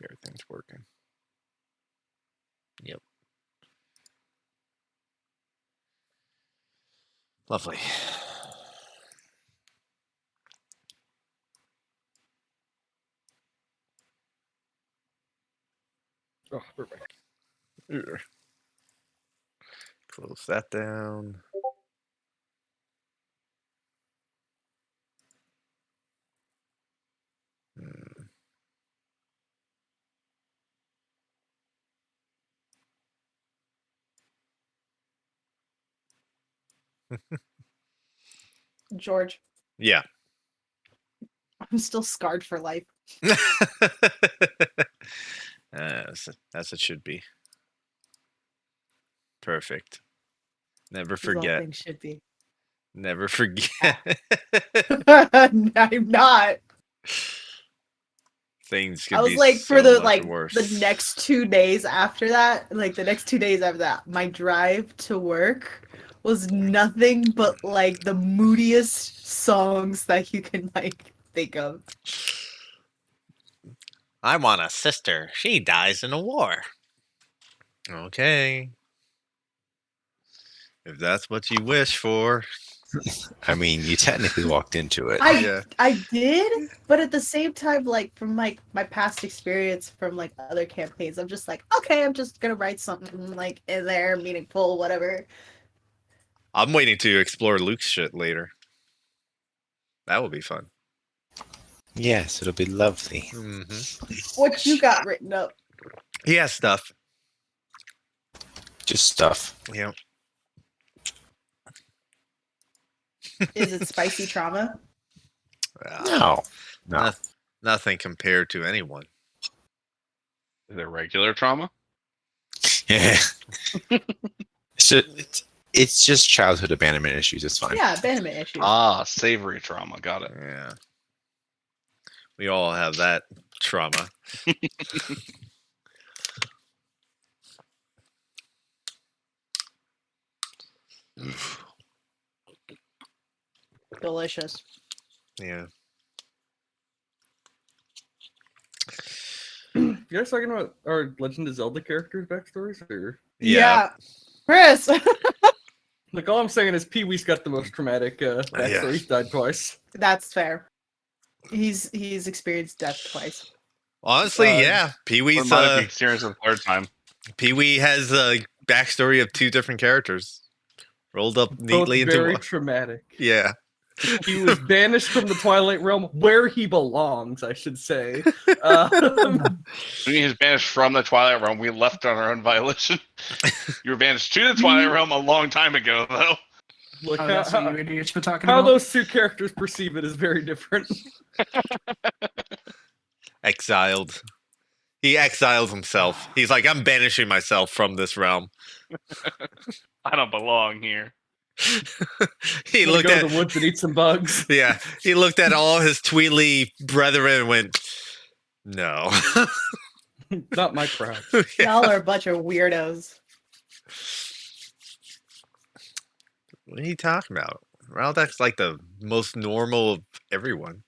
everything's working. Yep. Lovely. Oh, perfect. Ugh. Close that down. George, Yeah. I'm still scarred for life. As it should be. Perfect. Never As all forget. things should be. Never forget. I'm not. Things I could was be like, so for the much worse. the next 2 days after that, my drive to work was nothing but like the moodiest songs that you can like think of. I want a sister. She dies in a war. Okay. If that's what you wish for. I mean, you technically walked into it. I did, but at the same time, like from my past experience from like other campaigns, I'm just like, okay, I'm just gonna write something like in there, meaningful, whatever. I'm waiting to explore Luke's shit later. That will be fun. Yes, it'll be lovely. Mm-hmm. What you got written up? He has stuff. Just stuff. Yeah. Is it spicy trauma? No. Nothing compared to anyone. Is it regular trauma? Yeah. It's just childhood abandonment issues. It's fine. Yeah, abandonment issues. Ah, savory trauma. Got it. Yeah. We all have that trauma. Delicious. Yeah. You guys talking about our Legend of Zelda characters' backstories? Or? Yeah. Chris! Like, all I'm saying is Pee-wee's got the most traumatic backstory. He's died twice. That's fair. He's experienced death twice. Honestly, yeah. Pee-wee's experienced the third time. Pee-wee has a backstory of 2 different characters rolled up neatly Both into very one. traumatic. Yeah. He was banished from the Twilight Realm, where he belongs, I should say. He was banished from the Twilight Realm. We left on our own violation. You were banished to the Twilight Realm a long time ago, though. Look, that's what you idiots were talking how about. those 2 characters perceive it is very different. Exiled. He exiled himself. He's like, I'm banishing myself from this realm. I don't belong here. He I'm gonna looked go at to the woods and eat some bugs. Yeah, he looked at all his Tweedly brethren and went, "No, not my crowd." Y'all are a bunch of weirdos. What are you talking about? Raldak's like the most normal of everyone.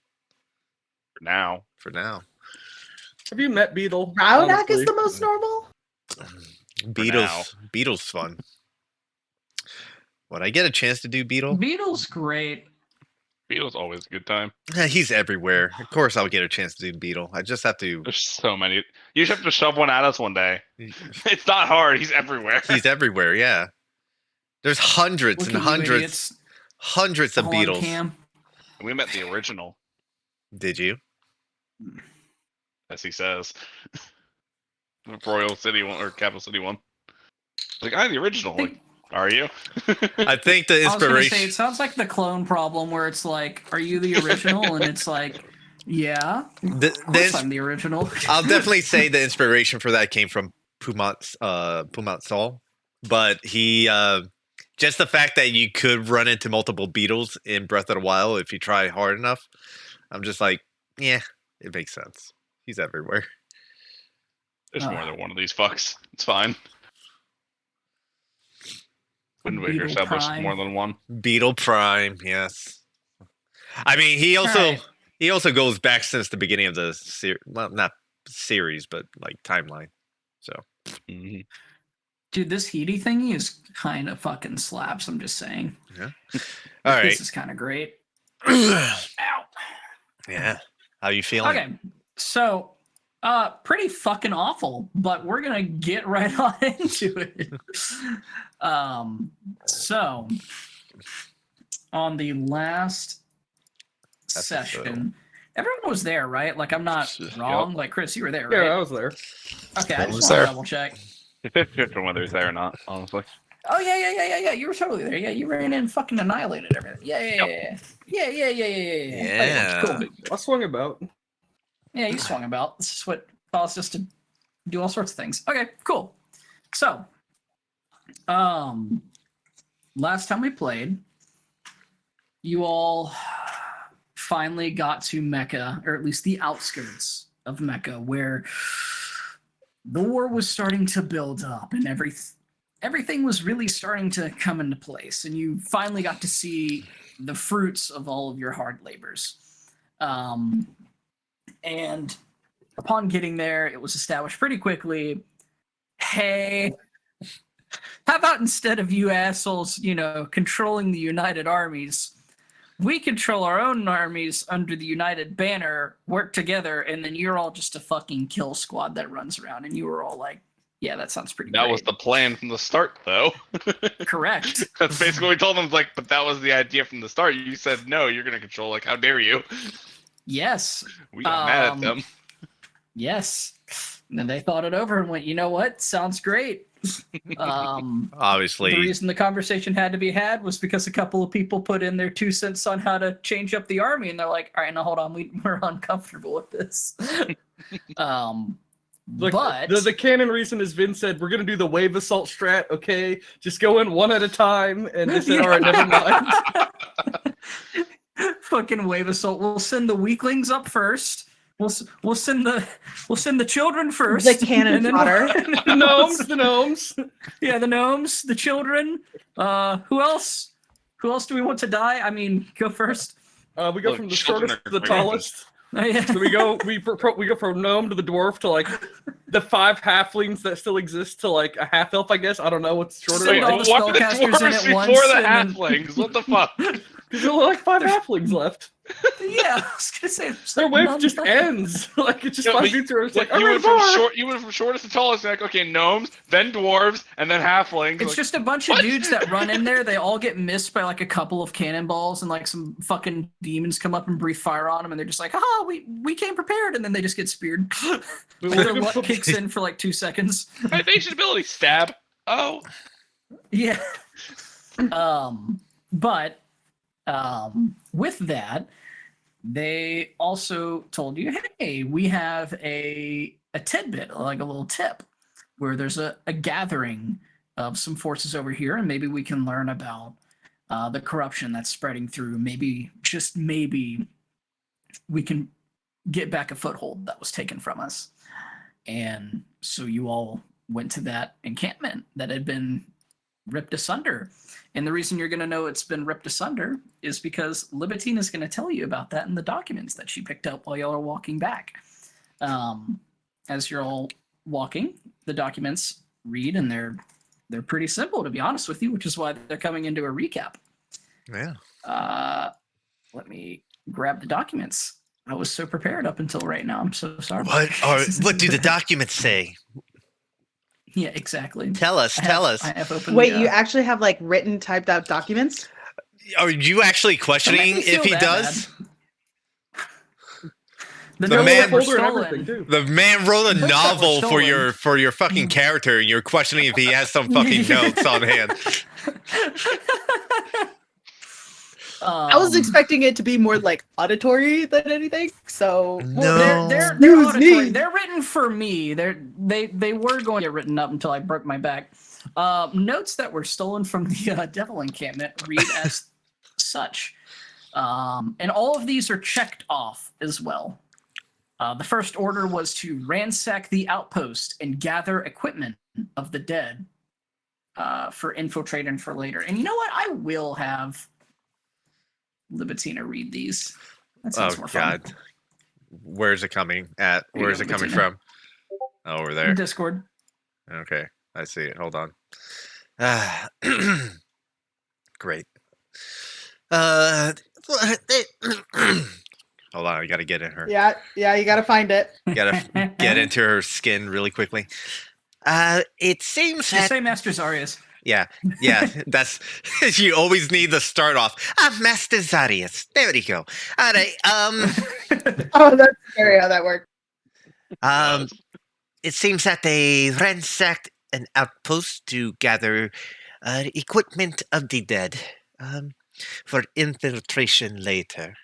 For now. Have you met Beetle? Raudak is the most normal? Beetle's fun. Would I get a chance to do Beetle? Beetle's great. Beetle's always a good time. He's everywhere. Of course I'll get a chance to do Beetle. I just have to... There's so many. You just have to shove one at us one day. It's not hard. He's everywhere. He's everywhere, yeah. There's hundreds Look and at you hundreds. idiots. Hundreds of All on Beetles. cam. We met the original, Did you? as he says. The Royal City one, or Capital City one. Like, I'm the original. Like, are you? I think the I was gonna say, inspiration... it sounds like the clone problem where it's like, are you the original? And it's like, yeah, of course I'm the original. I'll definitely say the inspiration for that came from Pumat Sol. But he... just the fact that you could run into multiple Beetles in Breath of the Wild if you try hard enough. I'm just like, yeah, it makes sense. He's everywhere. There's more than one of these fucks. It's fine. Wind Waker Beetle established Prime. more than one. Beetle Prime, yes. I mean, he also goes back since the beginning of the series. Well, not series, but like timeline. So, Mhm. Dude, this Heaty thingy is kind of fucking slaps. I'm just saying. yeah. All right. This is kind of great. Yeah. Ow. How you feeling? Okay, so pretty fucking awful, but we're gonna get right on into it. So on the last session, everyone was there, right? Like I'm not wrong. Like Chris, you were there, right? Yeah, I was there. Okay, I I was just want to there. double check. It's 50 on whether he's there or not, honestly. Oh yeah. You were totally there. Yeah, you ran in and fucking annihilated everything. Yeah. Yeah. Cool. I swung about. Yeah, you swung about. This is what caused us to do all sorts of things. Okay, cool. So, last time we played, you all finally got to Mecca, or at least the outskirts of Mecca, where the war was starting to build up and everything was really starting to come into place. And you finally got to see the fruits of all of your hard labors. And upon getting there, it was established pretty quickly, hey, how about instead of you assholes, controlling the United Armies, we control our own armies under the United banner, work together, and then you're all just a fucking kill squad that runs around. And you were all like, yeah, that sounds pretty That great. was the plan from the start, though. Correct. That's basically what we told them. Like, but that was the idea from the start. You said, no, you're going to control. Like, how dare you? Yes. We got mad at them. Yes. And then they thought it over and went, you know what? Sounds great. Obviously, The reason the conversation had to be had was because a couple of people put in their 2 cents on how to change up the army, and they're like, all right, now hold on, we're uncomfortable with this. Look, But the canon reason is Vin said we're gonna do the wave assault strat. Okay, just go in one at a time, and they said, all right, never mind. Fucking wave assault. We'll send the weaklings up first. We'll send the children first. The cannon and then fodder. The gnomes. Yeah, the gnomes, the children. Who else? Who else do we want to die? I mean, go first. We go Look, from the children shortest to are the great. tallest. Oh, yeah. So we go from gnome to the dwarf to like the 5 halflings that still exist to like a half elf, I guess. I don't know what's shorter. Send all Wait, the what the spellcasters in dwarves at before once, the and then- halflings? What the fuck? There's only like 5 halflings left. Yeah, I was gonna say there's Their like wave none just left. ends. Like it's just Yeah, 5 but- dudes who are just Like, like, you I'm went ready from for short. You went from shortest to tallest. Like, okay, gnomes, then dwarves, and then halflings. It's like, just a bunch of what? dudes that run in there. They all get missed by like a couple of cannonballs, and like some fucking demons come up and breathe fire on them, and they're just like, "Ah, we came prepared," and then they just get speared. Like, their luck kicks in for like 2 seconds. my evasion ability stab. Oh, Yeah. But with that, they also told you, hey, we have a tidbit, like a little tip, where there's a gathering of some forces over here, and maybe we can learn about the corruption that's spreading through. Maybe, just maybe, we can get back a foothold that was taken from us. And so you all went to that encampment that had been ripped asunder. And the reason you're going to know it's been ripped asunder is because Libertine is going to tell you about that in the documents that she picked up while y'all are walking back. As you're all walking, the documents read, and they're pretty simple, to be honest with you, which is why they're coming into a recap. yeah. Let me grab the documents. I was so prepared up until right now. I'm so sorry. What do the documents say? Yeah, exactly. Tell us. I have opened Wait, the, you actually have like written, typed out documents? Are you actually questioning me feel if he that does? The The notes man- that were Folder and stolen. everything too. The man wrote a Books that were novel stolen. for your fucking character, and you're questioning if he has some fucking notes on hand. I was expecting it to be more like auditory than anything. So No. They're Excuse auditory. me. They're written for me. They were going to get written up until I broke my back. Notes that were stolen from the Devil Encampment read as such, and all of these are checked off as well. The first order was to ransack the outpost and gather equipment of the dead for infiltrate and for later. And you know what? I will have Libitina read these. That sounds Oh more fun. God, where's it coming at? Here you Where's go, it coming Libitina. from? over In there. Discord. Okay, I see it. Hold on. Great. Hold on, I gotta get in her. Yeah, you gotta find it. Gotta get into her skin really quickly. It seems Just that say Master Zarius. yeah, that's you always need to start off. Master Zarius. There we go. All right. Oh, that's scary how that works. Um, it seems that they ransacked an outpost to gather equipment of the dead for infiltration later.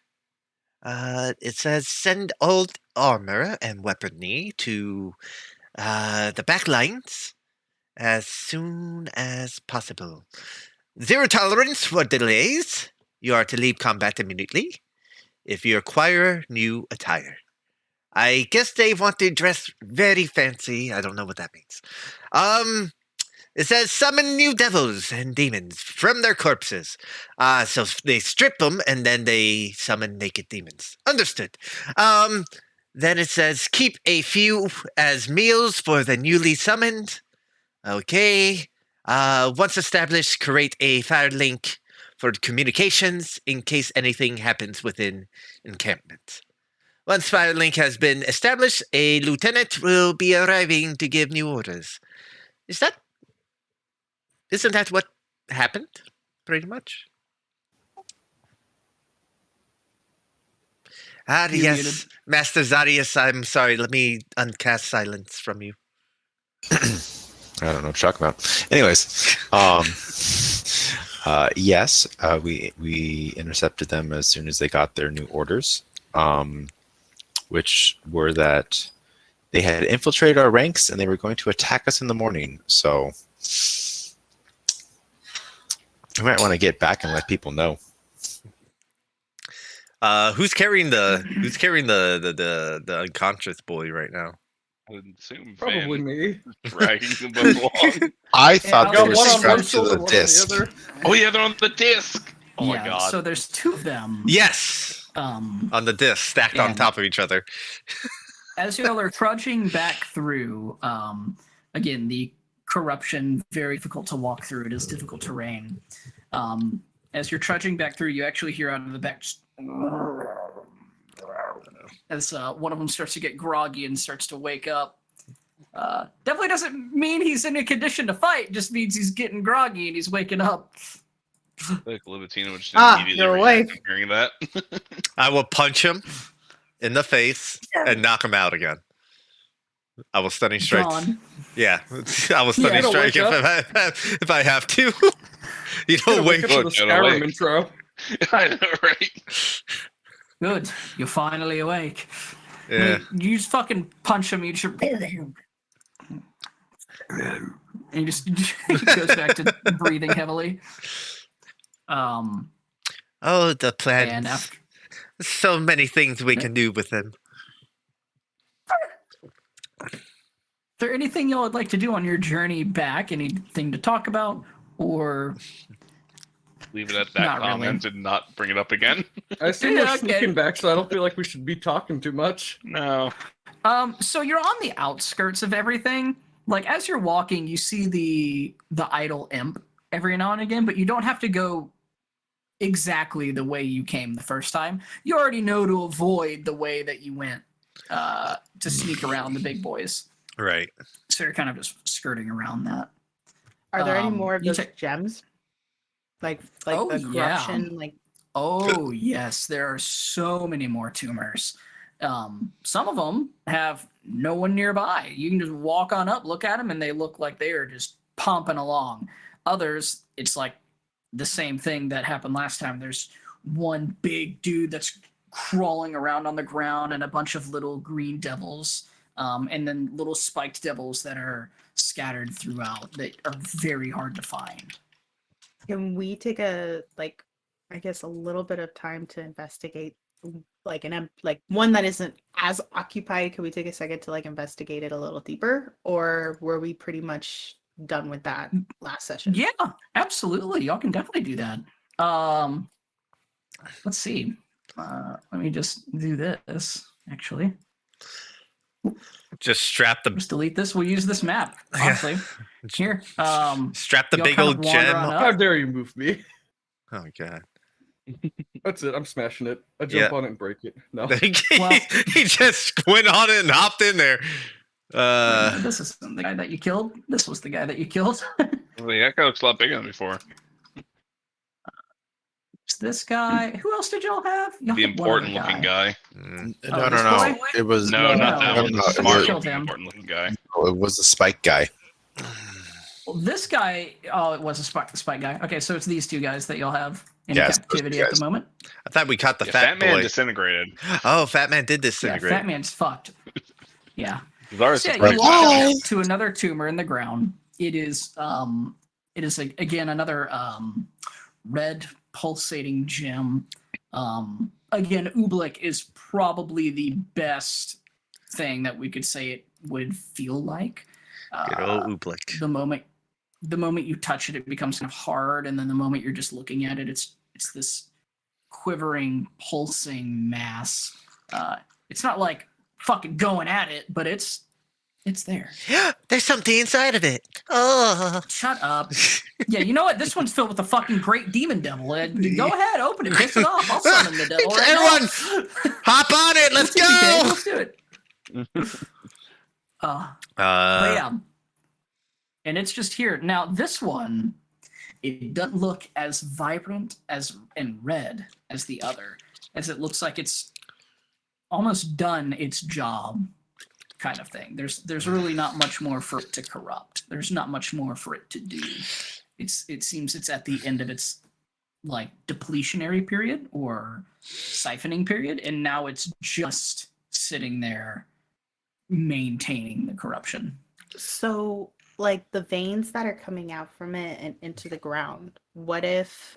It says send old armor and weaponry to the back lines as soon as possible. Zero tolerance for delays. You are to leave combat immediately if you acquire new attire. I guess they want to dress very fancy. I don't know what that means. It says summon new devils and demons from their corpses. So they strip them and then they summon naked demons. Understood. Then it says keep a few as meals for the newly summoned. Okay. Once established, create a fire link for communications in case anything happens within encampment. Once Firelink has been established, a lieutenant will be arriving to give new orders. Isn't that what happened? Pretty much. You're Yes, muted. Master Zarius, I'm sorry. Let me uncast silence from you. I don't know what you're talking about. Anyways, yes, we intercepted them as soon as they got their new orders, which were that they had infiltrated our ranks and they were going to attack us in the morning. So we might want to get back and let people know. Who's carrying the unconscious boy right now? I would assume Probably Van me. dragging them both along. I thought Got they were one on strapped to shoulder, the one on disc. other. Oh yeah, they're on the disc. Oh my god. So there's two of them. Yes, Um, on the disc, stacked on And- top of each other. as y'all are trudging back through, again, the corruption, very difficult to walk through. It is difficult terrain. As you're trudging back through, you actually hear out of the back as one of them starts to get groggy and starts to wake up. Definitely doesn't mean he's in a condition to fight, just means he's getting groggy and he's waking up. Like Libitina would just Ah, immediately you're react awake. to hearing that. I will punch him in the face and knock him out again. I will stunning strike. Gone. Yeah, I will stunning it'll strike wake if I have to. You don't Wake wake. up to the Get Skyrim awake. intro. I know, right? Good. You're finally awake. Yeah. You just fucking punch him. You just. And he just goes back to breathing heavily. Oh, the plans. And after. So many things we can do with him. Is there anything y'all would like to do on your journey back? Anything to talk about? Or. Leave it at that Not comment and not bring it up again. I assume Yeah, we're okay. sneaking back, so I don't feel like we should be talking too much. No. So you're on the outskirts of everything. Like as you're walking, you see the idle imp every now and again, but you don't have to go exactly the way you came the first time. You already know to avoid the way that you went to sneak around the big boys. Right. So you're kind of just skirting around that. Are there any Um, more of you those gems? Like Oh, the yeah. corruption, like Oh yes, there are so many more tumors. Some of them have no one nearby. You can just walk on up, look at them, and they look like they are just pumping along. Others, it's like the same thing that happened last time. There's one big dude that's crawling around on the ground, and a bunch of little green devils, and then little spiked devils that are scattered throughout that are very hard to find. can we take a little bit of time to investigate like like one that isn't as occupied? Can we take a second to like investigate it a little deeper, or were we pretty much done with that last session? Yeah, absolutely. Y'all can definitely do that. Let's see. Let me just do this, actually. Just strap the Just delete this. We'll use this map. Yeah. Honestly, here. strap the you'll big kind old of wander gem. on up. How dare you move me? Oh god. That's it. I'm smashing it. I Yeah. jump on it and break it. No. Well- he just went on it and hopped in there. Wait, no, this isn't the guy that you killed. This was the guy that you killed. Well, the echo looks a lot bigger than before. It's this guy. Who else did y'all have? Y'all The had one other important looking guy. Mm. No, this no. boy? It was No, not no, that no, one. no, The it smart was- killed looking, him. important looking guy. it was the spike guy. Well, this guy. Oh, it was a spike guy. Okay, so it's these two guys that y'all have in Yes, those captivity two at the guys. moment. I thought we caught the Yeah, fat Man boy. disintegrated. Oh, Fat Man did Yeah, disintegrate. Fat Man's fucked. Yeah. Zara's So yeah, surprised you by walk that. up to another tumor in the ground. It is again another red pulsating gem. Again, Oobleck is probably the best thing that we could say it would feel like. Good old Oobleck. The moment you touch it, it becomes kind of hard, and then the moment you're just looking at it, it's this quivering, pulsing mass. It's not like fucking going at it, but it's there. There's something inside of it. Oh. Shut up. Yeah, you know what? This one's filled with a fucking great demon devil. Go ahead, open it, piss it off. I'll summon the devil. Right Everyone, now. hop on it. Let's go. Let's do it. But Uh, yeah, and it's just here now. This one, it doesn't look as vibrant and red as the other, as it looks like it's almost done its job, kind of thing. There's really not much more for it to corrupt. There's not much more for it to do. It seems it's at the end of its like depletionary period or siphoning period, and now it's just sitting there maintaining the corruption. So, like the veins that are coming out from it and into the ground. What if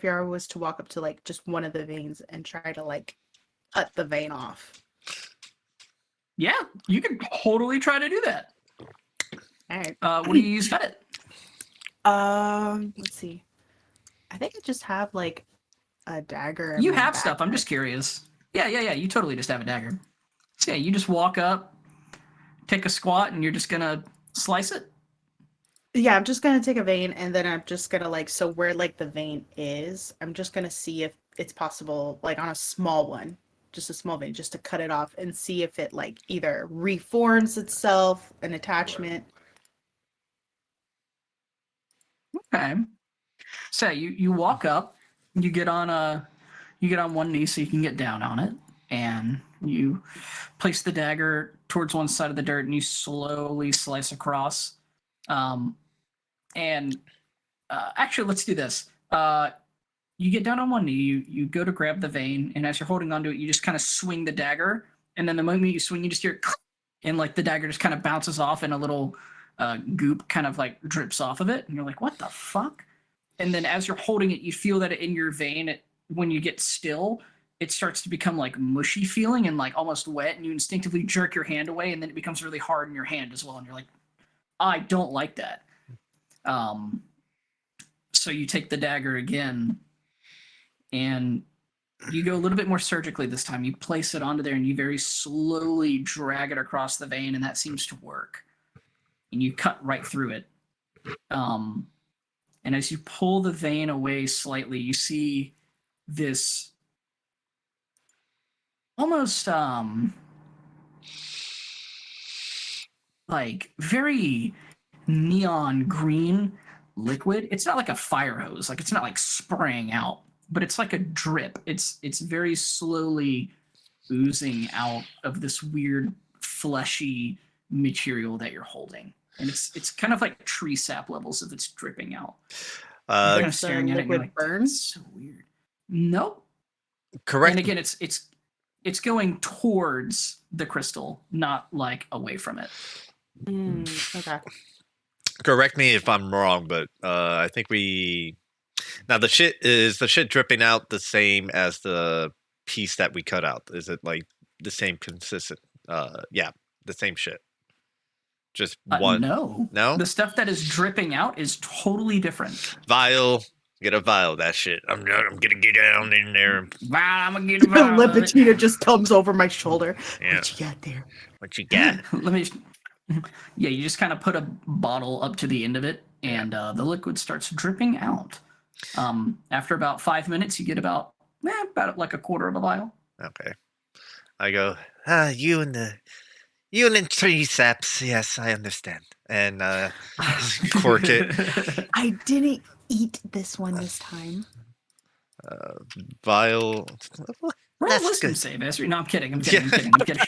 Yara was to walk up to like just one of the veins and try to like cut the vein off? Yeah, you can totally try to do that. All right. What do you use to cut it? Let's see. I think I just have like a dagger. in You my have stuff. I'm backpack. just curious. Yeah. You totally just have a dagger. So yeah, you just walk up, take a squat, and you're just gonna slice it. Yeah, I'm just gonna take a vein and then I'm just gonna like so where like the vein is, I'm just gonna see if it's possible, like on a small one, just a small vein, just to cut it off and see if it like either reforms itself, an attachment. Okay. So you walk up, you get on one knee so you can get down on it, and you place the dagger towards one side of the dirt and you slowly slice across. Actually, let's do this. You get down on one knee, you go to grab the vein, and as you're holding onto it, you just kind of swing the dagger, and then the moment you swing, you just hear, and like the dagger just kind of bounces off, and a little goop kind of like drips off of it, and you're like, what the fuck? And then as you're holding it, you feel that in your vein, when you get still, it starts to become like mushy feeling and like almost wet, and you instinctively jerk your hand away, and then it becomes really hard in your hand as well, and you're like, I don't like that. So you take the dagger again, and you go a little bit more surgically this time. You place it onto there, and you very slowly drag it across the vein, and that seems to work. And you cut right through it. And as you pull the vein away slightly, you see this almost like very neon green liquid. It's not like a fire hose, like it's not like spraying out, but it's like a drip. It's very slowly oozing out of this weird fleshy material that you're holding. And it's kind of like tree sap levels if it's dripping out. You're kind of Like staring the at it and you're liquid like, burns? "That's so weird." Nope. correct. And again, it's going towards the crystal, not like away from it. Okay. Correct me if I'm wrong, but I think now the shit dripping out the same as the piece that we cut out? Is it like the same consistent? Yeah, the same shit. Just one. No. No? The stuff that is dripping out is totally different. Vial, Get a vial of that shit. I'm gonna get down in there. And, Wow, I'm gonna get a vial of it. Libitina just comes over my shoulder. yeah. What you got there? What you got? Let me. Yeah, you just kind of put a bottle up to the end of it, and the liquid starts dripping out. After about 5 minutes, you get about like a quarter of a vial. Okay. I go. You and the tree saps. Yes, I understand. And cork it. I didn't eat this one this time. Vial. Roll That's wisdom good. save, Ezra. No, I'm kidding. I'm kidding. I'm kidding.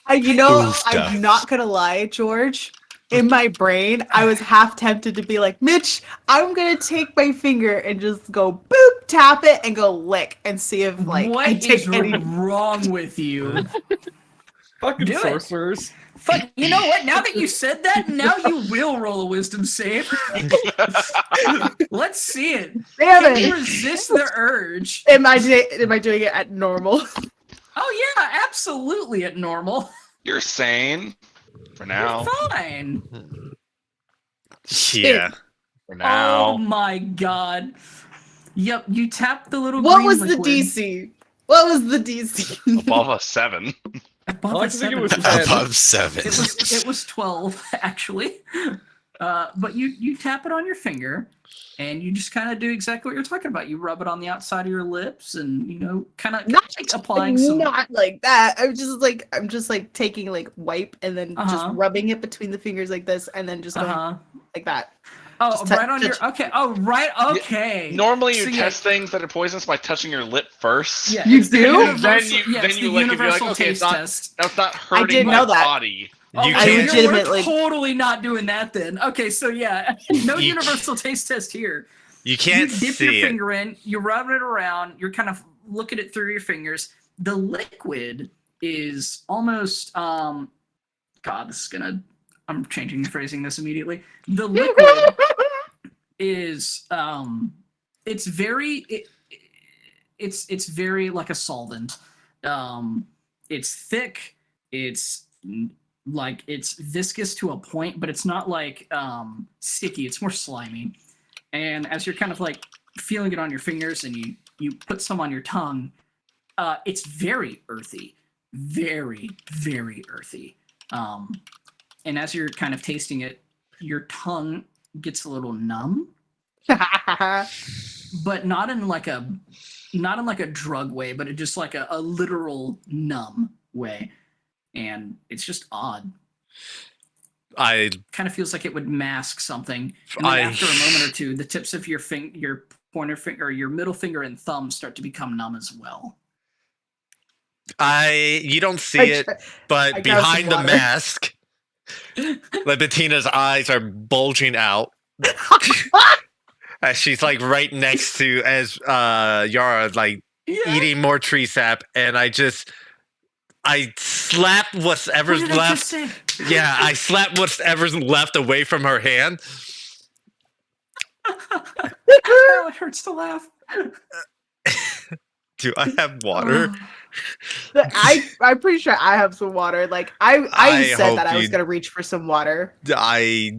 Oofta. I'm not gonna lie, George. In my brain, I was half tempted to be like, Mitch, I'm gonna take my finger and just go boop, tap it, and go lick and see if like I What take is any. wrong with you? Fucking Do it. sorcerers. Fuck, you know what? Now that you said that, now you will roll a wisdom save. Let's see it. Damn Can you it! resist the urge? Am I doing it at normal? Oh yeah, absolutely at normal. You're sane. For now. You're fine. Yeah. For now. Oh my god. Yep, you tap the little What green was the liquid. DC? What was the DC? Above a 7. Above I like a to think it 7. was 10. Above 7. It was 12 actually. But you tap it on your finger, and you just kind of do exactly what you're talking about. You rub it on the outside of your lips, and kind of Not applying some. Not like that. I'm just like taking like wipe and then just Uh-huh. rubbing it between the fingers like this, and then just going like that. Oh, Just right on your. touch- Okay. Oh, right. Okay. Normally you So, yeah. test things that are poisonous by touching your lip first. Yeah, You it's the do? universal- Then you- yeah, then it's you the lick it, you're like, universal okay, it's taste not- test. That's not hurting didn't my know that. body. Oh, You well, can't- we're legitimately- totally not doing that then. Okay, so yeah, no You- universal taste test here. You can't You dip see your it. finger in, you rub it around, you're kind of looking it through your fingers. The liquid is almost God, this is gonna I'm changing the phrasing this immediately. The liquid is it's very it's very like a solvent. It's thick, it's like it's viscous to a point, but it's not like sticky, it's more slimy. And as you're kind of like feeling it on your fingers and you put some on your tongue, it's very earthy. Very, very earthy. And as you're kind of tasting it, your tongue gets a little numb, but not in like a drug way, but it just like a literal numb way. And it's just odd. I Kind of feels like it would mask something. And then after a moment or two, the tips of your pointer finger, your middle finger and thumb start to become numb as well. you don't see I it, try- but I got some behind the water. mask, Libetina's eyes are bulging out. As she's like right next to Yara, like eating more tree sap, and I slap whatever's What did I just left. say? Yeah, I slap whatever's left away from her hand. Oh, it hurts to laugh. Do I have water? I'm pretty sure I have some water. Like I I said that hope I was you- gonna reach for some water. I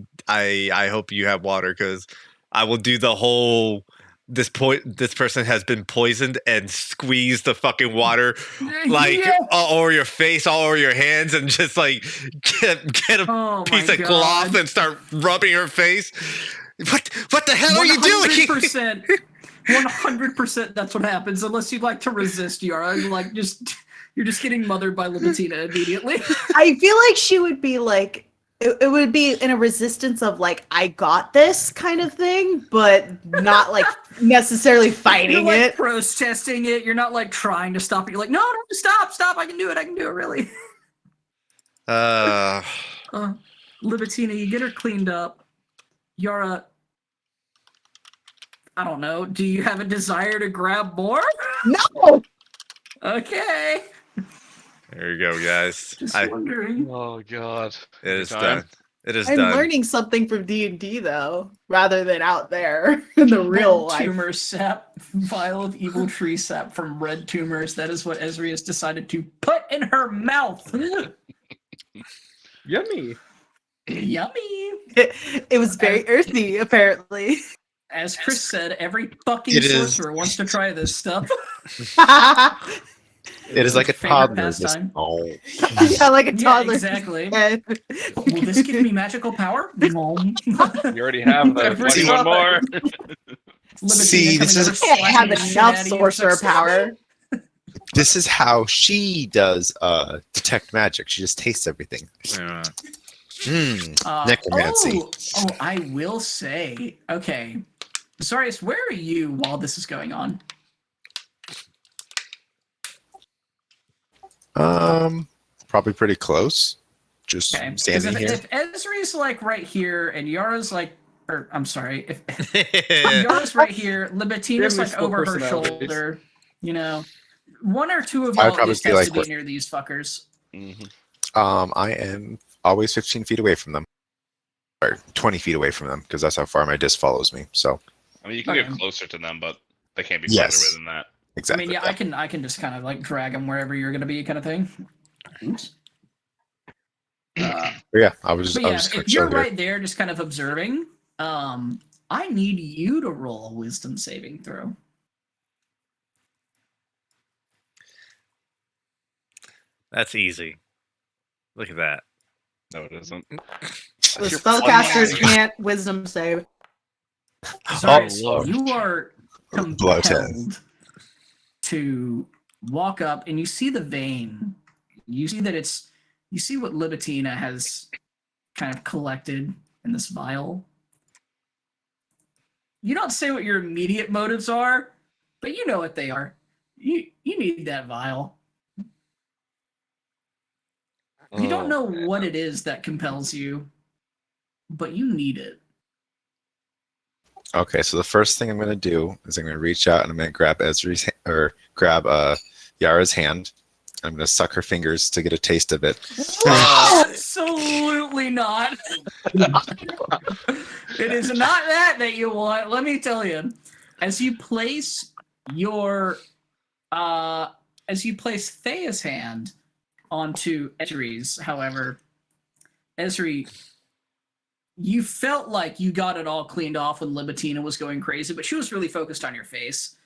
hope you have water, because I will do the whole this person has been poisoned and squeeze the fucking water like Yeah. all over your face, all over your hands, and just like get a Oh piece my of cloth God. and start rubbing her face. What the hell are you doing? 100%. 100% that's what happens, unless you'd like to resist, Yara. Like you're just getting mothered by Libitina immediately. I feel like she would be like it would be in a resistance of like I got this kind of thing, but not like necessarily You're fighting like it. protesting it. You're not like trying to stop it. You're like, no, stop. I can do it, really. Libitina, you get her cleaned up. Yara, I don't know. Do you have a desire to grab more? No. Okay. There you go, guys. Just I, wondering. Oh god. it is Time. done. It is I'm done. learning something from D&D though, rather than out there in the real Red life. tumor sap, vial of evil tree sap from red tumors. That is what Ezri has decided to put in her mouth. Yummy. Yummy. It was very earthy, apparently. As Chris said, every fucking It is- sorcerer wants to try this stuff. It is like a Favorite toddler. Just, pastime. oh. Yeah, like a Yeah, toddler. exactly. head. Will this give me magical power? Nom. You already have the Every 21 time. more. See, this is- I have enough sorcerer power. This is how she does detect magic. She just tastes everything. Yeah. Necromancy. Oh, I will say, okay. Zarius, where are you while this is going on? Probably pretty close. Just Okay. 'Cause standing here. if Ezri's like right here and Yara's like, or I'm sorry, if Yeah. Yara's right here, Libertina's They like have split over her personalities. shoulder, you know, one or two of I'd y'all at probably least be has like to be what- near these fuckers. Mhm. I am always 15 feet away from them. Or 20 feet away from them, because that's how far my disc follows me. So, I mean, you can Okay. get closer to them, but they can't be Yes. farther away than that. exactly. I mean, yeah, I can just kind of like drag them wherever you're gonna be, kind of thing. Oops. But yeah, I was But just, I yeah, was just if chill you're here. right there, just kind of observing, I need you to roll a wisdom saving throw. That's easy. Look at that. No, it isn't. The You're spellcasters fucking- can't wisdom save. Zarius, Lord. you are Blow 10. compelled to walk up and you see the vein. You see that you see what Libitina has kind of collected in this vial. You don't say what your immediate motives are, but you know what they are. You need that vial. You don't know what it is that compels you, but you need it. Okay, so the first thing I'm going to do is I'm going to reach out and I'm going to grab grab Yara's hand. I'm going to suck her fingers to get a taste of it. Absolutely not. It is not that you want. Let me tell you. As you place Thea's hand onto Ezri's, however, Ezri, you felt like you got it all cleaned off when Libitina was going crazy, but she was really focused on your face.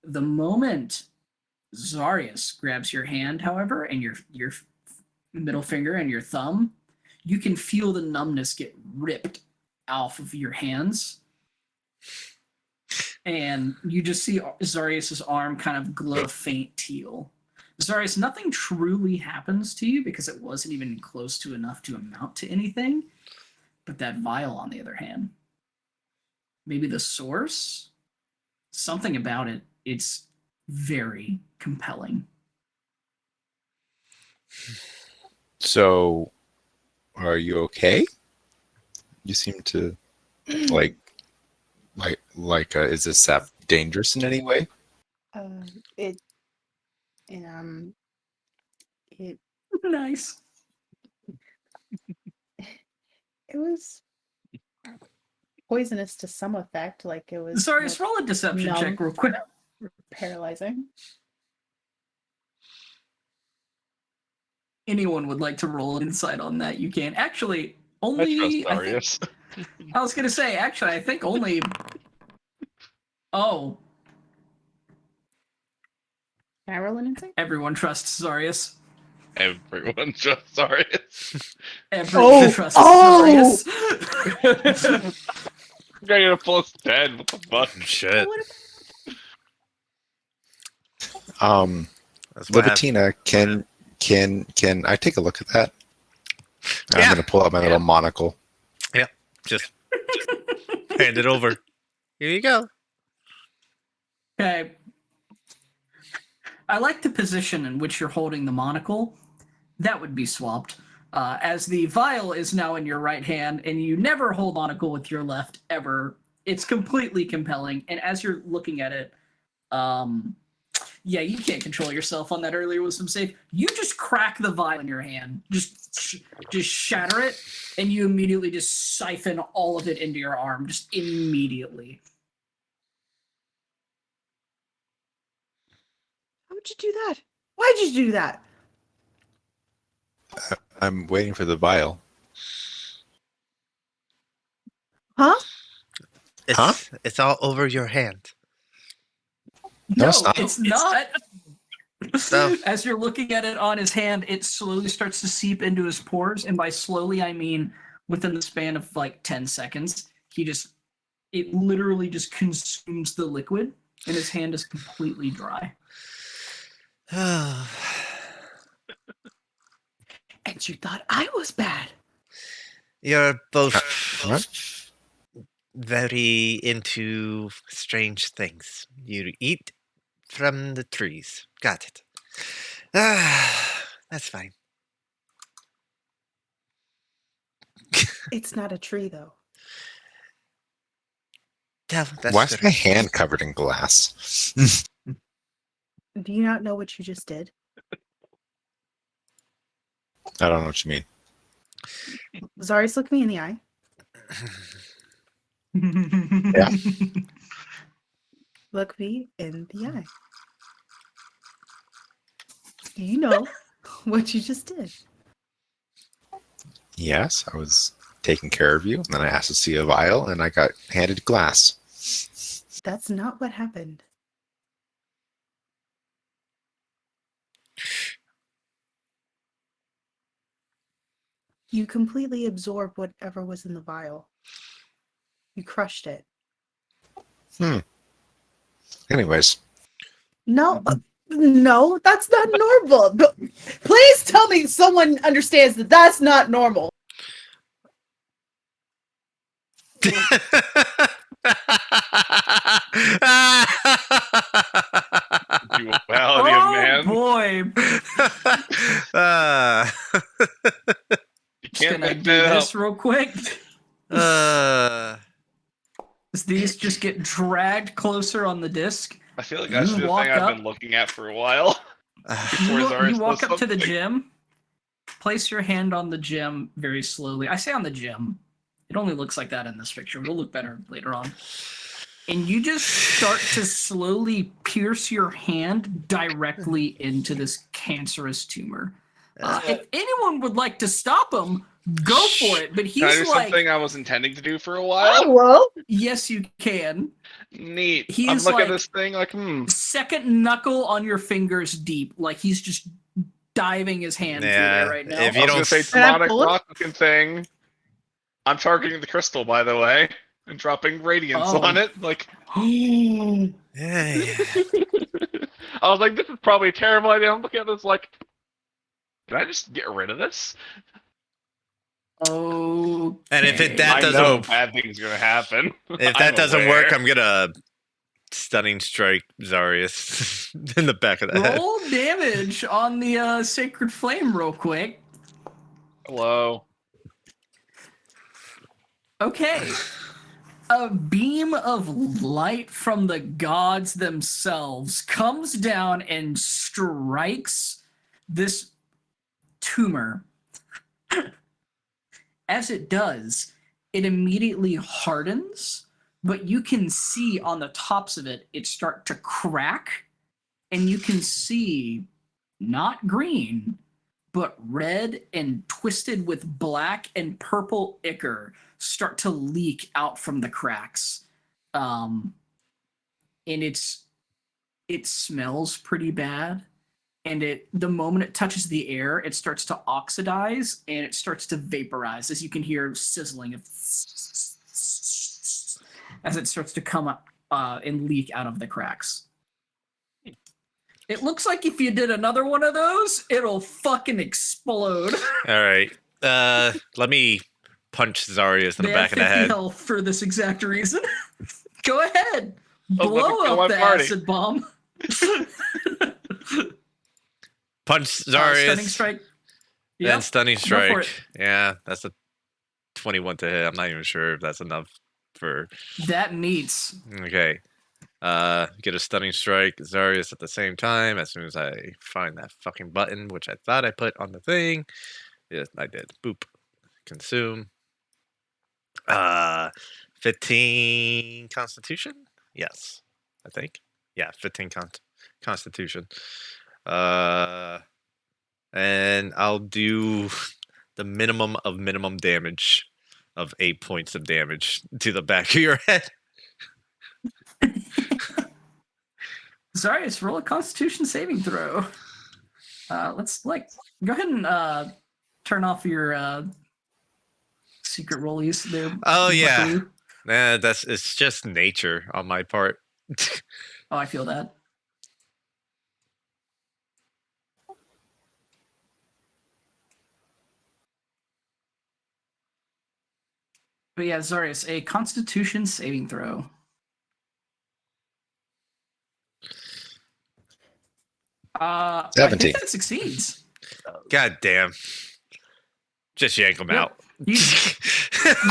The moment Zarius grabs your hand, however, and your middle finger and your thumb, you can feel the numbness get ripped off of your hands. And you just see Zarius's arm kind of glow faint teal. Zarius, nothing truly happens to you because it wasn't even close to enough to amount to anything. But that vial, on the other hand, maybe the source, something about it, it's very compelling. So, are you okay? You seem to like is this sap dangerous in any way? It Nice. it was poisonous to some effect, like it was Zarius, roll a deception numb. check real quick. paralyzing. Anyone would like to roll an insight on that, you can. Actually, I only... trust Darius. I was going to say, actually, I think only... Oh, Can I roll an insight? everyone trusts Zarius. Everyone trusts Darius. Everyone trusts oh! Zarius. You gotta get a plus 10. What the fuck? Shit. What That's what happened. Libitina, can I take a look at that? I'm Yeah. going to pull out my little monocle. Just hand it over. Here you go. Okay. I like the position in which you're holding the monocle. That would be swapped. As the vial is now in your right hand, and you never hold monocle with your left ever. It's completely compelling. And as you're looking at it, yeah, you can't control yourself on that earlier wisdom save. You just crack the vial in your hand, just shatter it, and you immediately just siphon all of it into your arm, just immediately. How would you do that? Why'd you do that? I'm waiting for the vial. Huh? It's all over your hand. No, it's not. It's not. No. As you're looking at it on his hand, it slowly starts to seep into his pores, and by slowly I mean within the span of like 10 seconds, it literally just consumes the liquid, and his hand is completely dry. And you thought I was bad. You're both What? very into strange things. You eat from the trees. Got it. That's fine. It's not a tree, though. That's Why is good. my hand covered in glass? Do you not know what you just did? I don't know what you mean. Zarius, look me in the eye. Yeah. Look me in the eye. Do you know what you just did? Yes, I was taking care of you, and then I asked to see a vial, and I got handed glass. That's not what happened. You completely absorbed whatever was in the vial. You crushed it. Anyways, No, no, that's not normal. Please tell me someone understands that that's not normal. Duality of man. Boy! You Just can't gonna make do that this up. real quick. As these just get dragged closer on the disc. I feel like that's You the walk thing I've up- been looking at for a while. Before You Zarius walk does up to the something. gem, place your hand on the gem very slowly. I say on the gem. It only looks like that in this picture. It'll look better later on. And you just start to slowly pierce your hand directly into this cancerous tumor. If anyone would like to stop him, go for it. But Can I do he's like, something I was intending to do for a while? well. yes, you can. Neat. I'm He's looking like- at this thing like, Second knuckle on your fingers deep. Like he's just diving his hand through Yeah, there right now. if I you was don't gonna say s- Can I demonic pull it? rock looking thing. I'm targeting the crystal, by the way, and dropping radiance Oh. on it. Like, Yeah. I was like, this is probably a terrible idea. I'm looking at this like, can I just get rid of this? Oh. And if that I doesn't- know bad things are gonna happen. If that I'm doesn't work, aware. I'm gonna stunning strike Zarius in the back of the head. Roll damage on the sacred flame real quick. Hello. Okay. A beam of light from the gods themselves comes down and strikes this tumor. As it does, it immediately hardens, but you can see on the tops of it, it start to crack, and you can see not green, but red and twisted with black and purple ichor start to leak out from the cracks. And it smells pretty bad. And the moment it touches the air, it starts to oxidize and it starts to vaporize, as you can hear sizzling as it starts to come up and leak out of the cracks. It looks like if you did another one of those, it'll fucking explode. All right. Let me punch Zarius in the They back have of the 50 head. health for this exact reason. Go ahead. Oh, let me Blow kill my up the party. acid bomb. Punch Zarius. Stunning strike. Then Yep. stunning for strike. it. Yeah, that's a 21 to hit. I'm not even sure if that's enough for. That meets. Okay. Get a stunning strike, Zarius at the same time. As soon as I find that fucking button, which I thought I put on the thing. Yes, I did. Boop. Consume. 15 Constitution. Yes, I think. Yeah, 15 Constitution. And I'll do the minimum of minimum damage of 8 points of damage to the back of your head. Zarius, roll a Constitution saving throw. Let's go ahead and turn off your secret rollies there. Oh yeah, Buckaroo. it's just nature on my part. Oh, I feel that. But yeah, Zarius, a Constitution saving throw. I 17. think that succeeds. God damn. Just yank them Yep. out. You,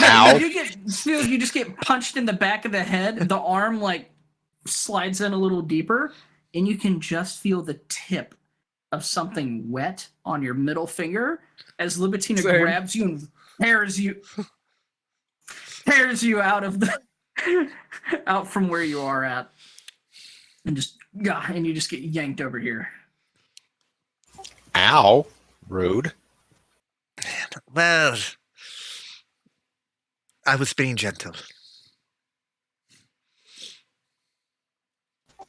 Ow. you just get punched in the back of the head. The arm like slides in a little deeper, and you can just feel the tip of something wet on your middle finger as Libitina Same. grabs you and tears you out of the out from where you are at, and you just get yanked over here. Ow. Rude. Well, I was being gentle.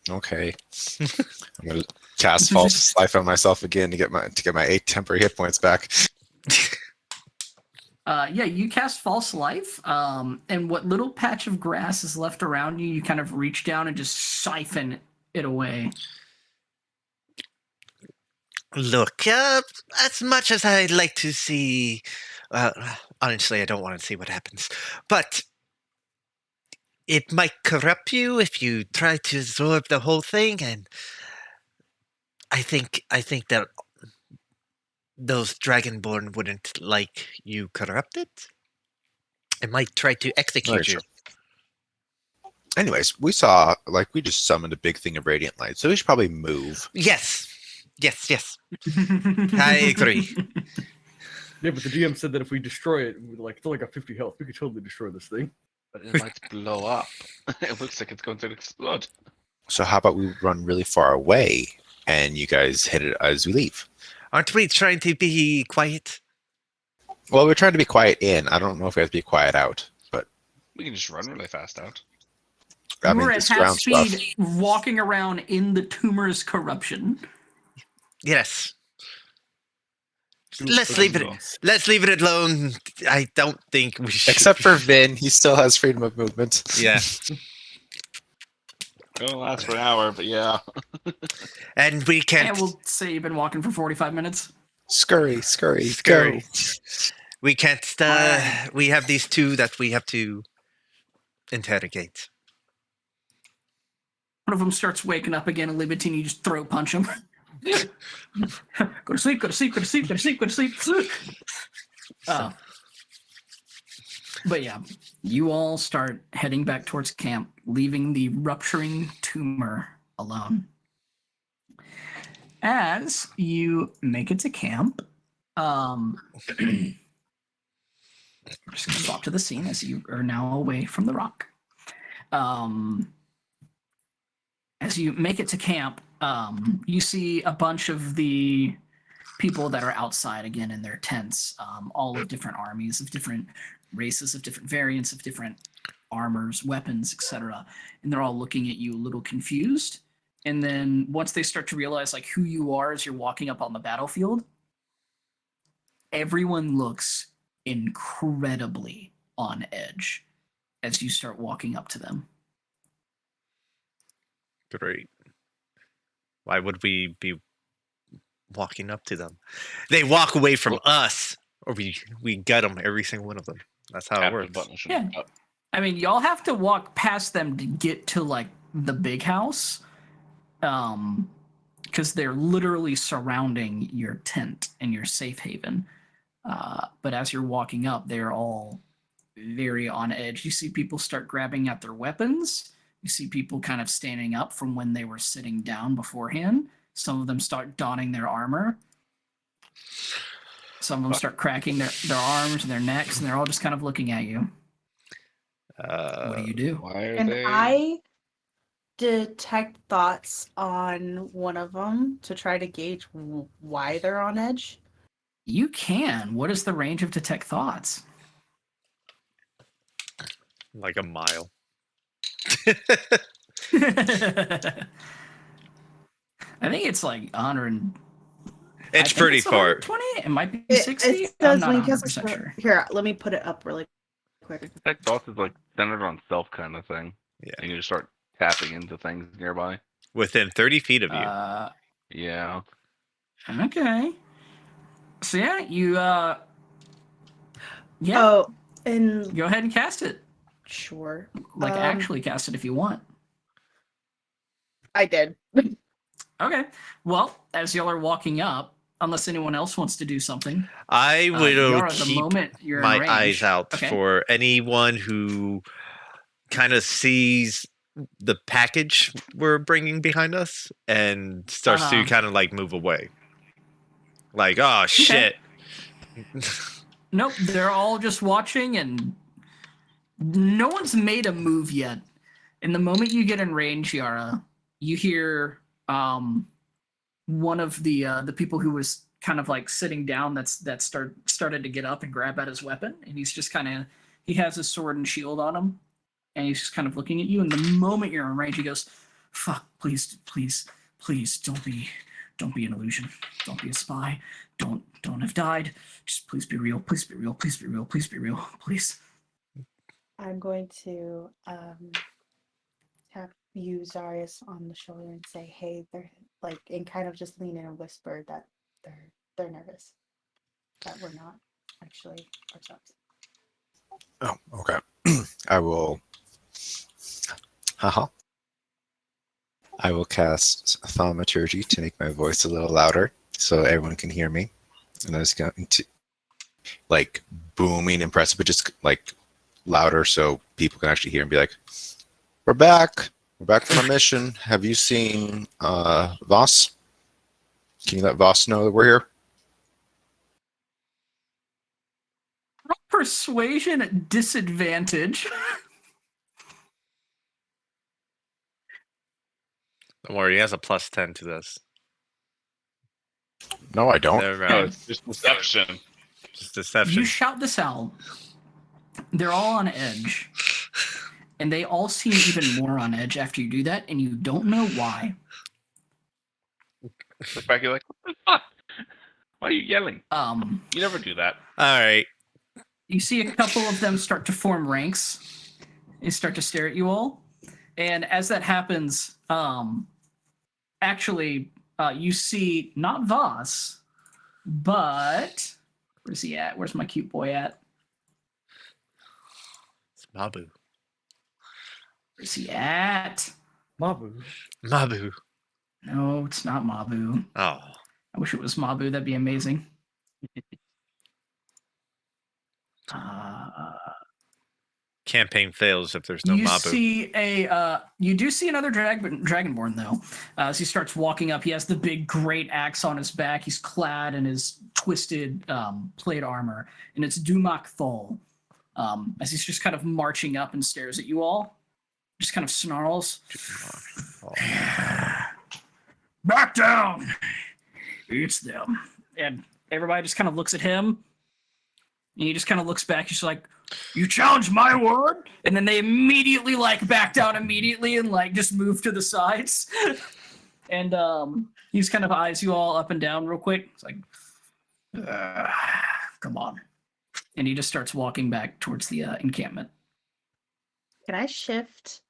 Okay. I'm gonna cast false life on myself again to get my 8 temporary hit points back. Yeah, you cast False Life, and what little patch of grass is left around you, you kind of reach down and just siphon it away. Look, as much as I'd like to see, honestly, I don't want to see what happens, but it might corrupt you if you try to absorb the whole thing, and I think that those Dragonborn wouldn't like you corrupted. It might try to execute Very you. true. Anyways, we just summoned a big thing of radiant light, so we should probably move. Yes. I agree. Yeah, but the GM said that if we destroy it, it's only got 50 health. We could totally destroy this thing. But it might blow up. It looks like it's going to explode. So how about we run really far away and you guys hit it as we leave? Aren't we trying to be quiet? Well, we're trying to be quiet in. I don't know if we have to be quiet out, but We can just run really fast out. I mean, We're at this half ground's rough. speed, walking around in the tumor's corruption. Let's leave it alone. I don't think we should. Except for Vin, he still has freedom of movement. Yeah. It'll last for an hour, but yeah. And we can't. And we'll say you've been walking for 45 minutes. Scurry. Scurry. We can't. Alright. We have these two that we have to interrogate. One of them starts waking up again, and Libertine, you just throw punch him. Go to sleep. But yeah, you all start heading back towards camp, leaving the rupturing tumor alone. As you make it to camp, we're just going to drop to the scene as you are now away from the rock. As you make it to camp, you see a bunch of the people that are outside again in their tents, all of different armies, of different races, of different variants, of different armors, weapons, etc. And they're all looking at you a little confused. And then once they start to realize like who you are as you're walking up on the battlefield, everyone looks incredibly on edge as you start walking up to them. Great. Why would we be walking up to them? They walk away from us, or we gut them, every single one of them. That's how it Tap the works. button should Yeah. be up. I mean, y'all have to walk past them to get to like the big house, because they're literally surrounding your tent and your safe haven. But as you're walking up, they're all very on edge. You see people start grabbing at their weapons. You see people kind of standing up from when they were sitting down beforehand. Some of them start donning their armor. Some of them start cracking their arms and their necks, and they're all just kind of looking at you. What do? Why are And they? I detect thoughts on one of them to try to gauge why they're on edge. You can. What is the range of detect thoughts? Like a mile. I think it's like 100. It's pretty far. 20. It might be It 60. I'm says not when you 100 cast a percent spell. sure. Here, let me put it up really quick. That boss is like centered on self kind of thing. Yeah. And you just start tapping into things nearby. Within 30 feet of you. Yeah. Okay. So yeah, you Oh, and go ahead and cast it. sure. Like actually cast it if you want. I did. Okay. Well, as y'all are walking up, unless anyone else wants to do something, I will Yara, the keep moment you're my in range, eyes out okay. for anyone who kind of sees the package we're bringing behind us and starts to kind of like move away. Like, oh shit. Nope, they're all just watching, and no one's made a move yet. And the moment you get in range, Yara, you hear one of the people who was kind of like sitting down started to get up and grab at his weapon, and he's just kind of he has his sword and shield on him, and he's just kind of looking at you. And the moment you're in range, he goes, "Fuck! Please, don't be an illusion. Don't be a spy. Don't have died. Just please be real. Please be real. Please be real. Please be real. Please." I'm going to tap you, Zarius, on the shoulder and say, "Hey, they're like," and kind of just lean in and whisper that they're nervous, that we're not actually ourselves. Oh, okay. I will. I will cast thaumaturgy to make my voice a little louder so everyone can hear me. And I was going to like booming, impressive, but just like louder so people can actually hear and be like, "We're back. We're back from our mission. Have you seen Voss? Can you let Voss know that we're here?" Persuasion at disadvantage. Don't worry, he has a +10 to this. No, I don't. Never No, mind. it's just deception. Just deception. You shout this out. They're all on edge. And they all seem even more on edge after you do that, and you don't know why. Back, you're like, what the fuck? Why are you yelling? You never do that. All right. You see a couple of them start to form ranks and start to stare at you all. And as that happens, you see not Voss, but where's he at? Where's my cute boy at? It's Mabu. Where's he at? Mabu. Mabu. No, it's not Mabu. Oh. I wish it was Mabu. That'd be amazing. Campaign fails if there's no Mabu. You do see another Dragonborn though. As he starts walking up, he has the big great axe on his back. He's clad in his twisted plate armor, and it's Dumak Thol. As he's just kind of marching up and stares at you all, just kind of snarls. Back down! It's them. And everybody just kind of looks at him, and he just kind of looks back. He's like, "You challenge my word?" And then they immediately like back down immediately and like just move to the sides. And he just kind of eyes you all up and down real quick. It's like, come on. And he just starts walking back towards the encampment. Can I shift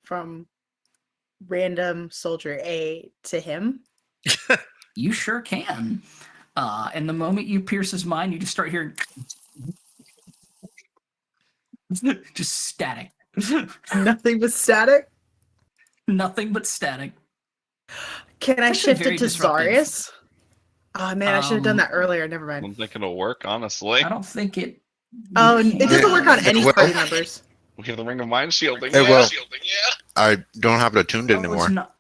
from random soldier A to him? You sure can. And the moment you pierce his mind, you just start hearing just static. Nothing but static. Nothing but static. Can I It's actually shift very it to disruptive. Zarius? Oh man, I should have done that earlier. Never I mind. don't think it'll work, honestly. I don't think it. Oh, you it can. doesn't work on It any will. party members. We have the ring of mind shielding. It will. Shielding, yeah. I don't have it attuned Oh, it's anymore. not-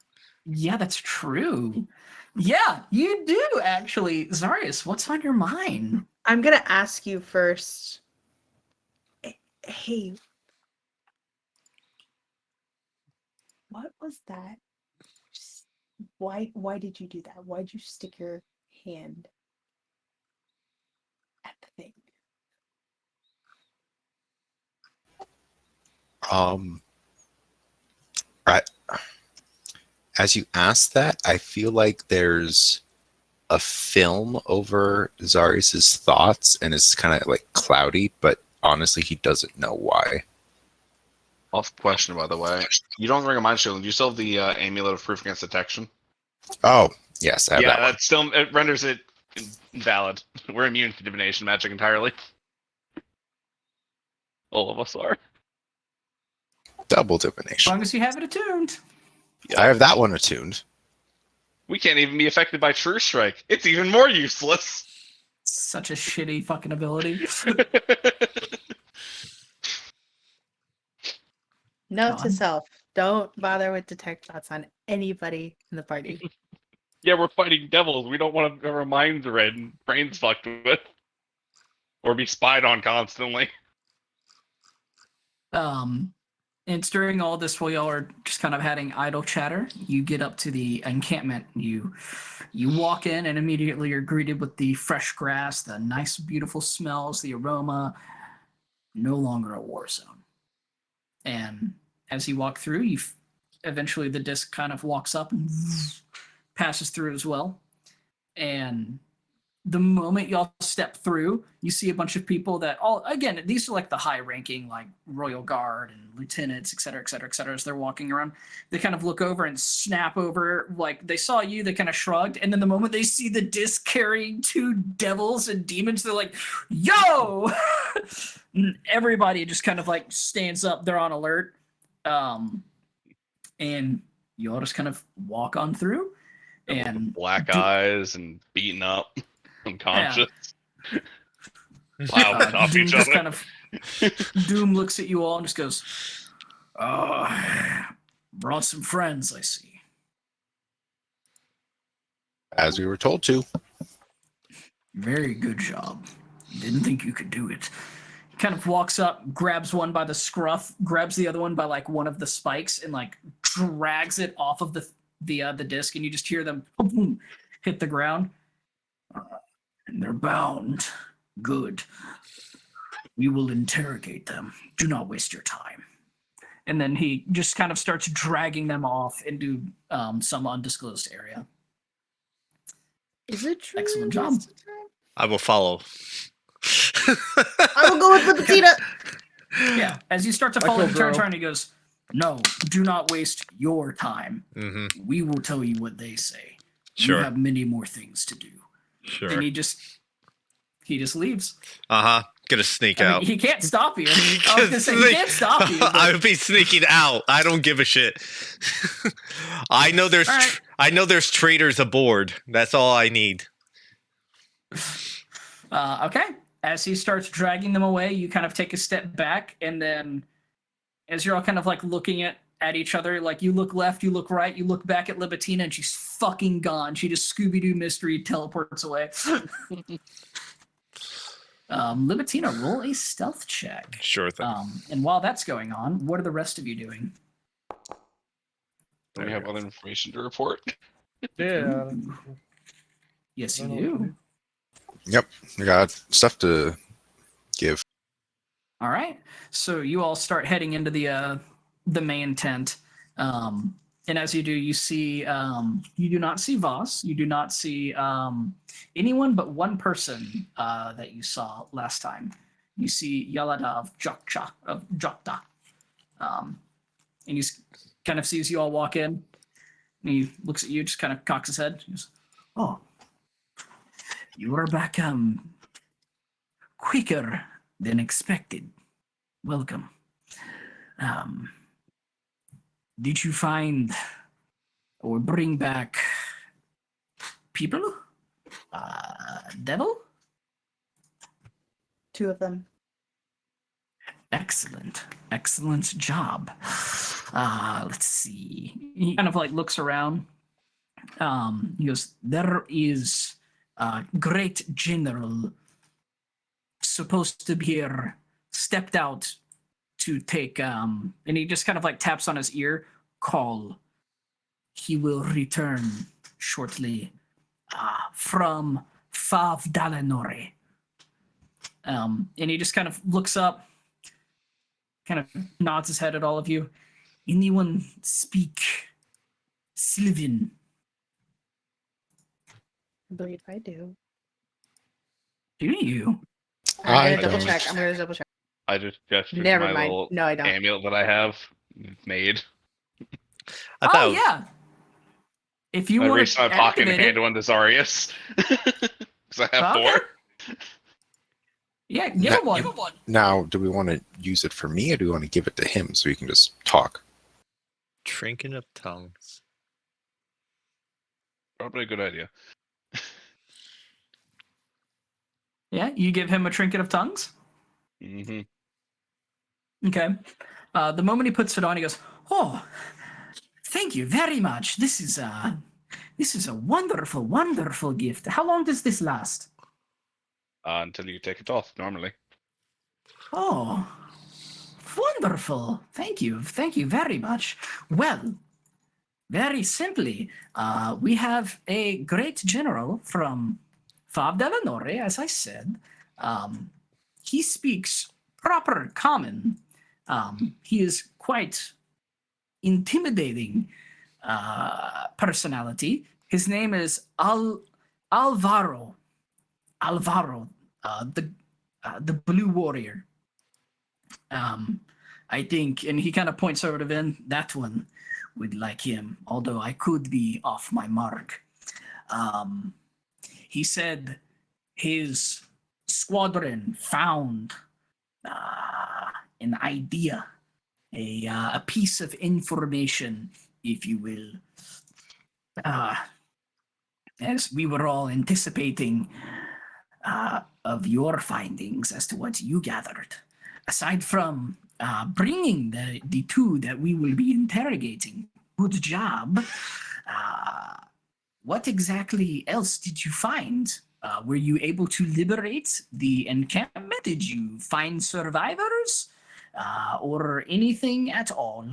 Yeah, that's true. Yeah, you do actually. Zarius, what's on your mind? I'm gonna ask you first. Hey, what was that? Why did you do that? Why'd you stick your hand at the thing? Right. as you ask that, I feel like there's a film over Zarius's thoughts, and it's kind of like cloudy, but honestly, he doesn't know why. Off question, by the way. You don't ring a mind shield. Do you still have the amulet of proof against detection? Oh, yes, I have Yeah, that one. that still it renders it invalid. We're immune to divination magic entirely. All of us are. Double As divination. long as you have it attuned. I have that one attuned. We can't even be affected by True Strike. It's even more useless. Such a shitty fucking ability. Note to John? self: don't bother with detect thoughts on anybody in the party. Yeah, we're fighting devils. We don't want to have our minds read and brains fucked with. Or be spied on constantly. And it's during all this while y'all are just kind of having idle chatter. You get up to the encampment. You walk in, and immediately you're greeted with the fresh grass, the nice, beautiful smells, the aroma. No longer a war zone. And as you walk through, eventually the disc kind of walks up and passes through as well. And the moment y'all step through, you see a bunch of people that again, these are like the high ranking, like Royal Guard and lieutenants, et cetera, et cetera, et cetera. As they're walking around, they kind of look over and snap over. Like they saw you, they kind of shrugged. And then the moment they see the disc carrying 2 devils and demons, they're like, yo! And everybody just kind of like stands up. They're on alert. And you all just kind of walk on through. And Black eyes and beaten up. Unconscious. Wow, off Doom each just other. kind of Doom looks at you all and just goes, brought some friends, I see. As we were told to. Very good job. Didn't think you could do it. He kind of walks up, grabs one by the scruff, grabs the other one by like one of the spikes, and like drags it off of the disc, and you just hear them boom, hit the ground. And they're bound. Good. We will interrogate them. Do not waste your time. And then he just kind of starts dragging them off into some undisclosed area. Is it true? Excellent job. I will follow. I will go with Lipatina. Yeah, as you start to I follow feel the bro. turn, he goes, no, do not waste your time. Hmm. We will tell you what they say. Sure. You have many more things to do. Sure. And he just leaves. Gonna sneak I mean, out. he can't stop you. I was gonna say he can't stop you. I But would be sneaking out. I don't give a shit. I know there's All right. I know there's traitors aboard. That's all I need. Okay. As he starts dragging them away, you kind of take a step back, and then as you're all kind of like looking at each other, like you look left, you look right, you look back at Libatina, and she's fucking gone. She just Scooby-Doo mystery teleports away. Libatina, roll a stealth check. Sure thing. And while that's going on, what are the rest of you doing? Do we have other information to report? Yeah. Yes, you I don't do. Yep, we got stuff to give. All right. So you all start heading into the main tent. And as you do, you see you do not see Voss. You do not see anyone but one person that you saw last time. You see Yalada of Jokta. And he kind of sees you all walk in. And he looks at you, just kind of cocks his head. He goes, "Oh, you are back quicker than expected. Welcome. Did you find or bring back people? Devil? 2 of them. Excellent job. Let's see." He kind of like looks around. He goes, "There is a great general supposed to be here, stepped out to take and he just kind of like taps on his ear. Call. He will return shortly from Fav Dalanore." And he just kind of looks up, kind of nods his head at all of you. "Anyone speak Sylvan? I believe I do. Do you? I'm I gonna double don't. check. I'm gonna double check. I just gestured to Never my mind. little No, I don't. amulet that I have made. I Oh thought yeah. If you I want reached to my pocket and activate it, handed one to Zarius. Because I have Okay. 4. yeah, give him one. Now, do we want to use it for me, or do we want to give it to him so he can just talk? Trinket of Tongues. Probably a good idea. Yeah, you give him a trinket of tongues. hmm Okay. The moment he puts it on, he goes, "Oh, thank you very much. This is a wonderful, wonderful gift. How long does this last?" Until you take it off, normally. Oh, wonderful. Thank you. Thank you very much. Well, very simply, we have a great general from Fab Delanore, as I said. He speaks proper common. He is quite intimidating personality. His name is Alvaro. Alvaro, the Blue Warrior. I think, and he kind of points over to Vin. That one would like him, although I could be off my mark. He said his squadron found an idea, a piece of information, if you will. As we were all anticipating of your findings as to what you gathered. Aside from bringing the two that we will be interrogating, good job. What exactly else did you find? Were you able to liberate the encampment? Did you find survivors? Or anything at all?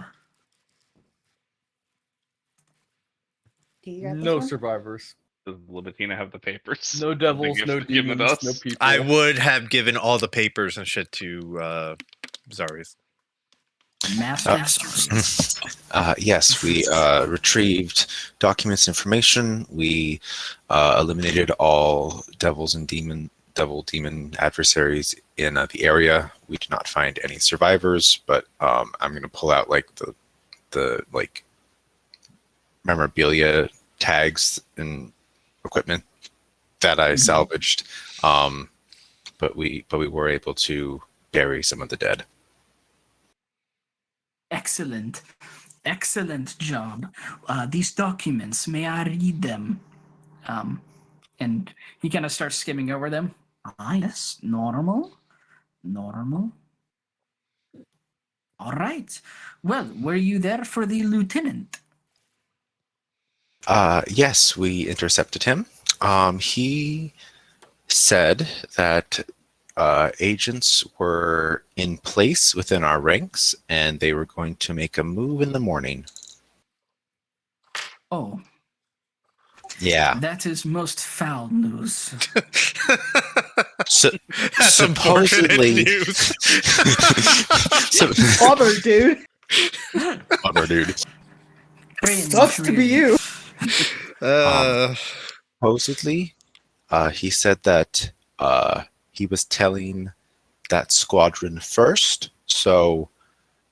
Do you got this No one? survivors. Does Libitina have the papers? No devils, The no gift given to demons, no us? people. I would have given all the papers and shit to Zarius. Masters. Yes, we retrieved documents, information. We eliminated all devil demon adversaries in the area. We did not find any survivors, but I'm going to pull out like the like memorabilia tags and equipment that I salvaged. But we were able to bury some of the dead. Excellent. Excellent job. These documents, may I read them? And he kind of starts skimming over them. Ah, yes, normal. All right. Well, were you there for the lieutenant? Yes, we intercepted him. He said that agents were in place within our ranks, and they were going to make a move in the morning. Oh, Yeah. that is most foul news. So, That's unfortunate supposedly, news. so, Bummer, dude. bummer, dude. Sucks to be you. Supposedly, he said that he was telling that squadron first, so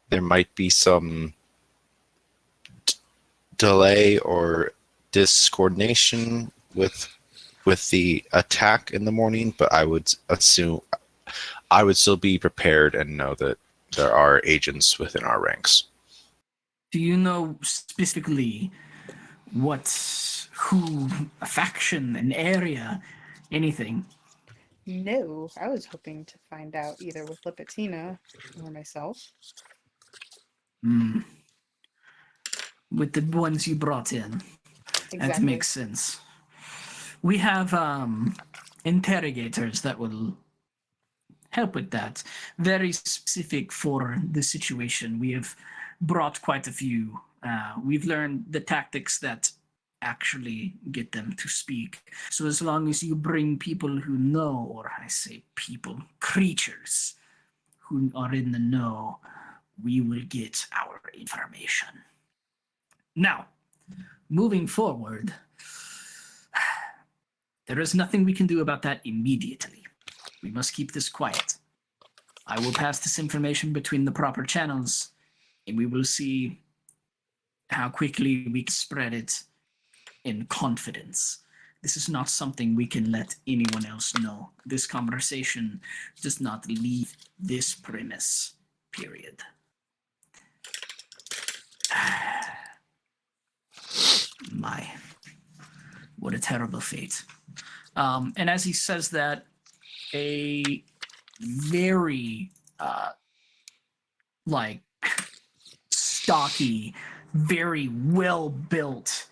there might be some delay or discoordination with the attack in the morning, but I would assume I would still be prepared and know that there are agents within our ranks. Do you know specifically who, a faction, an area, anything? No, I was hoping to find out either with Lipitina or myself. With the ones you brought in. That Exactly. makes sense. We have interrogators that will help with that. Very specific for the situation. We have brought quite a few. We've learned the tactics that actually get them to speak. So as long as you bring people who know, or I say people, creatures who are in the know, we will get our information. Now, moving forward, there is nothing we can do about that immediately. We must keep this quiet. I will pass this information between the proper channels, and we will see how quickly we can spread it in confidence. This is not something we can let anyone else know. This conversation does not leave this premise, period. My, what a terrible fate. And as he says that, a very, stocky, very well-built,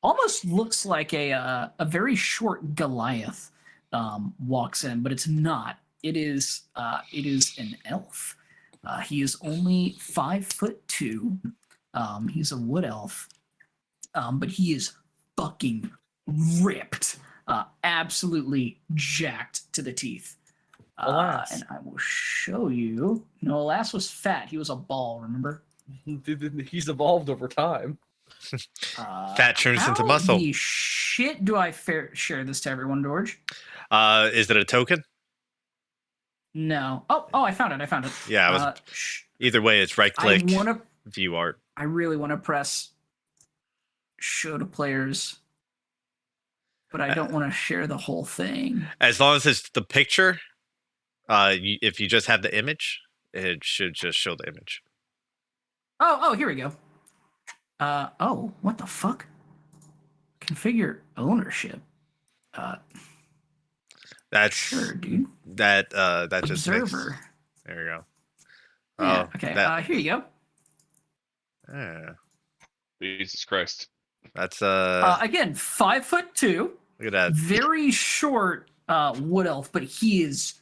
almost looks like a very short Goliath walks in, but it's not. It is an elf. He is only 5'2". He's a wood elf, but he is fucking ripped, absolutely jacked to the teeth. Alas. And I will show you. No, Alas was fat. He was a ball, remember? He's evolved over time. Fat turns into muscle. How the shit do I share this to everyone, George? Is it a token? No. Oh, I found it. Yeah, I was, either way, it's right click, view art. I really want to press show to players, but I don't want to share the whole thing. As long as it's the picture, if you just have the image, it should just show the image. Oh, here we go. Oh, what the fuck? Configure ownership. That's sure, dude. That just Observer. There you go. Yeah, okay. Here you go. Yeah. Jesus Christ. That's again, 5'2". Look at that. Very short wood elf, but he is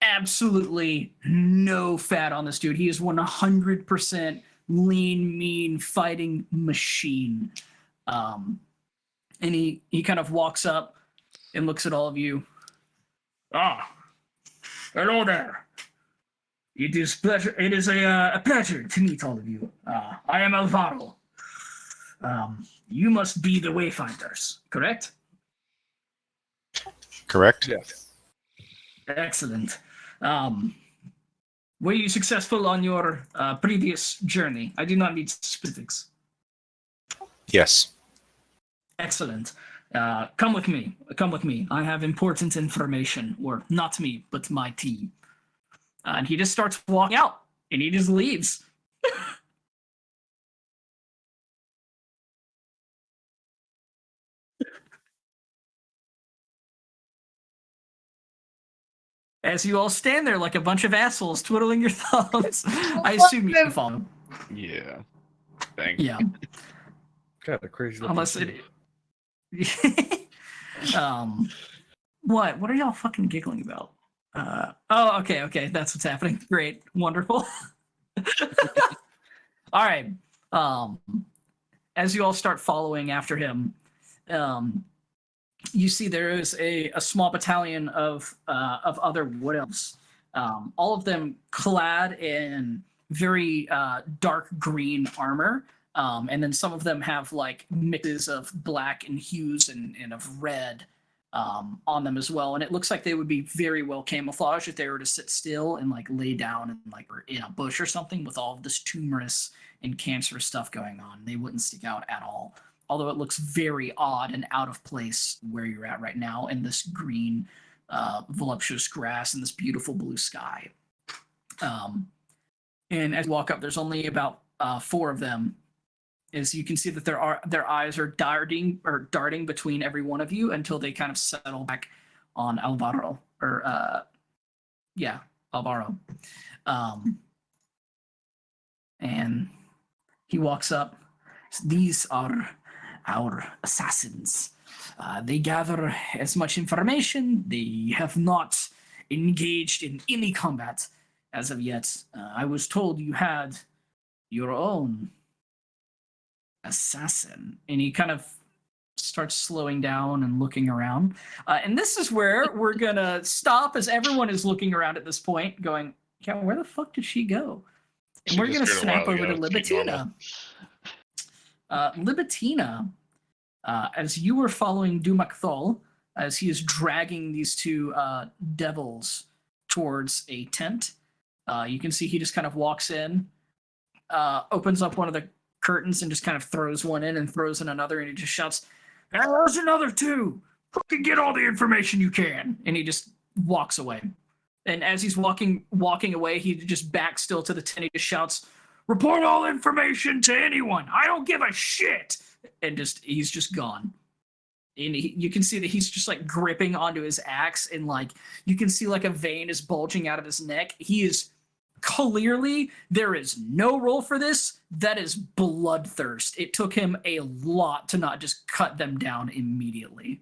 absolutely no fat on this dude. He is 100% lean, mean, fighting machine. And he kind of walks up and looks at all of you. Hello there. It is a pleasure to meet all of you. I am Alvaro. You must be the Wayfinders, correct? Correct? Yes. Excellent. Were you successful on your previous journey? I do not need specifics. Yes. Excellent. Come with me. I have important information. Or not me, but my team. And he just starts walking out. And he just leaves. As you all stand there like a bunch of assholes twiddling your thumbs, I assume you can follow him. Yeah. Thank you. Yeah. Kind of crazy. Unless it. What are y'all fucking giggling about? Okay. That's what's happening. Great. Wonderful. All right. As you all start following after him, you see there is a small battalion of other wood elves, all of them clad in very dark green armor, and then some of them have like mixes of black and hues and of red on them as well. And it looks like they would be very well camouflaged if they were to sit still and like lay down and like in a bush or something with all of this tumorous and cancerous stuff going on. They wouldn't stick out at all. Although it looks very odd and out of place where you're at right now in this green, voluptuous grass and this beautiful blue sky. And as you walk up, there's only about 4 of them. As you can see that their eyes are darting between every one of you until they kind of settle back on Alvaro. Alvaro. And he walks up. These are our assassins. They gather as much information. They have not engaged in any combat as of yet. I was told you had your own assassin. And he kind of starts slowing down and looking around. And this is where we're going to stop as everyone is looking around at this point going, yeah, where the fuck did she go? And we're going to snap over to Libatuna. Libitina, as you were following Dumakthol, as he is dragging these two devils towards a tent, you can see he just kind of walks in, opens up one of the curtains and just kind of throws one in and throws in another, and he just shouts, "There's another two! Fucking get all the information you can!" And he just walks away. And as he's walking away, he just backs still to the tent. He just shouts, "Report all information to anyone! I don't give a shit!" And he's just gone. And you can see that he's just like gripping onto his axe, and like you can see like a vein is bulging out of his neck. He is clearly, there is no roll for this. That is bloodthirst. It took him a lot to not just cut them down immediately.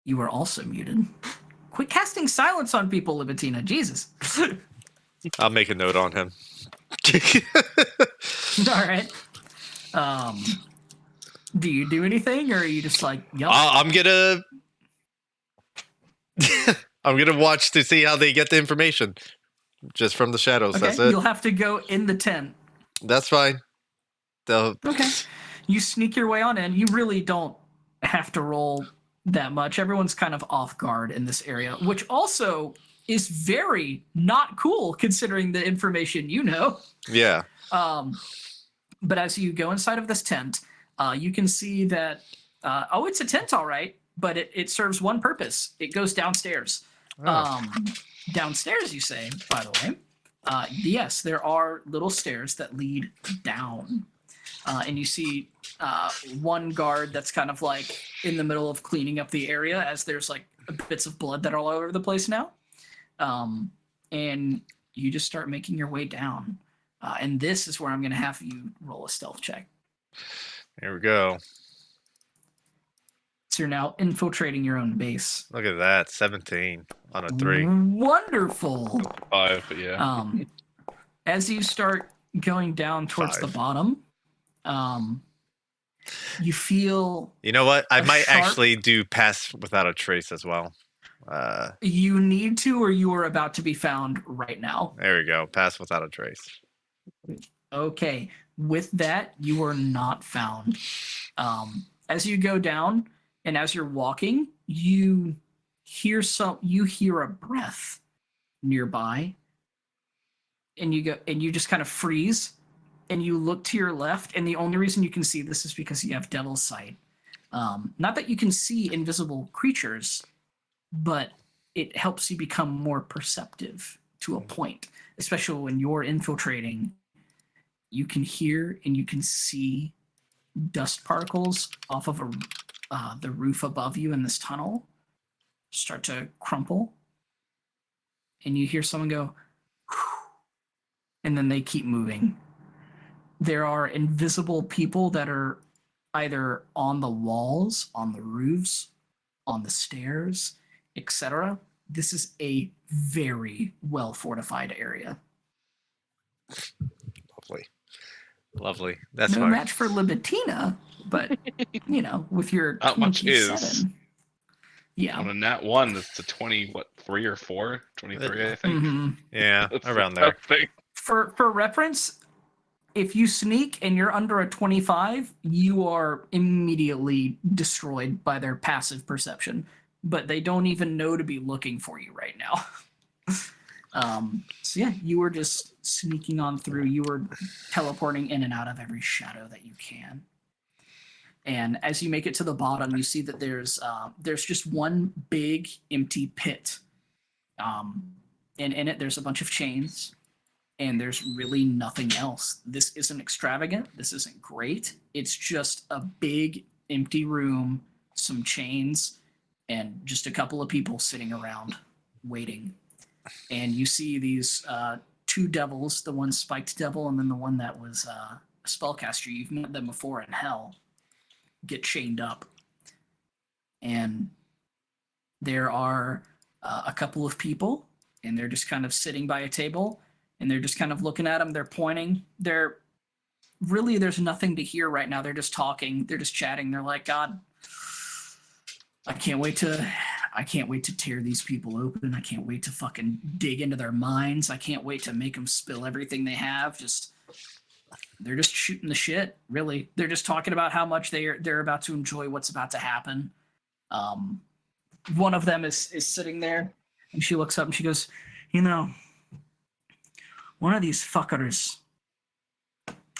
You are also muted. Quit casting silence on people, Libitina. Jesus. I'll make a note on him. All right. Do you do anything, or are you just like, yup? I'm gonna I'm gonna watch to see how they get the information. Just from the shadows. Okay, That's it. you'll have to go in the tent. That's fine. Okay. You sneak your way on in. You really don't have to roll that much. Everyone's kind of off guard in this area, which also is very not cool considering the information you know. Yeah. But as you go inside of this tent, you can see that, it's a tent, all right, but it serves one purpose. It goes downstairs. Downstairs, you say, by the way. Yes, there are little stairs that lead down. And you see one guard that's kind of like in the middle of cleaning up the area, as there's like bits of blood that are all over the place now. And you just start making your way down. And this is where I'm going to have you roll a stealth check. Here we go. So you're now infiltrating your own base. Look at that. 17 on a 3. Wonderful. 5, but yeah. As you start going down towards 5. the bottom, you feel... You know what? I might sharp- actually do pass without a trace as well. You need to, or you are about to be found right now. There we go. Pass without a trace. Okay. With that, you are not found. As you go down and as you're walking, you hear a breath nearby, and you just kind of freeze, and you look to your left, and the only reason you can see this is because you have devil's sight. Not that you can see invisible creatures, but it helps you become more perceptive to a point, especially when you're infiltrating. You can hear and you can see dust particles off of the roof above you in this tunnel start to crumple. And you hear someone go, "Whew," and then they keep moving. There are invisible people that are either on the walls, on the roofs, on the stairs, etc. This is a very well fortified area. Lovely. That's No fine. match for Libitina, but with your Not much 27. is. Yeah. On a nat 1, that's to 20, 3 or 4? 23, I think. Mhm. Yeah, That's around the there. tough thing. For reference, if you sneak and you're under a 25, you are immediately destroyed by their passive perception. But they don't even know to be looking for you right now. So yeah, you were just sneaking on through. You were teleporting in and out of every shadow that you can. And as you make it to the bottom, you see that there's just one big empty pit. And in it, there's a bunch of chains. And there's really nothing else. This isn't extravagant. This isn't great. It's just a big empty room, some chains, and just a couple of people sitting around waiting. And you see these two devils, the one spiked devil and then the one that was a spellcaster. You've met them before in hell. Get chained up. And there are a couple of people, and they're just kind of sitting by a table, and they're just kind of looking at them. They're pointing. There's nothing to hear right now. They're just talking. They're just chatting. They're like, God, I can't wait to I can't wait to tear these people open. I can't wait to fucking dig into their minds. I can't wait to make them spill everything they have. They're just shooting the shit, really. They're just talking about how much they're about to enjoy what's about to happen. One of them is sitting there, and she looks up and she goes, one of these fuckers,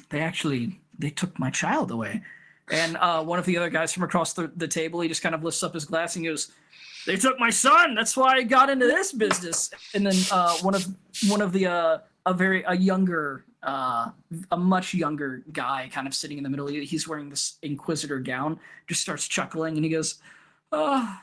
they took my child away. And one of the other guys from across the table, he just kind of lifts up his glass and goes, "They took my son. That's why I got into this business." And then one of the a much younger guy, kind of sitting in the middle. He's wearing this Inquisitor gown. Just starts chuckling and he goes, "Oh,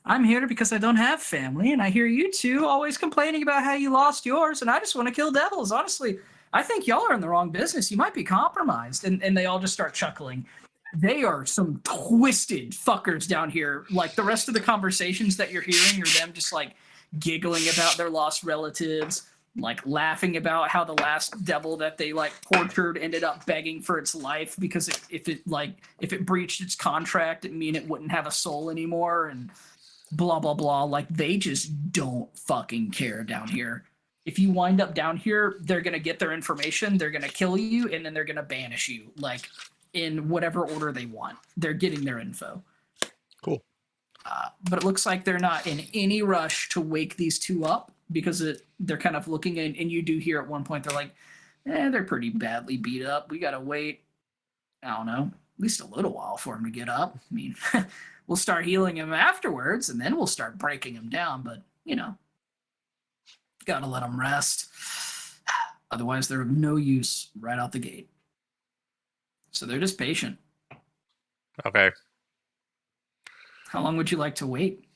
I'm here because I don't have family, and I hear you two always complaining about how you lost yours, and I just want to kill devils. Honestly, I think y'all are in the wrong business. You might be compromised." And they all just start chuckling. They are some twisted fuckers down here. Like, the rest of the conversations that you're hearing are them just like giggling about their lost relatives, like laughing about how the last devil that they like tortured ended up begging for its life because if it breached its contract, it mean it wouldn't have a soul anymore, and blah blah blah. Like, they just don't fucking care down here. If you wind up down here, they're gonna get their information, they're gonna kill you, and then they're gonna banish you, like, in whatever order they want. They're getting their info. Cool. But it looks like they're not in any rush to wake these two up because they're kind of looking in, and you do hear at one point they're like, they're pretty badly beat up. We gotta wait, I don't know, at least a little while for them to get up. I mean, we'll start healing them afterwards, and then we'll start breaking them down. But, gotta let them rest. Otherwise, they're of no use right out the gate. So they're just patient. Okay. How long would you like to wait?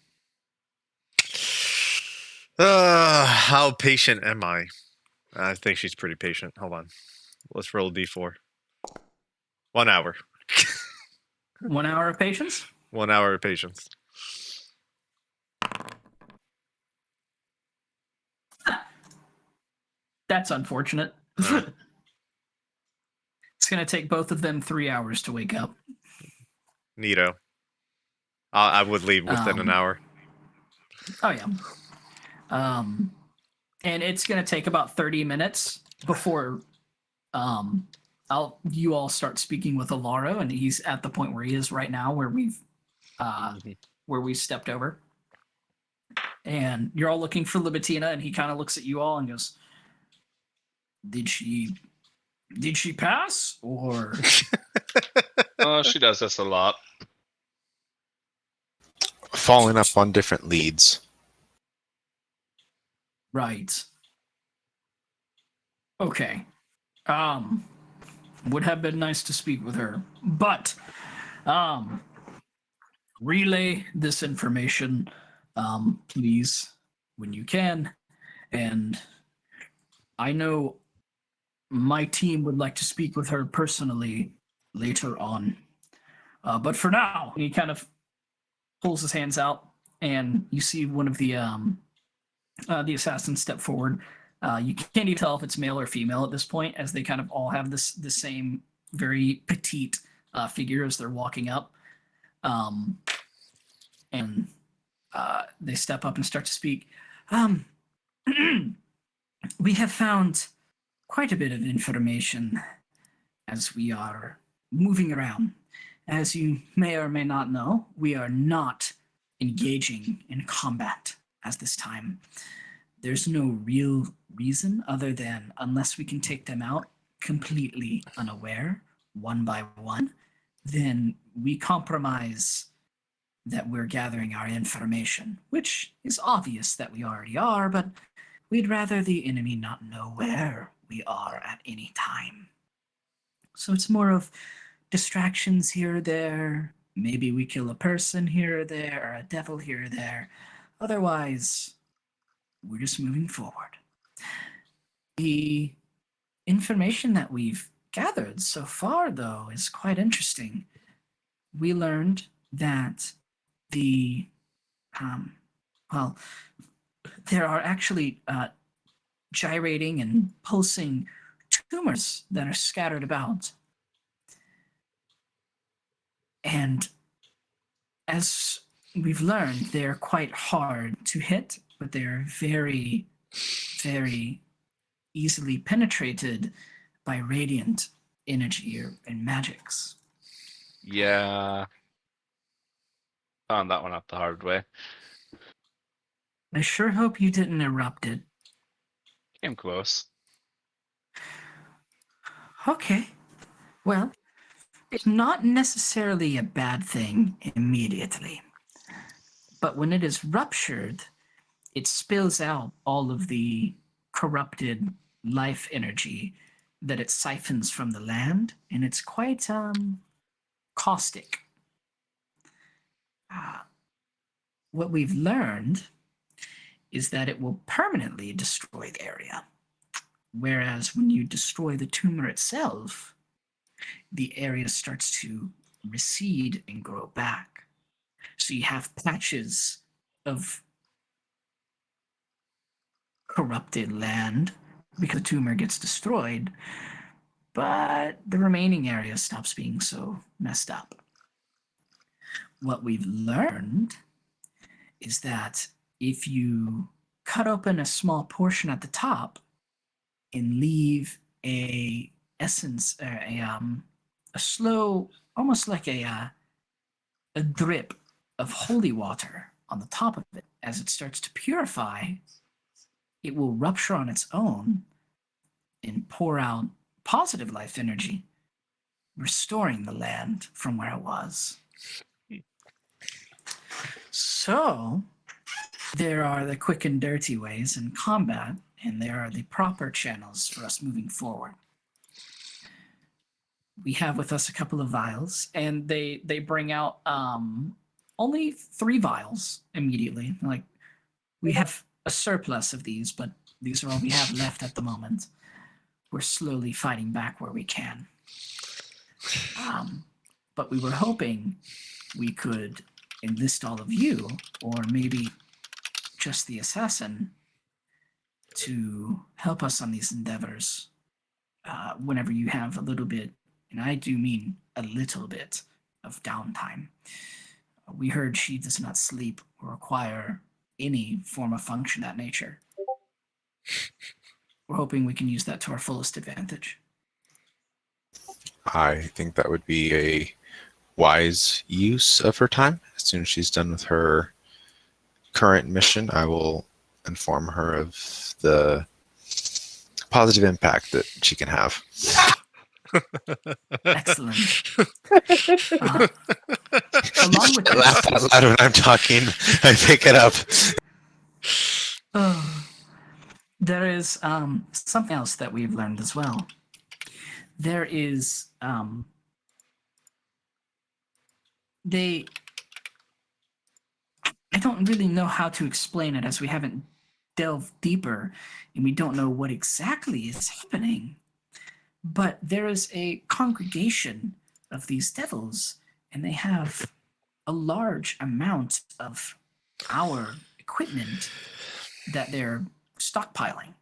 How patient am I? I think she's pretty patient. Hold on. Let's roll a d4. 1 hour. 1 hour of patience? 1 hour of patience. That's unfortunate. Alright. It's going to take both of them 3 hours to wake up. Neato. I would leave within an hour. Oh, yeah. And it's going to take about 30 minutes before you all start speaking with Alaro, and he's at the point where he is right now, where we've stepped over. And you're all looking for Libitina, and he kind of looks at you all and goes, Did she pass, or? She does this a lot. Following up on different leads. Right. Okay. Would have been nice to speak with her, but relay this information, please, when you can. And I know my team would like to speak with her personally later on. But for now, he kind of pulls his hands out, and you see one of the assassins step forward. You can't even tell if it's male or female at this point, as they kind of all have the same very petite figure as they're walking up. And they step up and start to speak. We have found quite a bit of information as we are moving around. As you may or may not know, we are not engaging in combat at this time. There's no real reason other than unless we can take them out completely unaware, one by one, then we compromise that we're gathering our information, which is obvious that we already are, but we'd rather the enemy not know where we are at any time. So it's more of distractions here or there. Maybe we kill a person here or there, or a devil here or there. Otherwise, we're just moving forward. The information that we've gathered so far, though, is quite interesting. We learned that there are actually gyrating and pulsing tumors that are scattered about. And as we've learned they're quite hard to hit, but they're very, very easily penetrated by radiant energy and magics. Yeah. Found that one out the hard way. I sure hope you didn't erupt it. Came close. Okay. Well, it's not necessarily a bad thing immediately. But when it is ruptured, it spills out all of the corrupted life energy that it siphons from the land, and it's quite caustic. What we've learned is that it will permanently destroy the area, whereas when you destroy the tumor itself, the area starts to recede and grow back. So you have patches of corrupted land because the tumor gets destroyed, but the remaining area stops being so messed up. What we've learned is that if you cut open a small portion at the top and leave a essence, a slow, almost like a drip of holy water on the top of it, as it starts to purify, it will rupture on its own and pour out positive life energy, restoring the land from where it was. So, there are the quick and dirty ways in combat, and there are the proper channels for us moving forward. We have with us a couple of vials, and they bring out only 3 vials immediately. Like, we have a surplus of these, but these are all we have left at the moment. We're slowly fighting back where we can. But we were hoping we could enlist all of you, or maybe just the assassin, to help us on these endeavors whenever you have a little bit, and I do mean a little bit, of downtime. We heard she does not sleep or require any form of function of that nature. We're hoping we can use that to our fullest advantage. I think that would be a wise use of her time. As soon as she's done with her current mission, I will inform her of the positive impact that she can have. Excellent. Along with I laugh out loud when I'm talking. I pick it up. There is something else that we've learned as well. There is I don't really know how to explain it, as we haven't delved deeper and we don't know what exactly is happening. But there is a congregation of these devils, and they have a large amount of our equipment that they're stockpiling.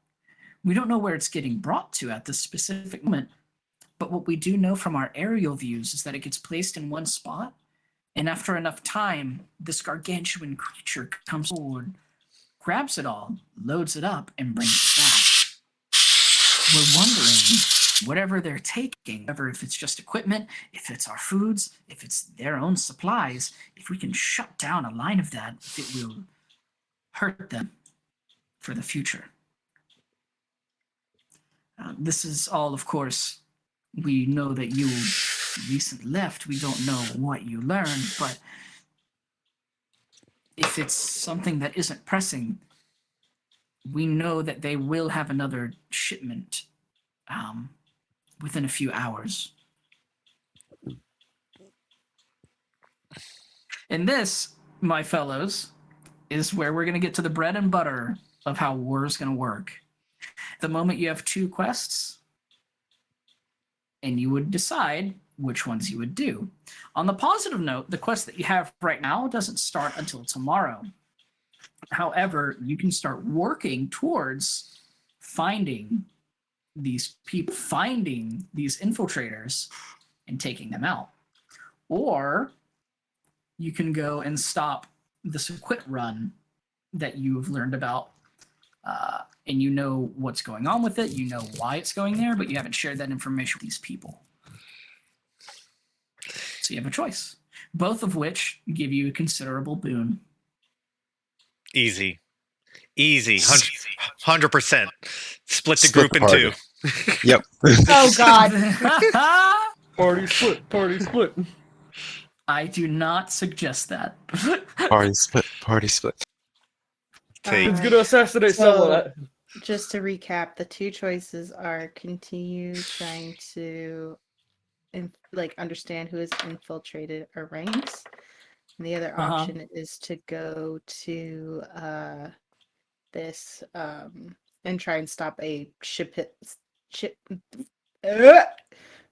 We don't know where it's getting brought to at this specific moment, but what we do know from our aerial views is that it gets placed in one spot, and after enough time, this gargantuan creature comes forward, grabs it all, loads it up, and brings it back. We're wondering, whatever they're taking, whether if it's just equipment, if it's our foods, if it's their own supplies, if we can shut down a line of that, if it will hurt them for the future. This is all, of course, we know that you recently left. We don't know what you learned, but if it's something that isn't pressing, we know that they will have another shipment within a few hours. And this, my fellows, is where we're going to get to the bread and butter of how war is going to work. The moment you have 2 quests, and you would decide which ones you would do. On the positive note, the quest that you have right now doesn't start until tomorrow. However, you can start working towards finding these people, finding these infiltrators, and taking them out. Or you can go and stop this equip run that you've learned about, and you know what's going on with it, you know why it's going there, but you haven't shared that information with these people. So you have a choice, both of which give you a considerable boon. Easy, 100%. Split the Split group the in two. Yep. Oh God. Party split. Party split. I do not suggest that. Party split. Party split. Take It's gonna assassinate So- someone. Just to recap, the two choices are continue trying to understand who has infiltrated our ranks. And the other Uh-huh. option is to go to this and try and stop a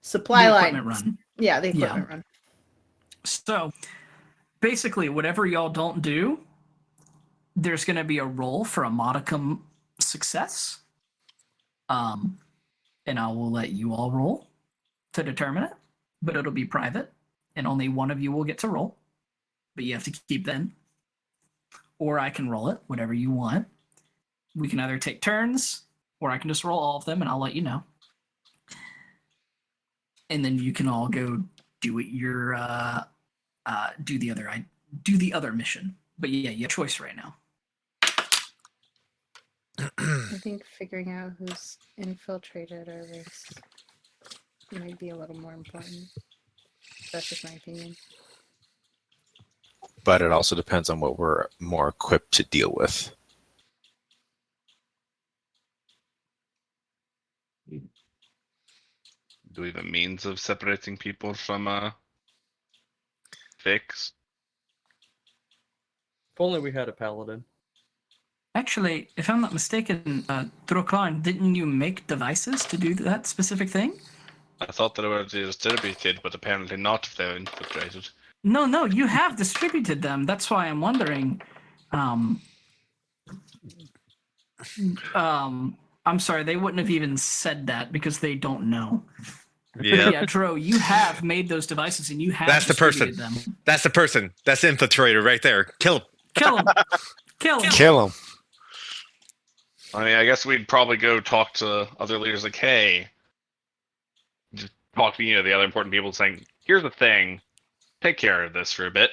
supply The line equipment run. Yeah, the Yeah. equipment run. So basically, whatever y'all don't do, there's going to be a roll for a modicum success. And I will let you all roll to determine it, but it'll be private, and only one of you will get to roll. But you have to keep that in. Or I can roll it, whatever you want. We can either take turns, or I can just roll all of them, and I'll let you know. And then you can all go do it. Do the other mission. But yeah, you have a choice right now. I think figuring out who's infiltrated our ranks might be a little more important. That's just my opinion. But it also depends on what we're more equipped to deal with. Do we have a means of separating people from fakes? If only we had a paladin. Actually, if I'm not mistaken, Droklan, didn't you make devices to do that specific thing? I thought that they were distributed, but apparently not if they're infiltrated. No, you have distributed them. That's why I'm wondering. I'm sorry, they wouldn't have even said that because they don't know. Yeah. Yeah, Dro, you have made those devices and you have That's the person. distributed them. That's the person. That's the infiltrator right there. Kill him. Kill him. Kill him. Kill him. I mean, I guess we'd probably go talk to other leaders like, hey, just talk to, the other important people saying, here's the thing, take care of this for a bit.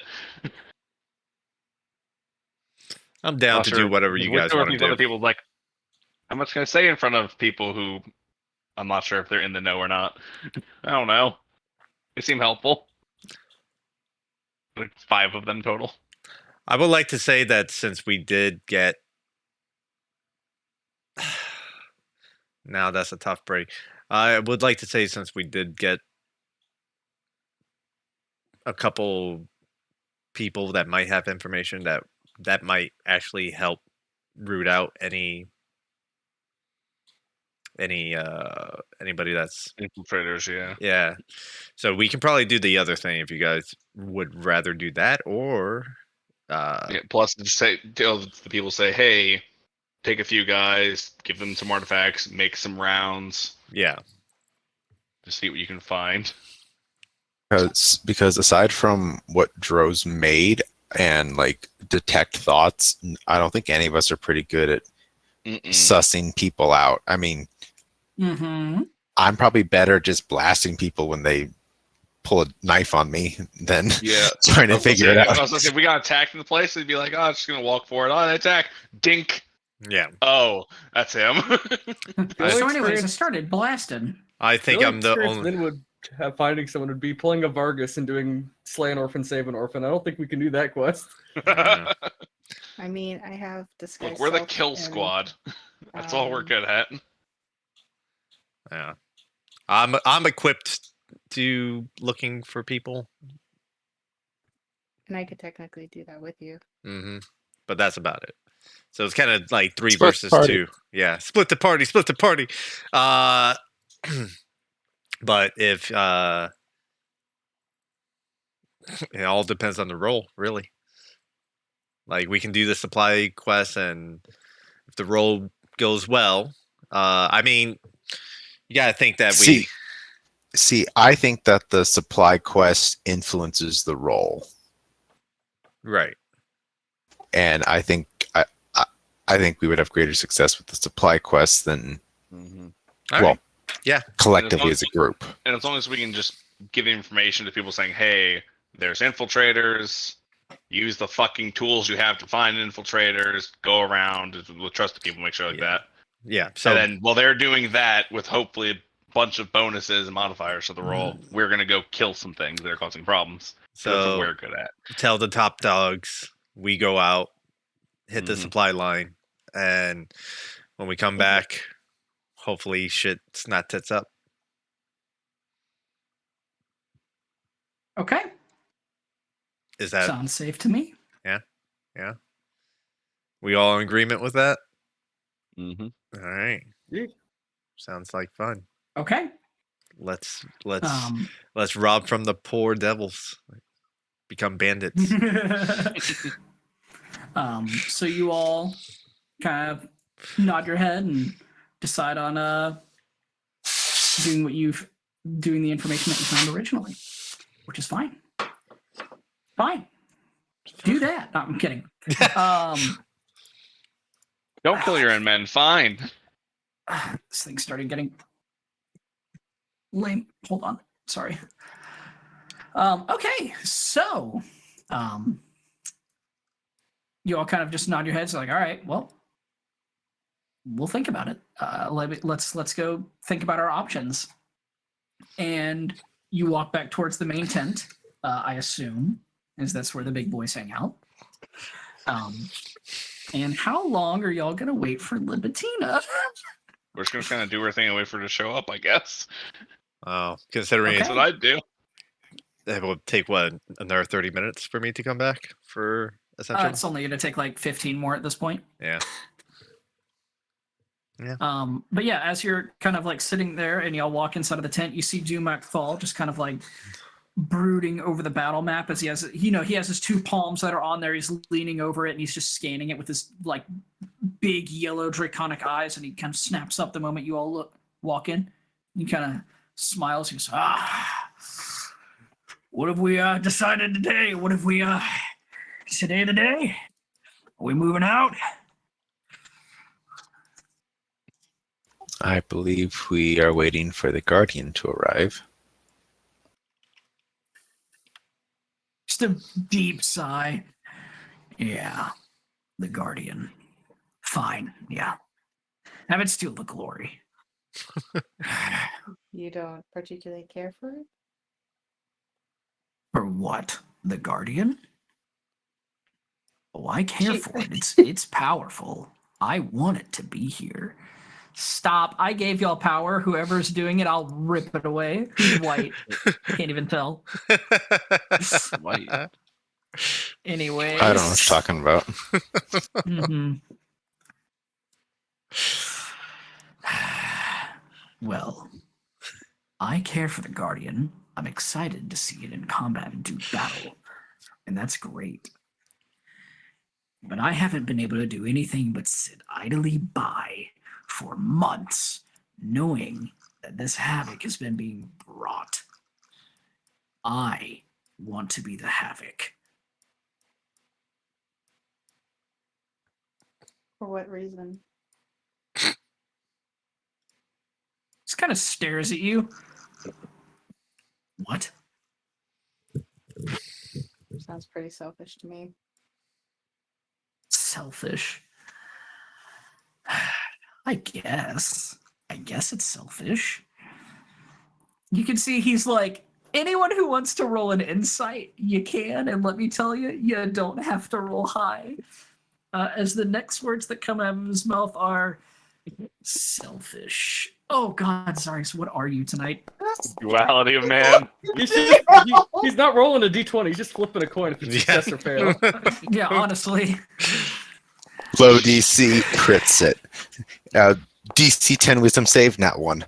I'm down Not to sure. do whatever you guys want to Other do. people like, how much can I say in front of people who I'm not sure if they're in the know or not? I don't know. They seem helpful. Like 5 of them total. I would like to say that since we did get. Now that's a tough break. I would like to say since we did get a couple people that might have information that might actually help root out anybody that's Infiltrators, yeah. yeah. So we can probably do the other thing if you guys would rather do that or Yeah, plus, just tell the people, say, hey, take a few guys, give them some artifacts, make some rounds, yeah. to see what you can find. Because aside from what Dro's made and detect thoughts, I don't think any of us are pretty good at sussing people out. I mean, I'm probably better just blasting people when they pull a knife on me than trying to figure it out. I was like, if we got attacked in the place, they'd be like, oh, I'm just gonna walk forward. Oh, they attack. Dink. Yeah. Oh, that's him. So anyways, I started blasting. I think I'm the only. Then would have finding someone would be pulling a Vargas and doing slay an orphan, save an orphan. I don't think we can do that quest. Yeah. I mean, I have disguised. Look, we're the self kill and, squad. That's all we're good at. Yeah. I'm equipped to looking for people. And I could technically do that with you. Mm-hmm. But that's about it. So it's kind of like 3 Split versus party. 2. Yeah, split the party. But if it all depends on the role, really. Like we can do the supply quest, and if the role goes well, I mean, you gotta think that we. See, I think that the supply quest influences the role. Right. and I think I think we would have greater success with the supply quests than All well, right. Yeah. collectively as a group. And as long as we can just give information to people saying, hey, there's infiltrators, use the fucking tools you have to find infiltrators, go around with trusted people, make sure like that. Yeah. So And then while they're doing that with hopefully a bunch of bonuses and modifiers to the roll, we're going to go kill some things that are causing problems. So that's what we're good at. tell the top dogs we go out, hit the supply line, and when we come back, hopefully shit's not tits up. Okay. Is that Sounds safe to me. we all in agreement with that? Mm-hmm. All right. Yeah. Sounds like fun. Okay. Let's Um, rob from the poor devils. Become bandits. so you all kind of nod your head and decide on doing the information that you found originally, which is fine. Fine. Do that. No, I'm kidding. Don't kill your own men. Fine. This thing started getting lame. Hold on. Sorry. Okay, so you all kind of just nod your heads like, all right, well, we'll think about it. Let's go think about our options. And you walk back towards the main tent, I assume, as that's where the big boys hang out. And how long are y'all gonna wait for Libitina? We're just going to kind of do our thing and wait for her to show up, I guess. Oh, considering That's Okay. what I'd do. it will take what, another 30 minutes for me to come back for Ascension? It's only gonna take like 15 more at this point. Yeah. But yeah, as you're kind of like sitting there and y'all walk inside of the tent, you see Dumac Thal just kind of like brooding over the battle map as he has his two palms that are on there. He's leaning over it and he's just scanning it with his like big yellow draconic eyes, and he kind of snaps up the moment you all walk in. He kind of smiles. He goes, what have we decided today? What have we today the day? Are we moving out? I believe we are waiting for the Guardian to arrive. Just a deep sigh. Yeah, the Guardian. Fine, yeah. Have it steal the glory. You don't particularly care for it? For what? The Guardian? Oh, I care for it. It's powerful. I want it to be here. Stop. I gave y'all power. Whoever's doing it, I'll rip it away. Who's white? Can't even tell. White. Anyway. I don't know what you're talking about. Well, I care for the Guardian. I'm excited to see it in combat and do battle. And that's great. But I haven't been able to do anything but sit idly by for months, knowing that this havoc has been being brought. I want to be the havoc. For what reason? Just kind of stares at you. What? Sounds pretty selfish to me. Selfish. I guess it's selfish. You can see he's like, anyone who wants to roll an insight, you can, and let me tell you, you don't have to roll high. As the next words that come out of his mouth are selfish. Oh God, sorry. So what are you tonight? Duality of man. He's not rolling a d20. He's just flipping a coin if it's success or fail. Yeah, honestly. Low DC crits it. DC 10 wisdom save, not 1.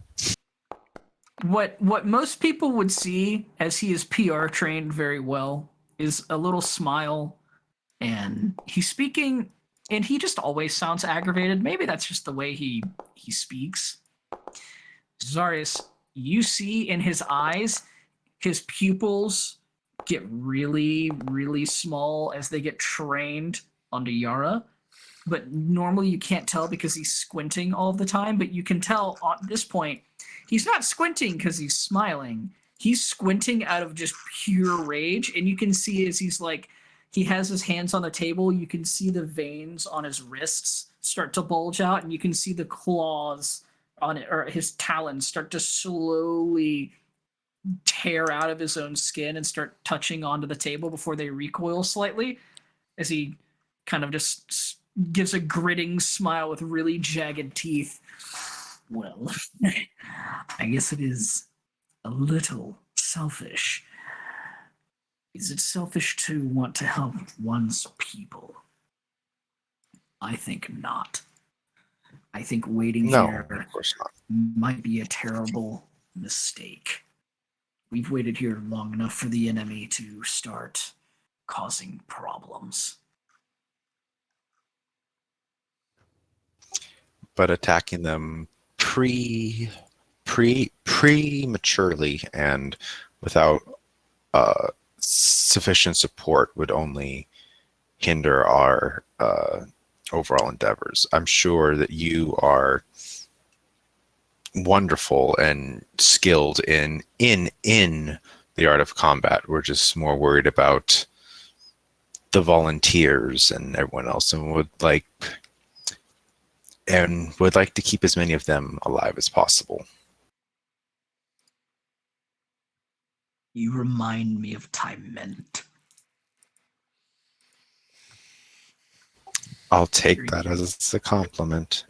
What most people would see, as he is PR trained very well, is a little smile, and he's speaking, and he just always sounds aggravated. Maybe that's just the way he speaks. Zarius, you see in his eyes, his pupils get really, really small as they get trained onto Yara. But normally you can't tell because he's squinting all the time. But you can tell at this point, he's not squinting because he's smiling. He's squinting out of just pure rage. And you can see as he's like, he has his hands on the table, you can see the veins on his wrists start to bulge out. And you can see the claws on it, or his talons start to slowly tear out of his own skin and start touching onto the table before they recoil slightly as he kind of just gives a gritting smile with really jagged teeth. Well, I guess it is a little selfish. Is it selfish to want to help one's people? I think not. I think waiting No, here of course not. might be a terrible mistake. We've waited here long enough for the enemy to start causing problems. But attacking them prematurely and without sufficient support would only hinder our overall endeavors. I'm sure that you are wonderful and skilled in the art of combat. We're just more worried about the volunteers and everyone else, and would like to keep as many of them alive as possible. You remind me of Tyment. I'll take that as a compliment.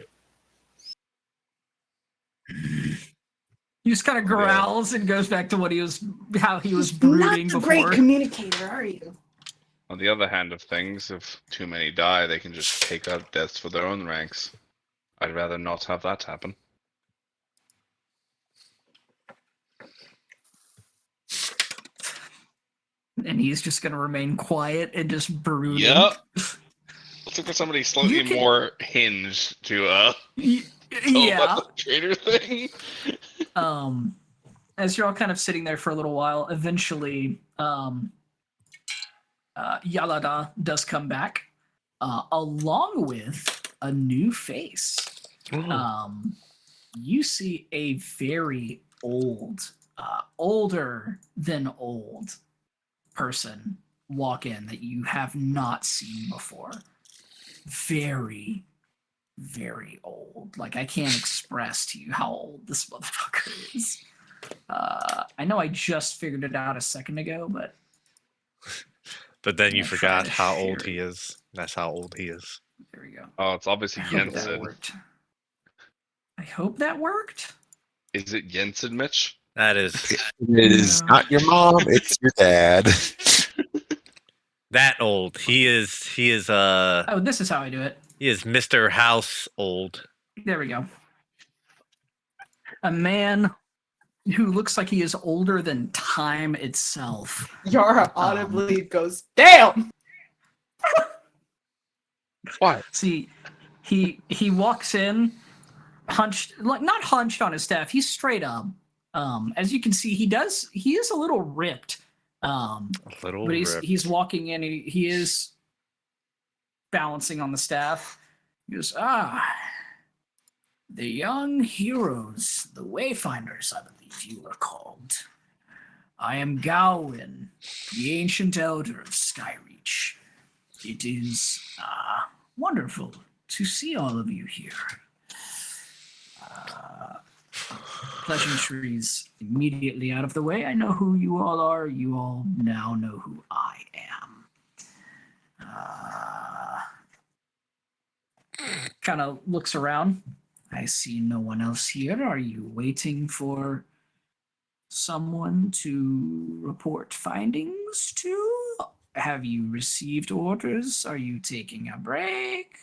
He just kind of growls and goes back to how he was He's brooding not a before. great communicator, are you? On the other hand of things, if too many die, they can just take out deaths for their own ranks. I'd rather not have that happen. And he's just going to remain quiet and just brooding. Yep. Let's look for somebody slightly more hinged to tell Yeah. about the traitor thing. As you're all kind of sitting there for a little while, eventually Yalada does come back, along with a new face. You see a very old, older than old person walk in that you have not seen before. Very, very old. Like, I can't express to you how old this motherfucker is. I know I just figured it out a second ago, but then you I'm gonna forgot try to how old share he it. is. That's how old he is. there we go. Oh, it's obviously I hope that Jensen. worked. I hope that worked. Is it Jensen, Mitch? That is It is No. not your mom, it's your dad. that old. He is Oh, this is how I do it. he is Mr. House old. There we go. A man who looks like he is older than time itself. Yara audibly goes, "Damn!" What? See, he walks in, hunched, like not hunched on his staff. He's straight up. As you can see, he is a little ripped. A little But ripped. he's walking in. He is balancing on the staff. He goes, the young heroes, the Wayfinders, I believe you were called. I am Gawain, the ancient elder of Skyreach. It is wonderful to see all of you here. Pleasantries immediately out of the way. I know who you all are. You all now know who I am. Kind of looks around. I see no one else here. Are you waiting for someone to report findings to? Have you received orders? Are you taking a break?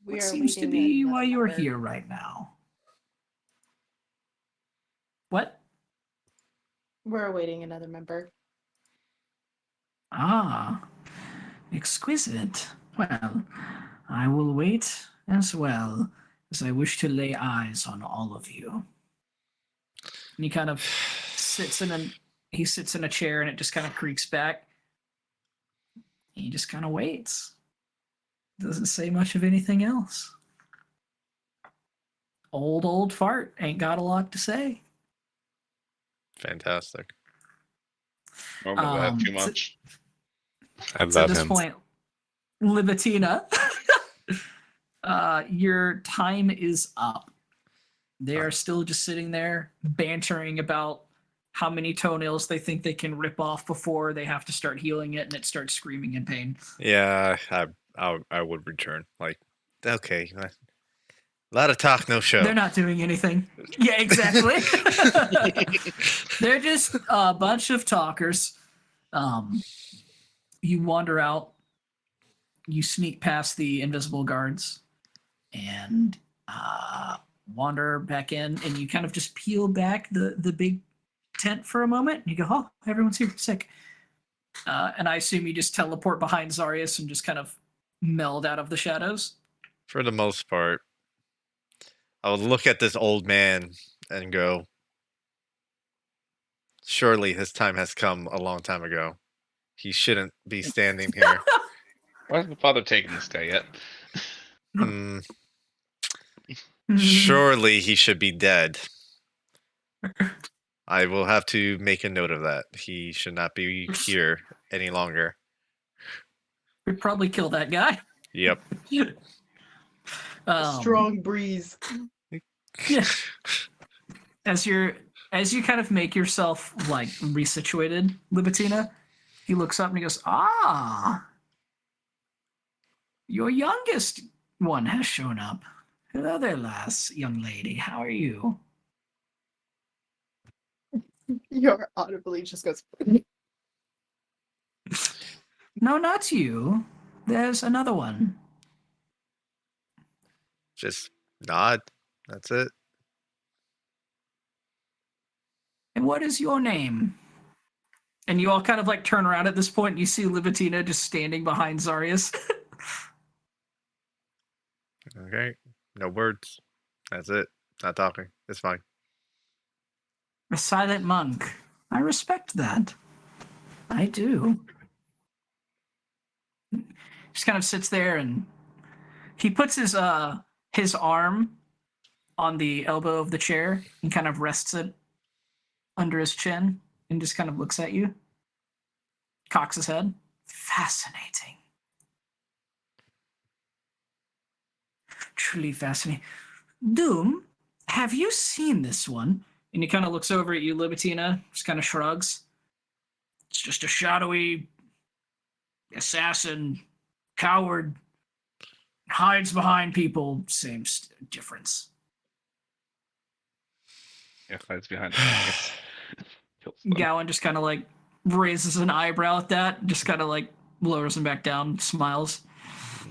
What seems to be why you're here right now? What? We're awaiting another member. Ah, exquisite. Well, I will wait as well, as I wish to lay eyes on all of you. And he kind of sits in a chair, and it just kind of creaks back. He just kind of waits. Doesn't say much of anything else. Old fart ain't got a lot to say. Fantastic. Normally I have too So- much. I So at love this him. point, Libitina, your time is up. They are still just sitting there bantering about how many toenails they think they can rip off before they have to start healing it, and it starts screaming in pain. Yeah, I would return. Like, okay, a lot of talk, no show. They're not doing anything. Yeah, exactly. They're just a bunch of talkers. You wander out. You sneak past the invisible guards and wander back in, and you kind of just peel back the big tent for a moment. And you go, oh, everyone's here, sick. And I assume you just teleport behind Zarius and just kind of meld out of the shadows. For the most part, I would look at this old man and go, surely his time has come a long time ago. He shouldn't be standing here. Why hasn't the father taken this day yet? Hmm, surely he should be dead. I will have to make a note of that. He should not be here any longer. We'd probably kill that guy. Yep. Strong breeze. Yeah. As you kind of make yourself like resituated, Libitina, he looks up and he goes, "Ah, your youngest one has shown up. Hello there, lass, young lady. How are you?" Your audibly just goes. No, not you. There's another one. Just nod. That's it. And what is your name? And you all kind of like turn around at this point and you see Libitina just standing behind Zarius. Okay. No words. That's it. Not talking. It's fine. A silent monk. I respect that. I do. Just kind of sits there and he puts his arm on the elbow of the chair and kind of rests it under his chin and just kind of looks at you. Cocks his head. Fascinating. Truly fascinating. Doom, have you seen this one? And he kind of looks over at you, Libitina, just kind of shrugs. It's just a shadowy assassin, coward, hides behind people. Same difference. Yeah, hides behind the kills them. Gowan just kind of like raises an eyebrow at that, just kind of like lowers him back down, smiles,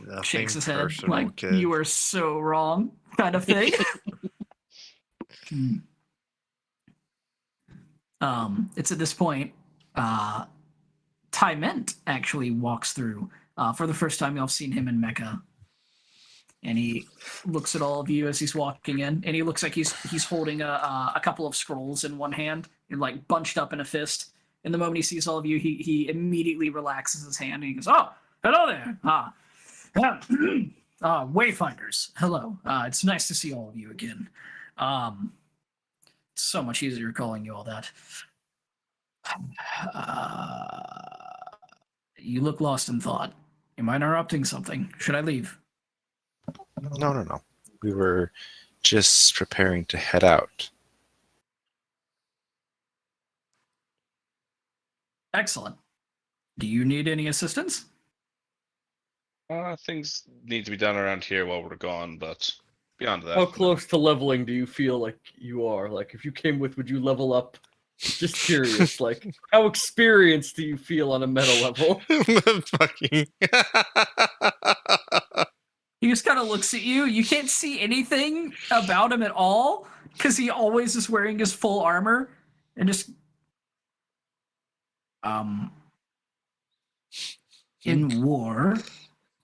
Nothing shakes his head, personal, like, kid. you are so wrong, kind of thing. It's at this point, Tyment actually walks through. For the first time, y'all have seen him in Mecca. And he looks at all of you as he's walking in, and he looks like he's holding a couple of scrolls in one hand, and like bunched up in a fist. And the moment he sees all of you, he immediately relaxes his hand, and he goes, "Oh, hello there. Wayfinders. Hello. It's nice to see all of you again. It's so much easier calling you all that. You look lost in thought. Am I interrupting something? Should I leave?" No. We were just preparing to head out. Excellent. Do you need any assistance? Things need to be done around here while we're gone, but beyond that. How close to leveling do you feel like you are? Like, if you came with, would you level up? Just curious. Like, how experienced do you feel on a meta level? Fucking. He just kind of looks at you. You can't see anything about him at all because he always is wearing his full armor and just in war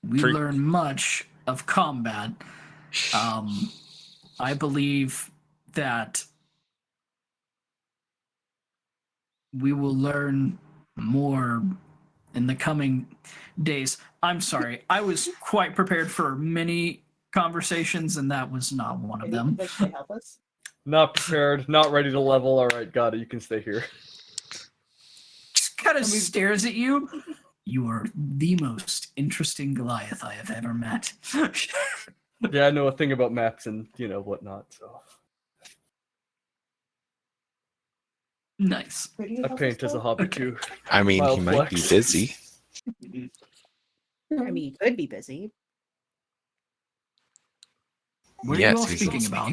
we learn much of combat. I believe that we will learn more in the coming days. I'm sorry. I was quite prepared for many conversations, and that was not one of them. Like, can they help us? Not prepared, not ready to level. All right, got it. You can stay here. Just kind of stares at you. You are the most interesting Goliath I have ever met. Yeah, I know a thing about maps and whatnot. So Nice. Where do you I help paint us as a go? hobby Okay. too. I mean, he Mild might be flex. busy. I mean, you could be busy. What are Yes, you all he's speaking about?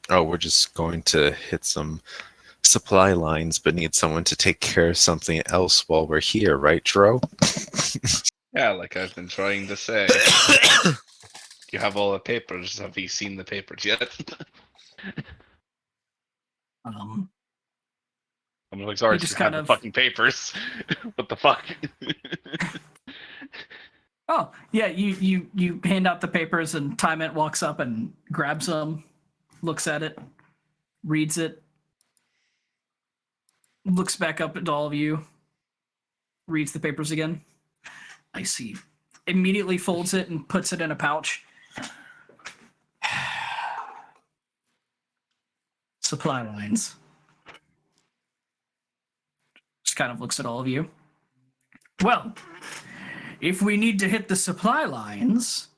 Oh, we're just going to hit some supply lines, but need someone to take care of something else while we're here, right, Dro? Yeah, like I've been trying to say. You have all the papers. Have you seen the papers yet? Um, I'm like, sorry, You so just you have kind the of- fucking papers. What the fuck? Oh, yeah, you hand out the papers and Tymant walks up and grabs them, looks at it, reads it, looks back up at all of you, reads the papers again. I see. Immediately folds it and puts it in a pouch. Supply lines. Just kind of looks at all of you. Well, if we need to hit the supply lines,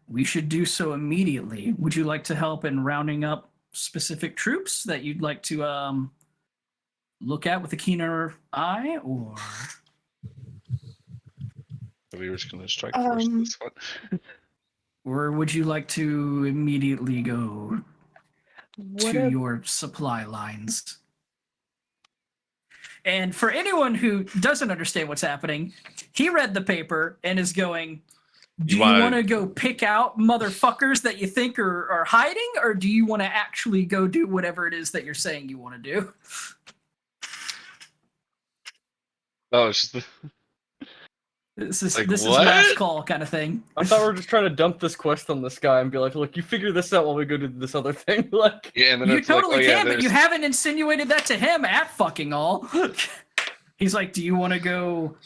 we should do so immediately. Would you like to help in rounding up specific troops that you'd like to look at with a keener eye, or We were just gonna strike first this one. would you like to immediately go What to a your supply lines? And for anyone who doesn't understand what's happening, he read the paper and is going, do you want to go pick out motherfuckers that you think are hiding, or do you want to actually go do whatever it is that you're saying you want to do? Oh, it's just the, This is Like, this is what? last call kind of thing. I thought we were just trying to dump this quest on this guy and be like, look, you figure this out while we go do this other thing. Like, yeah, and then You it's like, totally oh yeah, can, but you there's- haven't insinuated that to him at fucking all. He's like, do you want to go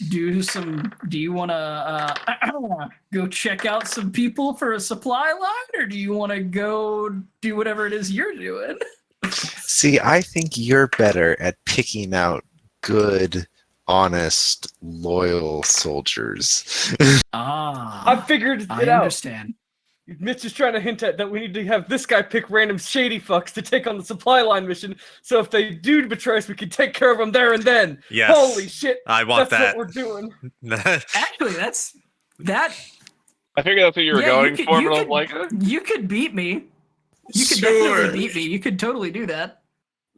do some? Do you want to go check out some people for a supply line, or do you want to go do whatever it is you're doing? See, I think you're better at picking out good, honest, loyal soldiers. I figured it I out. understand. Mitch is trying to hint at that we need to have this guy pick random shady fucks to take on the supply line mission. So if they do betray us, we can take care of them there and then. Yes. Holy shit! I want That's what we're doing. that. Actually, that. I figured that's what you were Yeah, going could, for, you but I'm could- like, You could beat me. You could Sure. definitely beat me. You could totally do that.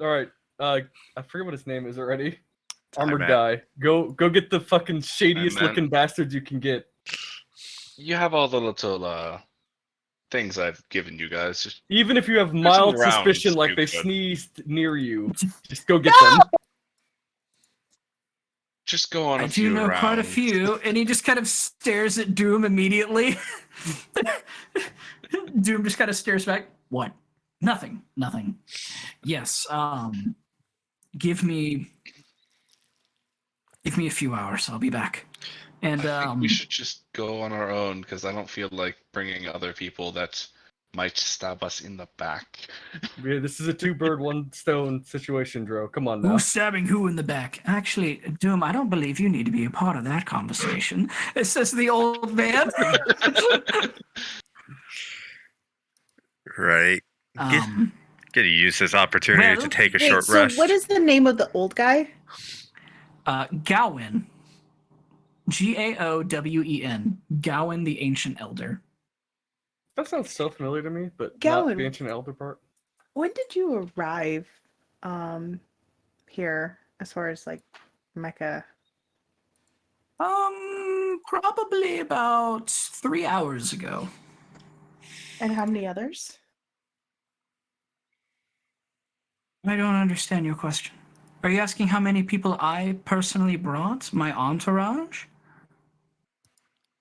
All right. I forget what his name is already. Armored Matt. guy. Go get the fucking shadiest Matt. looking bastards you can get. you have all the little things I've given you guys. Just Even if you have mild around, suspicion, like they stupid. sneezed near you, just go get them. just go on I a do few know rounds. quite a few, and he just kind of stares at Doom immediately. Doom just kind of stares back. What? Nothing. Yes. Give me a few hours. I'll be back. And I think we should just go on our own because I don't feel like bringing other people that might stab us in the back. Yeah, this is a two-bird, one-stone situation, Dro. Come on now. who's stabbing who in the back? Actually, Doom, I don't believe you need to be a part of that conversation. It says the old man. Right. Gonna use this opportunity well, to take a Wait, short so rest. what is the name of the old guy? Gawain. Gawen. Gawain the Ancient Elder. That sounds so familiar to me, but not Gowan. the ancient elder part. When did you arrive here as far as like Mecca? Probably about 3 hours ago. And how many others? I don't understand your question. Are you asking how many people I personally brought? My entourage?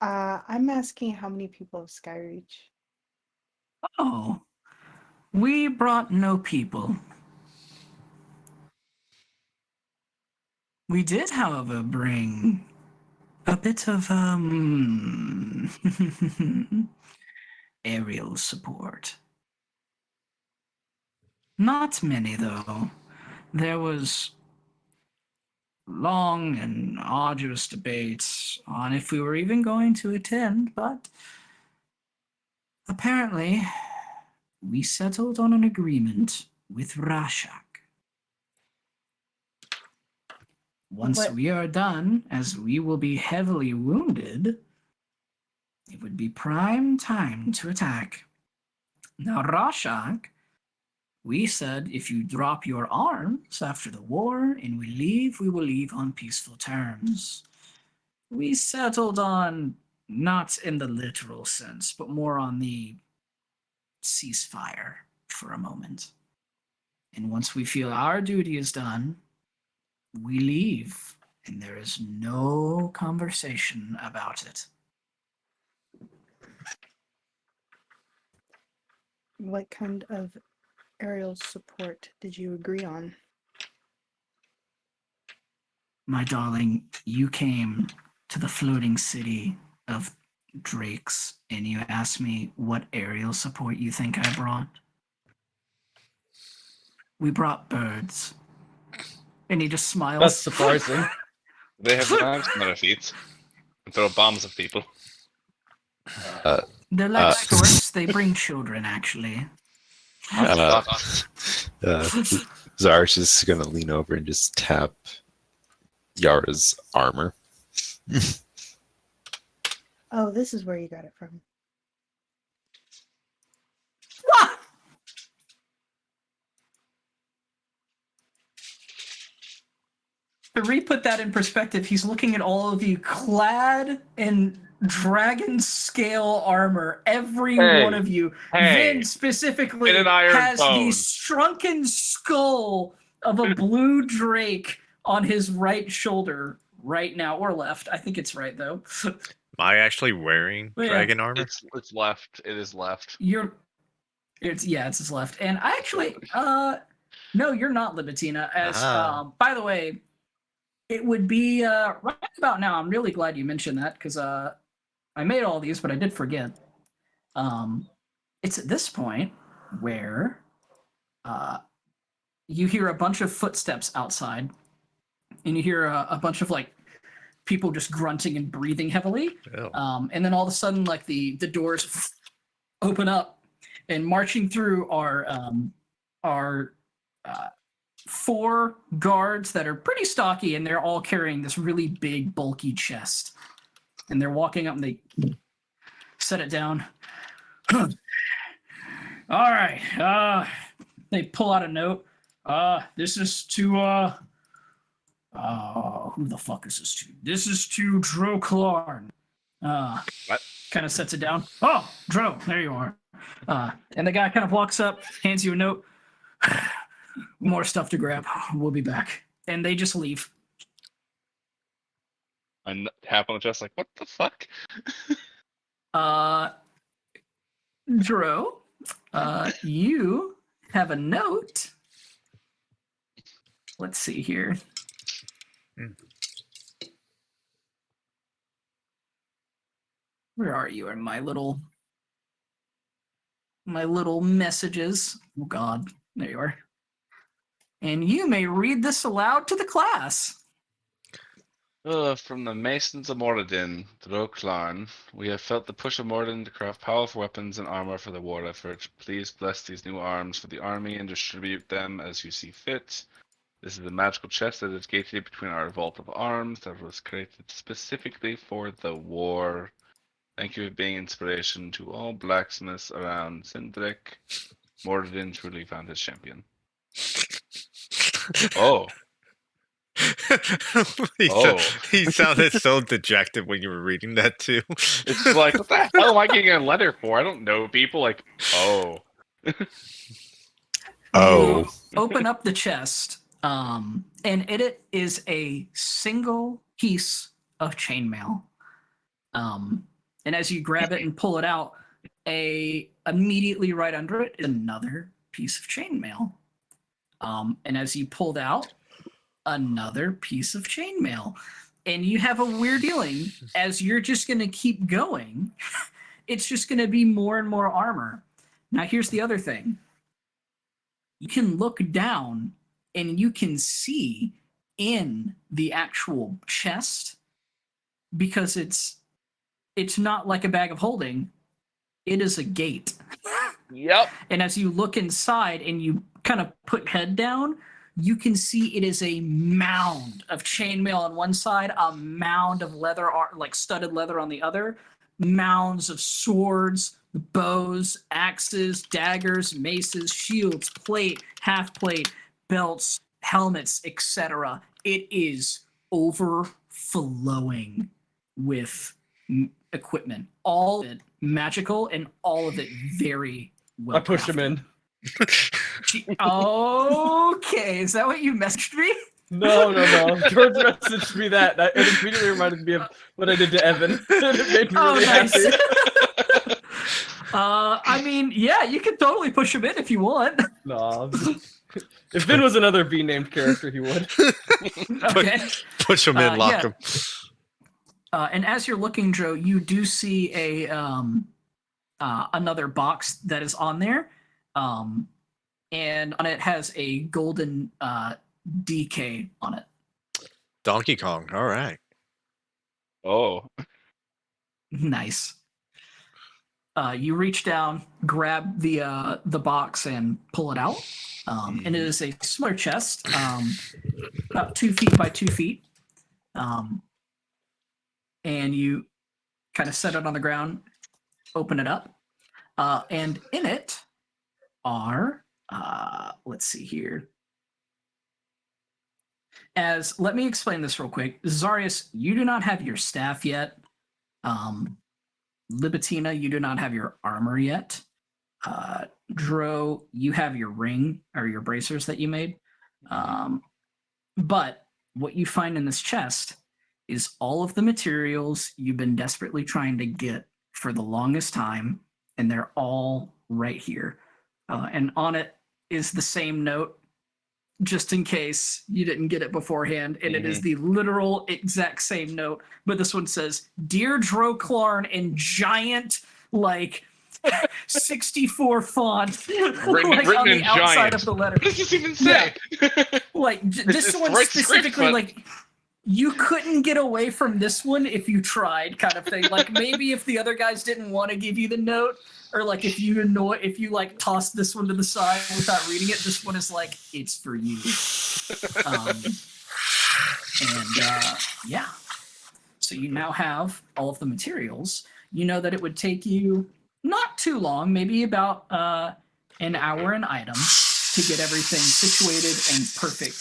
I'm asking how many people of Skyreach. Oh, we brought no people. We did, however, bring a bit of aerial support. Not many, though. There was long and arduous debates on if we were even going to attend, but apparently we settled on an agreement with Rashak. Once What- we are done, as we will be heavily wounded, it would be prime time to attack. Now, Rashak, we said if you drop your arms after the war and we will leave on peaceful terms. We settled on not in the literal sense, but more on the ceasefire for a moment. And once we feel our duty is done, we leave, and there is no conversation about it. What kind of aerial support did you agree on? My darling, you came to the floating city of Drakes, and you asked me what aerial support you think I brought. We brought birds. And he just smiles. That's surprising. They have knives on their feet and throw bombs at people. They're like storks. They bring children, actually. Zar's just gonna lean over and just tap Yara's armor. Oh, this is where you got it from. To re-put that in perspective, he's looking at all of you clad in dragon scale armor, every one of you. Vin specifically in an iron has the bone. shrunken skull of a blue drake on his right shoulder right now, or left. I think it's right, though. Am I actually wearing Yeah. dragon armor? It's left. It is left. It's his left. And I actually, no, you're not Libitina. As, by the way, it would be right about now. I'm really glad you mentioned that because I made all these, but I did forget. It's at this point where you hear a bunch of footsteps outside, and you hear a bunch of like people just grunting and breathing heavily. Ew. And then all of a sudden, like the doors open up, and marching through are 4 guards that are pretty stocky, and they're all carrying this really big, bulky chest. And they're walking up, and they set it down. All right. They pull out a note. This is to who the fuck is this to? This is to Droklarn. What? Kind of sets it down. Oh, Dro, there you are. And the guy kind of walks up, hands you a note. More stuff to grab. We'll be back. And they just leave. And tap on the chest like, what the fuck? Dro, you have a note. Let's see here. Where are you in my little messages? Oh God, there you are. And you may read this aloud to the class. From the Masons of Moradin, Droklarn, we have felt the push of Moradin to craft powerful weapons and armor for the war effort. Please bless these new arms for the army and distribute them as you see fit. This is a magical chest that is gated between our vault of arms that was created specifically for the war. Thank you for being inspiration to all blacksmiths around Sindrick. Moradin truly found his champion. Oh. He sounded so dejected when you were reading that too. It's like, what the hell am I getting a letter for? I don't know people. Like, oh. You open up the chest, and it is a single piece of chainmail. And as you grab it and pull it out, immediately right under it is another piece of chainmail. And as you pulled out, another piece of chainmail. And you have a weird feeling as you're just going to keep going, it's just going to be more and more armor. Now, here's the other thing. You can look down and you can see in the actual chest, because it's not like a bag of holding. It is a gate. Yep. And as you look inside and you kind of put head down, you can see it is a mound of chainmail on one side, a mound of leather, like studded leather on the other, mounds of swords, bows, axes, daggers, maces, shields, plate, half plate, belts, helmets, etc. It is overflowing with equipment. All of it magical and all of it very well. I pushed him in. Okay, is that what you messaged me? No. George messaged me that. It immediately reminded me of what I did to Evan. It made me really happy. I mean, yeah, you can totally push him in if you want. No. If Vin was another V-named character, he would. Okay. Push him in, lock him. And as you're looking, Joe, you do see a another box that is on there. And on it has a golden DK on it. Donkey Kong. All right. Oh. Nice. You reach down, grab the box, and pull it out. And it is a smaller chest, about 2 feet by 2 feet. And you kind of set it on the ground, open it up, and in it are, let's see here. Let me explain this real quick. Zarius, you do not have your staff yet. Libitina, you do not have your armor yet. Dro, you have your ring or your bracers that you made. But what you find in this chest is all of the materials you've been desperately trying to get for the longest time, and they're all right here. And on it is the same note, just in case you didn't get it beforehand, and it is the literal exact same note, but this one says, "Dear Droclarn," in giant, like, 64 font, Written on the in outside giant. of the letter. What does this even say? Like, this It's one right specifically, script, but- like, you couldn't get away from this one if you tried, kind of thing. Like, maybe if the other guys didn't want to give you the note, or like if you like tossed this one to the side without reading it, this one is like, it's for you. Yeah. So you now have all of the materials. You know that it would take you not too long, maybe about an hour an item, to get everything situated and perfect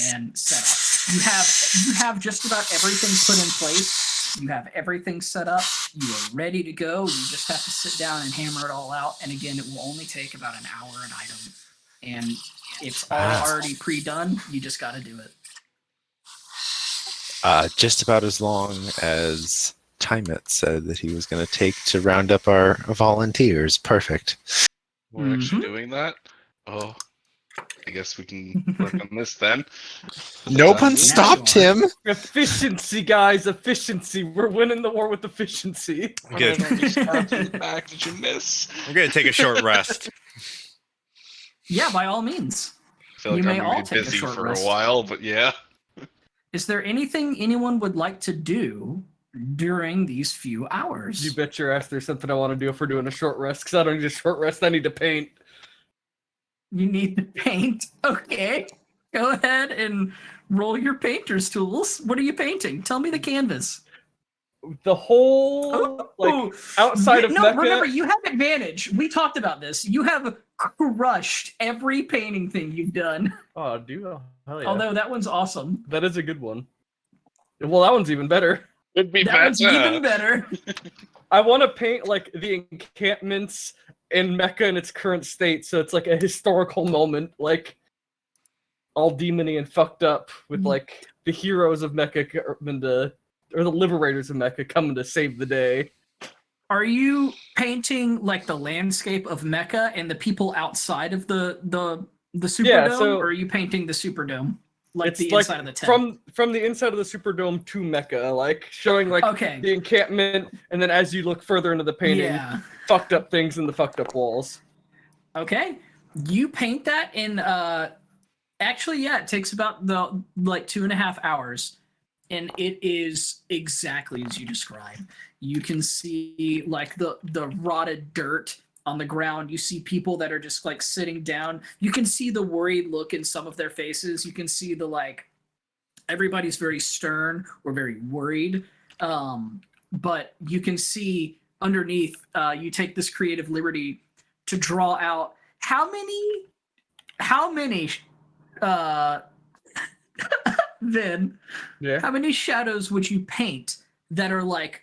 and set up. You have just about everything put in place. You have everything set up. You are ready to go. You just have to sit down and hammer it all out. And again, it will only take about an hour an item. And it's all already pre-done. You just got to do it. Just about as long as Timett said that he was going to take to round up our volunteers. Perfect. We're actually doing that? Oh. I guess we can work on this then. No one stopped him. Efficiency, guys. Efficiency. We're winning the war with efficiency. Good. Back, did you miss? I'm going to take a short rest. Yeah, by all means. I feel like You I'm may gonna all be take a busy short for rest. a while, but yeah. Is there anything anyone would like to do during these few hours? You bet your ass there's something I want to do if we're doing a short rest, because I don't need a short rest. I need to paint. You need to paint. Okay. Go ahead and roll your painter's tools. What are you painting? Tell me the canvas. The whole, outside of no, Mecca. remember, you have advantage. We talked about this. You have crushed every painting thing you've done. Oh, dude. Oh, hell yeah. Although that one's awesome. That is a good one. Well, that one's even better. Could be That one's better. even better. I want to paint, like, the encampments in Mecca in its current state, so it's like a historical moment, like, all demony and fucked up, with, like, the heroes of Mecca coming to, or the liberators of Mecca coming to save the day. Are you painting, like, the landscape of Mecca and the people outside of the Superdome, so- or are you painting the Superdome? like It's the like inside of the tent. from the inside of the Superdome to Mecca, like showing like Okay. the encampment, and then as you look further into the painting, Yeah. fucked up things in the fucked up walls. Okay. You paint that in actually, yeah, it takes about 2.5 hours. And it is exactly as you describe. You can see like the rotted dirt on the ground. You see people that are just like sitting down. You can see the worried look in some of their faces. You can see the like everybody's very stern or very worried. But you can see underneath, you take this creative liberty to draw out how many then Yeah. how many shadows would you paint that are like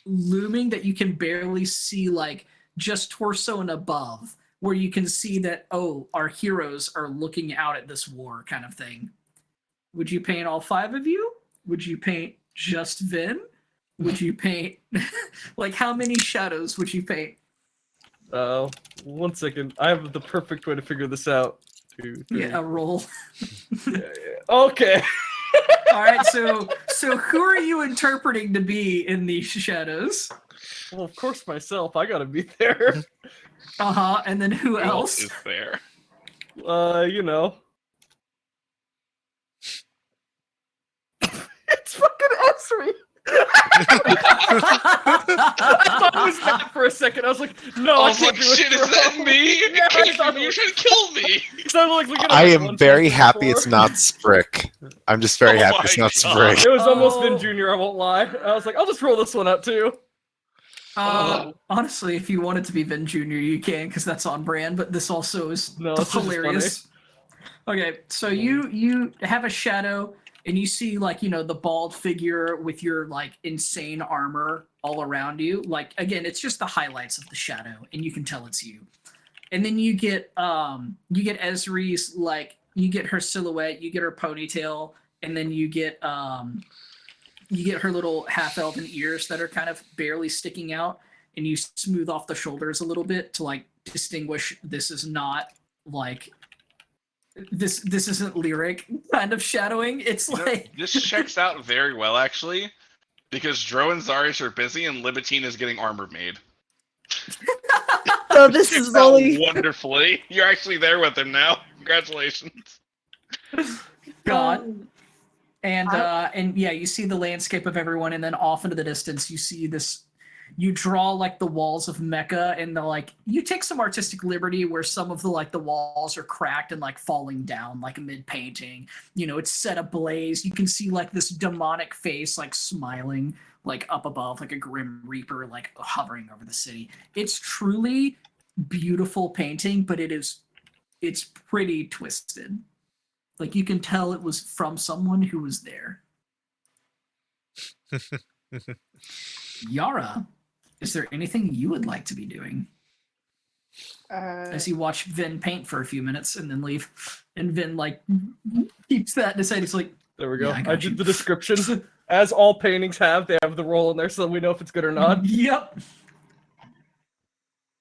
looming that you can barely see, like just torso and above, where you can see that, oh, our heroes are looking out at this war kind of thing? Would you paint all 5 of you? Would you paint just Vin? Would you paint like how many shadows would you paint? 1 second. I have the perfect way to figure this out. 2, 3. Yeah, a roll. Yeah. Okay. All right, so who are you interpreting to be in these shadows? Well, of course myself. I gotta be there. And then who else? is there? You know. It's fucking Esri. I thought it was Matt for a second. I was like, no, I I was can't like, do it. shit, is that me? Yeah, It can't I be thought me. it You're was- trying to kill me. So I'm like, looking at, I like, am 1, very 2, 3, happy 4. it's not Sprick. I'm just very Oh happy my it's not God. Sprick. It was almost Oh. Vin Jr., I won't lie. I was like, I'll just roll this one out too. Honestly, if you want it to be Vin Jr., you can, because that's on brand. But this also is No, it's just hilarious. Okay, so you have a shadow, and you see like the bald figure with your like insane armor all around you. Like again, it's just the highlights of the shadow, and you can tell it's you. And then you get Esri's, like you get her silhouette, you get her ponytail, and then you get her little half-elven ears that are kind of barely sticking out, and you smooth off the shoulders a little bit to like distinguish this is not like this isn't lyric kind of shadowing. It's like This checks out very well, actually, because Dro and Zarius are busy and Libertine is getting armor made. So this Checks is out only wonderfully. You're actually there with him now. Congratulations. God. And yeah, you see the landscape of everyone, and then off into the distance, you see this. You draw like the walls of Mecca, and you take some artistic liberty where some of the walls are cracked and like falling down like mid painting. It's set ablaze. You can see like this demonic face like smiling like up above, like a grim reaper like hovering over the city. It's truly beautiful painting, but it's pretty twisted. Like you can tell it was from someone who was there. Yara, is there anything you would like to be doing? As you watch Vin paint for a few minutes and then leave, and Vin like keeps that in his head. He's like, There we go. Yeah, I I got did you. the descriptions. As all paintings have, they have the roll in there so we know if it's good or not. Yep.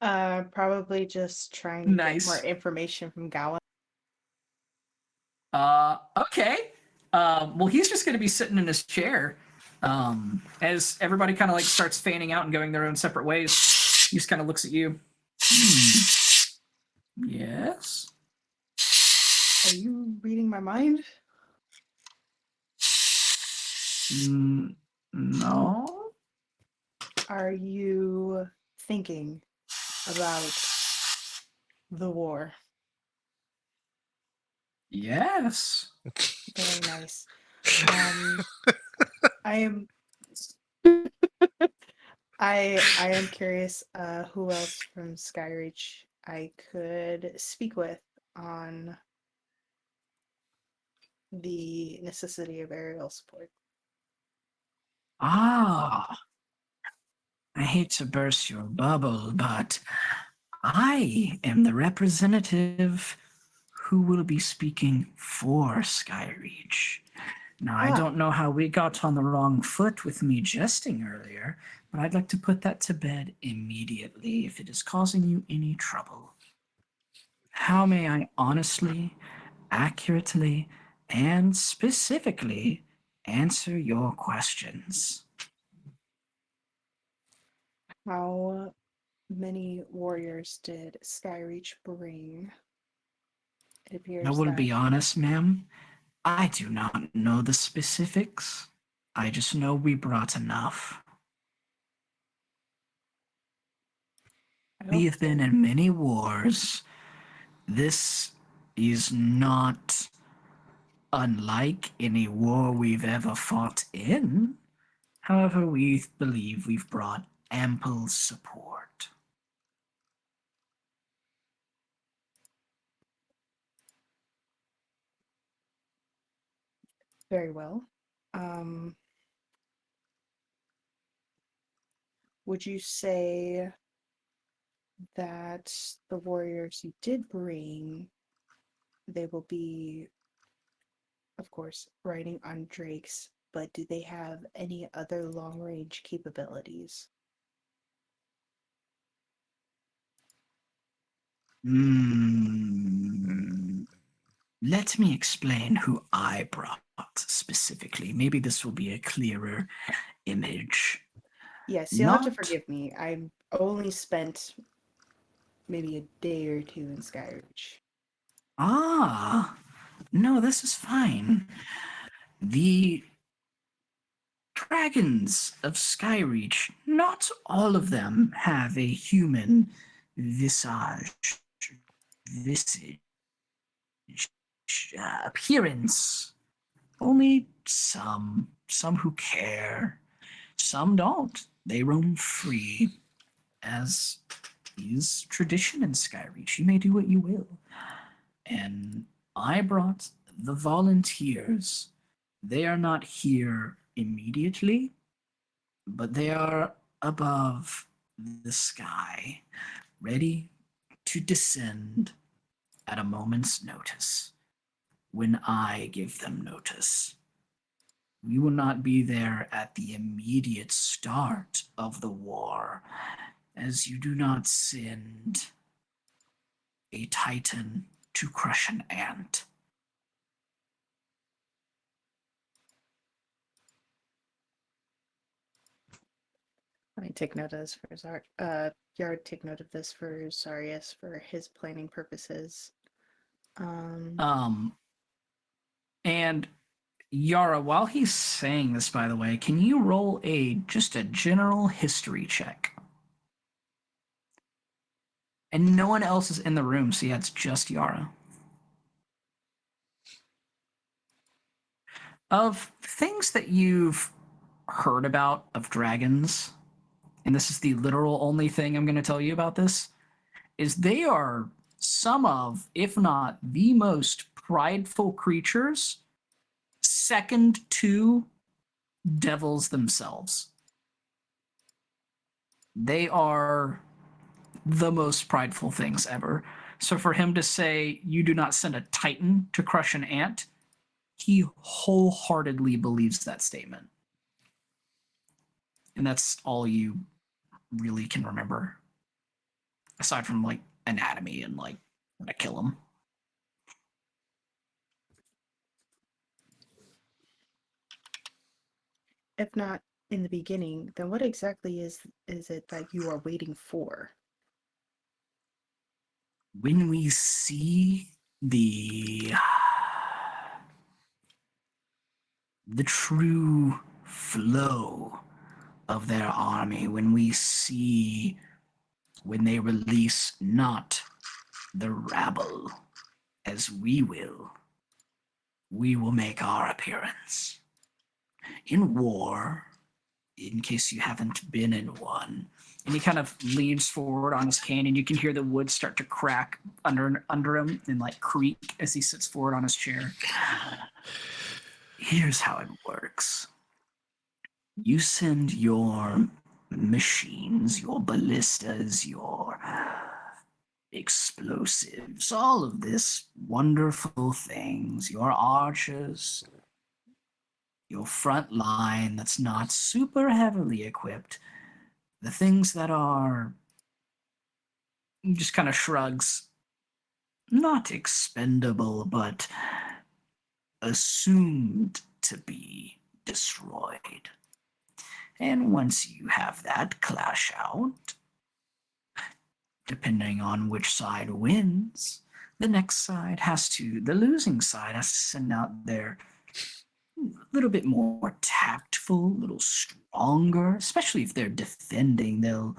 probably just trying to Nice. get more information from Gowan. Okay. Well, he's just going to be sitting in his chair. As everybody kind of like starts fanning out and going their own separate ways, he just kind of looks at you. Yes. Are you reading my mind? No. Are you thinking about the war? Yes. Very nice. I am I am curious who else from Skyreach I could speak with on the necessity of aerial support. I hate to burst your bubble, but I am the representative who will be speaking for Skyreach. Now, I don't know how we got on the wrong foot with me jesting earlier, but I'd like to put that to bed immediately if it is causing you any trouble. How may I honestly, accurately, and specifically answer your questions. How many warriors did Skyreach bring? It appears I will that be honest, ma'am. I do not know the specifics. I just know we brought enough. I We hope have been so. in many wars. This is not unlike any war we've ever fought in. However, we believe we've brought ample support. Very well. Um, would you say that the warriors you did bring, they will be, of course, riding on drakes, but do they have any other long-range capabilities? Let me explain who I brought specifically. Maybe this will be a clearer image. Yes, you'll have to Not forgive me. I've only spent maybe a day or two in Skyreach. Ah, no, this is fine. The dragons of Skyreach, not all of them have a human visage appearance. Only some who care, some don't. They roam free, as is tradition in Skyreach. You may do what you will. And I brought the volunteers. They are not here immediately, but they are above the sky, ready to descend at a moment's notice when I give them notice. We will not be there at the immediate start of the war, as you do not send a titan to crush an ant. I take note of this for Yard take note of this for Zarius for his planning purposes. And Yara, while he's saying this, by the way, can you roll just a general history check? And no one else is in the room, so yeah, it's just Yara. Of things that you've heard about of dragons, and this is the literal only thing I'm going to tell you about this, is they are some of, if not the most prideful creatures, second to devils themselves. They are the most prideful things ever. So for him to say, you do not send a titan to crush an ant, he wholeheartedly believes that statement. And that's all you really can remember. Aside from like anatomy and like how to kill him. If not in the beginning, then what exactly is it that you are waiting for? When we see the true flow of their army, when they release not the rabble as we will make our appearance. In war, in case you haven't been in one. And he kind of leans forward on his cane, and you can hear the wood start to crack under him and like creak as he sits forward on his chair. Here's how it works. You send your machines, your ballistas, your explosives, all of this wonderful things, your archers, your front line that's not super heavily equipped, the things that are, he just kind of shrugs, not expendable, but assumed to be destroyed. And once you have that clash out, depending on which side wins, the losing side has to send out their little bit more tactful, a little stronger, especially if they're defending. They'll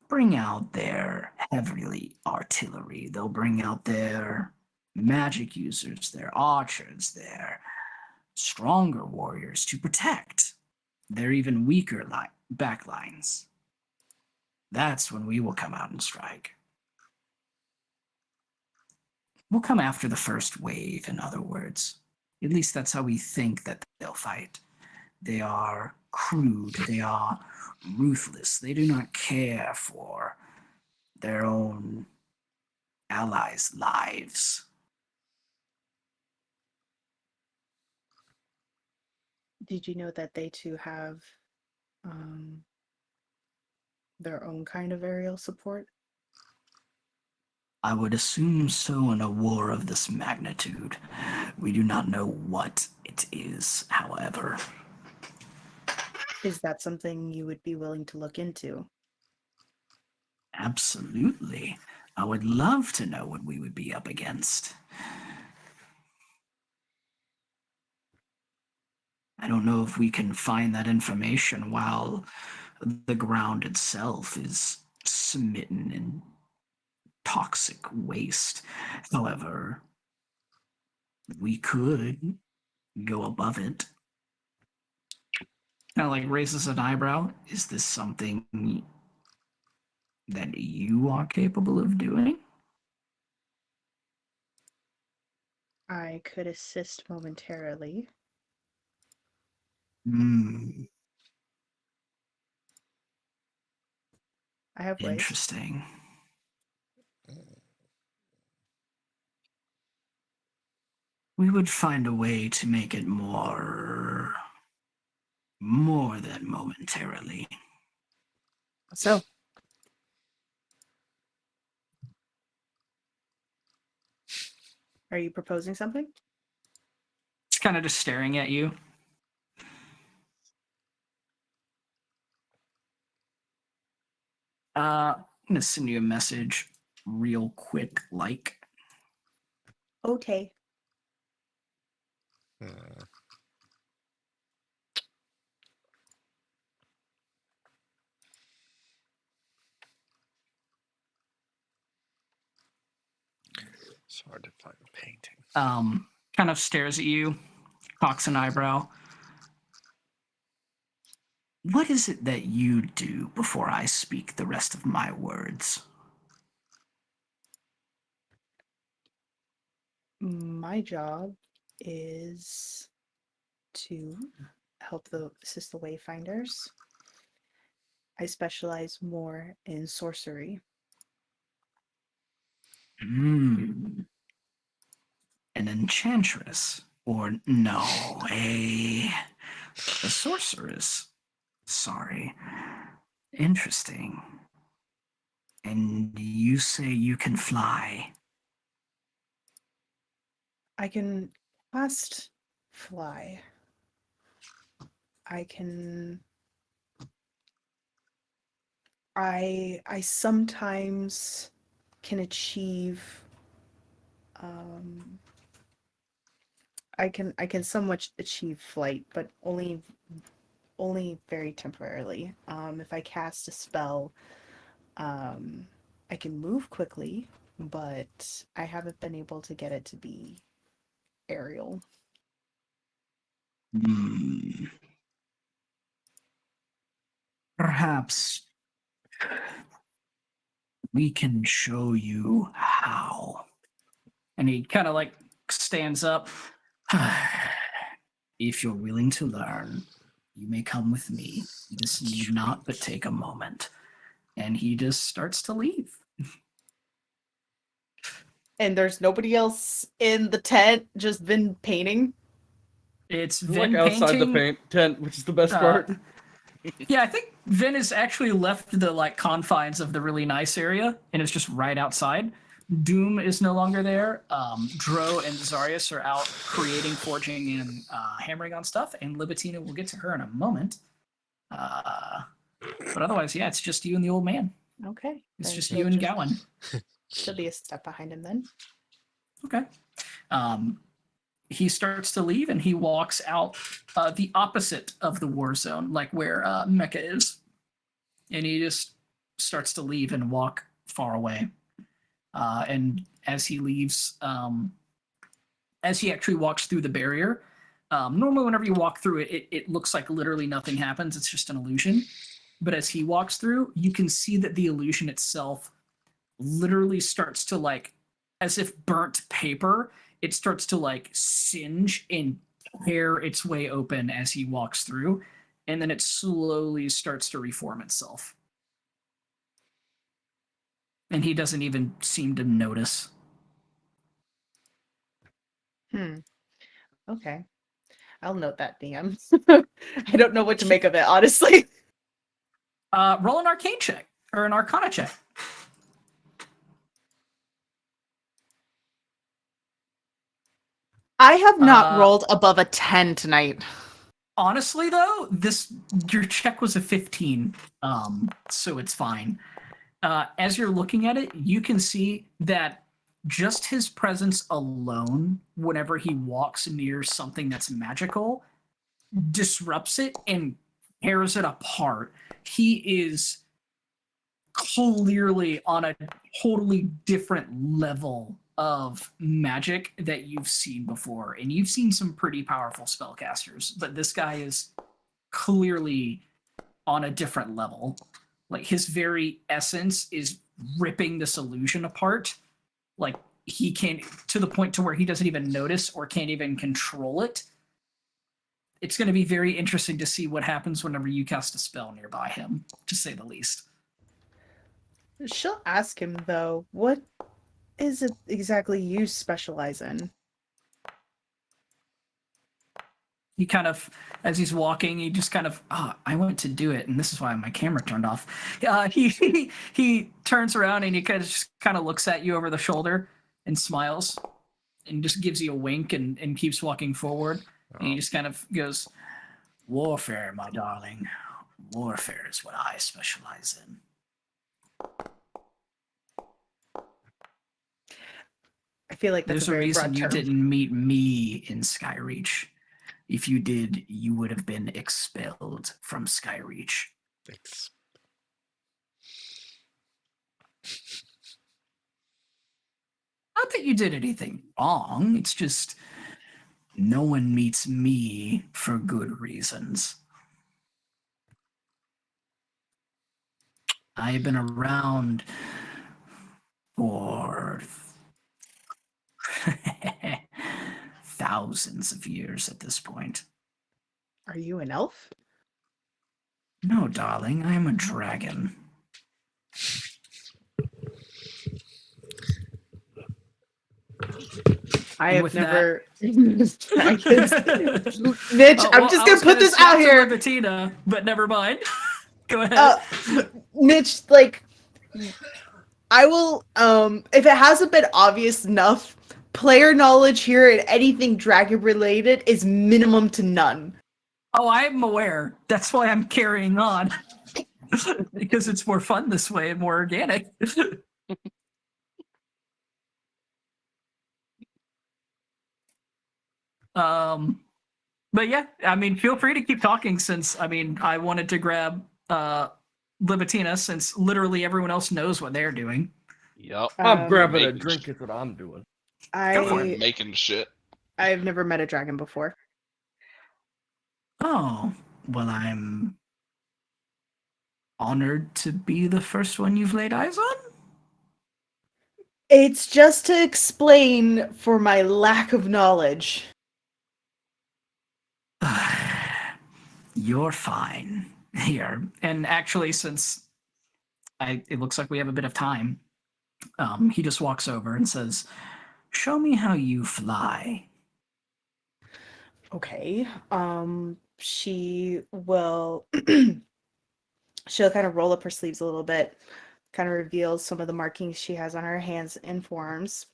bring out their heavy artillery. They'll bring out their magic users, their archers, their stronger warriors to protect their even weaker backlines. That's when we will come out and strike. We'll come after the first wave, in other words. At least that's how we think that they'll fight. They are crude. They are ruthless. They do not care for their own allies' lives. Did you know that they too have their own kind of aerial support? I would assume so in a war of this magnitude. We do not know what it is, however. Is that something you would be willing to look into? Absolutely. I would love to know what we would be up against. I don't know if we can find that information while the ground itself is smitten in toxic waste. However, we could go above it. Kind of like raises an eyebrow. Is this something that you are capable of doing? I could assist momentarily. I have ways. Interesting. We would find a way to make it more than momentarily. So, are you proposing something? It's kind of just staring at you. I'm gonna send you a message real quick, like. Okay. It's hard to find a painting. Kind of stares at you, cocks an eyebrow. What is it that you do before I speak the rest of my words? My job is to assist the Wayfinders. I specialize more in sorcery. An enchantress, or no, a sorceress. Sorry. Interesting. And you say you can fly? I can cast fly. I sometimes can achieve I can somewhat achieve flight, but only very temporarily. If I cast a spell, I can move quickly, but I haven't been able to get it to be aerial. Perhaps we can show you how. And he kind of like stands up. If you're willing to learn, you may come with me. This need not but take a moment. And he just starts to leave. And there's nobody else in the tent, just Vin painting. It's We're Vin like outside painting. the tent, which is the best part. Yeah, I think Vin has actually left the like confines of the really nice area and is just right outside. Doom is no longer there. Dro and Zarius are out creating, forging, and hammering on stuff. And Libitina, we'll get to her in a moment. But otherwise, yeah, it's just you and the old man. Okay. It's then just she'll you and Gowan. She'll be a step behind him then. Okay. He starts to leave and he walks out the opposite of the war zone, like where Mecca is. And he just starts to leave and walk far away. And as he leaves, as he actually walks through the barrier, normally whenever you walk through it, it looks like literally nothing happens. It's just an illusion. But as he walks through, you can see that the illusion itself literally starts to, like, as if burnt paper, it starts to like singe and tear its way open as he walks through. And then it slowly starts to reform itself. And he doesn't even seem to notice. Okay. I'll note that, DM. I don't know what to make of it, honestly. Roll an arcane check or an arcana check. I have not Uh, rolled above a 10 tonight. Honestly, though, your check was a 15, so it's fine. As you're looking at it, you can see that just his presence alone, whenever he walks near something that's magical, disrupts it and tears it apart. He is clearly on a totally different level of magic that you've seen before. And you've seen some pretty powerful spellcasters, but this guy is clearly on a different level. Like, his very essence is ripping this illusion apart. Like, he can't, to the point to where he doesn't even notice or can't even control it. It's going to be very interesting to see what happens whenever you cast a spell nearby him, to say the least. She'll ask him, though, what is it exactly you specialize in? He kind of, as he's walking, he just kind of, I went to do it, and this is why my camera turned off. He turns around and he just kind of looks at you over the shoulder and smiles and just gives you a wink and keeps walking forward. And he just kind of goes, warfare, my darling. Warfare is what I specialize in. I feel like that's There's a a very reason broad you term. didn't meet me in Skyreach. If you did, you would have been expelled from Skyreach. Thanks. Not that you did anything wrong. It's just no one meets me for good reasons. I've been around for thousands of years at this point. Are you an elf? No, darling, I am a dragon. I And have with never. Mitch, Oh, I'm just gonna put this out here. Bettina, but never mind. Go ahead. Mitch, like, I will. If it hasn't been obvious enough, player knowledge here and anything dragon related is minimum to none. Oh, I'm aware. That's why I'm carrying on. Because it's more fun this way and more organic. But yeah, I mean, feel free to keep talking since, I mean, I wanted to grab Libitina since literally everyone else knows what they're doing. Yep. I'm grabbing a making drink is what I'm doing. Go for it. Making shit. I've never met a dragon before. Oh, well, I'm honored to be the first one you've laid eyes on. It's just to explain for my lack of knowledge. You're fine here. And actually, since it looks like we have a bit of time, he just walks over and says, show me how you fly. Okay. She will she'll kind of roll up her sleeves a little bit, kind of reveals some of the markings she has on her hands and forearms.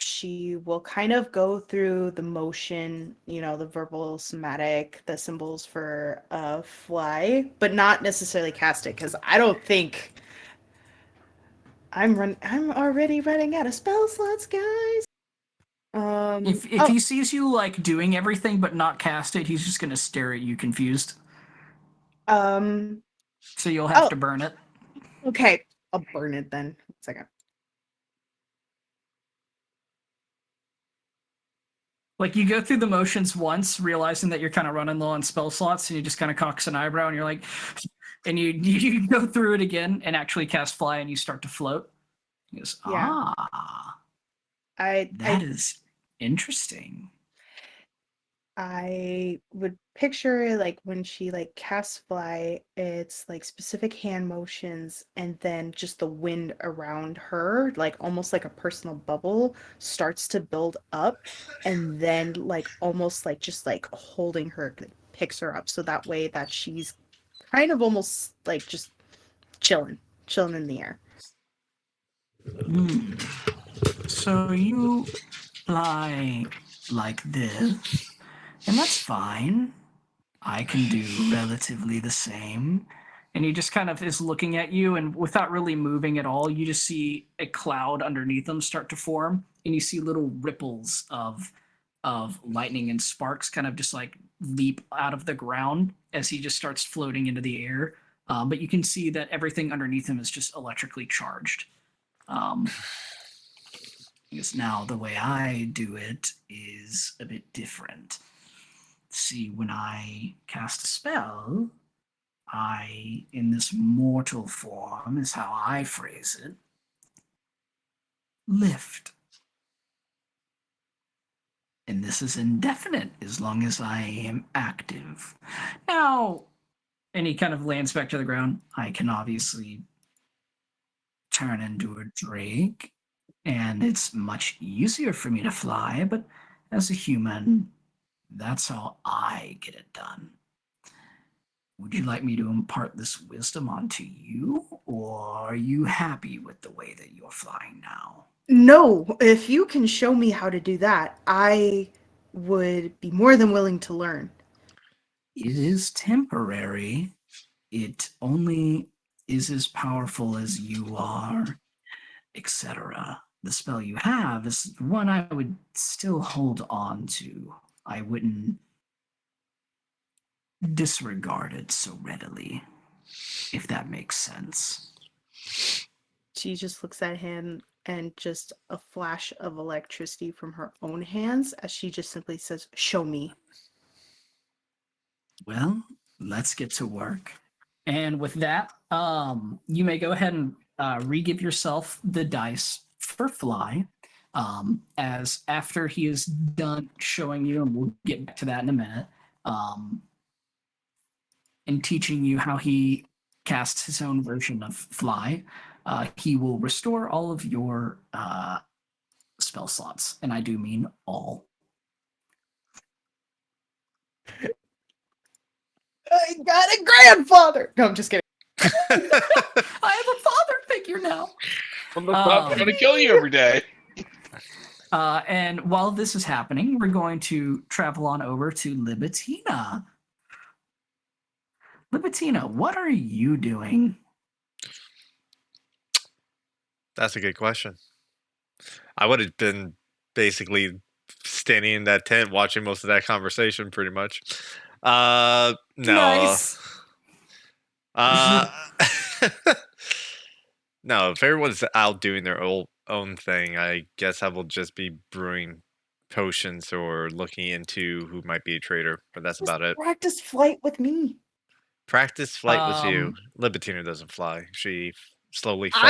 She will kind of go through the motion, the verbal, somatic, the symbols for fly, but not necessarily cast it, because I don't think I'm already running out of spell slots, guys. If he sees you like doing everything but not cast it, he's just gonna stare at you confused. So you'll have to burn it. Okay, I'll burn it then. 1 second. Like you go through the motions once, realizing that you're kind of running low on spell slots, and you just kind of cocks an eyebrow, and you're like, and you go through it again and actually cast fly, and you start to float. He goes, Yeah. that is interesting. I would picture like when she like casts fly, it's like specific hand motions, and then just the wind around her, like almost like a personal bubble, starts to build up, and then like almost like just like holding her, like, picks her up, so that way that she's kind of almost like just chilling in the air. So you fly like this, and that's fine. I can do relatively the same. And he just kind of is looking at you, and without really moving at all, you just see a cloud underneath them start to form, and you see little ripples of lightning and sparks kind of just like leap out of the ground as he just starts floating into the air. But you can see that everything underneath him is just electrically charged. Because now the way I do it is a bit different. See, when I cast a spell, I, in this mortal form, is how I phrase it, lift. And this is indefinite as long as I am active. Now, and he kind of lands back to the ground. I can obviously turn into a drake, and it's much easier for me to fly, but as a human, that's how I get it done. Would you like me to impart this wisdom onto you, or are you happy with the way that you're flying now? No, if you can show me how to do that, I would be more than willing to learn. It is temporary. It only is as powerful as you are, etc. The spell you have is one I would still hold on to. I wouldn't disregard it so readily, if that makes sense. She just looks at him, and just a flash of electricity from her own hands as she just simply says, "Show me." Well, let's get to work. And with that, you may go ahead and re-give yourself the dice for fly. As after he is done showing you, and we'll get back to that in a minute, and teaching you how he casts his own version of fly, he will restore all of your spell slots, and I do mean all. I got a grandfather! No, I'm just kidding. I have a father figure now. I'm going to kill you every day. And while this is happening, we're going to travel on over to Libitina. Libitina, what are you doing? That's a good question. I would have been basically standing in that tent watching most of that conversation pretty much. No. Nice. No, if everyone's out doing their own thing, I guess I will just be brewing potions or looking into who might be a traitor, but that's about it. Practice flight with me. Practice flight with you. Libitina doesn't fly. She slowly falls.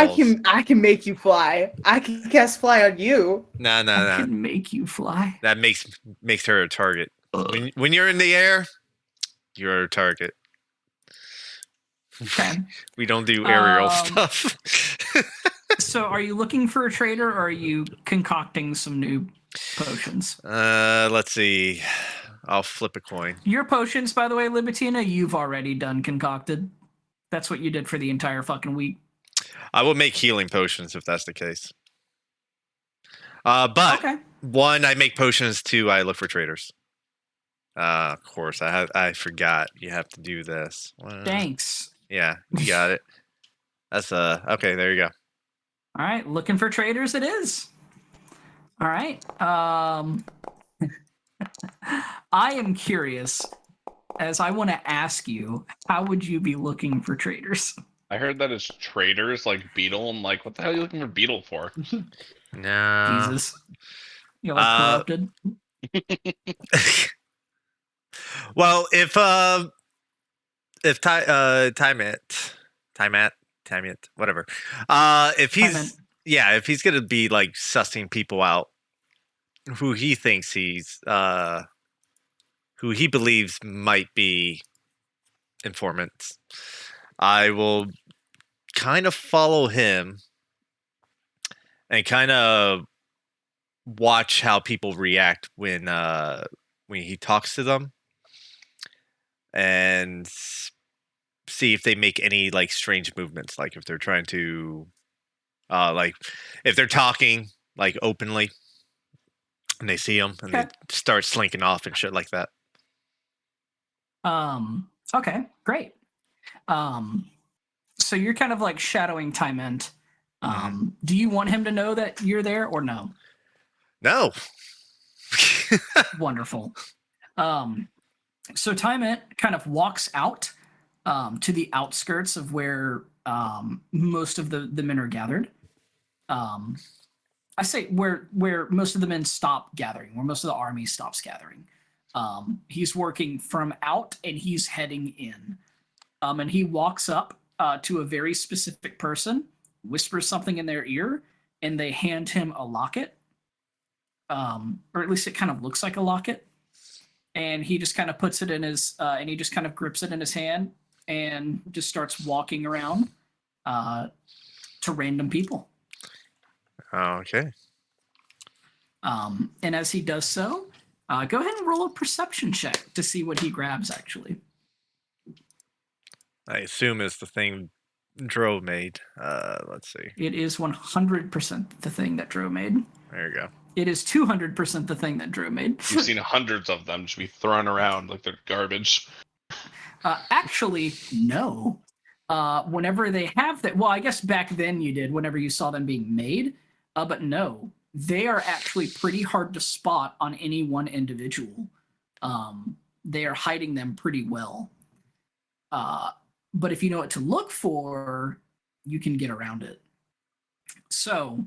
I can make you fly. I can cast fly on you. No. I can make you fly. That makes her a target. When you're in the air, you're a target. Okay. We don't do aerial stuff. So are you looking for a traitor, or are you concocting some new potions? Let's see. I'll flip a coin. Your potions, by the way, Libitina, you've already done concocted. That's what you did for the entire fucking week. I will make healing potions if that's the case. But Okay. 1, I make potions. 2, I look for traders. Of course, I forgot you have to do this. Thanks. Yeah, you got it. That's okay. There you go. All right, looking for traders it is. All right. I am curious, as I want to ask you, how would you be looking for traders? I heard that it's traders like Beetle. I'm like, what the hell are you looking for Beetle for? No. Jesus. You're like corrupted. Well, if time it, whatever. If he's if he's gonna be like sussing people out, who he thinks who he believes might be informants, I will kind of follow him and kind of watch how people react when he talks to them, and see if they make any like strange movements, like if they're trying to like if they're talking like openly and they see them and they start slinking off and shit like that. Okay, great. So you're kind of like shadowing Tyment. Do you want him to know that you're there or no? No. Wonderful. So Tyment kind of walks out to the outskirts of where most of the men are gathered. I say where most of the men stop gathering, where most of the army stops gathering. He's working from out and he's heading in. And he walks up to a very specific person, whispers something in their ear, and they hand him a locket. Or at least it kind of looks like a locket. And he just kind of puts it in his, and he just kind of grips it in his hand and just starts walking around to random people. Okay. And as he does so, go ahead and roll a perception check to see what he grabs, actually. I assume it's the thing Dro made. Let's see. It is 100% the thing that Dro made. There you go. It is 200% the thing that Dro made. You've seen hundreds of them just be thrown around like they're garbage. Actually, no. Whenever they have that, well, I guess back then you did, whenever you saw them being made. But no, they are actually pretty hard to spot on any one individual. They are hiding them pretty well. But if you know what to look for, you can get around it. So,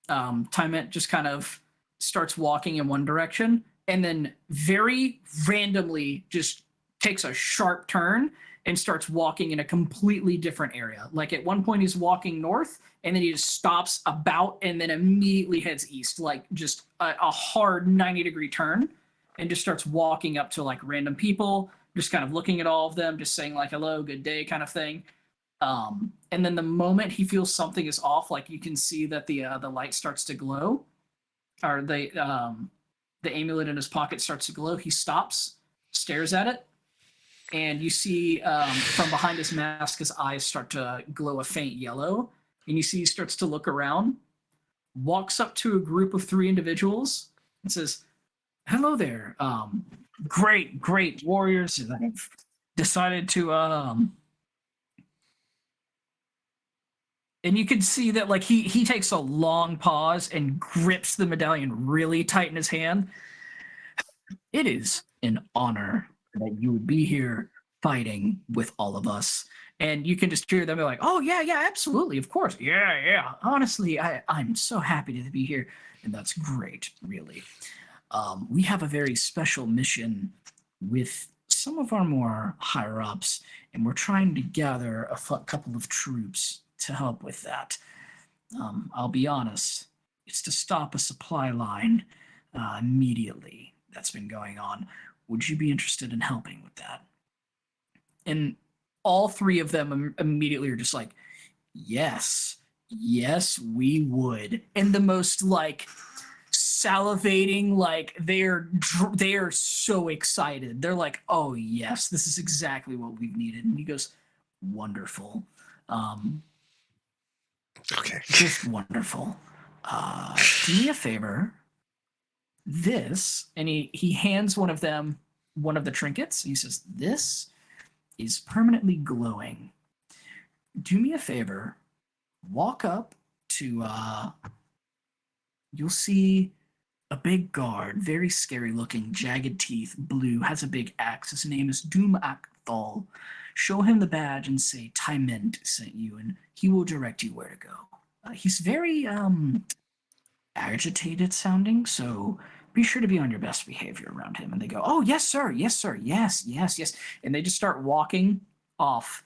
Tyment just kind of starts walking in one direction and then very randomly just takes a sharp turn and starts walking in a completely different area. Like at one point he's walking north and then he just stops about and then immediately heads east, like just a hard 90-degree turn, and just starts walking up to like random people, just kind of looking at all of them, just saying like, hello, good day kind of thing. And then the moment he feels something is off, like you can see that the light starts to glow, or the amulet in his pocket starts to glow. He stops, stares at it, and you see from behind his mask, his eyes start to glow a faint yellow. And you see he starts to look around, walks up to a group of 3 individuals, and says, hello there. Great warriors. I've decided to and you can see that like he takes a long pause and grips the medallion really tight in his hand. It is an honor that you would be here fighting with all of us. And you can just hear them like, oh yeah, absolutely, of course. Yeah. Honestly, I'm so happy to be here. And that's great, really. We have a very special mission with some of our more higher ups, and we're trying to gather a couple of troops to help with that. I'll be honest, it's to stop a supply line immediately that's been going on. Would you be interested in helping with that? And all 3 of them immediately are just like, yes, we would. And the most like salivating, like they are so excited. They're like, oh yes, this is exactly what we've needed. And he goes, wonderful. Okay. Just wonderful. Do me a favor. This, and he hands one of them one of the trinkets. He says, "This is permanently glowing. Do me a favor. Walk up to you'll see a big guard, very scary looking, jagged teeth, blue, has a big axe. His name is Doom Akthal. Show him the badge and say Tyment sent you, and he will direct you where to go. He's very agitated sounding, so be sure to be on your best behavior around him." And they go, "Oh, yes, sir. Yes, sir. Yes, yes, yes." And they just start walking off,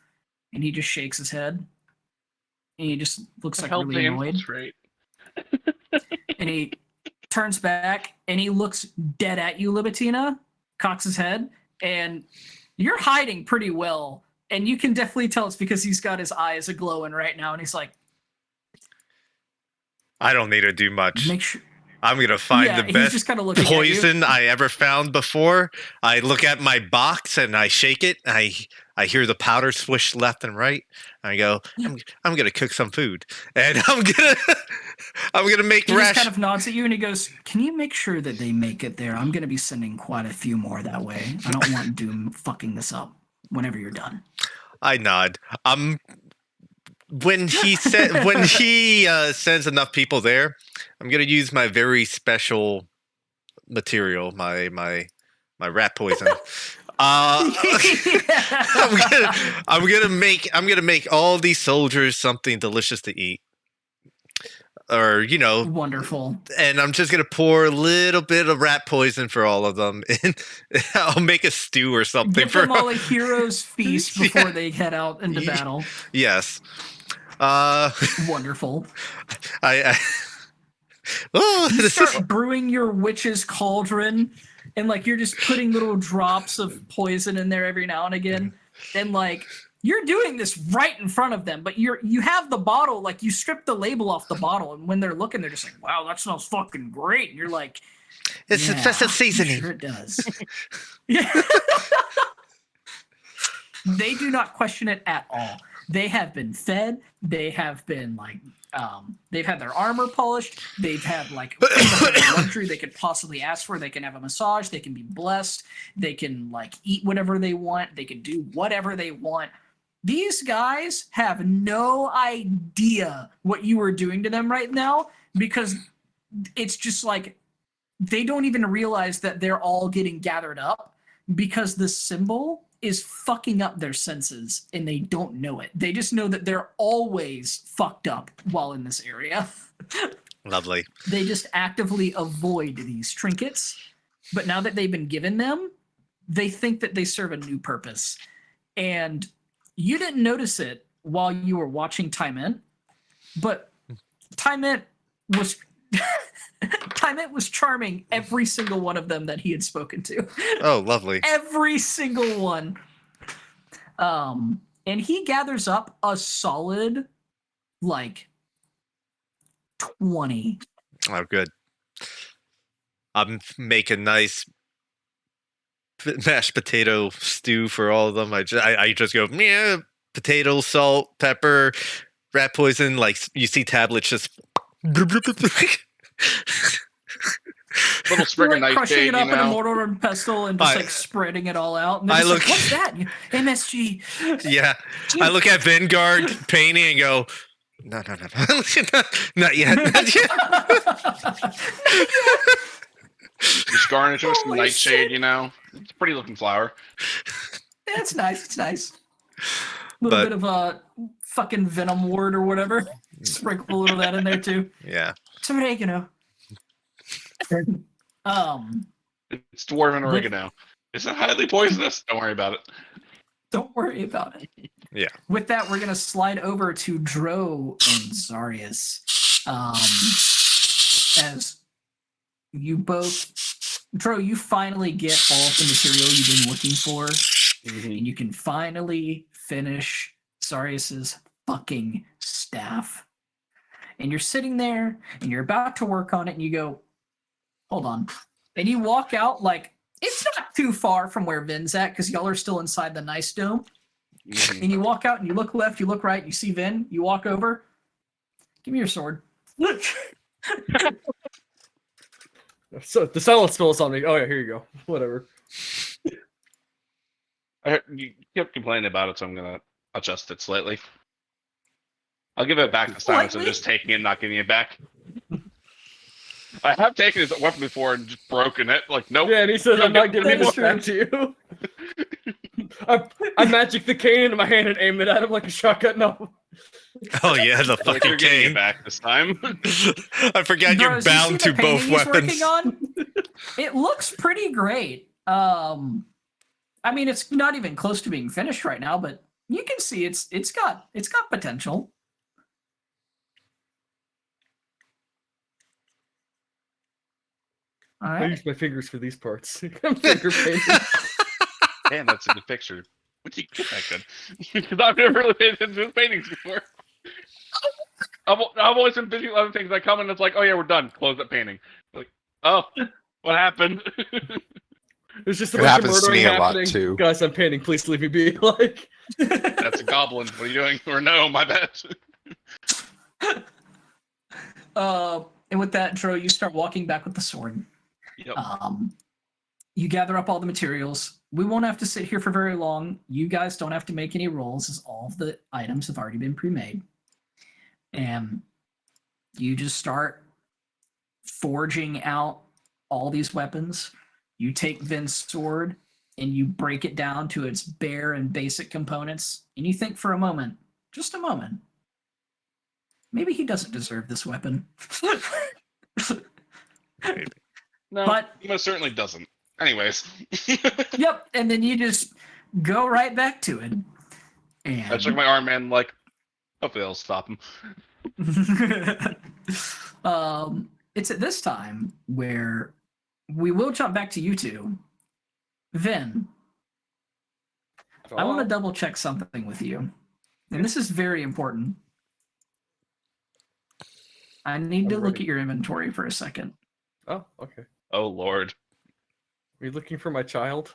and he just shakes his head, and he just looks like really annoyed. Infiltrate. And he turns back, and he looks dead at you, Libitina, cocks his head, and you're hiding pretty well. And you can definitely tell it's because he's got his eyes a-glowing right now, and he's like, I don't need to do much. make sure. I'm going to find Yeah, the he's best just kind of looking at you. poison I ever found before. I look at my box and I shake it. I hear the powder swish left and right. I go, I'm going to cook some food. And I'm going to make He just rash. kind of nods at you, and he goes, "Can you make sure that they make it there? I'm going to be sending quite a few more that way. I don't want Doom fucking this up whenever you're done." I nod. When he sends enough people there, I'm gonna use my very special material, my rat poison. I'm gonna make all these soldiers something delicious to eat, or Wonderful. and I'm just gonna pour a little bit of rat poison for all of them, and I'll make a stew or something Give for them all a hero's feast before they head out into Yeah. battle. Yes. Wonderful. Oh, You this start is brewing your witch's cauldron, and like you're just putting little drops of poison in there every now and again, and like you're doing this right in front of them, but you have the bottle, like you strip the label off the bottle, and when they're looking, they're just like, "Wow, that smells fucking great," and you're like, it's "Yeah, festive I'm seasoning. sure it does." Yeah. They do not question it at all. They have been fed. They have been like, they've had their armor polished. They've had like every luxury they could possibly ask for. They can have a massage. They can be blessed. They can like eat whatever they want. They can do whatever they want. These guys have no idea what you are doing to them right now, because it's just like they don't even realize that they're all getting gathered up, because the symbol is fucking up their senses, and they don't know it. They just know that they're always fucked up while in this area. Lovely. They just actively avoid these trinkets, but now that they've been given them, they think that they serve a new purpose. And you didn't notice it while you were watching Tyment, but Tyment was Tyment was charming every single one of them that he had spoken to. Oh, lovely. Every single one. And he gathers up a solid like 20. Oh, good. I'm making nice mashed potato stew for all of them. I just go, yeah, potato, salt, pepper, rat poison. Like you see tablets just. Little sprig You're of like crushing nightshade, it up you in a know. mortar and pestle and just I- like spreading it all out. And they're I just look- like, "What's that?" And you, MSG. Yeah, I look at Vanguard painting and go, no, not yet, not yet. Just garnish it with some Holy nightshade, shit. you know. It's a pretty looking flower. It's nice. It's nice. A little But- bit of a fucking venom wort or whatever. Sprinkle a little of that in there too. Yeah, Some oregano. It's dwarven oregano. Is it highly poisonous? Don't worry about it. Don't worry about it. Yeah. With that, we're gonna slide over to Dro and Zarius. As you both, Dro, you finally get all of the material you've been looking for, and you can finally finish Zarius's fucking staff. And you're sitting there, and you're about to work on it, and you go, "Hold on," and you walk out like. It's not too far from where Vin's at, because y'all are still inside the nice dome. Mhm. And you walk out and you look left, you look right, you see Vin, you walk over, Give me your sword. So the silence spell is on me. Oh yeah, here you go. Whatever. You kept complaining about it, so I'm gonna adjust it slightly. I'll give it back this time instead of just taking it and not giving it back. I have taken his weapon before and just broken it. Like, nope. Yeah, and he says, don't "I'm not get giving any this more back to you." I magic the cane into my hand and aim it at him like a shotgun. No. Oh yeah, the Like, you're fucking getting it cane. back this time. I forgot you're Bros, you see bound the to painting both he's weapons. working on? It looks pretty great. I mean, it's not even close to being finished right now, but you can see it's got potential. All I right. use my fingers for these parts. I'm finger painting. Damn, that's a good picture. Where'd you get that good? Because I've never really paid attention to paintings before. I've always been busy with other things. I come and it's like, oh yeah, we're done. Close that painting. Like, oh, what happened? There's just a It bunch of happens to murdering me a lot, happening. too. Guys, I'm painting. Please leave me be. Like, That's a goblin. What are you doing? Or no, my bad. And with that, Dro, you start walking back with the sword. Yep. You gather up all the materials. We won't have to sit here for very long. You guys don't have to make any rolls, as all of the items have already been pre-made. And you just start forging out all these weapons. You take Vin's sword and you break it down to its bare and basic components. And you think for a moment, just a moment, maybe he doesn't deserve this weapon. No, But he most certainly doesn't. Anyways. yep, and then you just go right back to it. And I check my arm and like, hopefully that'll stop him. It's at this time where we will jump back to you two. Vin, I want to double check something with you. And this is very important. I need to look ready. at your inventory for a second. Oh, okay. Oh lord. Are you looking for my child?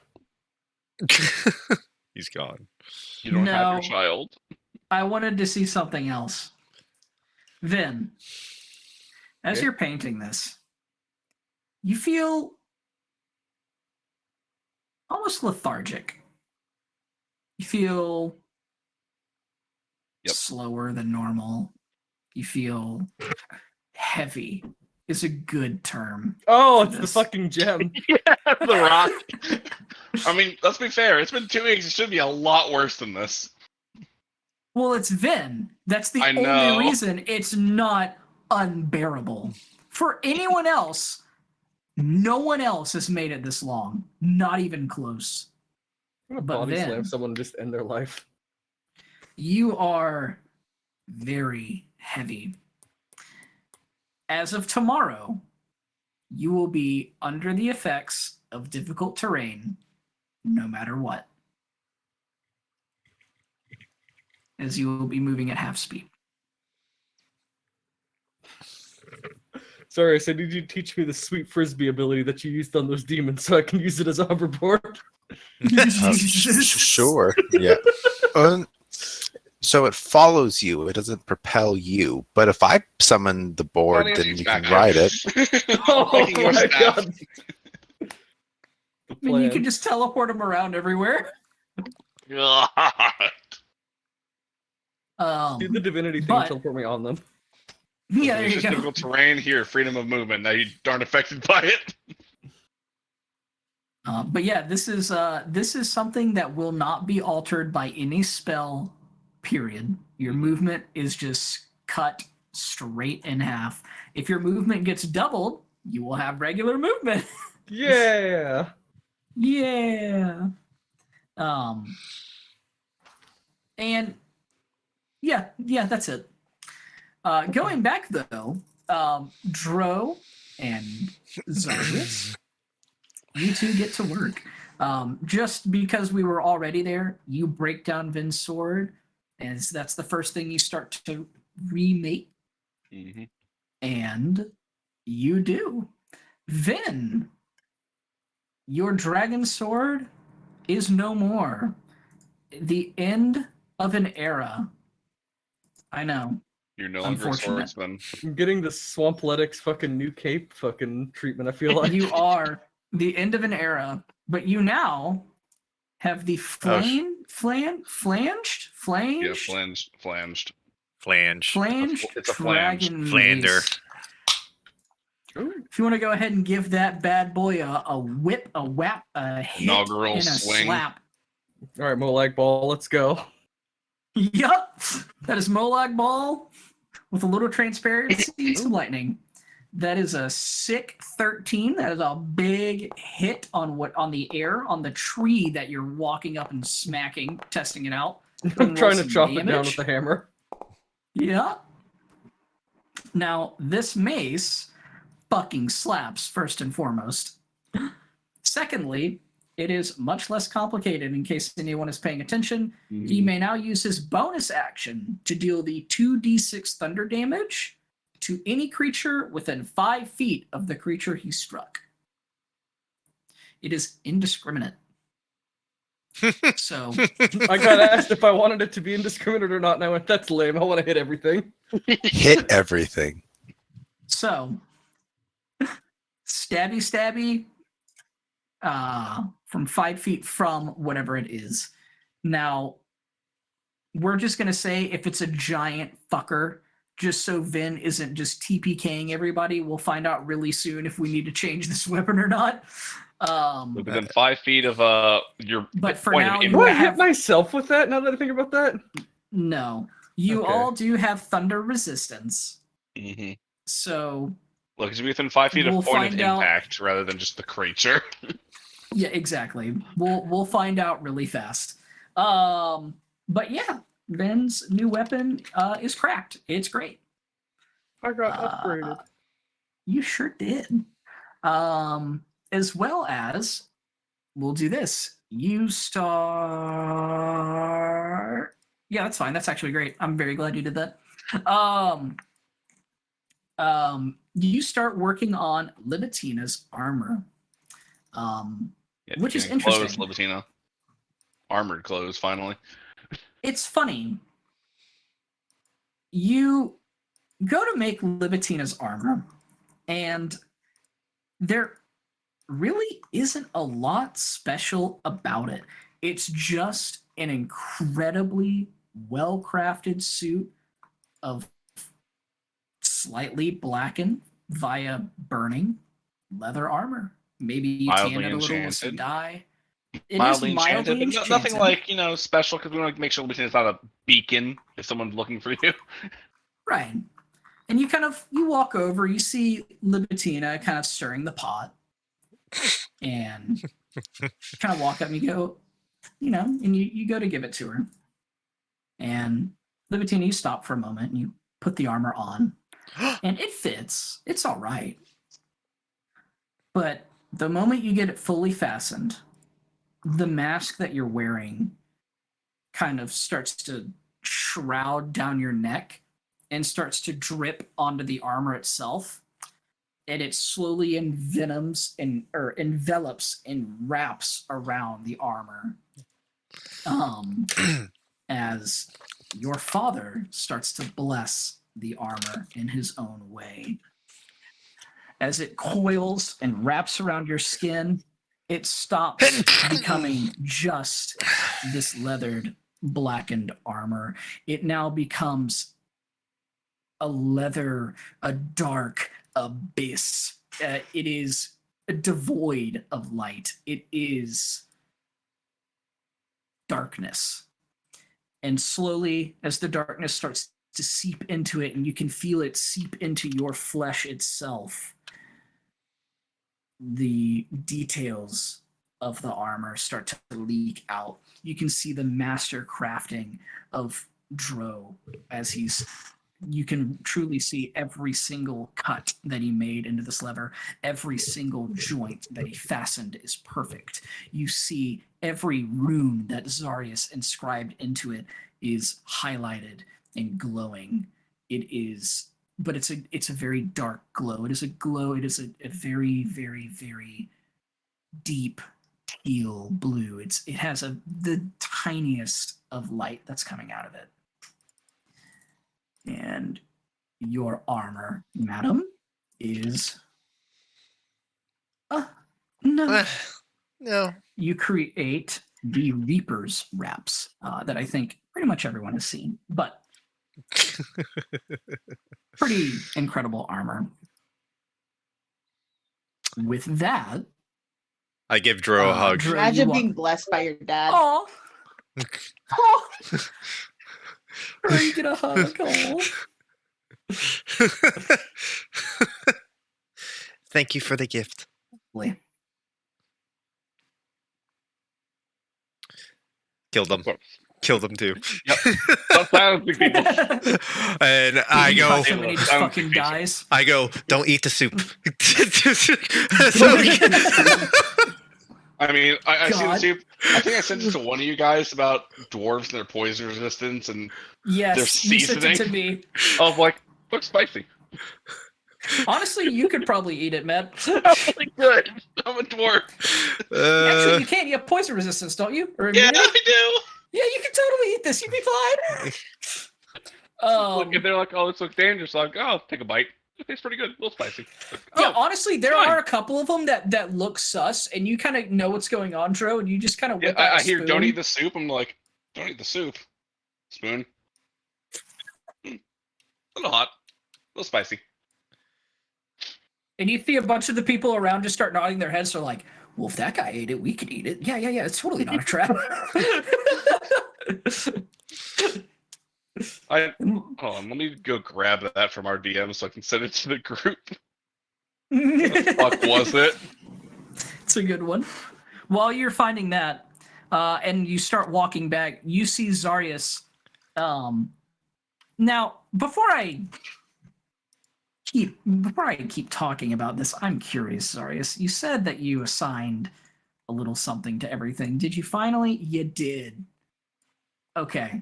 He's gone. You don't have your No. child. I wanted to see something else. Vin, as Okay. you're painting this, you feel almost lethargic. You feel Yep. slower than normal. You feel heavy is a good term. Oh, For it's the this. fucking gem. The Rock. I mean, let's be fair. It's been 2 weeks. It should be a lot worse than this. Well, it's Vin. That's the I only know. reason it's not unbearable. For anyone else, no one else has made it this long. Not even close. I'm gonna But body then- slam someone and just end their life. You are very heavy. As of tomorrow, you will be under the effects of difficult terrain, no matter what. As you will be moving at half speed. Sorry, I said, did you teach me the sweet frisbee ability that you used on those demons so I can use it as a hoverboard? Sure. Yeah. So it follows you. It doesn't propel you. But if I summon the board, Funny then as you back can ride it. Oh Taking your my staff. god! The I mean, you plan. can just teleport them around everywhere. God. Do the divinity thing, but- teleport me on them. Yeah, there It's you just go. difficult terrain here, freedom of movement. Now you aren't affected by it. But yeah, this is something that will not be altered by any spell. Period. Your movement is just cut straight in half. If your movement gets doubled, you will have regular movement. Yeah! Yeah. And yeah, that's it. Going back though, Dro and Zargus, you two get to work. Just because we were already there, you break down Vin's sword, and that's the first thing you start to remake, Mm-hmm. and you do. Vin, your dragon sword is no more. The end of an era. I know. You're no longer a Unfortunate. swordsman. I'm getting the Swampletics fucking new cape fucking treatment, I feel like. You are the end of an era, but you now have the flanged Yeah, flanged. Flange. It's a flange. dragon Flander. mace. If you want to go ahead and give that bad boy a whip, a whap, a hit, Inaugural and a swing. slap. All right, Molag Ball, let's go. Yup, that is Molag Ball with a little transparency, some lightning. That is a sick 13. That is a big hit on the air on the tree that you're walking up and smacking, testing it out. I'm trying to some chop it down damage. with the hammer. Yeah. Now, this mace fucking slaps, first and foremost. Secondly, it is much less complicated in case anyone is paying attention. He may now use his bonus action to deal the 2d6 thunder damage to any creature within 5 feet of the creature he struck. It is indiscriminate. So I got asked if I wanted it to be indiscriminate or not, and I went, that's lame. I want to hit everything. Hit everything. So, stabby, from 5 feet from whatever it is. Now, we're just going to say if it's a giant fucker, just so Vin isn't just TPKing everybody, we'll find out really soon if we need to change this weapon or not. Within 5 feet of your But for point now, of you Do I impact. hit myself with that now that I think about that? No. You Okay. all do have thunder resistance. Mhm. So, Look, it's within 5 feet We'll of point of find out. impact rather than just the creature. yeah, exactly. We'll find out really fast. But yeah, Vin's new weapon is cracked. It's great. I got upgraded. You sure did. As well as we'll do this. You start. Yeah, that's fine. That's actually great. I'm very glad you did that. You start working on Libetina's armor. Yeah, Which is getting clothes, interesting. Libitina. Armored clothes, finally. It's funny. You go to make Libetina's armor, and there really isn't a lot special about it. It's just an incredibly well-crafted suit of slightly blackened via burning leather armor. Maybe you Mildly tan it a little with some enchanted. dye. It is Mildly enchanted, mildly but nothing like, special, because we want to make sure Libitina's not a beacon if someone's looking for you. Right. And you walk over, you see Libitina kind of stirring the pot, and kind of walk up and you go, and you go to give it to her. And Libitina, you stop for a moment and you put the armor on, and it fits. It's all right. But the moment you get it fully fastened, the mask that you're wearing kind of starts to shroud down your neck and starts to drip onto the armor itself, and it slowly envelops and wraps around the armor. As your father starts to bless the armor in his own way. As it coils and wraps around your skin, it stops becoming just this leathered, blackened armor. It now becomes a dark abyss. It is devoid of light. It is darkness. And slowly, as the darkness starts to seep into it, and you can feel it seep into your flesh itself, the details of the armor start to leak out. You can see the master crafting of Dro as you can truly see every single cut that he made into this lever. Every single joint that he fastened is perfect. You see every rune that Zarius inscribed into it is highlighted and glowing. It's a very dark glow. It is a glow. It is a very, very, very deep teal blue. It has the tiniest of light that's coming out of it. And your armor, madam, is no. No. You create the Reaper's wraps that I think pretty much everyone has seen, but pretty incredible armor. With that, I give Dro a hug. Dro, Imagine you being blessed by your dad. Oh, oh, Dro, you get a hug. Oh. Thank you for the gift. Killed them. Of course. Killed them too. Yep. Stop silencing people. And I You go. touch him and he just I'm fucking confused. dies. I go. Don't eat the soup. I mean, I see the God. soup. I think I sent it to one of you guys about dwarves and their poison resistance, and Yes, Their you sent it to seasoning? me. I was like, looks spicy. Honestly, you could probably eat it, Matt. I'm really good. I'm a dwarf. Actually, you can't. You have poison resistance, don't you? Or Yeah, immunity? I do. Yeah, you can totally eat this. You'd be fine. Look, if they're like, oh, this looks dangerous, I'm like, oh, I'll take a bite. It tastes pretty good. A little spicy. Like, Yeah, oh, honestly, there fine. are a couple of them that look sus, and you kind of know what's going on, Dro, and you just kind of yeah, whip out I a hear spoon. don't eat the soup. I'm like, don't eat the soup. Spoon. A little hot. A little spicy. And you see a bunch of the people around just start nodding their heads. So like, well, if that guy ate it, we could eat it. Yeah. It's totally not a trap. Hold on, let me go grab that from our DM so I can send it to the group. Fuck was it? It's a good one. While you're finding that, and you start walking back, you see Zarius. Now, before I keep talking about this, I'm curious, Zarius. You said that you assigned a little something to everything. Did you finally? You did. Okay.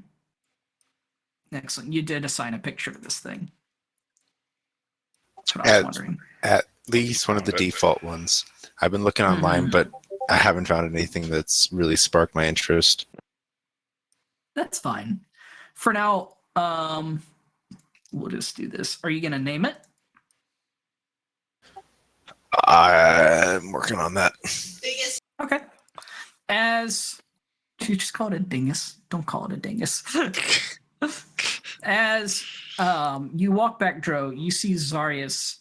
Excellent. You did assign a picture to this thing. That's what I was wondering. At least one of the default ones. I've been looking online, but I haven't found anything that's really sparked my interest. That's fine. For now, we'll just do this. Are you going to name it? I'm working on that. Okay. As you just call it a dingus. Don't call it a dingus. As you walk back, Dro, you see Zarius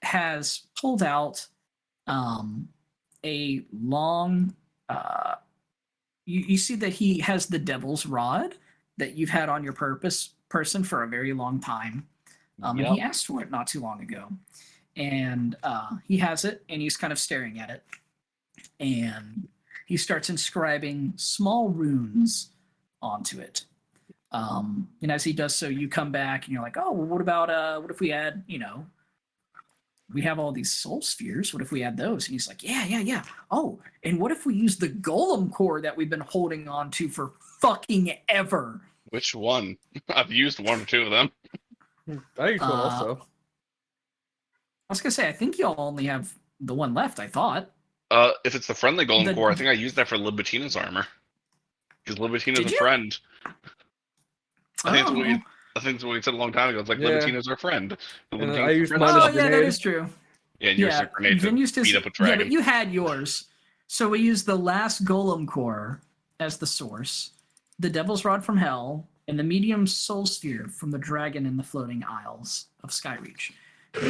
has pulled out a long. You see that he has the devil's rod that you've had on your person for a very long time. And he asked for it not too long ago. And he has it, and he's kind of staring at it. And he starts inscribing small runes onto it. And as he does so, you come back, and you're like, oh, well, what about, what if we add, we have all these soul spheres. What if we add those? And he's like, yeah. Oh, and what if we use the golem core that we've been holding on to for fucking ever? Which one? I've used one or two of them. I used one also. I was gonna say, I think y'all only have the one left. I thought. If it's the friendly golem core, I think I used that for Libetina's armor. Because Libetina's Did a you? friend. I think Oh. it's what we said a long time ago. It's like Yeah. Libetina's our friend. And Libetina's I used our mine friend. as Oh a yeah, that grenade. is true. Yeah, and yours is a grenade to Vin used his, beat up a yeah, dragon. but you had yours. So we used the last golem core as the source, the devil's rod from hell, and the medium soul sphere from the dragon in the floating isles of Skyreach,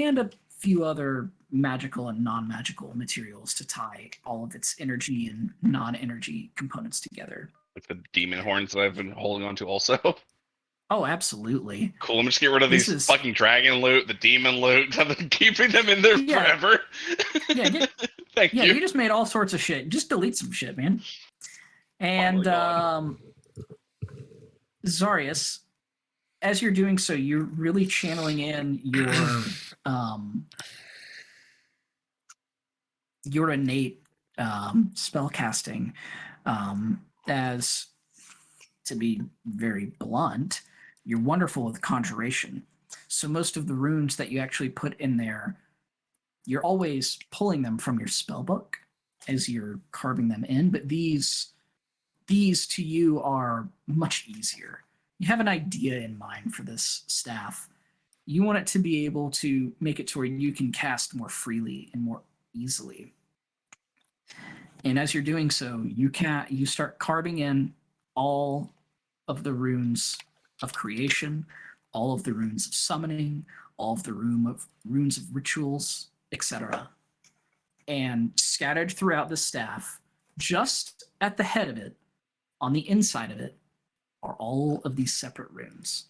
and a few other magical and non-magical materials to tie all of its energy and non-energy components together. Like the demon horns that I've been holding on to also. Oh, absolutely. Cool, I'm just get rid of This these is- fucking dragon loot, the demon loot. I've been keeping them in there Yeah. forever. Yeah, Thank yeah, you. you just made all sorts of shit. Just delete some shit, man. And God. Zarius, as you're doing so, you're really channeling in your innate spell casting. As to be very blunt, you're wonderful with conjuration. So most of the runes that you actually put in there, you're always pulling them from your spell book as you're carving them in, but these to you are much easier. you have an idea in mind for this staff. You want it to be able to make it to where you can cast more freely and more easily. And as you're doing so, you start carving in all of the runes of creation, all of the runes of summoning, all of the runes of rituals, etc. And scattered throughout the staff, just at the head of it, on the inside of it, are all of these separate runes.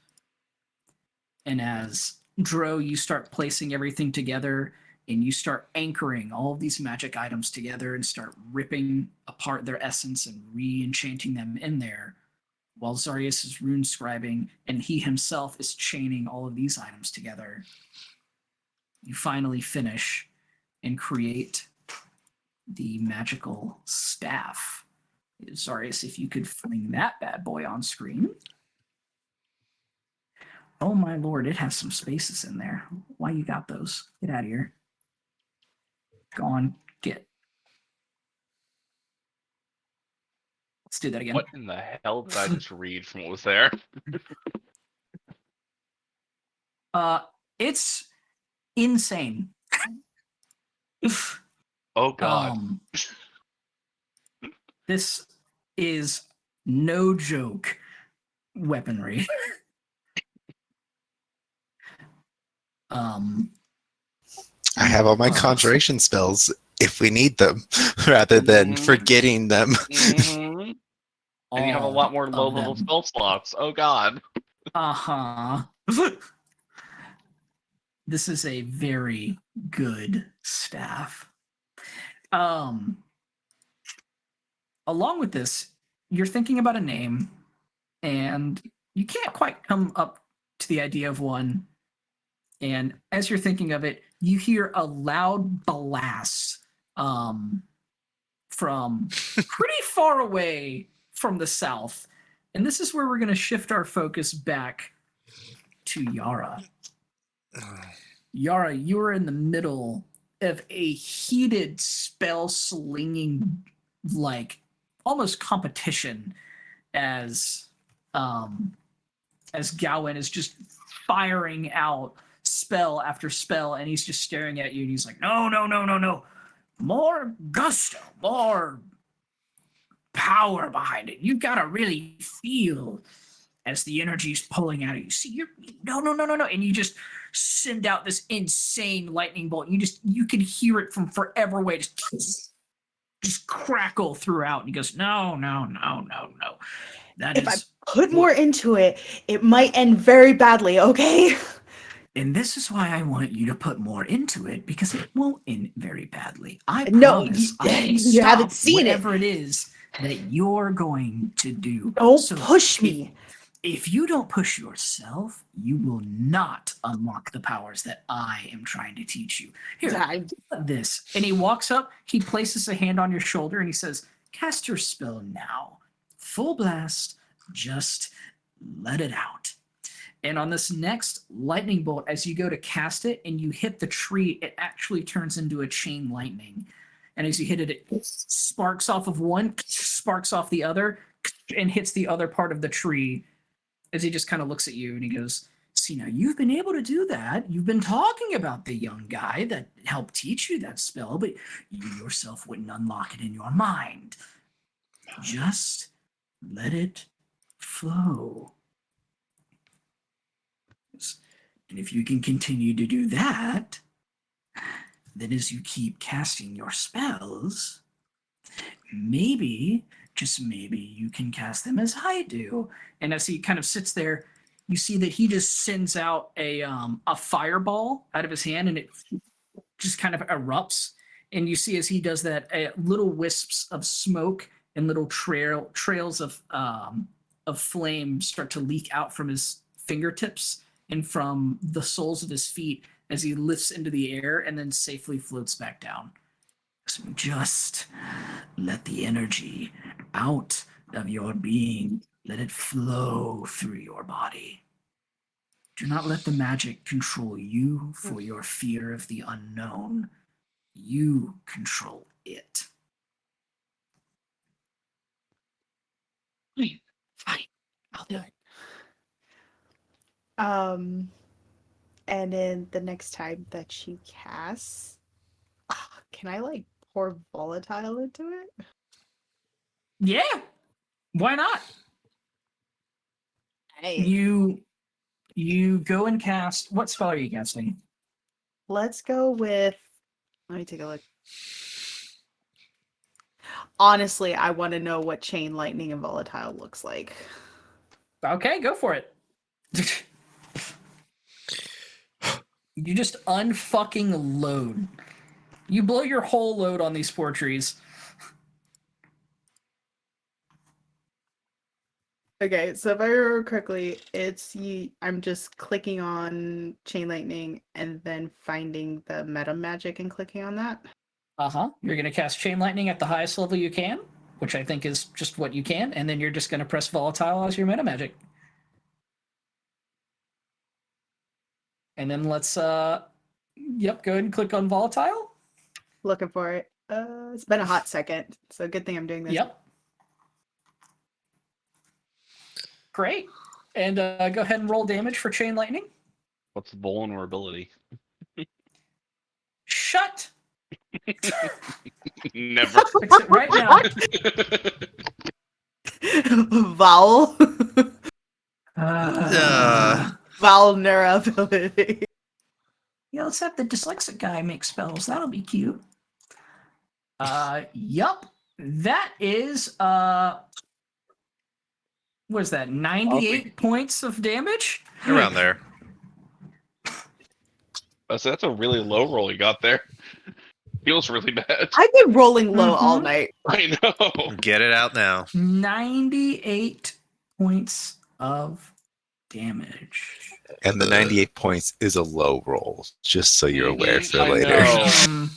And as Dro, you start placing everything together and you start anchoring all of these magic items together and start ripping apart their essence and re-enchanting them in there, while Zarius is rune scribing and he himself is chaining all of these items together. You finally finish and create the magical staff. Zarius, if you could fling that bad boy on screen. Oh my lord, it has some spaces in there. Why you got those? Get out of here. Go on, get. Let's do that again. What in the hell did I just read from what was there? It's insane. Oh god. This is no joke weaponry. I have all my conjuration spells if we need them, rather than forgetting them. Mhm. And you have a lot more of low-level them. spell slots. Oh god. Uh-huh. This is a very good staff. Along with this, you're thinking about a name, and you can't quite come up to the idea of one. And as you're thinking of it, you hear a loud blast from pretty far away from the south. And this is where we're going to shift our focus back to Yara. Yara, you are in the middle of a heated spell slinging, like almost competition as Gawain is just firing out spell after spell, and he's just staring at you, and he's like, no, more gusto, more power behind it. You've got to really feel as the energy's pulling out of you. See, you're no, and you just send out this insane lightning bolt. You can hear it from forever away, just crackle throughout. And he goes, no. If I put more into it, it might end very badly, okay? And this is why I want you to put more into it, because it won't end very badly. I No, promise. you haven't seen whatever it is that you're going to do. Don't push me. If you don't push yourself, you will not unlock the powers that I am trying to teach you. Here, this. And he walks up, he places a hand on your shoulder, and he says, cast your spell now. Full blast, just let it out. And on this next lightning bolt, as you go to cast it and you hit the tree, it actually turns into a chain lightning. And as you hit it, it sparks off of one, sparks off the other, and hits the other part of the tree. As he just kind of looks at you and he goes, see, now you've been able to do that. You've been talking about the young guy that helped teach you that spell, but you yourself wouldn't unlock it in your mind. Just let it flow. And if you can continue to do that, then as you keep casting your spells, maybe, just maybe, you can cast them as I do. And as he kind of sits there, you see that he just sends out a fireball out of his hand, and it just kind of erupts. And you see as he does that, little wisps of smoke and little trails of flame start to leak out from his fingertips and from the soles of his feet as he lifts into the air and then safely floats back down. So just let the energy out of your being. Let it flow through your body. Do not let the magic control you for your fear of the unknown. You control it. Fine. I'll do it. And then the next time that she casts, can I like pour volatile into it? Yeah, why not? Hey, You go and cast. What spell are you casting? let's go with. Let me take a look. Honestly, I want to know what chain lightning and volatile looks like. Okay, go for it. You just unfucking load. You blow your whole load on these 4 trees. Okay, so if I remember correctly, I'm just clicking on chain lightning and then finding the meta magic and clicking on that. You're gonna cast chain lightning at the highest level you can, which I think is just what you can, and then you're just gonna press volatile as your meta magic. And then let's go ahead and click on volatile. Looking for it. It's been a hot second, so good thing I'm doing this. Yep. Great. And go ahead and roll damage for chain lightning. What's the vulnerability? Shut. Never. Fix it right now. Vowel. Uh, Vulnerability. Yeah, let's have the dyslexic guy make spells. That'll be cute. Yup. That is what is that? 98 points of damage? around there. So that's a really low roll you got there. Feels really bad. I've been rolling low all Mhm. night. I know. Get it out now. 98 points of damage. And the 98 points is a low roll, just so you're aware for I later. know.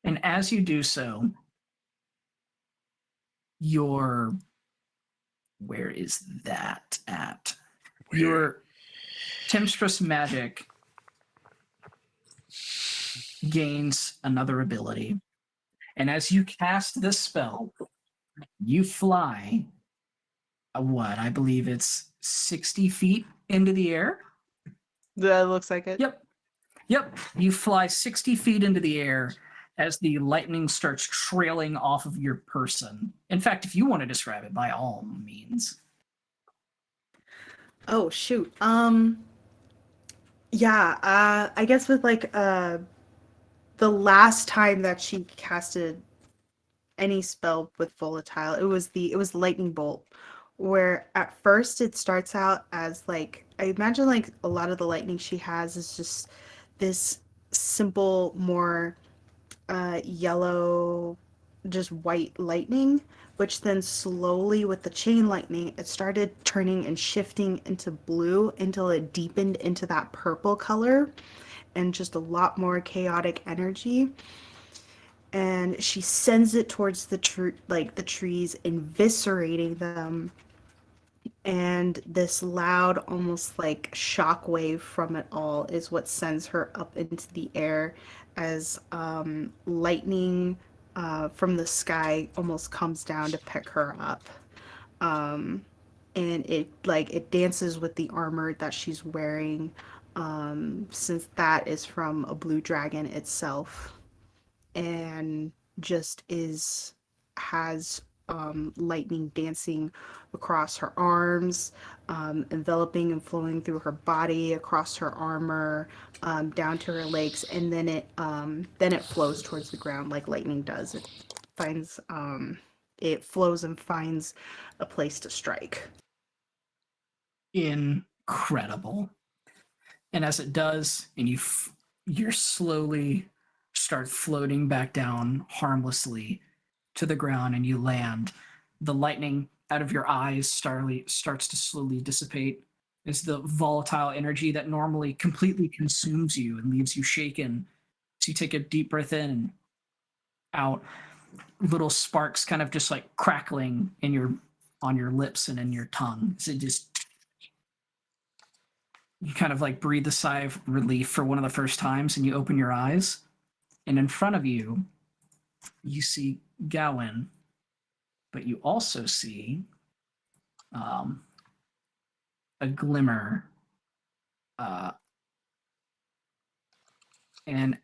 And as you do so, your where is that at? Your Temptress magic gains another ability. And as you cast this spell, you fly I believe it's 60 feet into the air. That looks like it. Yep. You fly 60 feet into the air as the lightning starts trailing off of your person. In fact, if you want to describe it, by all means. Oh shoot. Yeah, I guess with like the last time that she casted any spell with volatile, it was lightning bolt, where at first it starts out as like, I imagine like a lot of the lightning she has is just this simple, more yellow, just white lightning, which then slowly with the chain lightning, it started turning and shifting into blue until it deepened into that purple color and just a lot more chaotic energy. And she sends it towards the the trees, eviscerating them. And this loud, almost like shockwave from it all is what sends her up into the air as lightning from the sky almost comes down to pick her up. And it dances with the armor that she's wearing, since that is from a blue dragon itself, and just has lightning dancing across her arms, enveloping and flowing through her body, across her armor, down to her legs, and then it flows towards the ground like lightning does. It flows and finds a place to strike. Incredible. And as it does, and you're slowly start floating back down harmlessly to the ground, and you land, the lightning out of your eyes starts to slowly dissipate as the volatile energy that normally completely consumes you and leaves you shaken. So you take a deep breath in and out, little sparks kind of just like crackling on your lips and in your tongue. So you kind of like breathe a sigh of relief for one of the first times, and you open your eyes, and in front of you, you see Gawain, but you also see a glimmer, and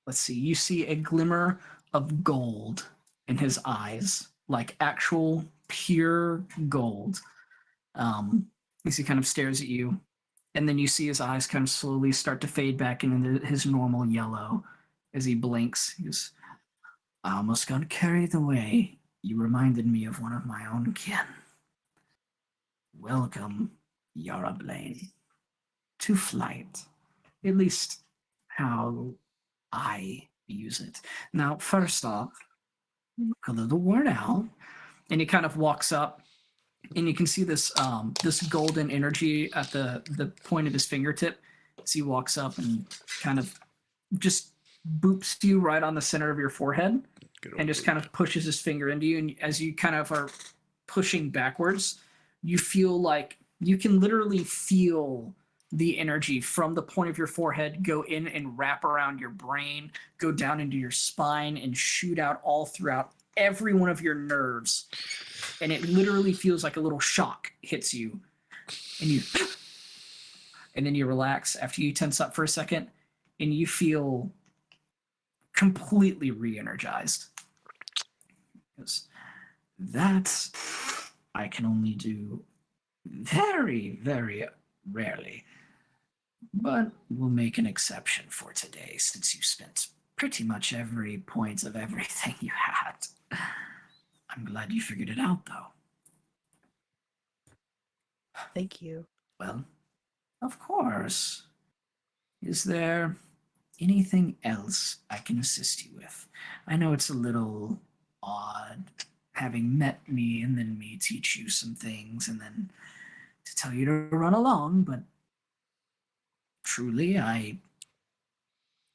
let's see, you see a glimmer of gold in his eyes, like actual pure gold. As he kind of stares at you, and then you see his eyes kind of slowly start to fade back into his normal yellow as he blinks. He goes, I almost got carried away. You reminded me of one of my own kin. Welcome, Yara Blaine, to flight. At least how I use it. Now, first off, look a little worn out. And he kind of walks up, and you can see this this golden energy at the point of his fingertip as he walks up and kind of just boops you right on the center of your forehead and just kind of pushes his finger into you. And as you kind of are pushing backwards, you feel like you can literally feel the energy from the point of your forehead go in and wrap around your brain, go down into your spine, and shoot out all throughout every one of your nerves. And it literally feels like a little shock hits you. And then you relax after you tense up for a second, and you feel completely re-energized. That I can only do very, very rarely. But we'll make an exception for today, since you spent pretty much every point of everything you had. I'm glad you figured it out, though. Thank you. Well, of course. Is there anything else I can assist you with? I know it's a little odd having met me and then me teach you some things and then to tell you to run along, but truly I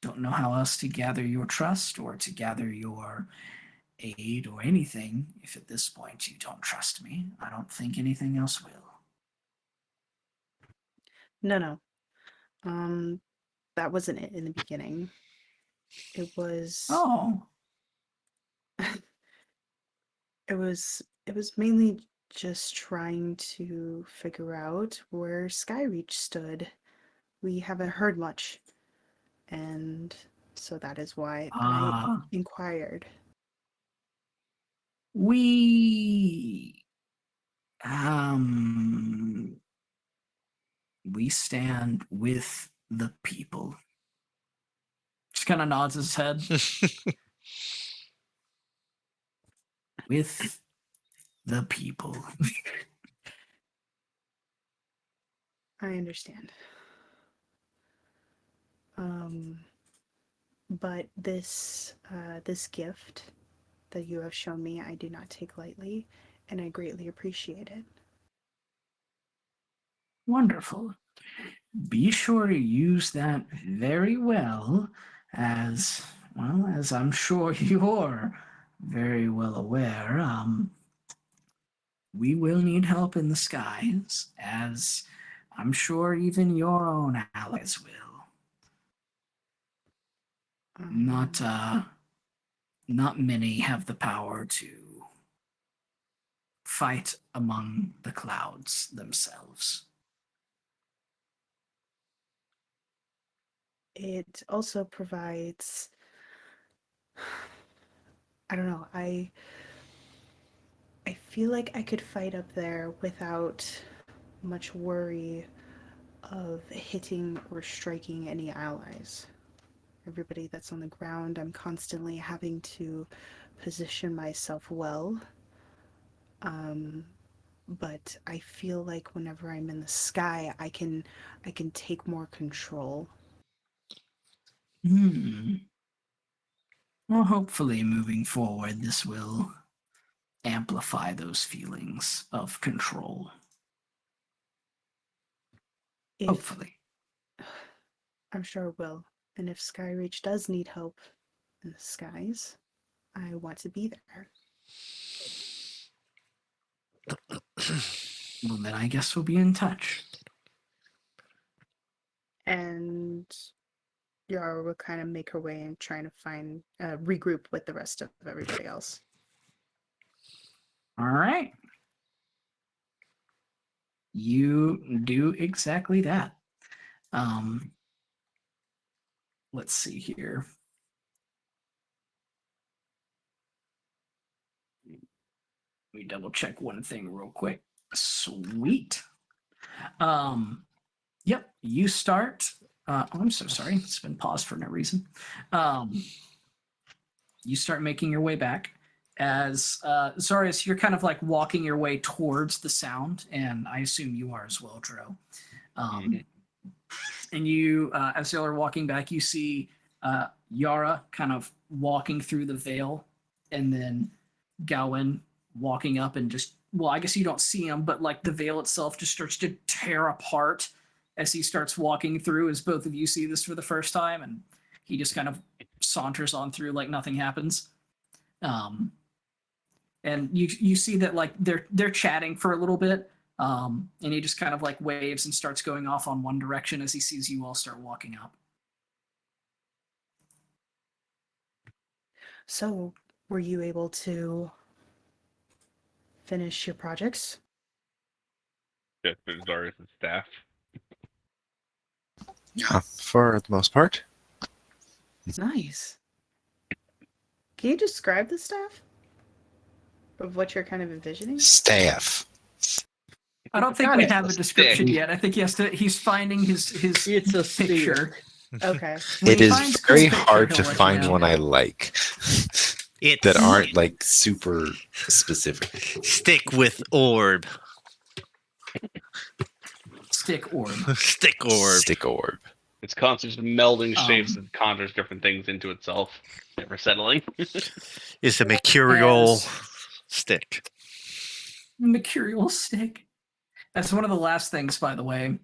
don't know how else to gather your trust or to gather your aid or anything if at this point you don't trust me. I don't think anything else will. No. That wasn't it in the beginning. It was Oh, it was mainly just trying to figure out where Skyreach stood. We haven't heard much. And so that is why I inquired. we stand with the people. Just kind of nods his head. With the people. I understand. But this gift that you have shown me, I do not take lightly, and I greatly appreciate it. Wonderful. Be sure to use that very well, as I'm sure you're very well aware. We will need help in the skies, as I'm sure even your own allies will. Not many have the power to fight among the clouds themselves. It also provides, I don't know, I feel like I could fight up there without much worry of hitting or striking any allies. Everybody that's on the ground, I'm constantly having to position myself well. But I feel like whenever I'm in the sky, I can take more control. Well, hopefully moving forward, this will amplify those feelings of control. Hopefully. I'm sure it will. And if Skyreach does need help in the skies, I want to be there. Well, then I guess we'll be in touch. And Yara will kind of make her way and trying to find, regroup with the rest of everybody else. All right. You do exactly that. Let's see here. Let me double check one thing real quick. Sweet. Yep, you start. Oh, I'm so sorry. It's been paused for no reason. You start making your way back. As Zarius, you're kind of like walking your way towards the sound, and I assume you are as well, Dro. And you, as y'all are walking back, you see Yara kind of walking through the veil, and then Gawain walking up and just, well, I guess you don't see him, but like the veil itself just starts to tear apart as he starts walking through, as both of you see this for the first time, and he just kind of saunters on through like nothing happens. And you see that like they're chatting for a little bit, and he just kind of like waves and starts going off on one direction as he sees you all start walking up. So, were you able to finish your projects? Just for Zarius' staff. Yeah, for the most part. Nice. Can you describe the staff? Of what you're kind of envisioning? Staff. I don't think Got we it. have a description Stick. yet. I think he's finding his It's a picture. Okay. When It he is finds very cool picture, hard to he'll let you find know. one I like It's that aren't like super specific. stick with orb. Stick orb. Stick orb. Stick orb. It's constantly melding shapes Um, and conjures different things into itself, never settling. It's a mercurial As- stick. Mercurial stick. That's one of the last things, by the way.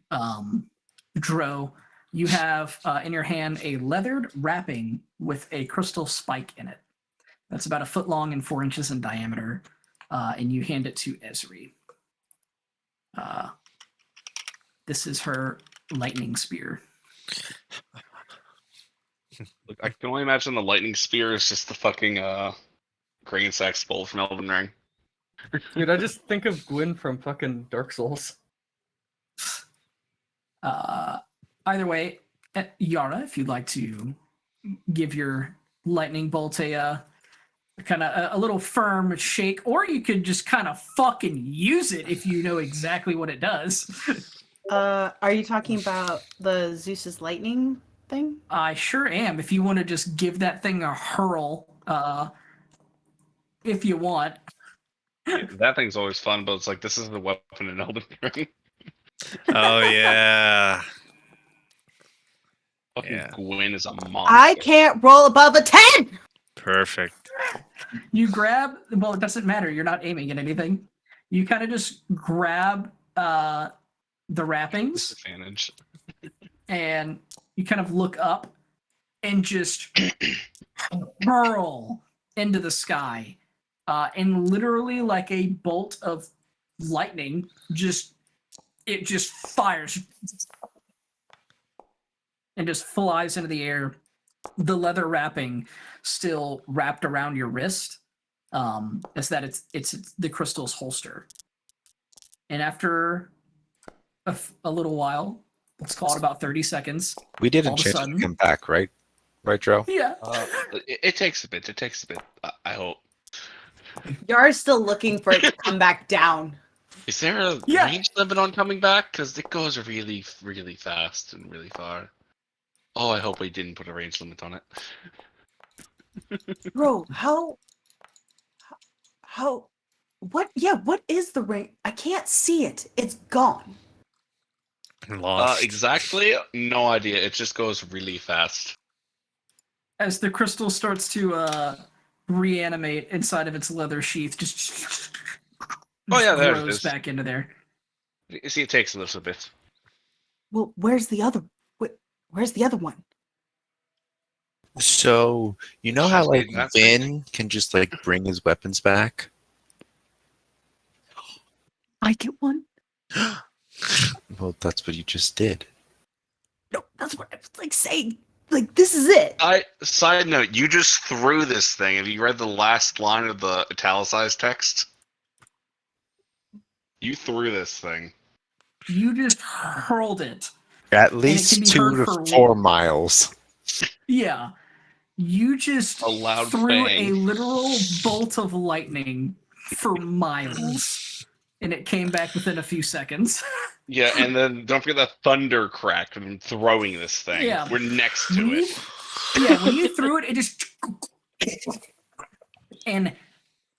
Dro, you have in your hand a leathered wrapping with a crystal spike in it. That's about 1 foot long and 4 inches in diameter, and you hand it to Esri. This is her lightning spear. Look, I can only imagine the lightning spear is just the fucking grain sack bowl from Elden Ring. Dude, I just think of Gwyn from fucking Dark Souls. Either way, Yara, if you'd like to give your lightning bolt a kind of a little firm shake, or you could just kind of fucking use it if you know exactly what it does. Are you talking about the Zeus's lightning thing? I sure am. If you want to just give that thing a hurl, if you want. That thing's always fun, but it's like this is the weapon in Elden Ring. Oh yeah. Fucking Yeah. Gwyn is a monster. I can't roll above a 10! Perfect. You grab, well, it doesn't matter. You're not aiming at anything. You kind of just grab the wrappings Disadvantage. and you kind of look up and just hurl into the sky. And literally like a bolt of lightning, it just fires and just flies into the air. The leather wrapping still wrapped around your wrist, is that it's the crystal's holster. And after a little while, let's call it about 30 seconds. We All didn't of a change sudden- him back, right? Right, Dro? Yeah. It takes a bit. It takes a bit. I hope. Yara's still looking for it to come back down. Is there a Yeah. range limit on coming back? Because it goes really, really fast and really far. Oh, I hope we didn't put a range limit on it. Bro, what is the ring? I can't see it. It's gone. Lost. Exactly? No idea. It just goes really fast. As the crystal starts to reanimate inside of its leather sheath, just Oh, yeah, there it grows is. back into there. You see, it takes a little bit. Well, where's the other one? So you know how Just like getting that thing. Vin can just like bring his weapons back? I get one? Well, that's what you just did. No, that's what I was like saying. Like, this is it. Side note, you just threw this thing. Have you read the last line of the italicized text? You threw this thing. You just hurled it. At can least be 2 heard to for 4 miles. Yeah. You just A loud threw bang. a literal bolt of lightning for miles. And it came back within a few seconds. Yeah, and then don't forget the thunder crack from throwing this thing. Yeah. We're next When to you, it. yeah, when you threw it, it just and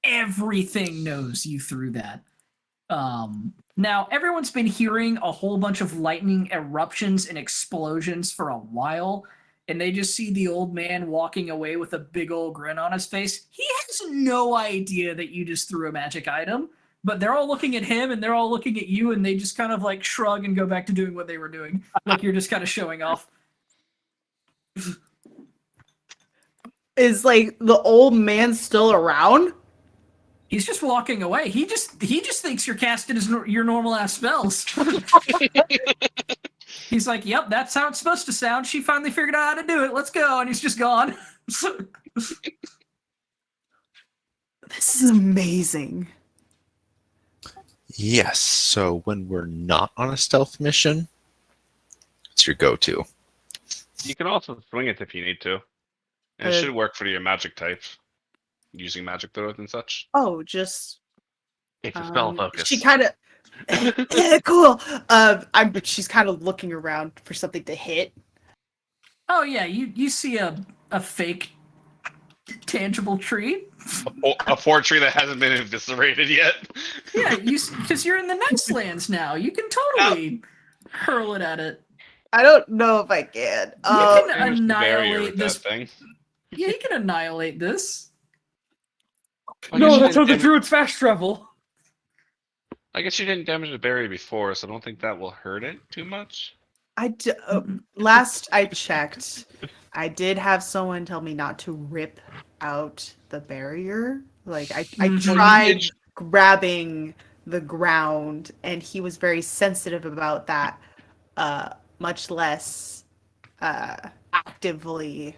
everything knows you threw that. Now everyone's been hearing a whole bunch of lightning eruptions and explosions for a while, and they just see the old man walking away with a big old grin on his face. He has no idea that you just threw a magic item, but they're all looking at him and they're all looking at you, and they just kind of like shrug and go back to doing what they were doing, like you're just kind of showing off. Is like the old man still around? He's just walking away. He just thinks you're casting your normal ass spells. He's like, "Yep, that's how it's supposed to sound. She finally figured out how to do it. Let's go." And he's just gone. This is amazing. Yes, so when we're not on a stealth mission, it's your go-to. You can also swing it if you need to. And it Uh, should work for your magic types. Using magic throws and such. Oh, just It's a spell focus. she kind of yeah, cool. She's kind of looking around for something to hit. Oh yeah, you see a fake tangible tree. A fort tree that hasn't been eviscerated yet. Yeah, because you're in the next lands now. You can totally hurl it at it. I don't know if I can. You can Damage the barrier annihilate with this. that thing. Yeah, you can annihilate this. I No, guess you that's how didn't the dam- druids fast travel. I guess you didn't damage the barrier before, so I don't think that will hurt it too much. Last I checked, I did have someone tell me not to rip out the barrier. Like I Mhm. tried grabbing the ground, and he was very sensitive about that. Much less actively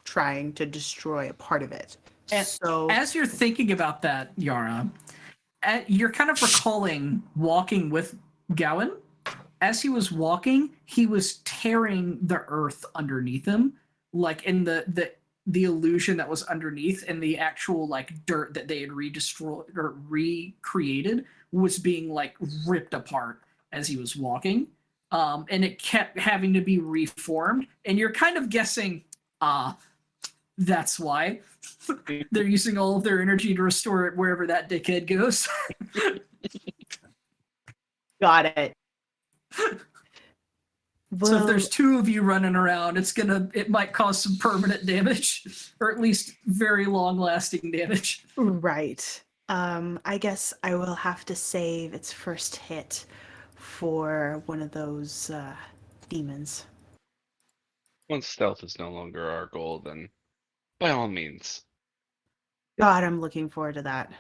trying to destroy a part of it. And So As you're thinking about that, Yara, you're kind of recalling walking with Gowan. As he was walking, he was tearing the earth underneath him, like in the illusion that was underneath, and the actual like dirt that they had recreated was being like ripped apart as he was walking. And it kept having to be reformed. And you're kind of guessing, that's why they're using all of their energy to restore it wherever that dickhead goes. got it. So if there's two of you running around, it might cause some permanent damage, or at least very long-lasting damage. Right. I guess I will have to save its first hit for one of those demons. Once stealth is no longer our goal, then by all means. God, I'm looking forward to that.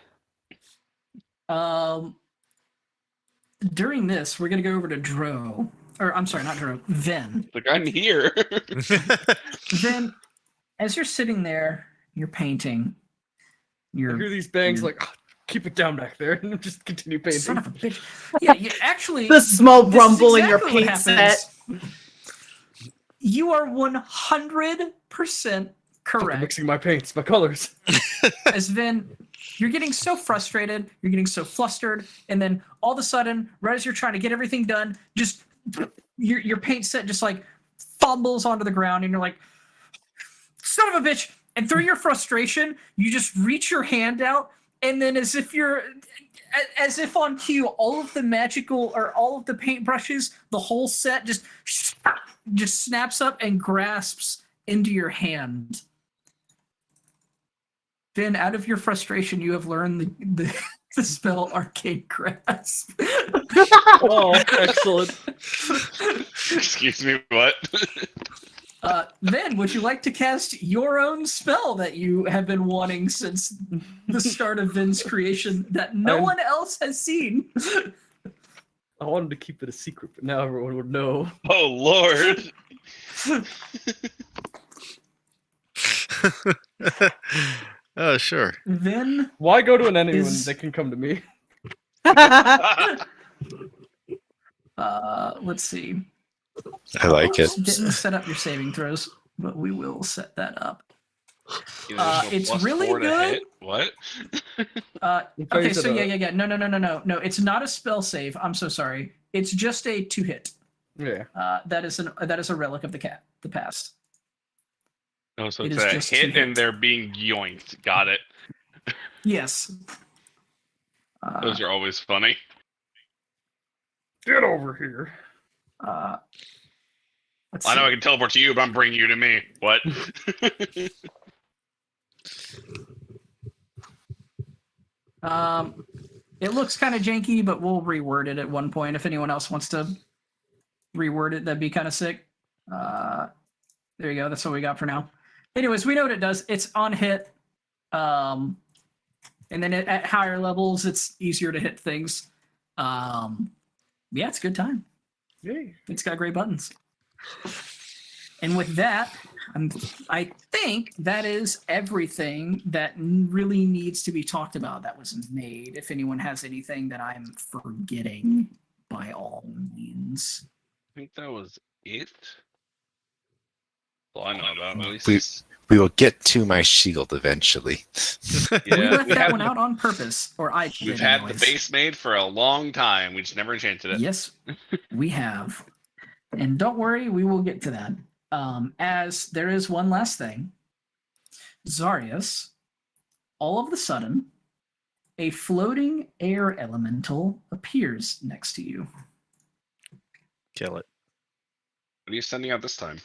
During this, we're gonna go over to Dro, or I'm sorry, not Dro, Ven. Like, I'm here. Ven, as you're sitting there, you're painting. I hear You're these bangs like, "Ah, keep it down back there," and just continue painting. son of a bitch. Yeah, you actually. The small this is rumble in your exactly what paint set. happens. You are 100% Fucking correct. mixing my paints, my colors. As Vin, you're getting so frustrated, you're getting so flustered, and then all of a sudden, right as you're trying to get everything done, just your paint set just like fumbles onto the ground, and you're like, son of a bitch! And through your frustration, you just reach your hand out, and then as if on cue, all of the paintbrushes, the whole set just snaps up and grasps into your hand. Then, out of your frustration, you have learned the spell Arcane Grasp. Oh, excellent. Excuse me, what? Then, would you like to cast your own spell that you have been wanting since the start of Vin's creation that no one else has seen? I wanted to keep it a secret, but now everyone would know. Oh, Lord. Oh, sure. Vin, Why go to an enemy Is- when they can come to me? Let's see. I like it. Didn't set up your saving throws, but we will set that up. It's Plus really 4 to good. hit? What? Okay, Phase so of yeah. No. It's not a spell save. I'm so sorry. It's just a 2-hit. Yeah. That is a relic of the past. Oh, so It it's is a just hit 2 and hits. they're being yoinked. Got it. Yes. Those are always funny. Get over here. Let's I know see. I can teleport to you, but I'm bringing you to me. What? It looks kind of janky, but we'll reword it at one point. If anyone else wants to reword it, that'd be kind of sick. There you go. That's what we got for now. Anyways, we know what it does. It's on hit. And then at higher levels, it's easier to hit things. Yeah, it's a good time. Yay. It's got great buttons. And with that, I think that is everything that really needs to be talked about that was made. If anyone has anything that I'm forgetting, by all means. I think that was it. All I know about, at least. We will get to my shield eventually. Yeah, We left we that had one the- out on purpose, or I did We've had anyways. the base made for a long time. We just never enchanted it. Yes, we have. And don't worry, we will get to that. As there is one last thing. Zarius, all of a sudden, a floating air elemental appears next to you. Kill it. What are you sending out this time?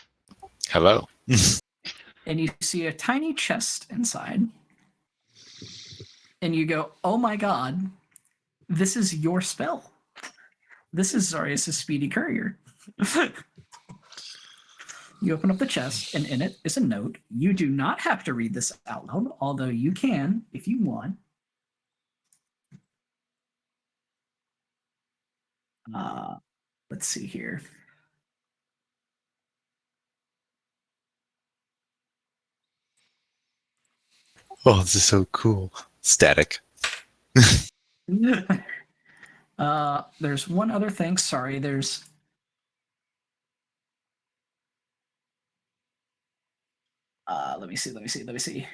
Hello. And you see a tiny chest inside. And you go, oh my god, this is your spell. This is Zarius' Speedy Courier. You open up the chest, and in it is a note. You do not have to read this out loud, although you can if you want. Let's see here. Oh, this is so cool. Static. There's one other thing. Sorry, there's. Let me see.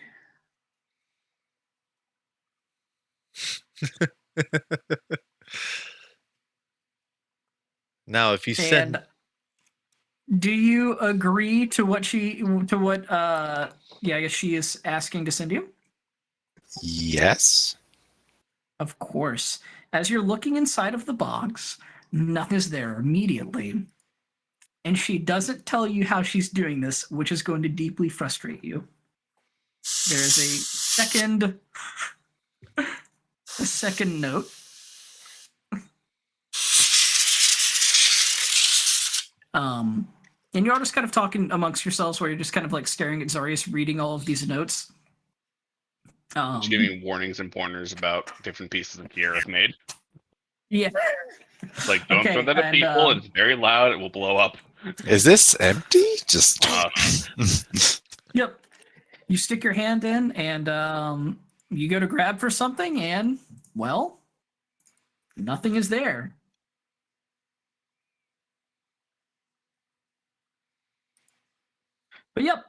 Now, if you send, And do you agree to what I guess she is asking to send you? Yes. Of course. As you're looking inside of the box, nothing is there immediately. And she doesn't tell you how she's doing this, which is going to deeply frustrate you. There's a second note. And you're all just kind of talking amongst yourselves where you're just kind of like staring at Zarius reading all of these notes. Just giving warnings and pointers about different pieces of gear I've made. Yeah. It's like, don't Okay, throw that at and, people. It's very loud. It will blow up. Is this empty? Just. Yep. You stick your hand in and you go to grab for something and, well, nothing is there. But yep.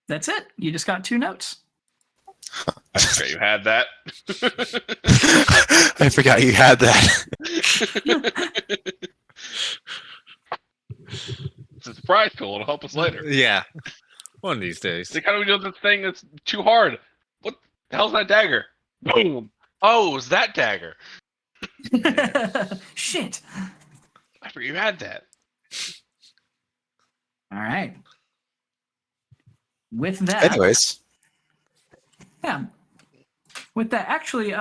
That's it. You just got 2 notes. I forgot you had that. I forgot you had that. It's a surprise tool. It'll help us later. yeah, one of these days. Like, how do we do this thing that's too hard? What the hell's that dagger? Boom. Oh, it was that dagger. Shit. I forgot you had that. All right. With that, Anyways, yeah. With that, actually,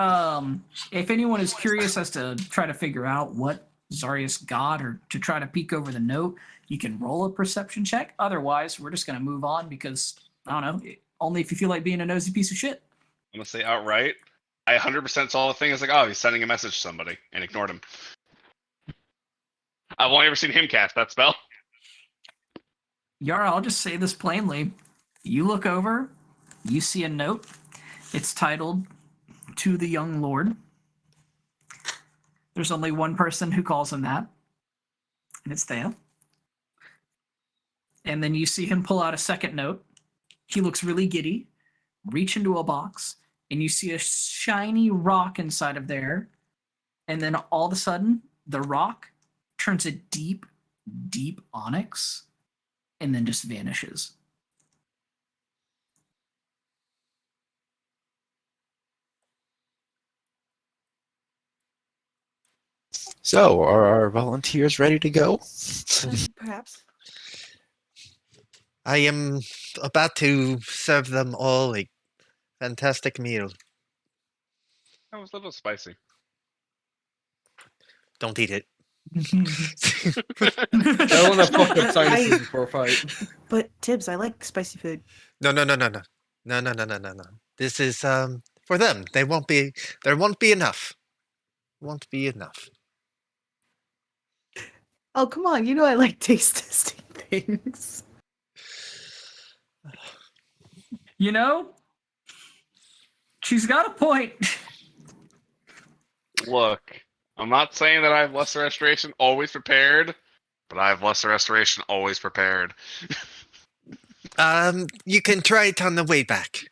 if anyone is curious as to try to figure out what Zarius got or to try to peek over the note, you can roll a perception check. Otherwise, we're just going to move on because, I don't know, only if you feel like being a nosy piece of shit. I'm going to say outright, I 100% saw the thing. It's like, oh, he's sending a message to somebody and ignored him. I've only ever seen him cast that spell. Yara, I'll just say this plainly. You look over, you see a note. It's titled, To the Young Lord. There's only one person who calls him that, and it's Thea. And then you see him pull out a second note. He looks really giddy, reach into a box, and you see a shiny rock inside of there. And then all of a sudden, the rock turns a deep, deep onyx and then just vanishes. So, are our volunteers ready to go? Perhaps. I am about to serve them all a fantastic meal. That was a little spicy. Don't eat it. I don't want to fuck up sinuses before a fight. But Tibbs, I like spicy food. No. This is for them. There won't be enough. Won't be enough. Oh, come on. You know I like taste testing things. You know, she's got a point. Look, I'm not saying that I have lesser restoration always prepared, but I have lesser restoration always prepared. You can try it on the way back.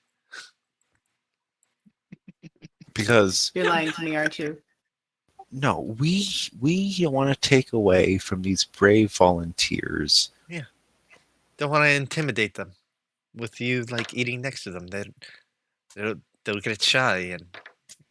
Because You're lying to me, aren't you? no, we want to take away from these brave volunteers. Don't want to intimidate them with you like eating next to them. They'll get shy and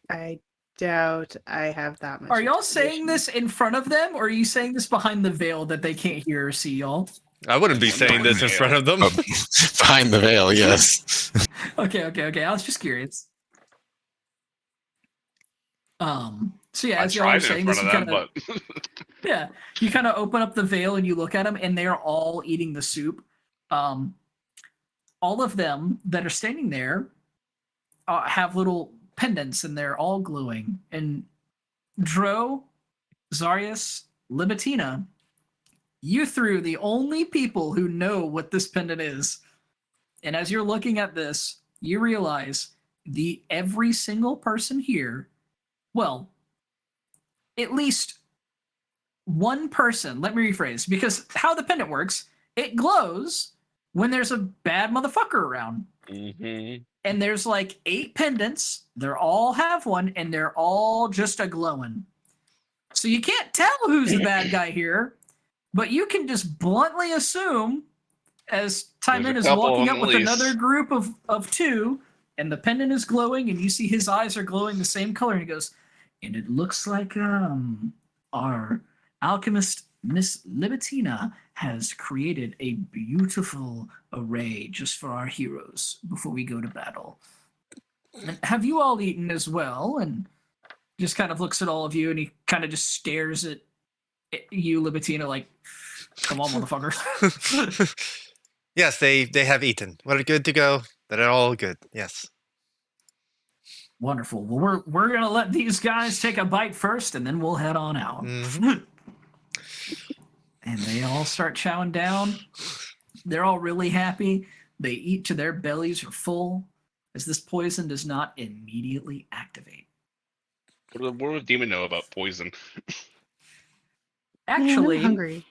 I doubt I have that much. Are y'all saying intimidation. this in front of them, or are you saying this behind the veil that they can't hear or see y'all? I wouldn't be saying this in front of them. Behind the veil, yes. Okay. I was just curious. So yeah, I as y'all are tried it saying in this, front you of them, kind of but yeah, you kind of open up the veil and you look at them, and they are all eating the soup. All of them that are standing there have little pendants, and they're all glowing. And Dro, Zarius, Libitina, you threw the only people who know what this pendant is. And as you're looking at this, you realize every single person here, well, at least one person, let me rephrase, because how the pendant works, it glows when there's a bad motherfucker around. Mhm. And there's like 8 pendants. They all have one, and they're all just a glowing. So you can't tell who's the bad guy here, but you can just bluntly assume, as Timon There's a is couple of walking them up at with least. another group of 2, and the pendant is glowing, and you see his eyes are glowing the same color, and he goes, and it looks like our alchemist Miss Libitina has created a beautiful array just for our heroes before we go to battle. And have you all eaten as well? And just kind of looks at all of you, and he kind of just stares at you, Libitina, like, come on, motherfucker. Yes, they have eaten. We're good to go. They're all good. Yes. Wonderful. Well, we're gonna let these guys take a bite first, and then we'll head on out. Mhm. And they all start chowing down. They're all really happy. They eat till their bellies are full, as this poison does not immediately activate. What would Demon know about poison? Man, I'm Actually, hungry.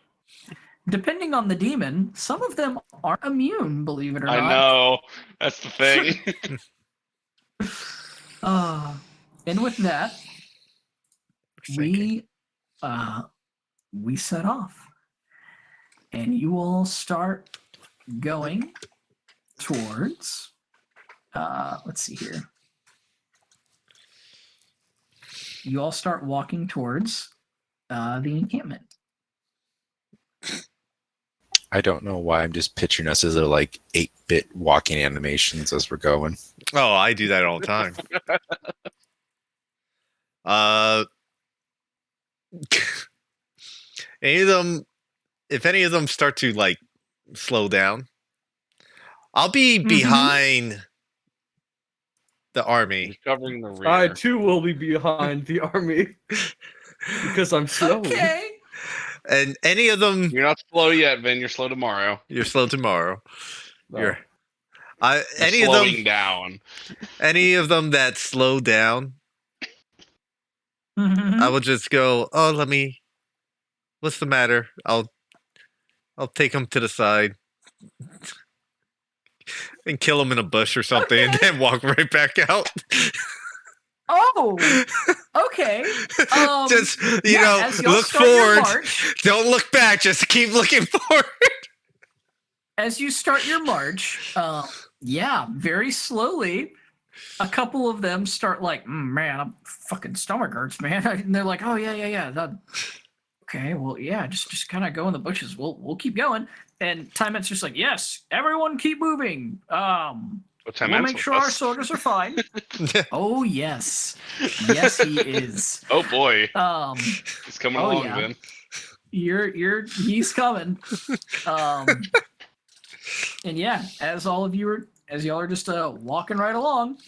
depending on the demon, some of them aren't immune, believe it or I not. know. That's the thing. And with that, Shaking. we set off. And you all start going towards let's see here. You all start walking towards the encampment. I don't know why I'm just picturing us as a like 8-bit walking animations as we're going. Oh, I do that all the time. Any of them, if any of them start to like slow down, I'll be behind the army. He's covering the rear. I too will be behind the army because I'm slow. Okay. And any of them, You're not slow yet, Vin. You're slow tomorrow. you're slow tomorrow. No. You're You're any of slowing them, down. any of them that slow down, Mhm. I will just go. Oh, what's the matter? I'll take him to the side and kill him in a bush or something, and Okay. then walk right back out. Oh, okay. Just Yeah, as y'all look start your forward. march, Don't look back. Just keep looking forward. as you start your march, yeah, very slowly, a couple of them start like, man, I'm fucking stomach hurts, man. And they're like, oh yeah. Okay, well, yeah, just kind of go in the bushes. We'll keep going. And Timement's just like, yes, everyone keep moving. We'll make sure our soldiers are fine. Oh yes, yes he is. Oh boy, he's coming Oh, along yeah. then. He's coming. And yeah, as y'all are just walking right along,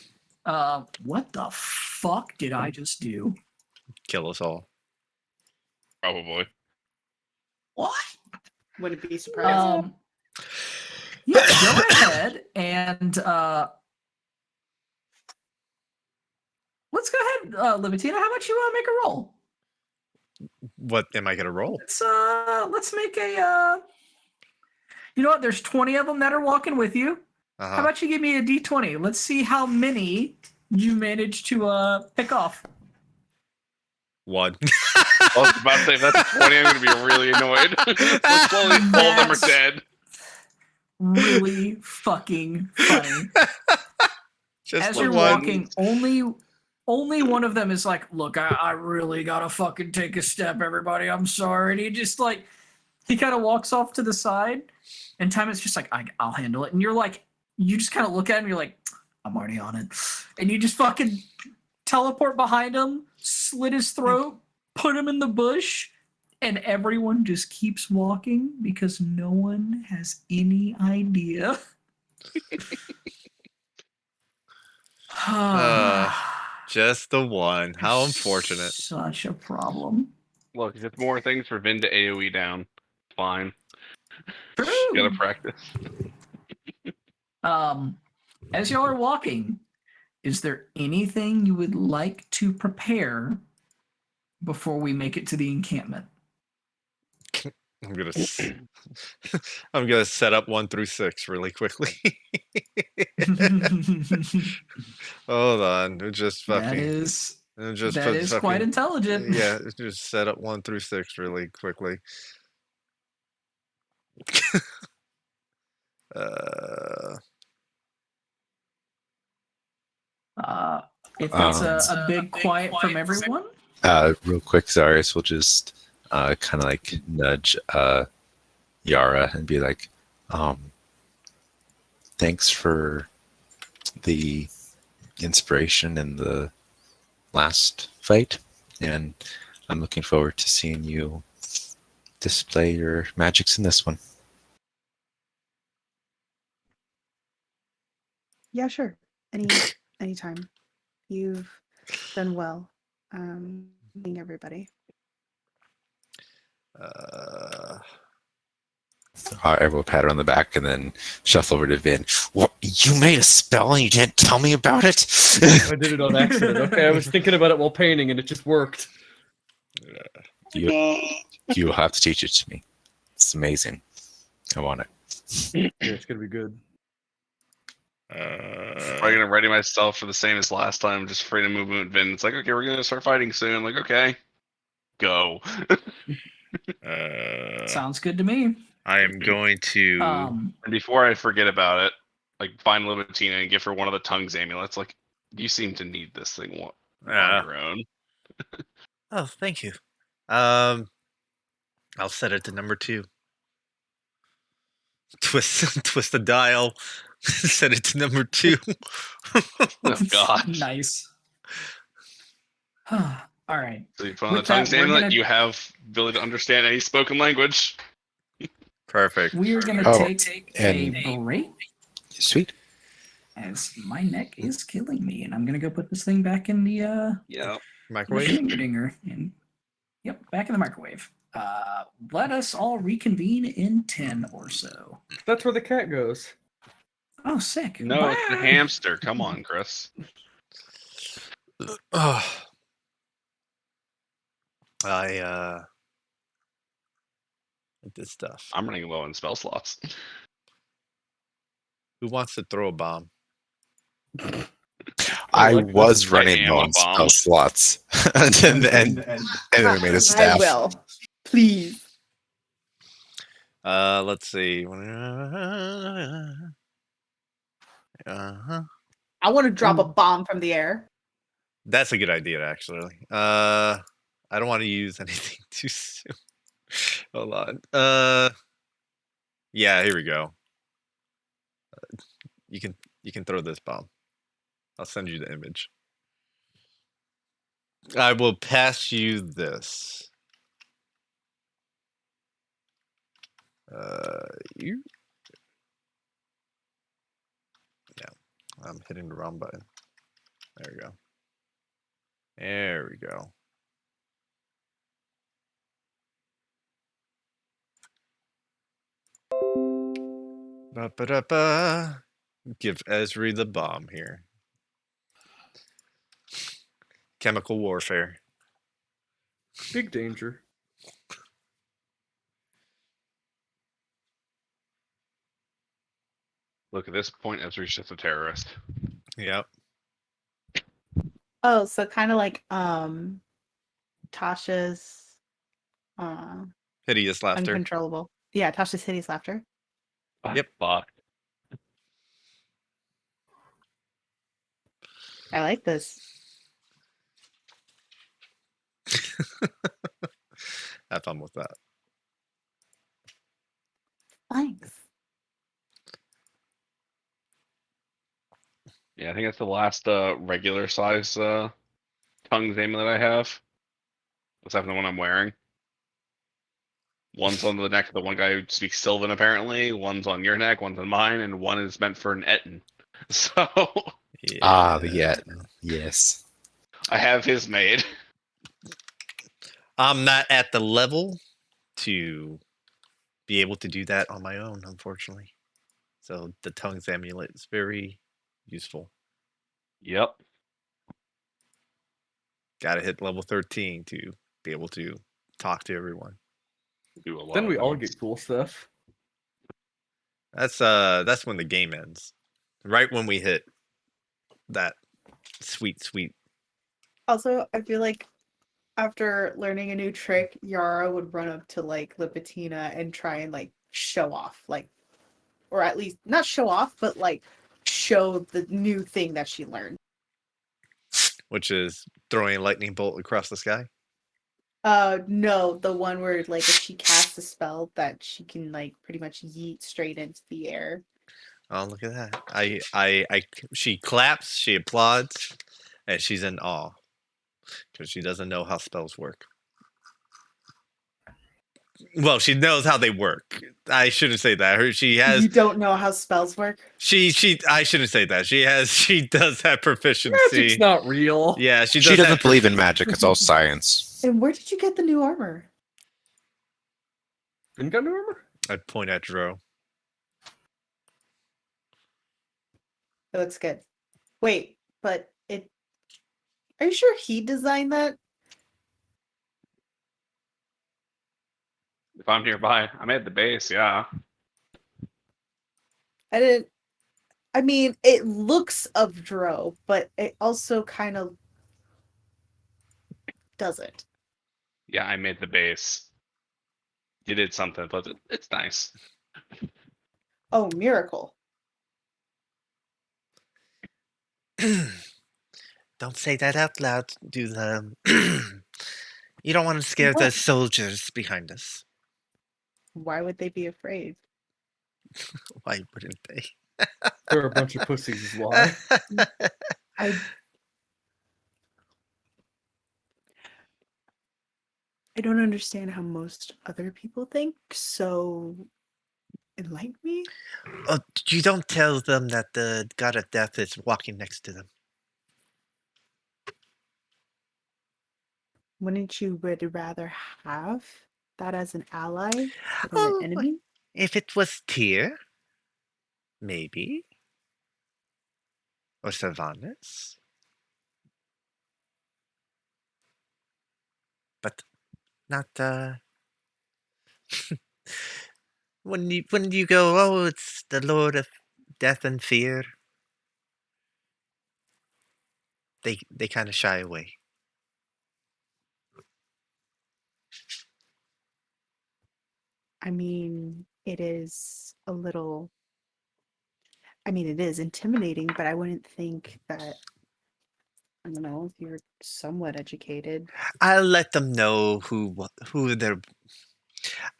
what the fuck did I just do? Kill us all. Probably. What? Wouldn't be surprised. Yeah, go ahead and let's go ahead, Libitina. How about you make a roll? What am I gonna roll? Let's make a you know what? There's 20 of them that are walking with you. Uh-huh. How about you give me a D20? Let's see how many you manage to pick off. 1. I was about to say, if that's 20, I'm going to be really annoyed. So slowly, all of them are dead. Really fucking funny. Just As the you're one. walking, only one of them is like, look, I really gotta fucking take a step, everybody. I'm sorry. And he just like, he kind of walks off to the side, and Timon's just like, I'll handle it. And you're like, you just kind of look at him, you're like, I'm already on it. And you just fucking teleport behind him, slit his throat, put him in the bush, and everyone just keeps walking because no one has any idea. Just the one. How unfortunate. Such a problem. Look, it's more things for Vin to AoE down. Fine. True. Gotta practice. As y'all are walking, is there anything you would like to prepare before we make it to the encampment? I'm gonna set up 1 through 6 really quickly. Hold on. Just fucking. That is fucking, quite intelligent. Yeah, just set up 1 through 6 really quickly. If it's a big quiet from everyone. Real quick, Zarius will just kind of like nudge Yara and be like, thanks for the inspiration in the last fight, and I'm looking forward to seeing you display your magics in this one. Yeah, sure. Anytime. You've done well. Being everybody. Everyone will pat her on the back and then shuffle over to Vin. What? You made a spell and you didn't tell me about it? I did it on accident. Okay, I was thinking about it while painting, and it just worked. You'll have to teach it to me. It's amazing. I want it. Yeah, it's gonna be good. I'm gonna ready myself for the same as last time, just freedom movement. Vin, it's like, okay, we're gonna start fighting soon. I'm like, okay, go. Sounds good to me. I am going to. And before I forget about it, like find Libitina and give her one of the tongues amulets. Like, you seem to need this thing on your own. Oh, thank you. I'll set it to number 2. Twist the dial. Set it to number 2. Oh God, Nice. All right. So you put on the With that, tongues we're amulet. gonna- You have ability to understand any spoken language. Perfect. We are going Oh, to take a break Sweet. as my neck is killing me, and I'm going to go put this thing back in the Yeah. Microwave. dinger. And yep, back in the microwave. Let us all reconvene in 10 or so. That's where the cat goes. Oh, sick. No, it's the Bye. hamster. Come on, Chris. Oh, I this stuff. I'm running low on spell slots. Who wants to throw a bomb? I like was this. running I low am a on spell bomb. slots, and then we made a I staff. will. Please. Let's see. Uh-huh. I want to drop a bomb from the air. That's a good idea, actually. I don't want to use anything too soon. Hold on. Yeah, here we go. You can throw this bomb. I'll send you the image. I will pass you this. You. Yeah, I'm hitting the wrong button. There we go. There we go. Ba-ba-da-ba. Give Esri the bomb here. Chemical warfare. Big danger. Look, at this point, Ezra's just a terrorist. Yep. Oh, so kind of like Tasha's Hideous laughter. uncontrollable. Yeah, Tasha's hideous laughter. Yep. Fuck. I like this. Have fun with that. Thanks. Yeah, I think that's the last regular size tongue's amulet I have. Except for the one I'm wearing. One's on the neck of the one guy who speaks Sylvan, apparently. One's on your neck, one's on mine, and one is meant for an Etten. So Yeah. Ah, the yet. Yes. I have his made. I'm not at the level to be able to do that on my own, unfortunately. So the tongue's amulet is very useful. Yep. Got to hit level 13 to be able to talk to everyone. Do a lot Then of we all things. get cool stuff. That's when the game ends. Right when we hit that sweet. Also, I feel like after learning a new trick, Yara would run up to like Lipitina and try and like show off, like, or at least not show off, but like show the new thing that she learned. Which is throwing a lightning bolt across the sky. No, the one where like if she casts a spell that she can like pretty much yeet straight into the air. Oh, look at that! She claps, she applauds, and she's in awe because she doesn't know how spells work. Well, she knows how they work. I shouldn't say that. She has. You don't know how spells work? She. I shouldn't say that. She has. She does have proficiency. Magic's not real. Yeah, she She does. doesn't believe in magic. It's all science. And where did you get the new armor? Didn't got new armor? I'd point at Dro. It looks good. Wait, but it. Are you sure he designed that? If I'm nearby, I made the base, yeah. I didn't. I mean, it looks of Dro, but it also kind of doesn't. Yeah, I made the base. You did something, but it's nice. Oh, miracle. Don't say that out loud. Do the. You don't want to scare the What? soldiers behind us. Why would they be afraid? Why wouldn't they? They're a bunch of pussies, is why. I don't understand how most other people think, so enlighten me? Oh, you don't tell them that the god of death is walking next to them. Wouldn't you really rather have that as an ally than Oh, an enemy? If it was Tyr, maybe. Or Sylvanas. But Not when you go, oh, it's the Lord of Death and Fear. They kind of shy away. I mean, it is a little. I mean, it is intimidating, but I wouldn't think that. I don't know if you're somewhat educated. I'll let them know who they're.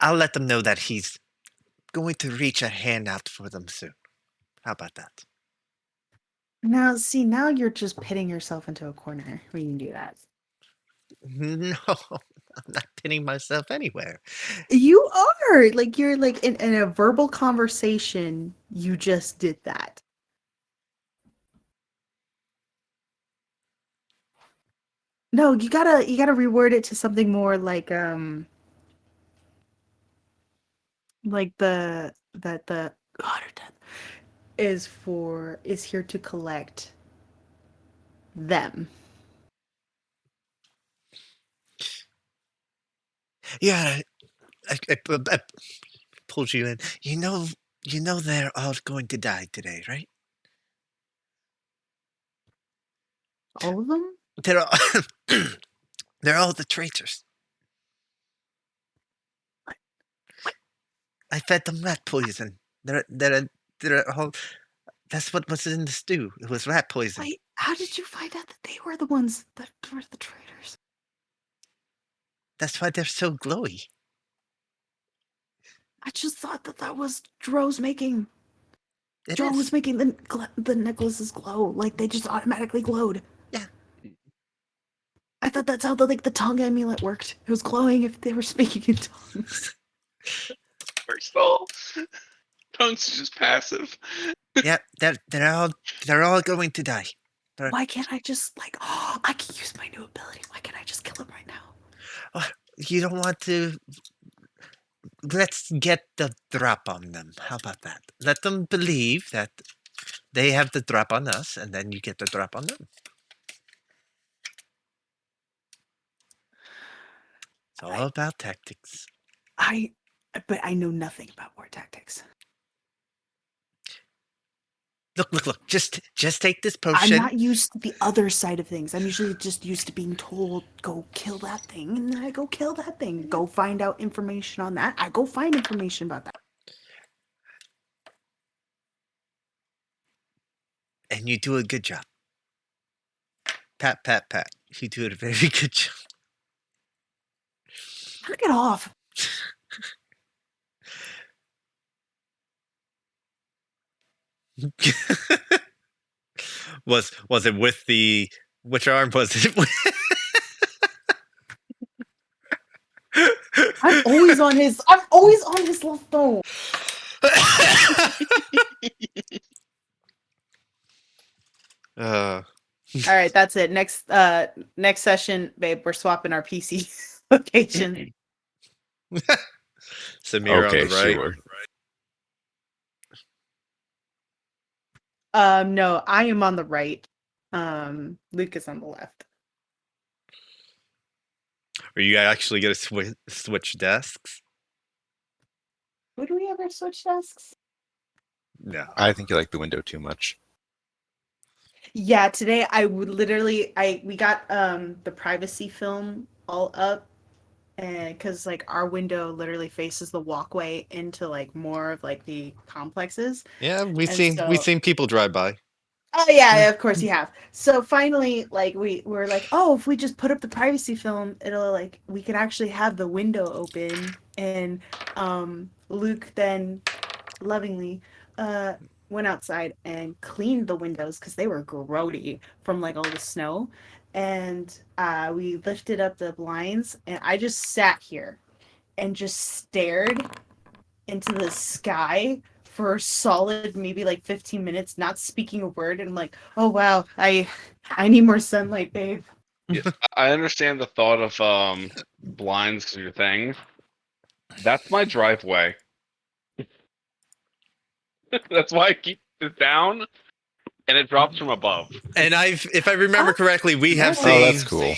I'll let them know that he's going to reach a hand out for them soon. How about that? Now, see, now you're just pitting yourself into a corner when you do that. No, I'm not pinning myself anywhere. You are like you're like in a verbal conversation. You just did that. No, you gotta reword it to something more like the God or death is here to collect them. Yeah, I pulled you in. You know they're all going to die today, right? All of them? They're all, they're all the traitors. I fed them rat poison. They're all. That's what was in the stew. It was rat poison. Wait, how did you find out that they were the ones that were the traitors? That's why they're so glowy. I just thought that was Dro's making. It Dro is. was making the necklaces glow, like they just automatically glowed. Yeah. I thought that's how the tongue amulet worked. It was glowing if they were speaking in tongues. First of all, tongues is just passive. Yeah, they're all going to die. Why can't I just oh, I can use my new ability. Why can't I just kill him right now? You don't want to. Let's get the drop on them. How about that? Let them believe that they have the drop on us, and then you get the drop on them. It's all about tactics. But I know nothing about war tactics. Look. Just take this I'm potion. not used to the other side of things. I'm usually just used to being told, go kill that thing, and then I go kill that thing. Go find out information on that. I go find information about that. And you do a good job. Pat, pat, pat. You do a very good job. Knock it off. Was it with the which arm was it with? I'm always on his left phone. uh, All right, that's it. Next session, babe, we're swapping our PC location. Samir Okay, on the right. sure. No, I am on the right. Luke is on the left. Are you actually gonna switch desks? Would we ever switch desks? No. I think you like the window too much. Yeah, today I would literally we got the privacy film all up, and because our window literally faces the walkway into more of the complexes. Yeah, we've And seen people drive by. Oh yeah, of course you have. So finally, we were like, oh, if we just put up the privacy film, it'll we could actually have the window open. And Luke then lovingly went outside and cleaned the windows because they were grody from all the snow. And we lifted up the blinds, and I just sat here and just stared into the sky for a solid maybe 15 minutes, not speaking a word. And I'm like, oh wow, I need more sunlight, babe. I understand the thought of blinds because of your thing. That's my driveway. That's why I keep it down, and it drops from above. And if I remember correctly, we have Oh, seen Oh, that's cool.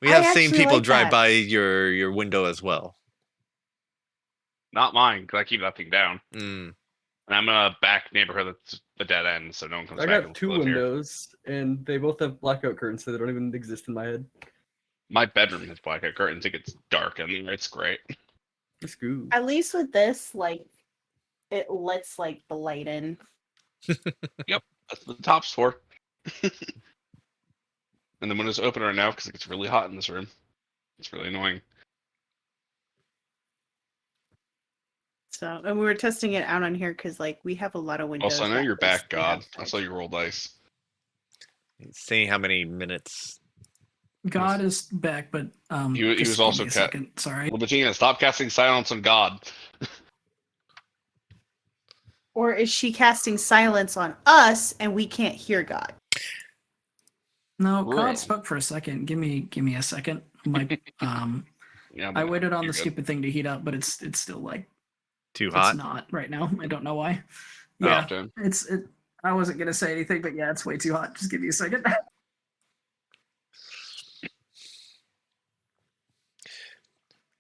We I have seen actually people like drive that. by your window as well. Not mine, because I keep that thing down. Mm. And I'm in a back neighborhood that's the dead end, so no one comes I back got and 2 live here. windows, and they both have blackout curtains, so they don't even exist in my head. My bedroom has blackout curtains. It gets dark in there. It's great. It's good. At least with this, like, it lets like the light in. That's what the top's for. And the windows open right now because it gets really hot in this room. It's really annoying. So, and we were testing it out on here because like we have a lot of windows. Also, I know that you're back, basically have God. I saw light. you roll dice. Seeing how many minutes. God is back, but He was just also give me a second. Sorry. Libertina, stop casting silence on God. Or is she casting silence on us and we can't hear God? No, Bro. God spoke for a second. Give me a second. My Yeah, I waited on you're the good. stupid thing to heat up, but it's still like Too it's hot. not right now. I don't know why. Oh, Yeah, damn. I wasn't gonna say anything, but yeah, it's way too hot. Just give me a second.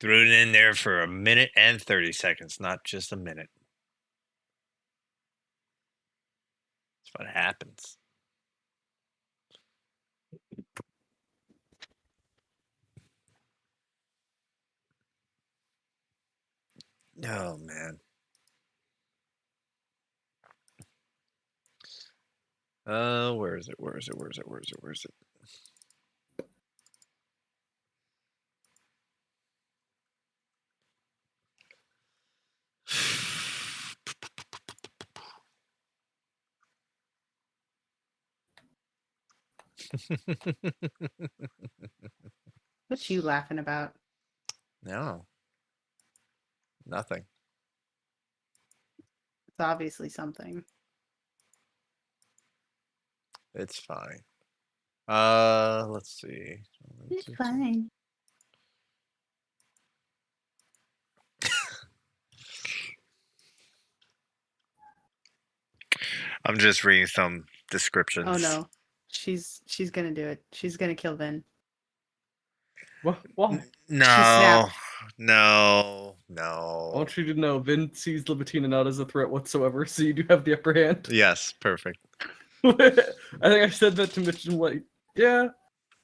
Threw it in there for a minute and 30 seconds, not just a minute. That's what happens. Oh man. Where is it? Where is it? Where is it? Where is it? Where is it? What you laughing about? No. Nothing. It's obviously something. It's fine. Let's see. It's fine. I'm just reading some descriptions. Oh no. She's gonna do it. She's gonna kill Vin. Why? No. snapped. No. I No. want you to know Vin sees Libitina not as a threat whatsoever, so you do have the upper hand. Yes, perfect. I think I said that to Mitch and like, yeah,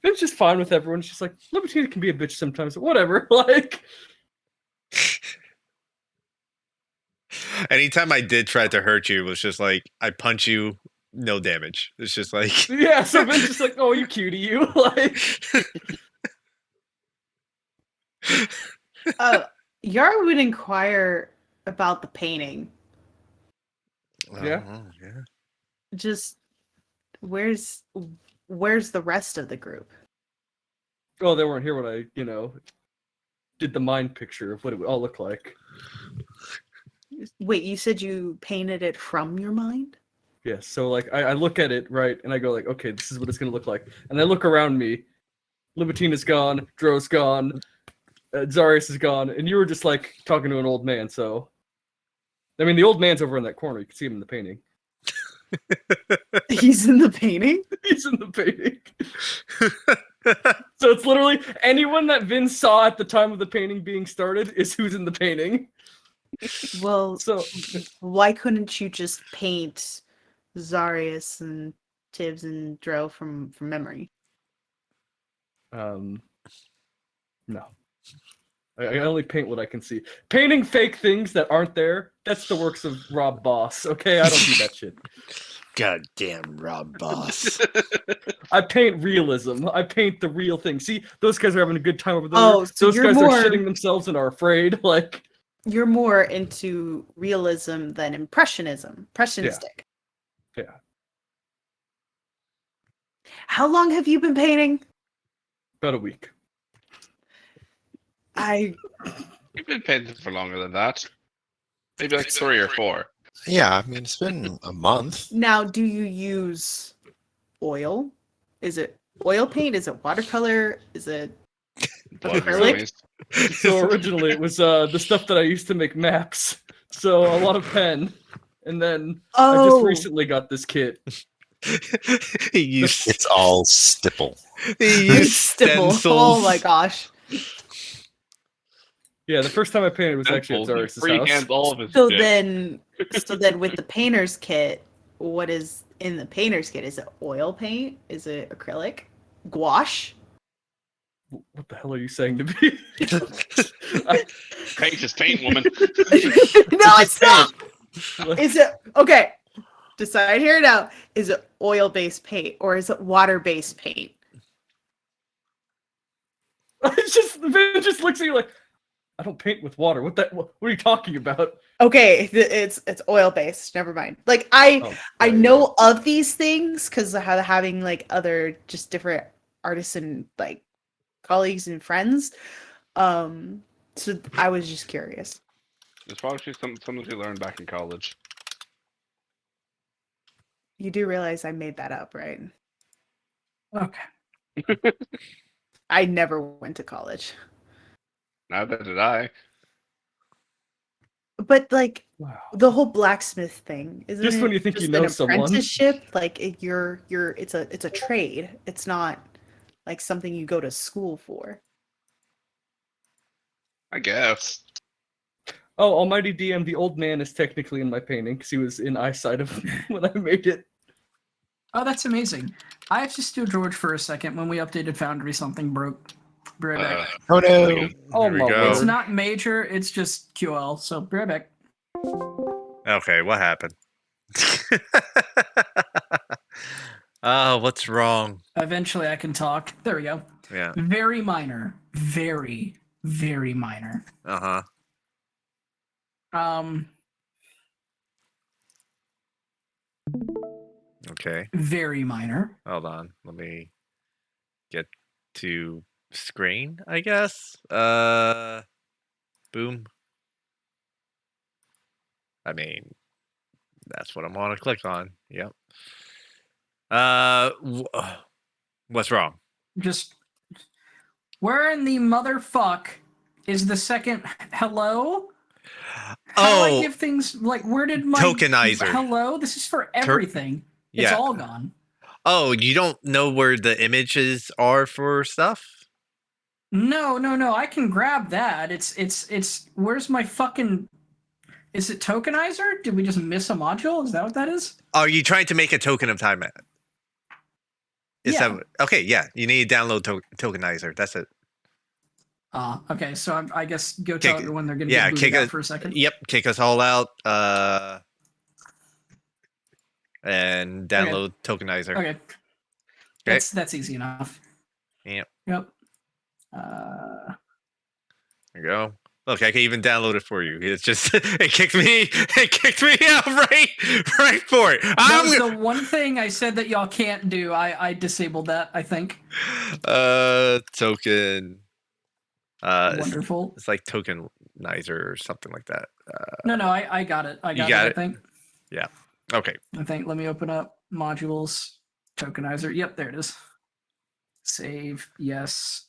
Vin's just fine with everyone. She's like, Libitina can be a bitch sometimes, but whatever. Like, Anytime I did try to hurt you, it was just like I punch you, no damage. It's just like yeah, so Vin's just like, oh, you cutie, you. Like, Yara would inquire about the painting. Yeah. Yeah. Just where's the rest of the group? oh, they weren't here when I, did the mind picture of what it would all look like. Wait, you said you painted it from your mind? Yeah, so like I look at it, right, and I go like, okay, this is what it's gonna look like. And I look around me, Libitina's gone, Dro's gone, Zarius is gone, and you were just like talking to an old man, so I mean the old man's over in that corner, you can see him in the painting. He's in the painting? He's in the painting. So it's literally anyone that Vin saw at the time of the painting being started is who's in the painting. Well, So why couldn't you just paint Zarius and Tibbs and Dro from memory? no. I only paint what I can see. Painting fake things that aren't there, that's the works of Rob Boss, okay? I don't do that shit. Goddamn Rob Boss. I paint realism. I paint the real thing. See, those guys are having a good time over there. Oh, so those you're guys more- are shitting themselves and are afraid. Like, You're more into realism than impressionistic. Yeah. How long have you been painting? about a week. You've been painting for longer than that. Maybe like 3 or 4. Yeah, I mean, it's been a month. Now, do you use oil? Is it oil paint? Is it watercolor? Is it Blood Acrylic? enemies. So originally it was the stuff that I used to make maps. So a lot of pen. And then I just recently got this kit. he used It's all stipple. he used Stipple. stencils. Oh my gosh. Yeah, the first time I painted was actually at Stencils. Zarius' house. Freehands all of his So shit. then with the painter's kit, what is in the painter's kit? Is it oil paint? Is it acrylic? Gouache? What the hell are you saying to me? Paint is paint, woman. No, it's not. Is it okay? Decide here now. Is it oil-based paint or is it water-based paint? It's just the man just looks at you like, I don't paint with water. What are you talking about? Okay, it's oil-based. Never mind. Like I Oh, I there you know of these things because having like other just different artists and like colleagues and friends. So I was just curious. It's probably something we learned back in college. You do realize I made that up, right? Okay. I never went to college. Neither did I. But like Wow. the whole blacksmith thing, isn't Just it when you think you just know an someone. apprenticeship? Like it's a trade. It's not like something you go to school for. I guess. Oh, Almighty DM, the old man is technically in my painting because he was in eyesight of when I made it. Oh, that's amazing. I have to steal George for a second. When we updated Foundry, something broke. Be right back. Oh no! Oh Here we my go. word. It's not major. It's just QL. So be right back. Okay, what happened? Oh, what's wrong? Eventually, I can talk. There we go. Yeah. Very minor. Very, very minor. Uh-huh. Okay. Very minor. Hold on. Let me get to screen, I guess. Boom. I mean, that's what I'm gonna click on. Yep. What's wrong? Just where in the motherfuck is the second hello? How do I Oh, give things like where did my Tokenizer. hello? This is for everything. It's yeah. all gone. Oh, you don't know where the images are for stuff? No. I can grab that. It's where's my fucking is it tokenizer? Did we just miss a module? Is that what that is? Are you trying to make a token of time? Yeah. Okay? Yeah, you need to download Tokenizer. That's it. Okay. So I guess go tell Kick- everyone they're gonna yeah, get booted kick out it- for a second. Yep, kick us all out. And download Tokenizer. Okay. That's easy enough. Yep. Yep. There you go. Look, I can even download it for you. It's just it kicked me out right for it. That was the one thing I said that y'all can't do. I disabled that, I think. Token. Wonderful. It's like Tokenizer or something like that. No, I got it. I got got it, it? I think. Okay. Let me open up modules, tokenizer. Yep, there it is. Save, yes.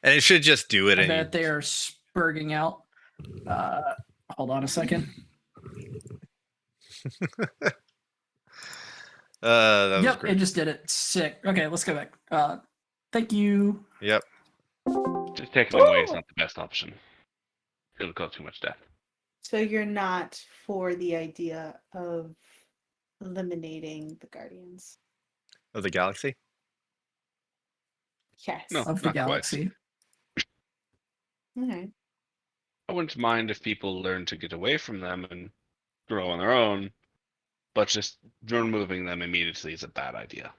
And it should just do it. I And bet they are spurging out. Hold on a second. that was Yep, great. it just did it. Sick. Okay, let's go back. Thank you. Yep. Just taking them away is not the best option. It'll cause too much death. So you're not for the idea of eliminating the Guardians? Of the galaxy. Yes. No. Of the Not quite. galaxy. Okay. I wouldn't mind if people learn to get away from them and grow on their own, but just removing them immediately is a bad idea.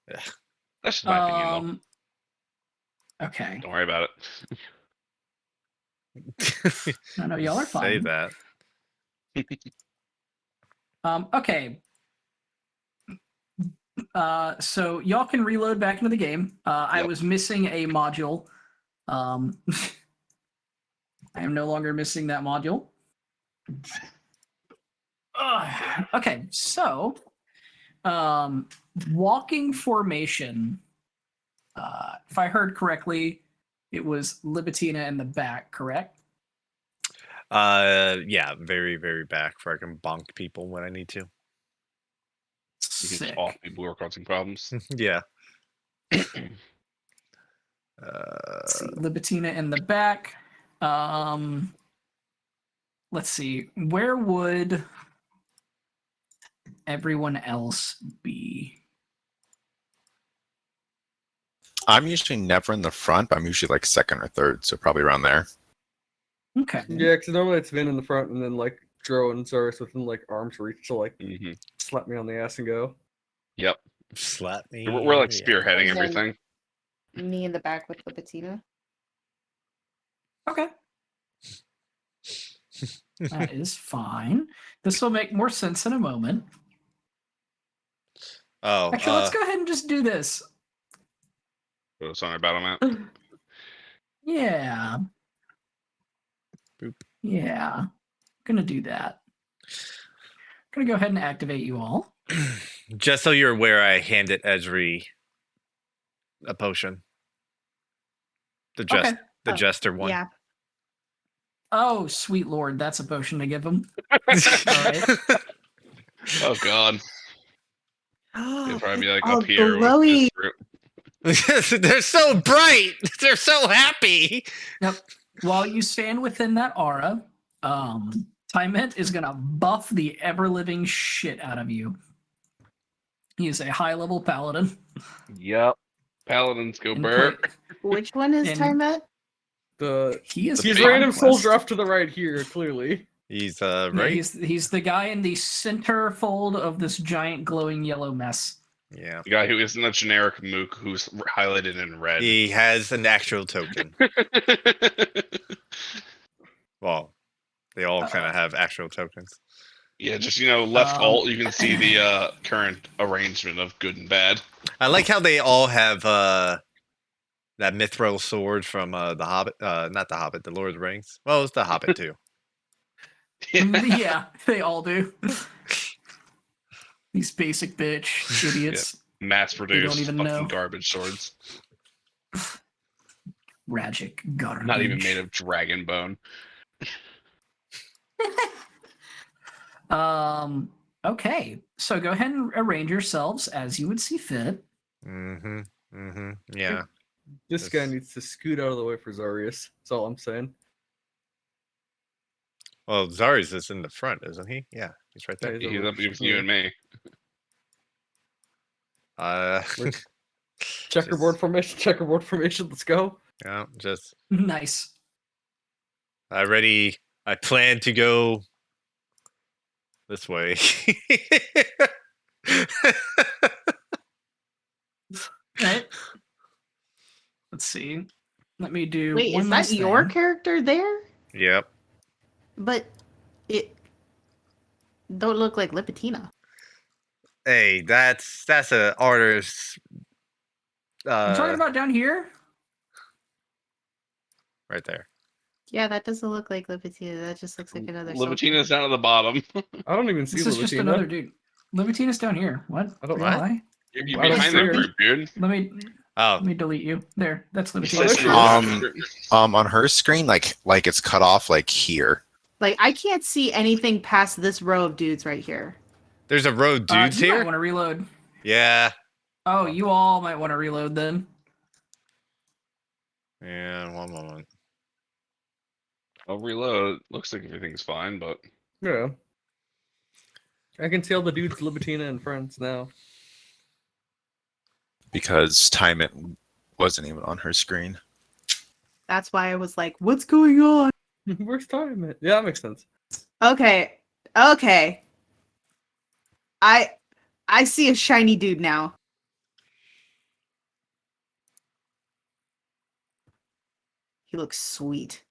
Yeah. That's just my opinion, Okay. though. Don't worry about it. No, y'all are Say fine. that. Okay. So y'all can reload back into the game. I Yep. was missing a module. I am no longer missing that module. Okay, so walking formation. If I heard correctly, it was Libitina in the back, correct? Yeah, very, very back where I can bonk people when I need to. You can just Sick. off people who are causing problems. Yeah. Let's see, Libitina in the back. Let's see. Where would everyone else be? I'm usually never in the front, but I'm usually like second or third, so probably around there. Okay. Yeah, because normally it's Vin in the front, and then like Dro and Zarius within like arm's reach to like hmm slap me on the ass and go. Yep. Slap me. We're like yeah. spearheading And then- everything. Me in the back with Libitina. Okay. That is fine. This will make more sense in a moment. Oh, Actually, let's go ahead and just do this. Put us on our battle map. Yeah. Boop. Yeah. Gonna do that. Gonna go ahead and activate you all. just so you're aware, I handed Esri a potion. The Okay. jester one. Yeah. Oh, sweet lord, that's a potion to give him. Alright. Oh god. It'll probably be like Oh, up here. with glowy. this fruit. They're so bright. They're so happy. While you stand within that aura, Tymet is gonna buff the ever-living shit out of you. He is a high-level paladin. Yep. Paladins go And burr. Which one is And- time at? He is He's big random conquest. soldier off to the right here, clearly. He's Yeah, right. he's the guy in the center fold of this giant glowing yellow mess. Yeah. The guy who isn't a generic mook who's highlighted in red. He has an actual token. Well, they all kind of have actual tokens. Yeah, just left Um, alt, you can see the current arrangement of good and bad. I like how they all have that mithril sword from the Hobbit. Not the Hobbit, the Lord of the Rings. Well, it's the Hobbit too. Yeah, they all do. These basic bitch idiots. Mass produced even fucking know. garbage swords. Ragic garbage. Not even made of dragon bone. Okay, so go ahead and arrange yourselves as you would see fit. Mm-hmm. Mm-hmm. Yeah. This guy Yes. needs to scoot out of the way for Zarius. That's all I'm saying. Well, Zari's is in the front, isn't he? Yeah, he's right there. Yeah, He's up with you and me. Uh, Checkerboard formation, checkerboard formation. Let's go. yeah, just Nice. I plan to go this way. Right. Let's see. Let me do. Wait, one is that last your thing. character there? Yep. But it don't look like Libitina. Hey, that's a artist. I'm talking about down here. Right there. Yeah, that doesn't look like Libitina. That just looks like another soldier. Libetina's down at the bottom. I don't even see This is just Libitina. another dude. Libetina's down here. What? I don't- Did I What? lie? You're I don't behind see the her. group, dude. Let me Oh, delete you. There. That's You Libitina. said Sure. On her screen, like it's cut off like here. Like I can't see anything past this row of dudes right here. there's a row of dudes you might here. want to reload. Yeah. Oh, you all might want to reload then. Yeah. One moment. I'll reload. Looks like everything's fine, but Yeah. I can tell the dude's Libitina and friends now. Because time it wasn't even on her screen. That's why I was like, "What's going on?" Where's time at? Yeah, that makes sense. Okay, okay. I see a shiny dude now. He looks sweet.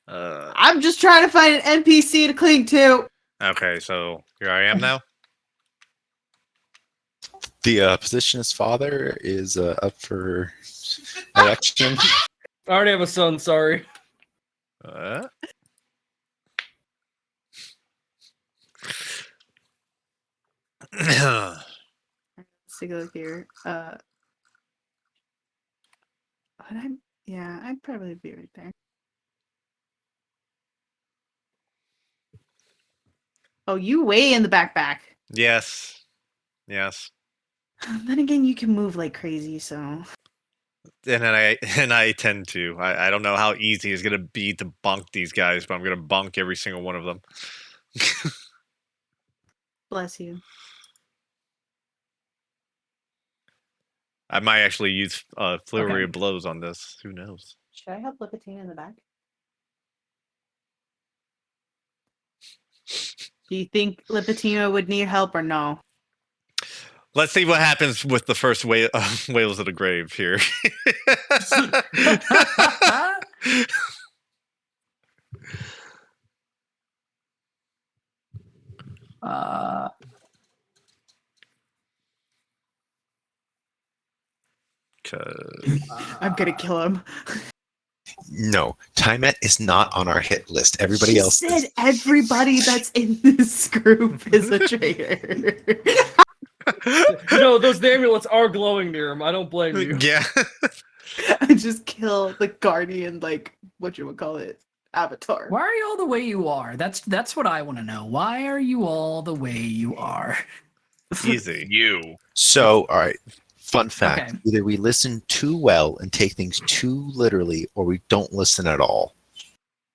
I'm just trying to find an NPC to cling to. Okay, so here I am now. The position as father is up for election. I already have a son. Sorry. Uh, Let's take a look here. But I'd probably be right there. Oh, you way in the backpack. Yes. Yes. Then again, you can move like crazy, so. And I tend to. I don't know how easy it's gonna be to bonk these guys, but I'm gonna bonk every single one of them. Bless you. I might actually use flurry Okay. of blows on this. Who knows? Should I help Lipatina in the back? Do you think Lipatina would need help or no? Let's see what happens with the first whales of the grave here. uh, I'm gonna kill him. No, Tymet is not on our hit list. Everybody She else said is. everybody that's in this group is a traitor. Those amulets are glowing near him. I don't blame you. Yeah. I just kill the guardian, like what you would call it, avatar. why are you all the way you are? That's what I want to know. Why are you all the way you are? Easy. You. So, all right. Fun fact: Okay. either we listen too well and take things too literally, or we don't listen at all.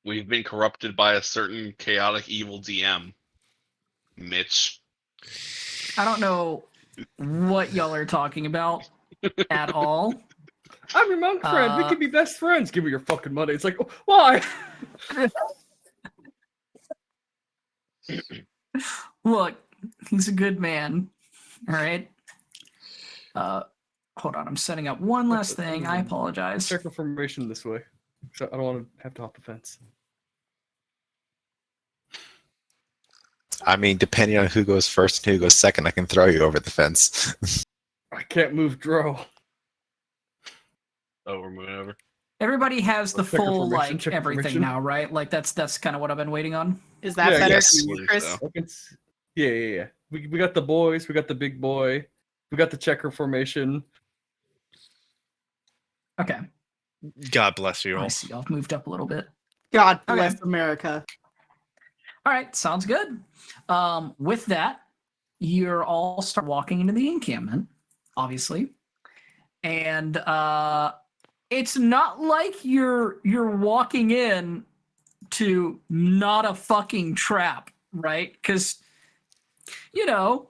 We've been corrupted by a certain chaotic evil DM. Mitch. I don't know what y'all are talking about at all. I'm your monk friend. We Uh, can be best friends. Give me your fucking money. It's like, why? Look, he's a good man. All right. Hold on. I'm setting up one last thing. I apologize. Check for formation this way. So I don't want to have to hop the fence. I mean, depending on who goes first and who goes second, I can throw you over the fence. I can't move Dro. Oh, we're moving over. Everybody has the Check her full formation, like check her everything formation. now, right? Like that's kind of what I've been waiting on. Is that Yeah, better yes. for you, Chris? So. Yeah. We got the boys. We got the big boy. We got the checker formation. Okay. God bless you I all. see. I've moved up a little bit. God Okay. bless America. All right, sounds good. With that, you're all start walking into the encampment, obviously, and it's not like you're walking in to not a fucking trap, right? Because the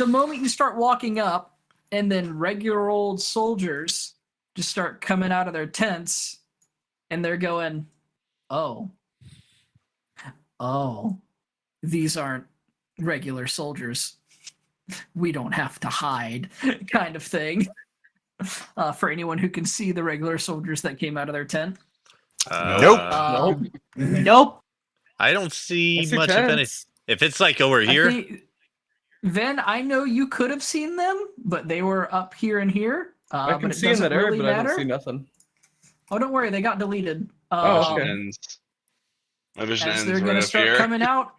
moment you start walking up, and then regular old soldiers just start coming out of their tents, and they're going, oh, these aren't regular soldiers. We don't have to hide, kind of thing. For anyone who can see the regular soldiers that came out of their tent. Nope. Nope. I don't see I see much, if any. tents. If it's like over here, Then I know you could have seen them, but they were up here and here. I But can it see in doesn't that area, really but I matter. don't see nothing. Oh, don't worry, they got deleted. Oh, okay. My vision As ends they're right gonna up start here. coming out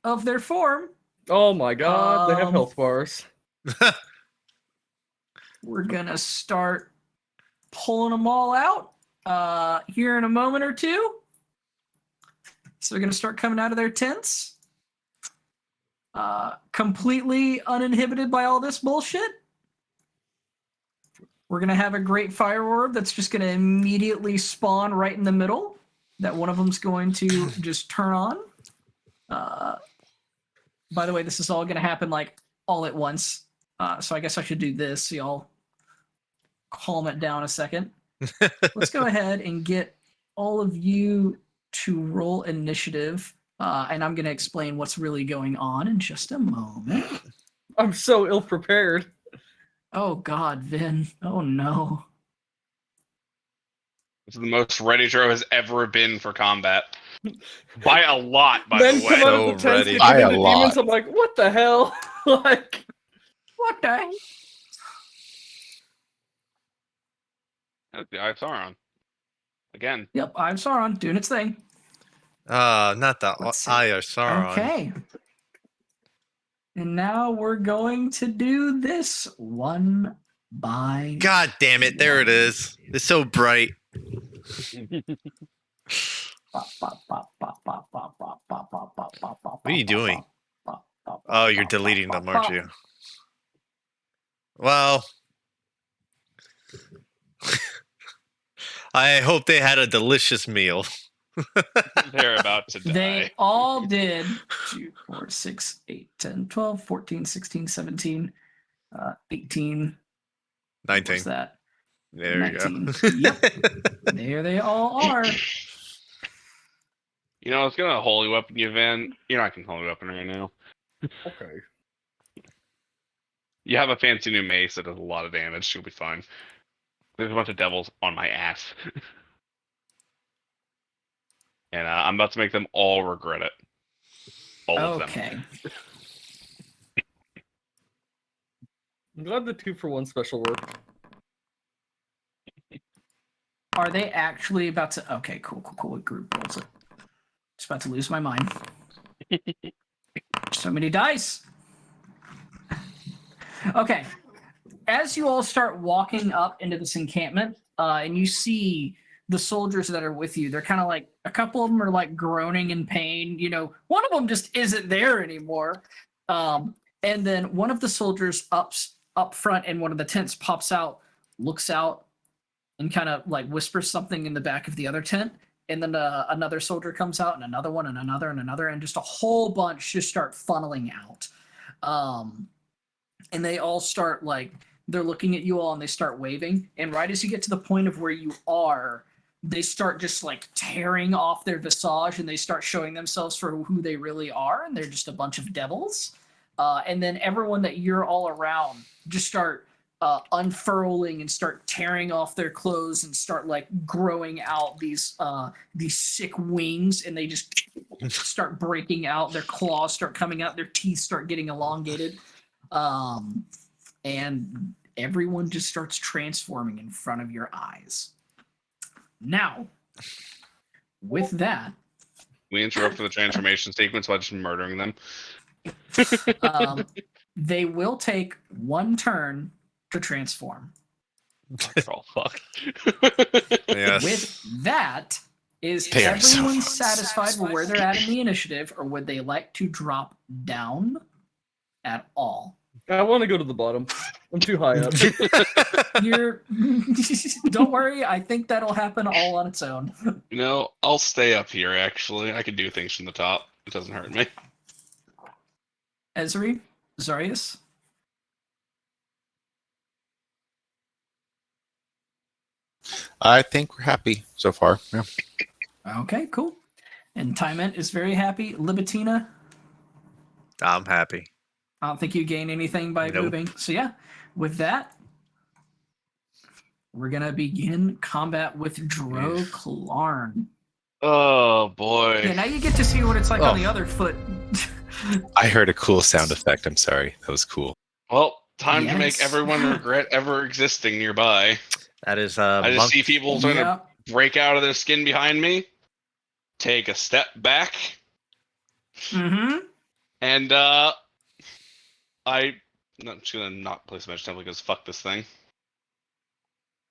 of their form. Oh my god, they have Um, health bars. We're gonna start pulling them all out here in a moment or two. So they're gonna start coming out of their tents, completely uninhibited by all this bullshit. We're gonna have a great fire orb that's just gonna immediately spawn right in the middle. That one of them's going to just turn on. By the way, this is all gonna happen like all at once. So I guess I should do this. So y'all calm it down a second. Let's go ahead and get all of you to roll initiative. And I'm going to explain what's really going on in just a moment. I'm so ill prepared. Oh, God, Vin. Oh, no. It's the most ready Dro has ever been for combat. By a lot, by Men the way. come out of the So tents, ready. they By turn a into lot. demons. I'm like, what the hell? Like, What the heck? That's the Eye of Sauron. Again. Yep, I'm Sauron doing its thing. not the Let's see. Eye of Sauron. Okay. And now we're going to do this one by God damn it! There it is. It's so bright. What are you doing? Oh, you're deleting them, aren't you? Well, I hope they had a delicious meal. They're about to die. They all did 2, 4, 6, 8, 10, 12, 14, 16, 17, 18. What 19. was that? There 19. you go. Yep. There they all are. You know, it's gonna holy weapon you, Van. You're not gonna holy weapon right now. Okay. You have a fancy new mace that does a lot of damage. You'll be fine. There's a bunch of devils on my ass. And I'm about to make them all regret it. All of them. Okay. I'm glad the 2-for-1 special worked. Are they actually about to? Okay, cool. What group rolls it? Just about to lose my mind. So many dice. Okay. As you all start walking up into this encampment, and you see the soldiers that are with you, they're kind of like, a couple of them are like groaning in pain. You know, one of them just isn't there anymore. And then one of the soldiers up front in one of the tents pops out, looks out, and kind of like whispers something in the back of the other tent. And then another soldier comes out, and another one, and another, and just a whole bunch just start funneling out. And they all start like, they're looking at you all and they start waving. And right as you get to the point of where you are, they start just like tearing off their visage and they start showing themselves for who they really are. And they're just a bunch of devils. And then everyone that you're all around just start unfurling and start tearing off their clothes and start like growing out these sick wings, and they just start breaking out. Their claws start coming out. Their teeth start getting elongated. And everyone just starts transforming in front of your eyes. Now, with that, We interrupted the transformation sequence by just murdering them. they will take one turn to transform. Oh, fuck. Yes. With that, is They are so everyone fun. satisfied with where they're at in the initiative, or would they like to drop down at all? I want to go to the bottom. I'm too high up. You're don't worry, I think that'll happen all on its own. You know, I'll stay up here, actually. I can do things from the top. It doesn't hurt me. Ezri? Zarius? I think we're happy so far. Yeah. Okay, cool. And Tyment is very happy. Libitina? I'm happy. I don't think you gain anything by Nope. moving. So yeah, with that, we're gonna begin combat with Dro Klarn. Oh, boy. Yeah, now you get to see what it's like on the other foot. I heard a cool sound effect. I'm sorry. That was cool. Well, time to make Yes. everyone regret ever existing nearby. That is I just see people trying Yeah. to break out of their skin behind me, take a step back, Mm-hmm. and I'm just gonna not place a match template because fuck this thing.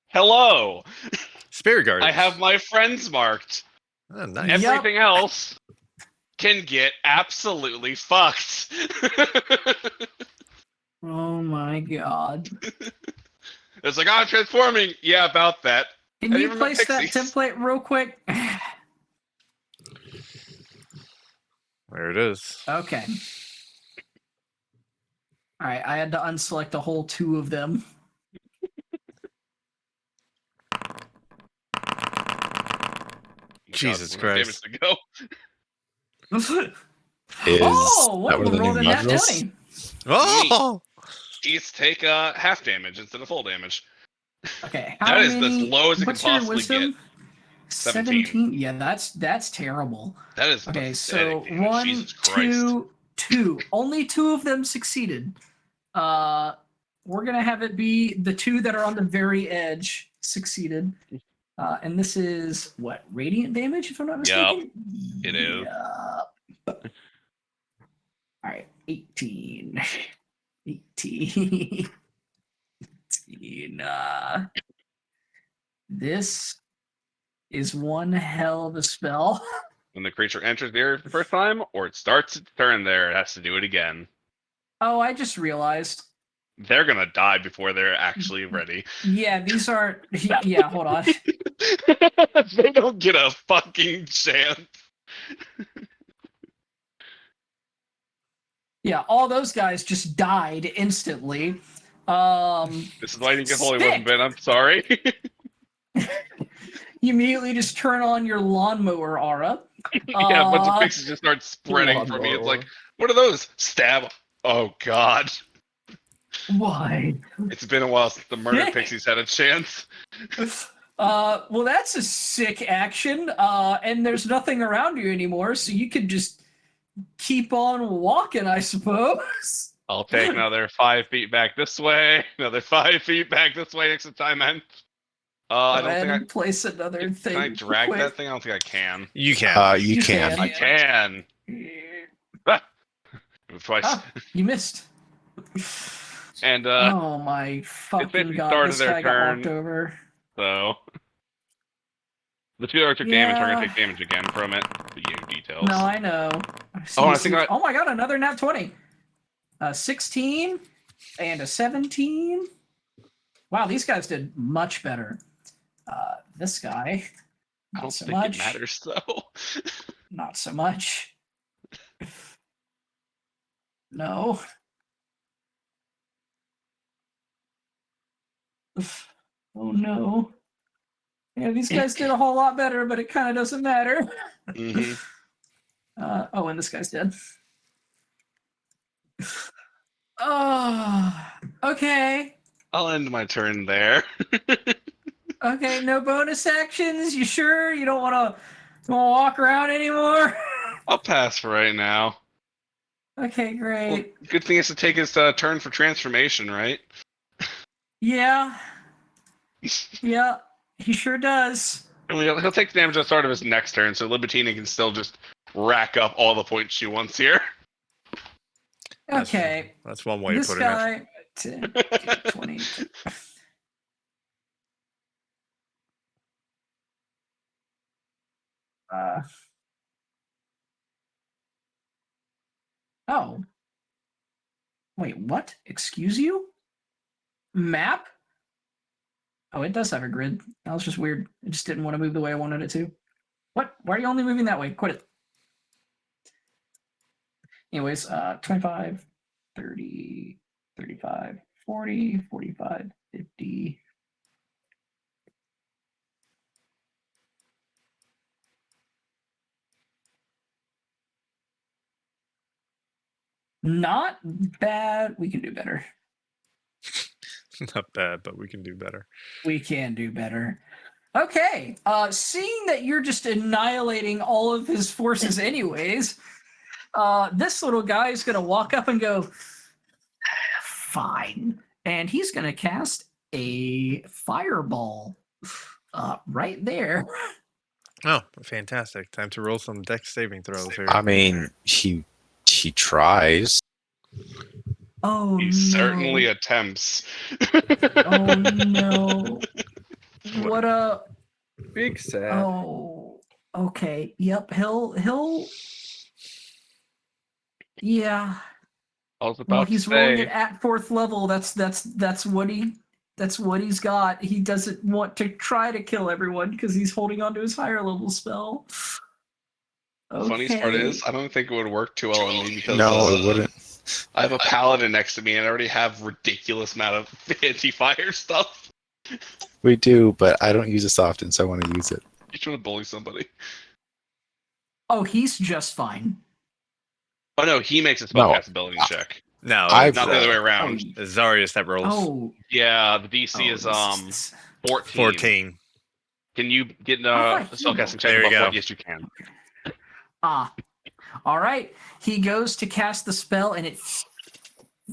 Hello! Spirit Guard. I have my friends marked. Oh, nice. Yep. Everything else can get absolutely fucked. Oh my god. It's like, I'm transforming. Yeah, about that. Can I you remember place that pixies. template real quick? There it is. Okay. Alright, I had to unselect a whole 2 of them. Jesus God, damage Christ. to go. Is Oh, one that of one of them the rolled new a nat modules? 20. Oh! These take half damage instead of full damage. Okay, That how is many? as low as it can What's your possibly wisdom? get. 17. Yeah, that's terrible. That is Okay, pathetic so damage. 1, Jesus Christ. 2. Only 2 of them succeeded. We're gonna have it be the 2 that are on the very edge succeeded. And this is what, radiant damage, if I'm not mistaken? it is. Yup. All right, 18. 18. 18. This is one hell of a spell. When the creature enters the area for the first time, or it starts its turn there, it has to do it again. Oh, I just realized. They're gonna die before they're actually ready. Yeah, these aren't. Yeah, hold on. They don't get a fucking chance. Yeah, all those guys just died instantly. This is why you didn't get holy Stick. weapon, Ben. I'm sorry. You immediately just turn on your lawnmower aura. Yeah, a bunch of pixies just start spreading from me. It's like, what are those? Stab. Oh god. Why? It's been a while since the murder pixies had a chance. Well, that's a sick action. And there's nothing around you anymore, so you can just keep on walking, I suppose. I'll take another 5 feet back this way, another 5 feet back this way next time, man. I don't think I place another thing. can I drag quick. that thing. I don't think I can. You can. You can. I can. Twice. Ah, you missed. And Oh my fucking basically god! started This their guy got turn. walked over. so the two that took damage are Yeah. gonna take damage again from it. The details. No, I know. Oh, I think I- Oh my god! Another nat 20. 16 and a 17. Wow, these guys did much better. This guy, I not don't so think much. it matters though. Not so much. No. Oh no. Yeah, these guys did a whole lot better, but it kind of doesn't matter. hmm Oh, and this guy's dead. Oh, okay. I'll end my turn there. Okay, no bonus actions. You sure you don't want to walk around anymore? I'll pass for right now. Okay, Well, great. good thing is to take his turn for transformation, right? Yeah. Yeah, he sure does. And he'll take damage at the start of his next turn, so Libertina can still just rack up all the points she wants here. Okay. That's one way to This put guy, 10, 20. Oh. Wait, what? Excuse you? Map? Oh, it does have a grid. That was just weird. It just didn't want to move the way I wanted it to. What? Why are you only moving that way? Quit it. Anyways, 25, 30, 35, 40, 45, 50. Not bad. We can do better. Not bad, but we can do better. We can do better. Okay. Seeing that you're just annihilating all of his forces anyways, this little guy is going to walk up and go, fine. And he's going to cast a fireball right there. Oh, fantastic. Time to roll some dex saving throws here. I mean, he tries. Oh, He no. certainly attempts. Oh, no. What a... Big sad. Oh, okay. Yep, he'll... Yeah. I was about Well, to he's rolling say, it at 4th level. That's what he's got. He doesn't want to try to kill everyone because he's holding on to his higher level spell. the funniest part Okay. is, I don't think it would work too well on me because No, it wouldn't. I have a paladin next to me and I already have ridiculous amount of anti-fire stuff. We do, but I don't use this often, so I want to use it. You trying to bully somebody? Oh, he's just fine. Oh no, he makes a No. spellcast ability check. No, I've- it's, Not the other way around. it's Zarius that rolls. Oh, Yeah, the DC oh, is this 14. 14. Can you get Oh, a right. spellcasting check There you above go. 4? Yes, you can. Ah, all right. He goes to cast the spell, and it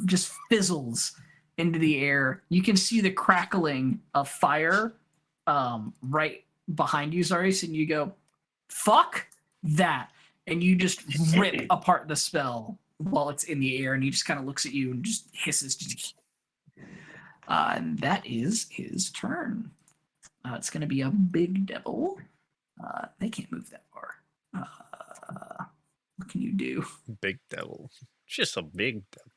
just fizzles into the air. You can see the crackling of fire right behind you, Zarius, and you go, "Fuck that!" And you just rip apart the spell while it's in the air, and he just kind of looks at you and just hisses. And that is his turn. It's going to be a big devil. They can't move that far. What can you do? Big devil. Just a big devil.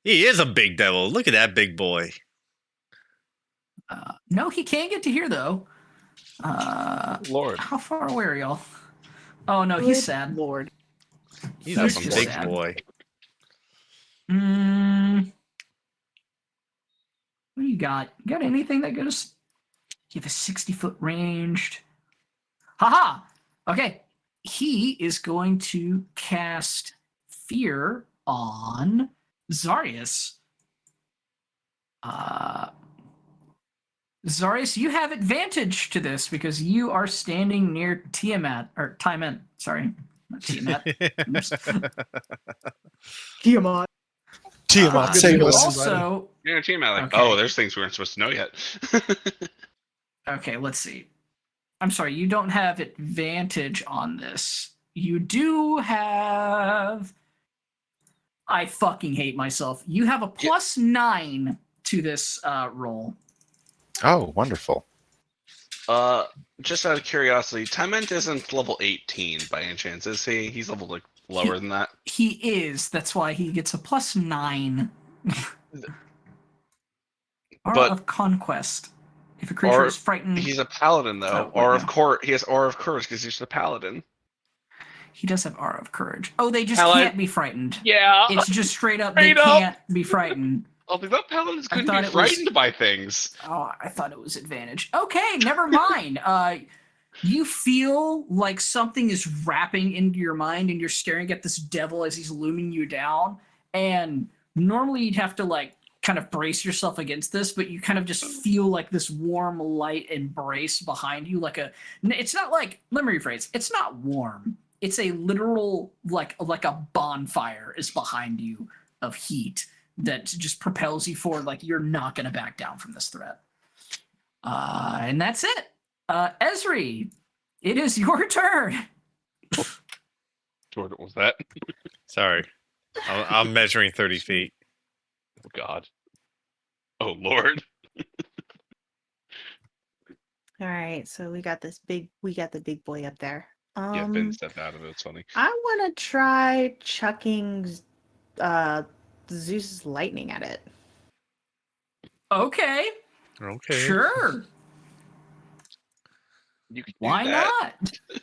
He is a big devil. Look at that big boy. No, he can't get to here though. Lord. How far away are y'all? Oh no, he's Good sad. Lord. He's He's a just big sad. boy. What do you got? You got anything that goes? You have a 60-foot ranged. Haha! Okay. He is going to cast Fear on Zarius. Zarius, you have advantage to this because you are standing near Tiamat, or Tiamat, sorry. Not Tiamat. Oops. Tiamat. Tiamat, Good save deal. us. Also, You're a team like, Okay. oh, there's things we weren't supposed to know yet. okay, let's see. I'm sorry, you don't have advantage on this. You do have. I fucking hate myself. You have a +9 to this roll. Oh, wonderful. Just out of curiosity, Tyment isn't level 18 by any chance, is he? He's level like lower than that. He is. That's why he gets a +9. Aura But- of Conquest. If a creature Or is frightened, He's a paladin though. Oh, Aura no. of courage. He has aura of courage because he's a paladin. he does have Aura of Courage. Oh, they just Paladin- can't be frightened. Yeah. It's just straight up, Straight they up. can't be frightened. Oh, I thought paladins I couldn't thought be it was- frightened by things. Oh, I thought it was advantage. Okay, never mind. You feel like something is wrapping into your mind and you're staring at this devil as he's looming you down. And normally you'd have to like kind of brace yourself against this, but you kind of just feel like this warm light embrace behind you. It's not like, let me rephrase, it's not warm. It's a literal, like a bonfire is behind you of heat that just propels you forward. Like you're not going to back down from this threat. And that's it. Esri, it is your turn. What was that? Sorry. I'm measuring 30 feet. Oh God. Oh Lord. All right, so we got the big boy up there. Yeah, Ben stepped out of it. It's funny. I want to try chucking Zeus's lightning at it. Okay, Okay. sure. You can do Why that.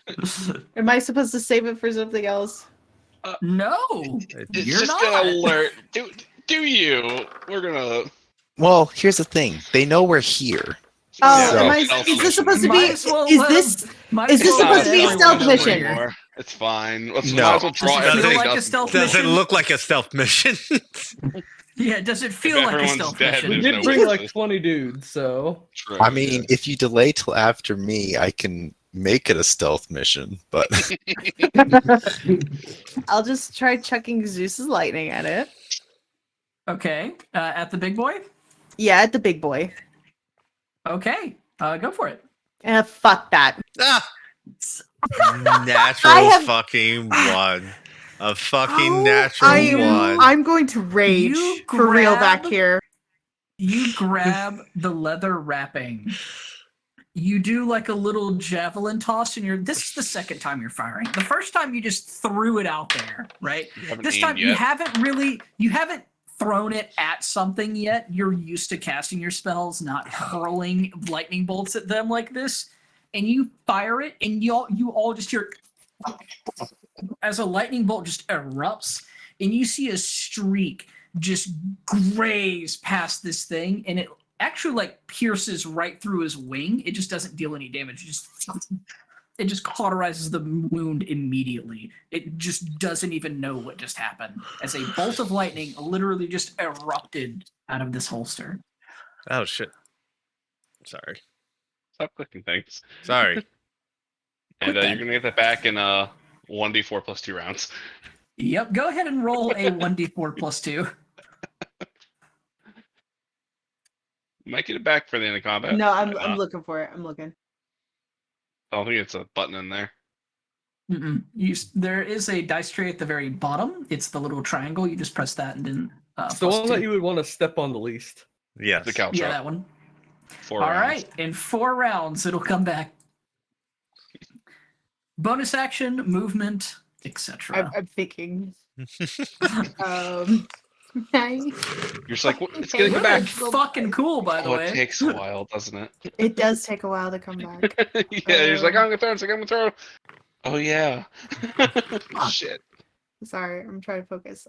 not? Am I supposed to save it for something else? No, It's you're just not. gonna alert. Do you? We're gonna. Well, here's the thing. They know we're here. Oh, So- is this supposed to be? Might as well Is let this? him- might is as this well supposed let to be a everyone stealth know mission? we're here. Anymore. It's fine. Let's No. might as well draw Does it feel everything like a else. stealth Does it mission? look like a stealth mission? Yeah, does it feel like a everyone's stealth dead, mission? We There's did no bring like witnesses. 20 dudes, so True, I mean, yeah. if you delay till after me, I can make it a stealth mission. But I'll just try chucking Zeus's lightning at it. Okay, at the big boy. Yeah, at the big boy. Okay, go for it. Fuck that. Ah! Natural I have- fucking one. A fucking Oh, natural one. I'm going to rage You for real back grab- here. You grab the leather wrapping. You do like a little javelin toss, and this is the second time you're firing. The first time you just threw it out there, right? You haven't This aimed time you yet. haven't thrown it at something yet. You're used to casting your spells, not hurling lightning bolts at them like this. And you fire it, and you all just hear as a lightning bolt just erupts, and you see a streak just graze past this thing, and it actually like pierces right through his wing. It just doesn't deal any damage. It just cauterizes the wound immediately. It just doesn't even know what just happened as a bolt of lightning literally just erupted out of this holster. Oh shit. Sorry. Stop clicking things. Sorry. And Quit you're that. gonna get that back in 1d4 plus 2 rounds. Yep, go ahead and roll a 1d4 plus 2. Might get it back for the end of combat. No, Might I'm not. looking for it. I'm looking. I don't think it's a button in there. Mm-mm. There is a dice tray at the very bottom. It's the little triangle. You just press that and then it's the plus one 2. that you would want to step on the least. Yes. The couch. Yeah, that one. 4 All rounds. right, in 4 rounds, it'll come back. bonus action, movement, etc. I'm thinking. I, You're just like, what? It's Hey, gonna come Movement back. fucking cool, by the Oh, way. it takes a while, doesn't it? it does take a while to come back. Yeah, you're just like, I'm gonna throw. It's like I'm gonna throw. Oh yeah. Shit. Sorry, I'm trying to focus.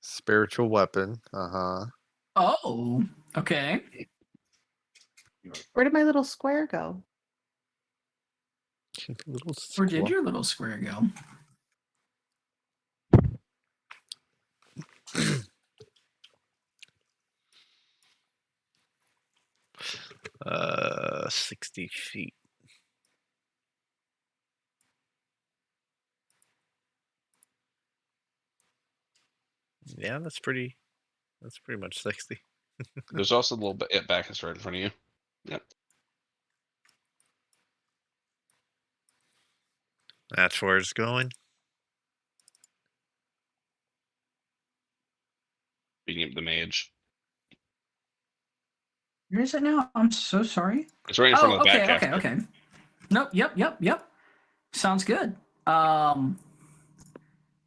Spiritual weapon. Oh, okay. Where did my little square go? Little Where did squirrel. your little square go? 60 feet. Yeah, that's pretty much 60. There's also a little bit back that's right in front of you. Yep. That's where it's going. Beating up the mage. Where is it now? I'm so sorry. It's right in front of the okay, back. okay, okay. Nope, yep. Sounds good. All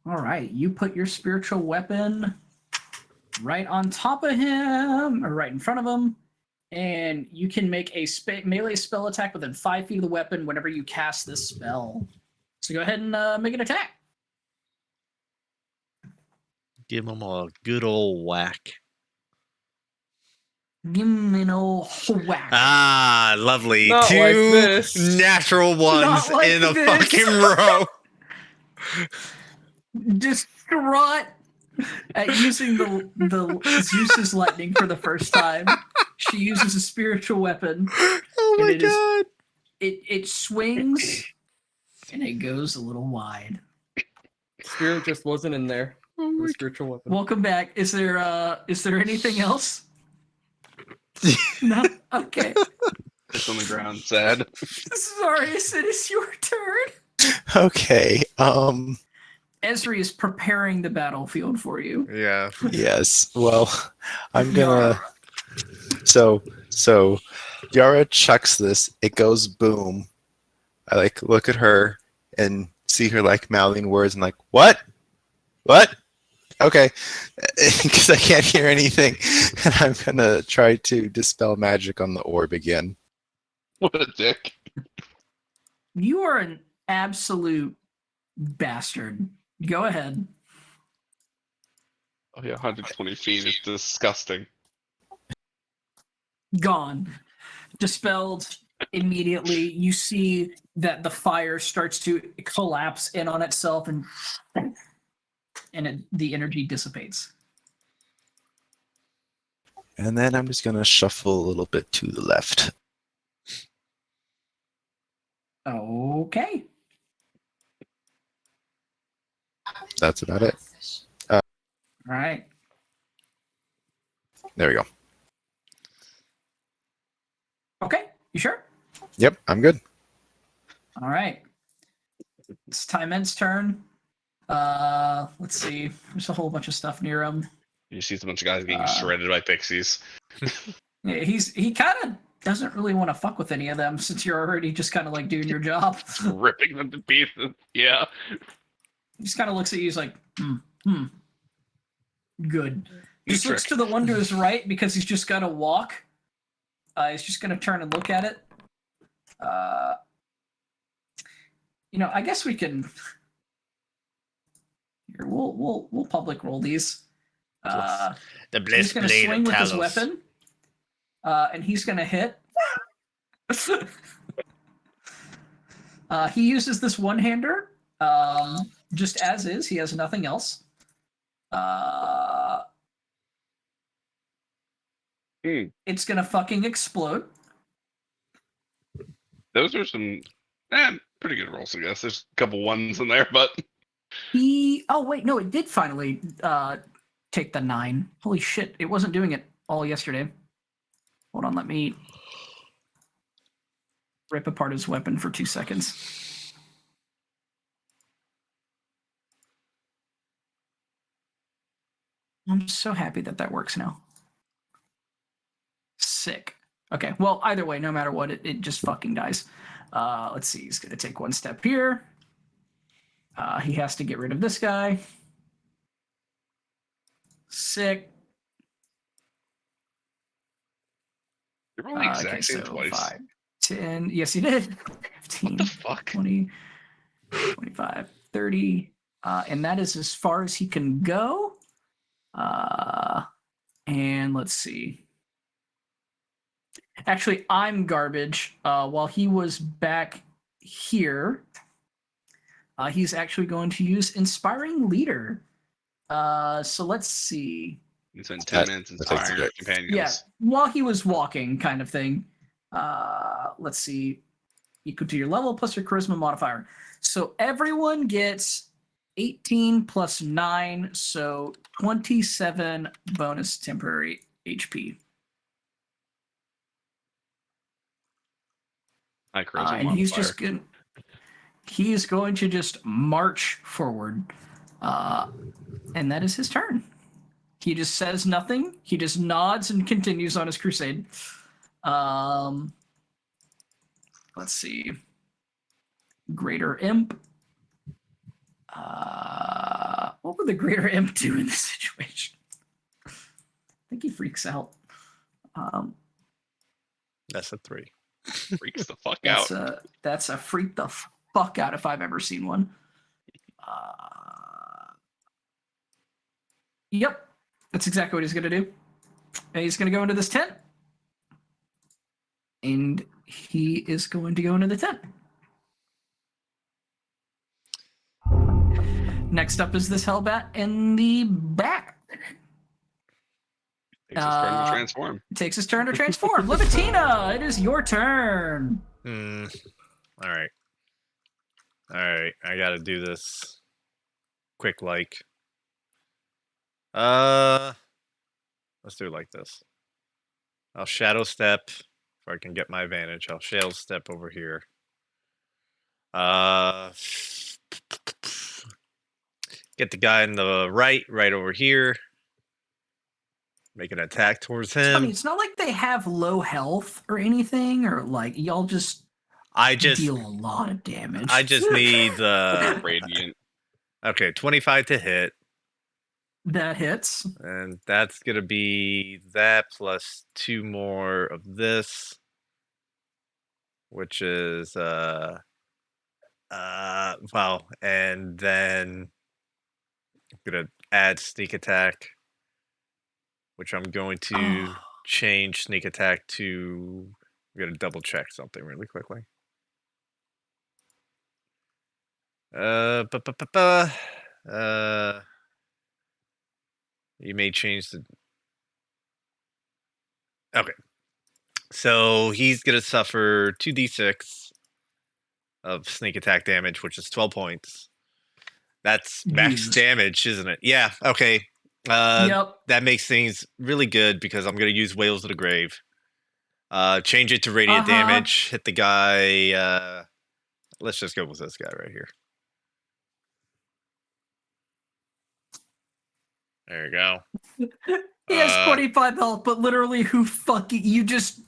right, you put your spiritual weapon right on top of him, or right in front of him, and you can make a melee spell attack within 5 feet of the weapon whenever you cast this spell. So go ahead and make an attack. Give him a good old whack. Give me an old whack. Ah, lovely. Not Two like this. natural ones like in a this. fucking row. Distraught at using the Zeus's lightning for the first time, she uses a spiritual weapon. Oh And my it is- god. It swings and it goes a little wide. Spirit just wasn't in there. Oh The my spiritual weapon. Welcome back. Is there anything else? No? Okay. It's on the ground, sad. Sorry, it is your turn. Okay. Esri is preparing the battlefield for you. Yeah. Yes. Well, I'm gonna. So, Yara chucks this. It goes boom. I like look at her and see her like mouthing words and like what? Okay, because I can't hear anything, and I'm gonna try to dispel magic on the orb again. What a dick. You are an absolute bastard. Go ahead. Oh yeah, 120 feet is disgusting. Gone. Dispelled immediately. You see that the fire starts to collapse in on itself and the energy dissipates. And then I'm just gonna shuffle a little bit to the left. Okay. That's about it. All right. There we go. Okay. You sure? Yep, I'm good. All right. It's Tyment's turn. Let's see. There's a whole bunch of stuff near him. You see a bunch of guys getting shredded by pixies. Yeah, he kind of doesn't really want to fuck with any of them since you're already just kind of like doing your job. Ripping them to pieces. Yeah. He just kind of looks at you. He's like, good. You Just looks trick. to the one to his right because he's just gonna walk. He's just gonna turn and look at it. I guess we can. Here, we'll public roll these. The He's blessed gonna blade swing of with his Talos. weapon, and he's gonna hit. He uses this one-hander, just as is. He has nothing else. It's gonna fucking explode. Those are some pretty good rolls, I guess. There's a couple ones in there, but Oh wait, no, it did finally take the 9. Holy shit, it wasn't doing it all yesterday. Hold on, let me rip apart his weapon for 2 seconds. I'm so happy that that works now. Sick. Okay, well, either way, no matter what, it just fucking dies. Let's see, he's gonna take 1 step here. He has to get rid of this guy. Sick. you're rolling the exact same so twice. 5, 10. Yes, he did. 15, What the fuck? 20, 25, 30. And that is as far as he can go. And let's see. Actually, I'm garbage. While he was back here, he's actually going to use Inspiring Leader. So let's see. You spent 10 minutes That takes inspiring a your bit. companions. Yeah, while he was walking, kind of thing. Let's see. Equal to your level plus your charisma modifier. So everyone gets 18 plus 9, so 27 bonus temporary HP. My charisma And he's modifier. just going. He's going to just march forward, and that is his turn. He just says nothing. He just nods and continues on his crusade. Let's see. Greater Imp. What would the Greater Imp do in this situation? I think he freaks out. That's a 3. Freaks the fuck out. That's a freak the fuck out if I've ever seen one. Yep, that's exactly what he's gonna do. And he's gonna go into this tent, and he is going to go into the tent. Next up is this Hellbat in the back. Takes his turn to transform. Takes his turn to transform. Libitina, it is your turn. All right. I gotta do this quick. Let's do it like this. I'll shadow step if I can get my advantage. I'll shadow step over here. Get the guy in the right over here. Make an attack towards him. Funny, it's not like they have low health or anything, or like y'all just deal a lot of damage. I just need Radiant. Okay, 25 to hit. That hits. And that's going to be that plus 2 more of this, which is well, and then I'm going to add sneak attack, which I'm going to change sneak attack to. I'm going to double check something really quickly. You may change the. Okay. So he's going to suffer 2d6 of sneak attack damage, which is 12 points. That's max damage, isn't it? Yeah. Okay. Yep. That makes things really good because I'm going to use Wails of the Grave. Change it to radiant damage. Hit the guy. Let's just go with this guy right here. There you go. He has 25 health, but literally, who fucking you just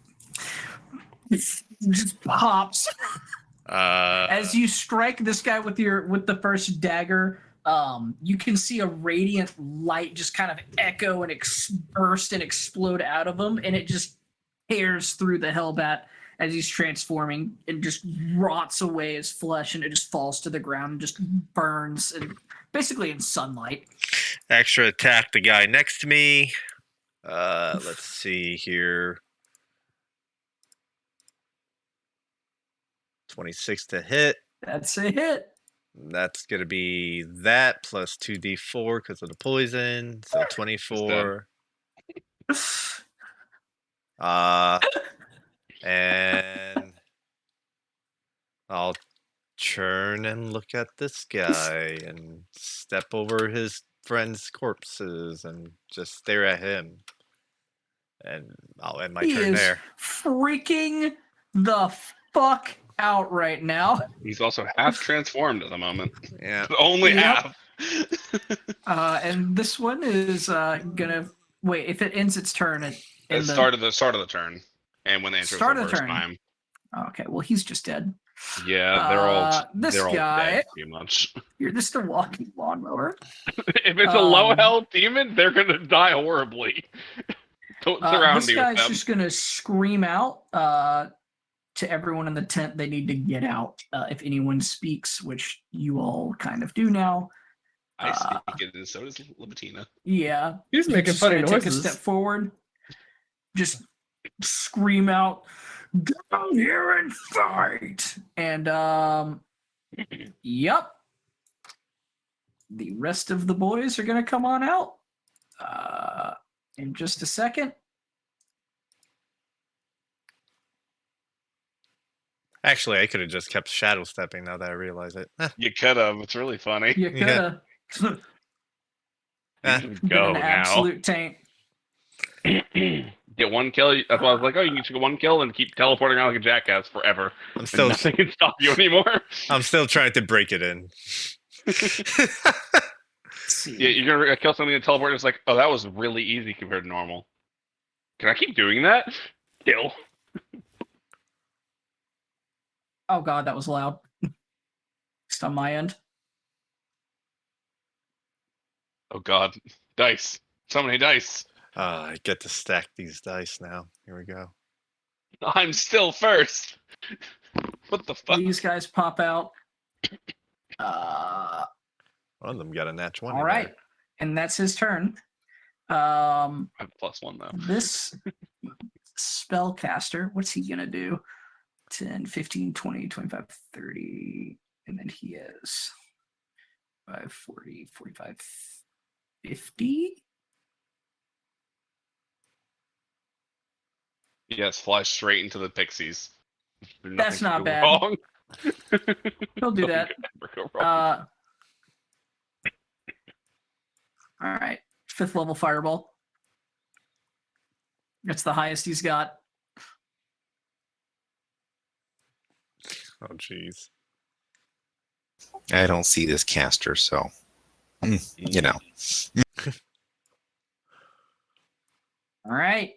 pops as you strike this guy with the first dagger. You can see a radiant light just kind of echo and burst and explode out of him, and it just tears through the Hellbat as he's transforming and just rots away his flesh, and it just falls to the ground and just burns and basically in sunlight. Extra attack the guy next to me. Let's see here. 26 to hit. That's a hit. That's going to be that plus 2d4 because of the poison. So 24. And I'll turn and look at this guy and step over his friends' corpses and just stare at him. And I'll end my He turn is there. freaking the fuck out right now. He's also half transformed at the moment. Yeah. But only Yep. half. And this one is gonna wait. If it ends its turn At the start of the turn, and when they enter Start the of the first turn. time. Okay, well he's just dead. Yeah, they're all this they're all guy- dead pretty much. You're just a walking lawnmower. If it's a low Um, health demon, they're gonna die horribly. Don't surround This me with guy's them. just gonna scream out to everyone in the tent they need to get out. If anyone speaks, which you all kind of do now. I speak it, and so does Libitina. Yeah, He's making just funny gonna take a noises. step forward. Just scream out, "Get out here and fight!" And yep. The rest of the boys are gonna come on out. In just a second. Actually, I could have just kept shadow stepping now that I realize it. You could have. It's really funny. You could have You can been go an now. absolute taint. Get one kill. That's why I was like, oh, you can just get one kill and keep teleporting around like a jackass forever. I'm And still nothing can stop you anymore. I'm still trying to break it in. Let's see. Yeah, you're gonna kill something and teleport. And it's like, oh, that was really easy compared to normal. Can I keep doing that? Kill. Oh god, that was loud. Just on my end. Oh god, dice. So many dice. I get to stack these dice now. Here we go. I'm still first. What the fuck? These guys pop out. One of them got a nat 20. All right, and that's his turn. I have +1 though. This spellcaster, what's he gonna do? 10, 15, 20, 25, 30, and then he is 5, 40, 45, 50. Yes, fly straight into the pixies. That's not Nothing could go bad. wrong. He'll do Nothing that. could ever go wrong. All right, 5th level fireball. That's the highest he's got. Oh, jeez. I don't see this caster, so you know. All right.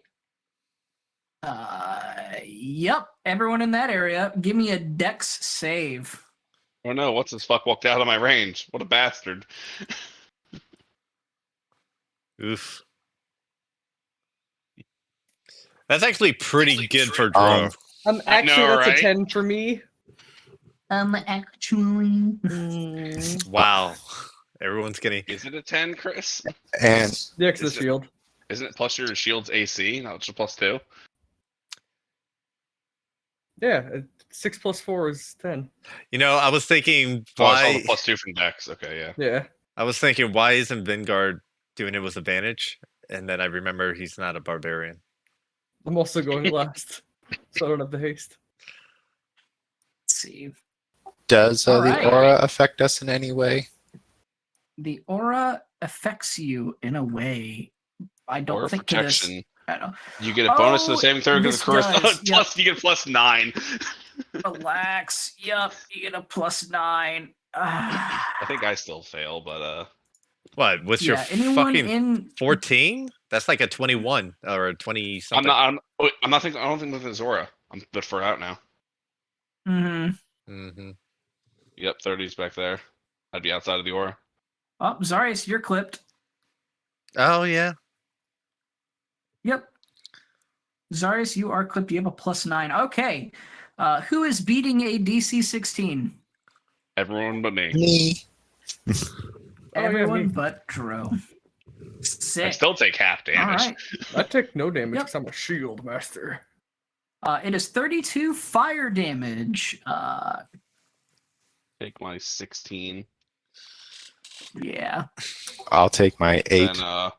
Yep. Everyone in that area, give me a dex save. Oh no, what's this fuck walked out of my range? What a bastard. Oof. That's actually pretty good for draw. Actually, know, that's right? a 10 for me. Actually. Wow. Everyone's getting. Is it a 10, Chris? And The X of Is the it- shield. Isn't it plus your shield's AC? No, it's just +2. Yeah, 6 plus 4 is 10. You know, I was thinking Oh, I saw why. the +2 from Dex. Okay, yeah. Yeah. I was thinking why isn't Vingard doing it with advantage? And then I remember he's not a barbarian. I'm also going last, so I don't have the haste. Let's see. does All the right. aura affect us in any way? The aura affects you in a way. I don't Or think to this. protection. I don't You get a bonus to Oh, the saving throw because this of course. does, yep. Plus, you get +9. Relax. Yep, you get a +9. I think I still fail, but What? What's yeah, your anyone fucking in 14? That's like a 21 or a 20 I'm something. not. I'm not thinking. I don't think with Zora. I'm good for out now. Mm-hmm. Mm-hmm. Yep, 30's back there. I'd be outside of the aura. Oh, Zarius, you're clipped. Oh yeah. Yep. Zarius, you are clipped. You have a +9. Okay. Who is beating a DC 16? Everyone but me. Me. yeah, Everyone me. but Dro. I Sick. still take half All damage. right. I take no damage Yep. because I'm a shield master. It is 32 fire damage. Take my 16. Yeah. I'll take my 8. Then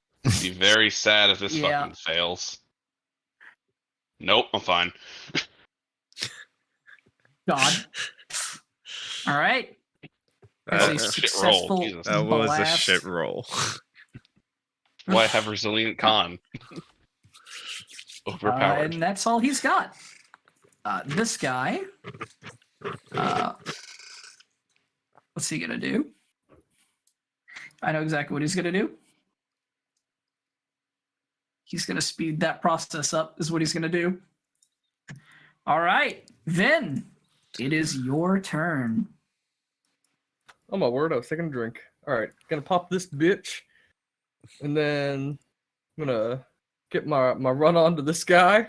be very sad if this Yeah. fucking fails. Nope, I'm fine. God. All right. That's Uh, a shit roll, successful Jesus. that was a blast. shit roll. Why have resilient con? Overpowered. And that's all he's got. This guy, what's he gonna do? I know exactly what he's gonna do. He's gonna speed that process up, is what he's gonna do. All right, Vin, it is your turn. Oh my word, I was taking a drink. Alright, gonna pop this bitch. And then I'm gonna get my run onto this guy.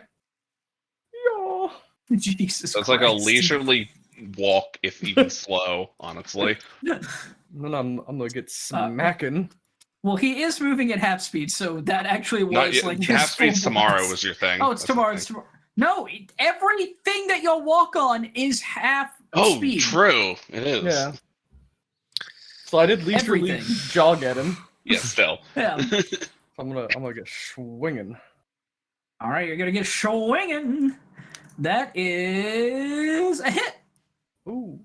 Yo. Jesus So it's Christ. like a leisurely walk, if even slow, honestly. And then I'm gonna get smacking. Well, he is moving at half speed, so that actually Not was yet, like half his speed's full tomorrow blast. was your thing. Oh, it's That's the tomorrow. thing. It's tomorrow. No, everything that you'll walk on is half Oh, speed. true. It is. Yeah. So I did leisurely Everything. jog at him. Yeah, still. Yeah. I'm gonna get swinging. All right, you're gonna get swinging. That is a hit. Ooh.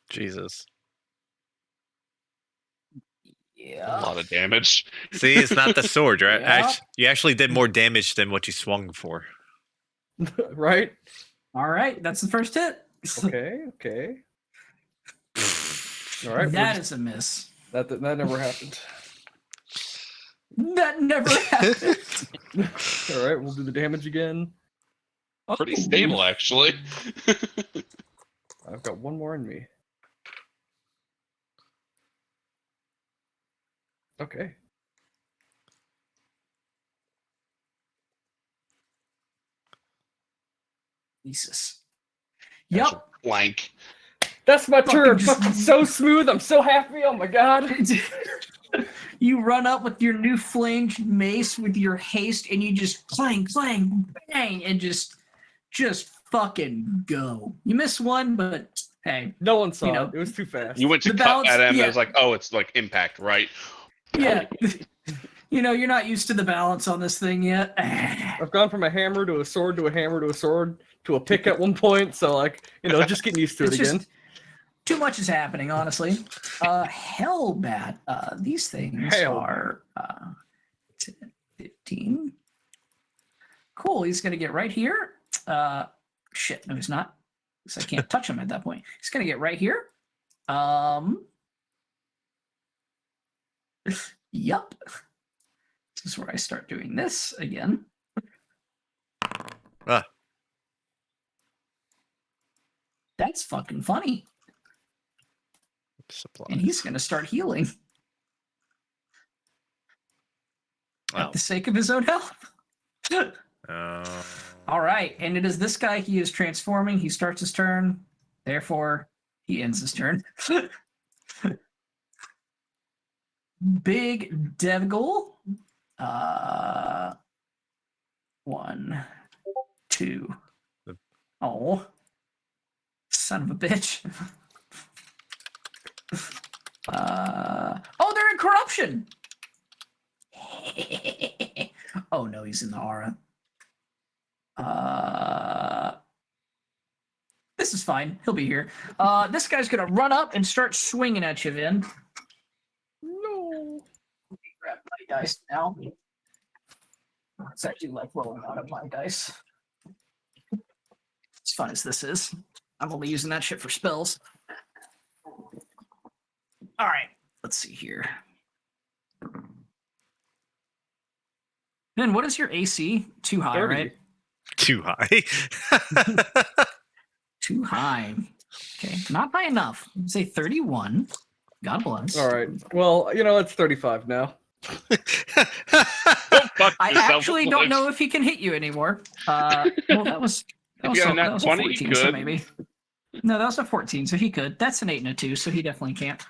Jesus. A Yeah. lot of damage. See, it's not the sword, right? Yeah. You actually did more damage than what you swung for. Right? All right, that's the first hit. Okay. All right. That is a miss. That never happened. That never happened. All right, we'll do the damage again. Pretty Oh. stable, actually. I've got one more in me. Okay. Jesus. That's Yep. a blank. That's my turn. just- Fucking so smooth. I'm so happy. Oh my god. You run up with your new flanged mace with your haste, and you just clang, clang, bang, and just fucking go. You miss one, but hey, No one saw You know, it. It was too fast. You went to The cut balance- at him, and yeah. it was like, oh, it's like impact, right? yeah. You're not used to the balance on this thing yet. I've gone from a hammer to a sword to a hammer to a sword to a pick at one point. So just getting used to it It's again. just too much is happening, honestly. Hellbat. These things Hell. are 15. Cool. He's gonna get right here. Shit. No, he's not. Because I can't touch him at that point. He's gonna get right here. Yup. This is where I start doing this again. Ah. That's fucking funny. Supply. And he's gonna start healing Oh. at the sake of his own health. Oh. All right, and it is this guy. He is transforming. He starts his turn. Therefore, he ends his turn. Big Devgul. 1, 2. Oh, son of a bitch. Oh, they're in corruption. Oh no, he's in the aura. This is fine. He'll be here. This guy's gonna run up and start swinging at you, Vin. No. Let me grab my dice now. It's actually like rolling out of my dice. As fun as this is, I'm only using that shit for spells. All right, let's see here. Then what is your AC? Too high, 30. right? Too high. Too high. Okay, not high enough. Say 31. God bless. All right. Well, it's 35 now. Fuck I yourself, actually don't know if he can hit you anymore. Well, that was If you got a nat that was a 20, you 14, so could. maybe. No, that was a 14, so he could. That's an 8 and a 2, so he definitely can't.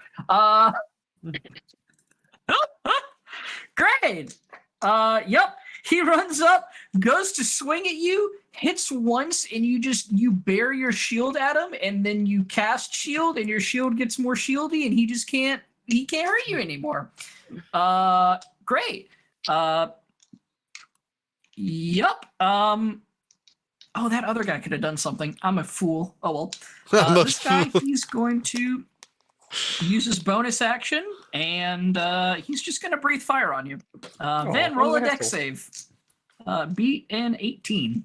Great. Yep. He runs up, goes to swing at you, hits once, and you bear your shield at him, and then you cast shield, and your shield gets more shieldy, and he can't hurt you anymore. Great. Yup. Oh, that other guy could have done something. I'm a fool. Oh well. I'm a This guy, fool. he's going to use his bonus action, and he's just going to breathe fire on you. Van, roll a what an dex asshole. save. Beat an 18.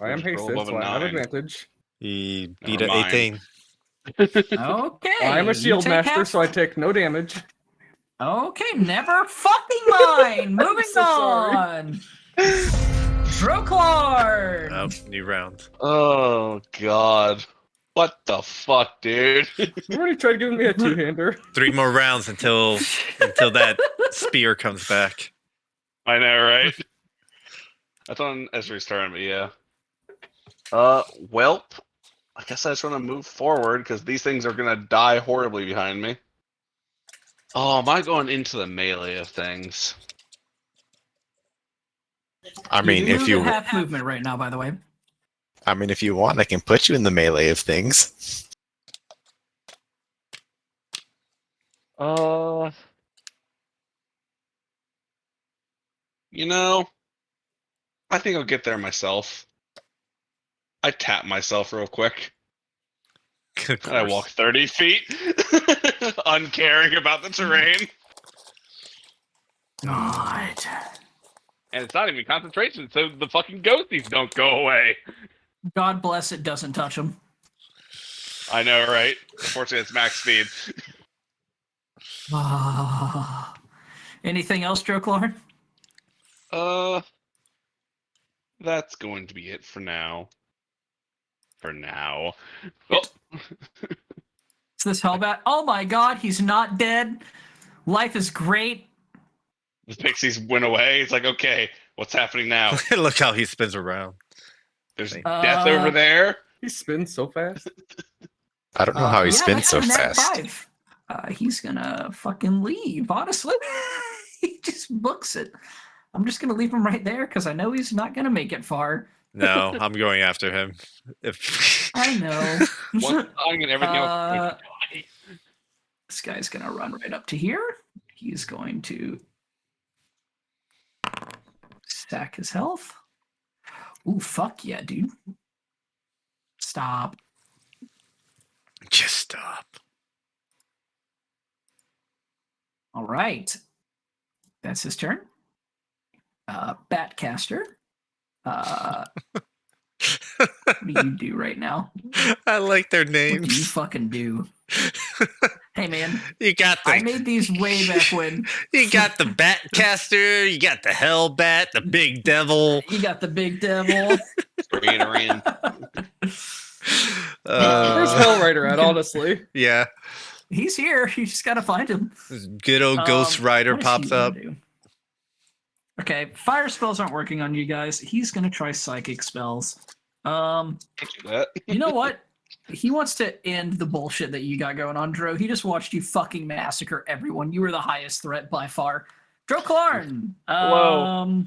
I am Just roll hasted, above a so I have 9. advantage. He beat Never an mind. 18. Okay. I'm a you shield take master, half- so I take no damage. Okay, never fucking mind. Moving so sorry. on. Droclarn. Oh, new round. Oh god. What the fuck, dude? You already tried giving me a two-hander. 3 more rounds until that spear comes back. I know, right? That's on Ezra's turn, but yeah. Welp. I guess I just want to move forward because these things are gonna die horribly behind me. Oh, am I going into the melee of things? I mean, you if move you, at half movement right now, by the way. if you want, I can put you in the melee of things. You know, I think I'll get there myself. I tap myself real quick. Of And I course. walk 30 feet, uncaring about the terrain. God. And it's not even concentration, so the fucking ghosties don't go away. God bless it doesn't touch him. I know, right? Unfortunately, it's max speed. Anything else, Droclarn? That's going to be it for now. For now. Oh, Is this Hellbat? Oh my god, he's not dead. Life is great. the pixies went away. It's like, okay, what's happening now? Look how he spins around. There's Thank- death over there. He spins so fast. I don't know how he Yeah, spins so that's a nat fast. 5. He's gonna fucking leave, honestly. He just books it. I'm just gonna leave him right there because I know he's not gonna make it far. No, I'm going after him. If I know. One song and everything else. This guy's gonna run right up to here. He's going to stack his health. Ooh, fuck yeah, dude. Stop. just stop. All right. That's his turn. Batcaster. What do you do right now? I like their What do you names. fucking do? Hey, man. You got I the made these way back when. you got the Batcaster, you got the Hellbat, the Big Devil. You got the big devil. Bringing her in. Where's Hellrider at, honestly? Yeah, He's here. You just gotta find him. this good old Ghost Rider What is pops he gonna up. do? Okay, fire spells aren't working on you guys. He's gonna try psychic spells. Don't do that. You know what? He wants to end the bullshit that you got going on, Dro. He just watched you fucking massacre everyone. You were the highest threat by far. Droclarn. Hello.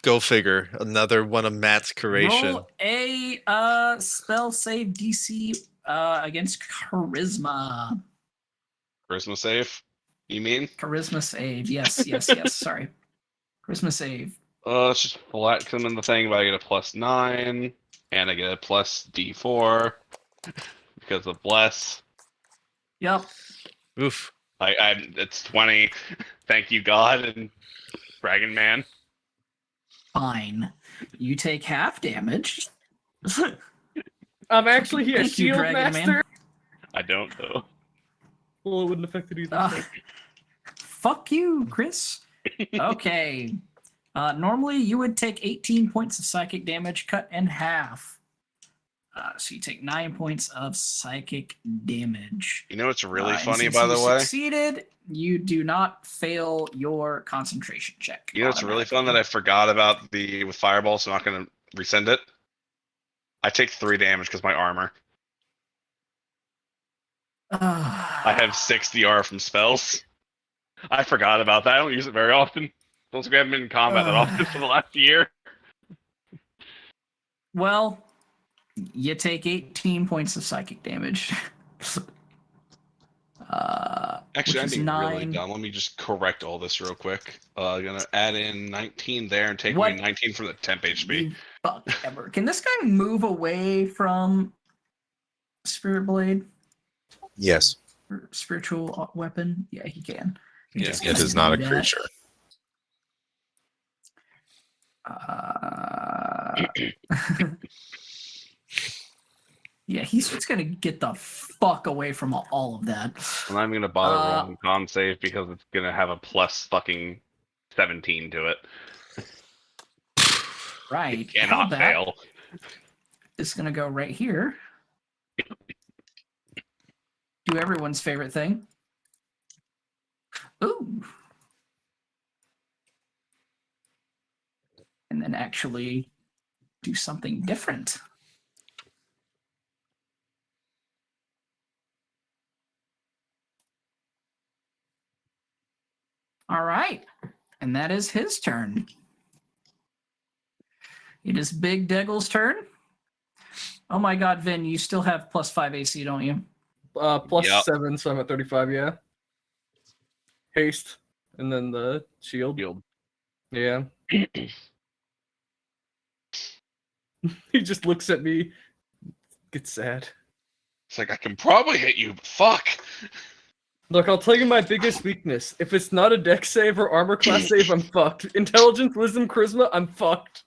Go figure. Another one of Matt's creation. Roll a spell save DC against charisma. Charisma save. You mean? Charisma save. Yes. Sorry. Charisma save. It's just flat come in the thing, but I get a +9, and I get a plus D4 because of bless. Yep. Oof. It's 20. Thank you, God and Dragon Man. Fine. You take half damage. Actually, he has Thank you, shield Dragon Man. master. I don't though. Well, it wouldn't affect it either. Fuck you, Chris. Okay. Normally you would take 18 points of psychic damage cut in half. So you take 9 points of psychic damage. You know what's really And funny, since by you the way? succeeded, you do not fail your concentration check. You know what's really fun that I forgot about with Fireball, so I'm not going to resend it? I take 3 damage because my armor. I have 6 DR from spells. I forgot about that. I don't use it very often. Don't think I haven't been in combat that often for the last year. Well, you take 18 points of psychic damage. And Actually, which I'm is being really 9. dumb. Let me just correct all this real quick. Gonna add in 19 there and take What? away 19 from the temp HP. You fuck ever. Can this guy move away from Spirit Blade? Yes, Or spiritual weapon? Yeah, he can. He Yeah. just it has is to not do a that. creature. Yeah, he's just gonna get the fuck away from all of that. I'm not even gonna bother rolling con save because it's gonna have a plus fucking 17 to it. Right. It cannot Hellbat fail. is gonna go right here. Do everyone's favorite thing. Ooh. And then actually do something different. All right. And that is his turn. It is Big Deggle's turn. Oh my god, Vin, you still have +5 AC, don't you? Plus Yep. 7, so I'm at 35. Yeah. Haste, and then the shield. Shield. Yeah. He just looks at me, gets sad. It's like I can probably hit you, but fuck. Look, I'll tell you my biggest weakness. If it's not a dex save or armor class save, I'm fucked. Intelligence, wisdom, charisma, I'm fucked.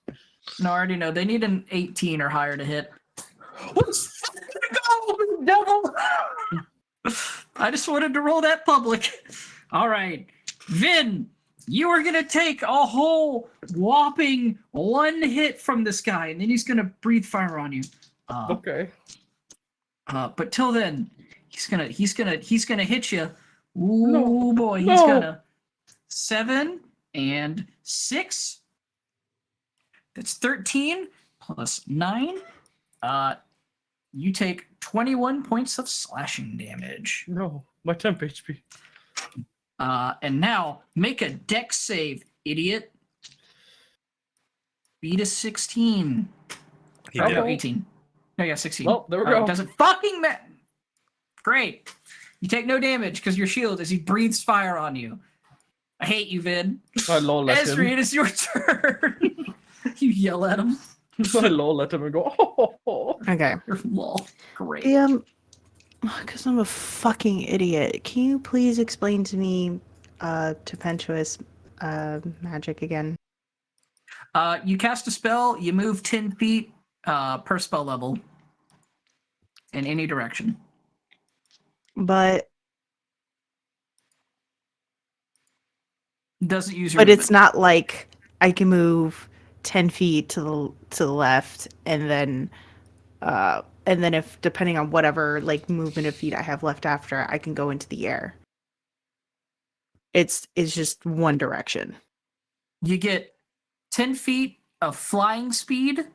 No, I already know. They need an 18 or higher to hit. Let's go, devil! I just wanted to roll that public. All right. Vin, you are going to take a whole whopping 1 hit from this guy, and then he's going to breathe fire on you. Okay. But till then, he's gonna hit you. Ooh No. boy, he's No. gonna 7 and 6. That's 13 plus 9. You take 21 points of slashing damage. No, my temp HP. And now make a dex save, idiot. Beat a 16. He Oh, did. no, 18. No, yeah, 16. Well, there we Oh, go. it doesn't fucking matter. Great. You take no damage because your shield as he breathes fire on you. I hate you, Vin. I lol at Esri, him. it is your turn. You yell at him. I lol at him and go, oh. Okay. You're lol. Great. Because I'm a fucking idiot. Can you please explain to me tempestuous magic again? You cast a spell, you move 10 feet per spell level in any direction. But Doesn't use your but it's movement. not like I can move 10 feet to the left and then if depending on whatever like movement of feet I have left after, I can go into the air. It's just one direction. You get 10 feet of flying speed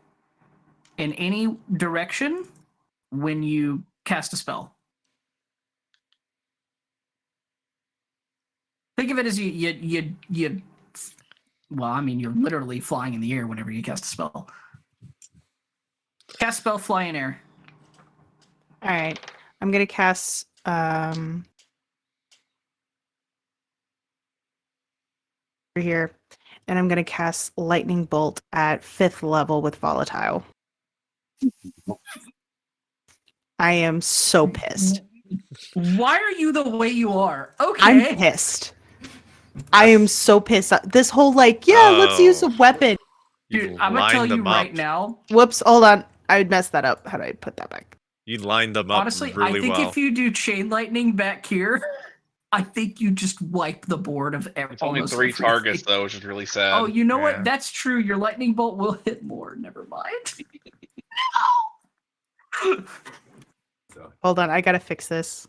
in any direction when you cast a spell. Think of it as you well, I mean, you're literally flying in the air whenever you cast a spell. Cast spell, fly in air. All right. I'm going to cast over here, and I'm going to cast lightning bolt at 5th level with volatile. I am so pissed. Why are you the way you are? Okay. I'm pissed. I am so pissed. This whole like, let's use a weapon. Dude, You I'm gonna tell lined you them right up. now. Whoops, hold on. I would mess that up. How do I put that back? You lined them up Honestly, really I think well. if you do chain lightning back here, I think you just wipe the board of It's only almost 3 everything. targets though, which is really sad. Oh, you know Yeah. what? That's true. Your lightning bolt will hit more. Never mind. No. Hold on, I gotta fix this.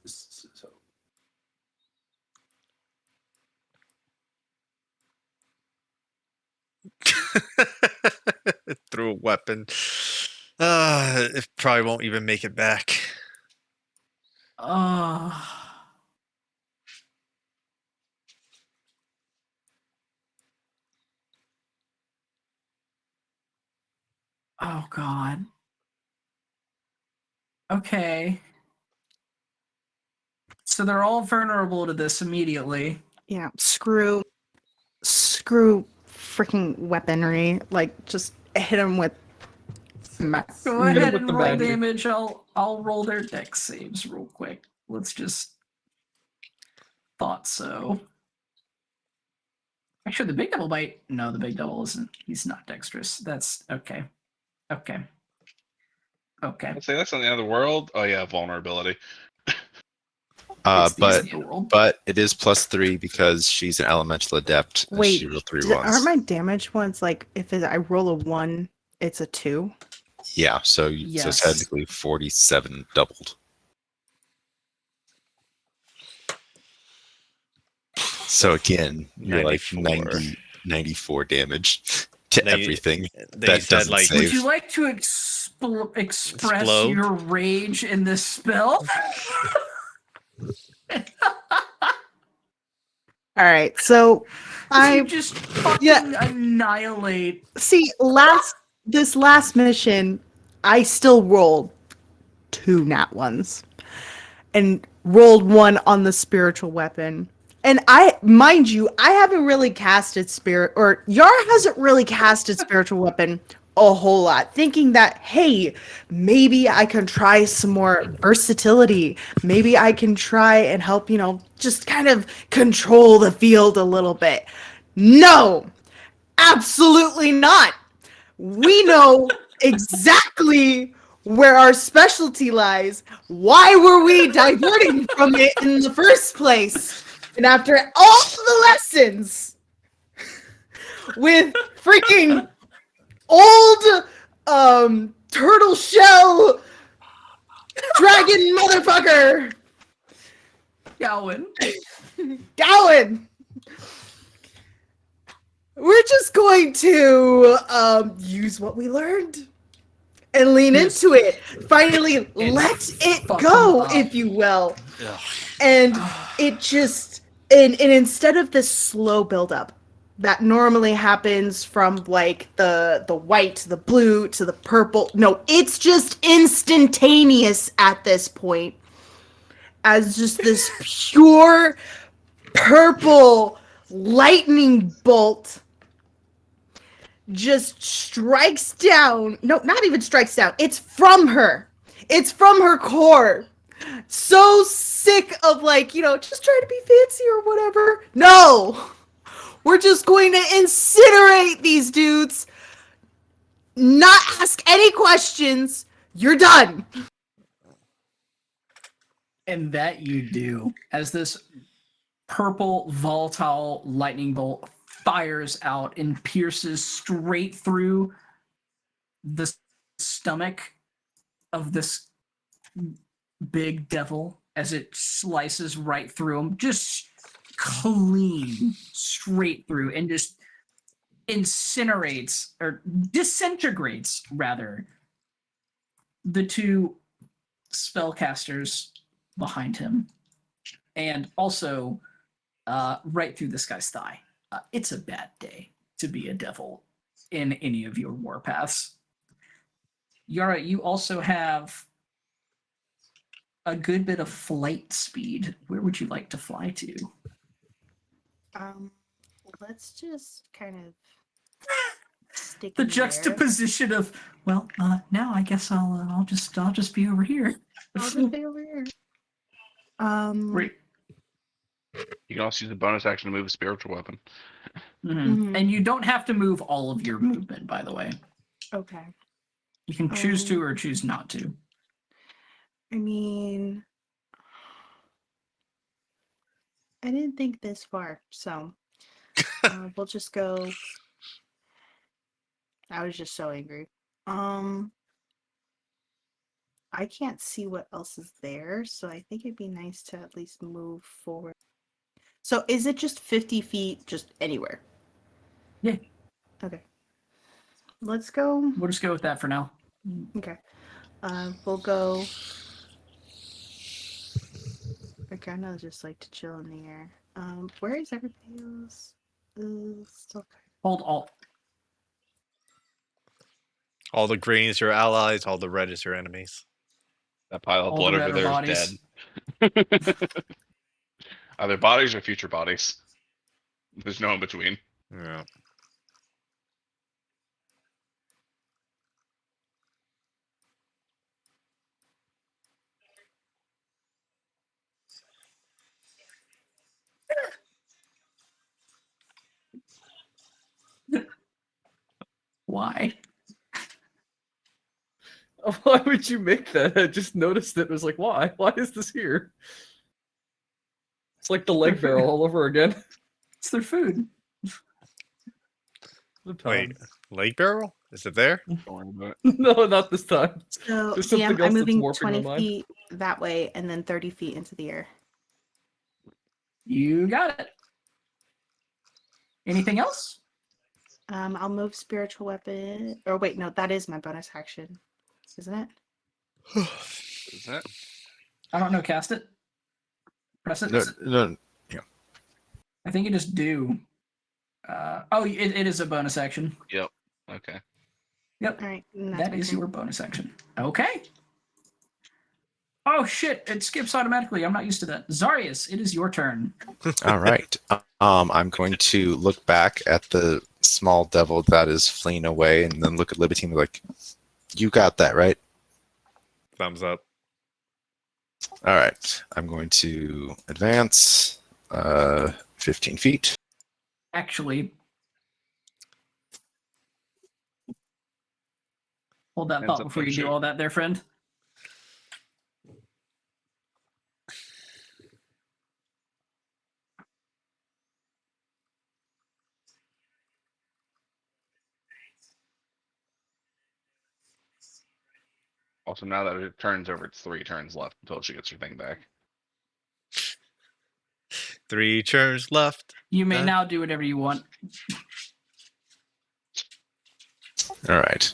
Threw a weapon. It probably won't even make it back. Oh God. Okay. So they're all vulnerable to this immediately. Yeah, screw freaking weaponry. Like, just hit him with. Go Hit 'em ahead with and the roll magic. damage. I'll roll their dex saves real quick. Let's just thought so. Actually, the big devil might. No, the big devil isn't. He's not dexterous. That's okay. Okay. Okay. I'd say that's on the other world. Oh yeah, vulnerability. It's the But end of the world. it is +3 because she's an elemental adept. And Wait, she rolled 3 aren't ones. my damage ones like if I roll a 1, it's a 2? Yeah, so Yes. technically 47 doubled. So again, you're like 94. 94 damage to They- everything. They That said doesn't like save. Would you like to express Explode? your rage in this spell? All right, so I I just fucking Yeah. annihilate. see this last mission, I still rolled 2 nat ones and rolled 1 on the spiritual weapon. And mind you, I haven't really casted spirit, or Yara hasn't really casted spiritual weapon a whole lot, thinking that, hey, maybe I can try some more versatility. Maybe I can try and help, just kind of control the field a little bit. No, absolutely not. We know exactly where our specialty lies. Why were we diverting from it in the first place? And after all the lessons with freaking old turtle shell dragon motherfucker Gowan. Gowan, we're just going to use what we learned and lean Yes. into it. Finally, And let it fuck go, 'em up. if you will. And it just and instead of this slow buildup that normally happens from like the white to the blue to the purple, no, it's just instantaneous at this point, as just this pure purple lightning bolt just strikes down. No, not even strikes down. It's from her. It's from her core. So sick of just trying to be fancy or whatever. No. We're just going to incinerate these dudes. Not ask any questions. You're done. And that you do as this purple volatile lightning bolt fires out and pierces straight through the stomach of this big devil as it slices right through him, just clean straight through, and just incinerates or disintegrates rather the 2 spellcasters behind him, and also right through this guy's thigh. It's a bad day to be a devil in any of your warpaths. Yara, you also have a good bit of flight speed. Where would you like to fly to? Let's just kind of stick The in there. juxtaposition of, well, now I guess I'll just be over here. I'll just be over here. Right. You can also use the bonus action to move a spiritual weapon. Mhm. And you don't have to move all of your movement, by the way. Okay. You can choose to or choose not to. I mean, I didn't think this far, so we'll just go. I was just so angry. I can't see what else is there, so I think it'd be nice to at least move forward. So is it just 50 feet just anywhere? Yeah. Okay. Let's go. We'll just go with that for now. Okay. We'll go. Okay, I know I just like to chill in the air. Where is everybody else? Still. Hold Alt. All the green is your allies, all the red is your enemies. That pile of All blood the over red there are is bodies. dead. Either bodies or future bodies. There's no in between. Yeah. Why? Why would you make that? I just noticed it. Was like, why? Why is this here? It's like the leg barrel all over again. It's their food. The Wait, time. leg barrel? Is it there? Don't worry about it. No, not this time. So There's TM, something I'm else that's moving warping my 20 mind. feet that way and then 30 feet into the air. You got it. Anything else? I'll move spiritual weapon. Or wait, no, that is my bonus action, isn't it? Is that? I don't know. Cast it. Press it. No. I think you just do. It is a bonus action. Yep. Okay. Yep. All right, and that's That my is turn. your bonus action. Okay. Oh shit! It skips automatically. I'm not used to that. Zarius, it is your turn. All right. I'm going to look back at the small devil that is fleeing away, and then look at Libertine like, "You got that, right?" Thumbs up. All right. I'm going to advance 15 feet. Actually, hold that Hands thought up, before don't you do shoot. all that, there, friend. Also, now that it turns over, it's 3 turns left until she gets her thing back. 3 turns left. You may Huh? now do whatever you want, All right.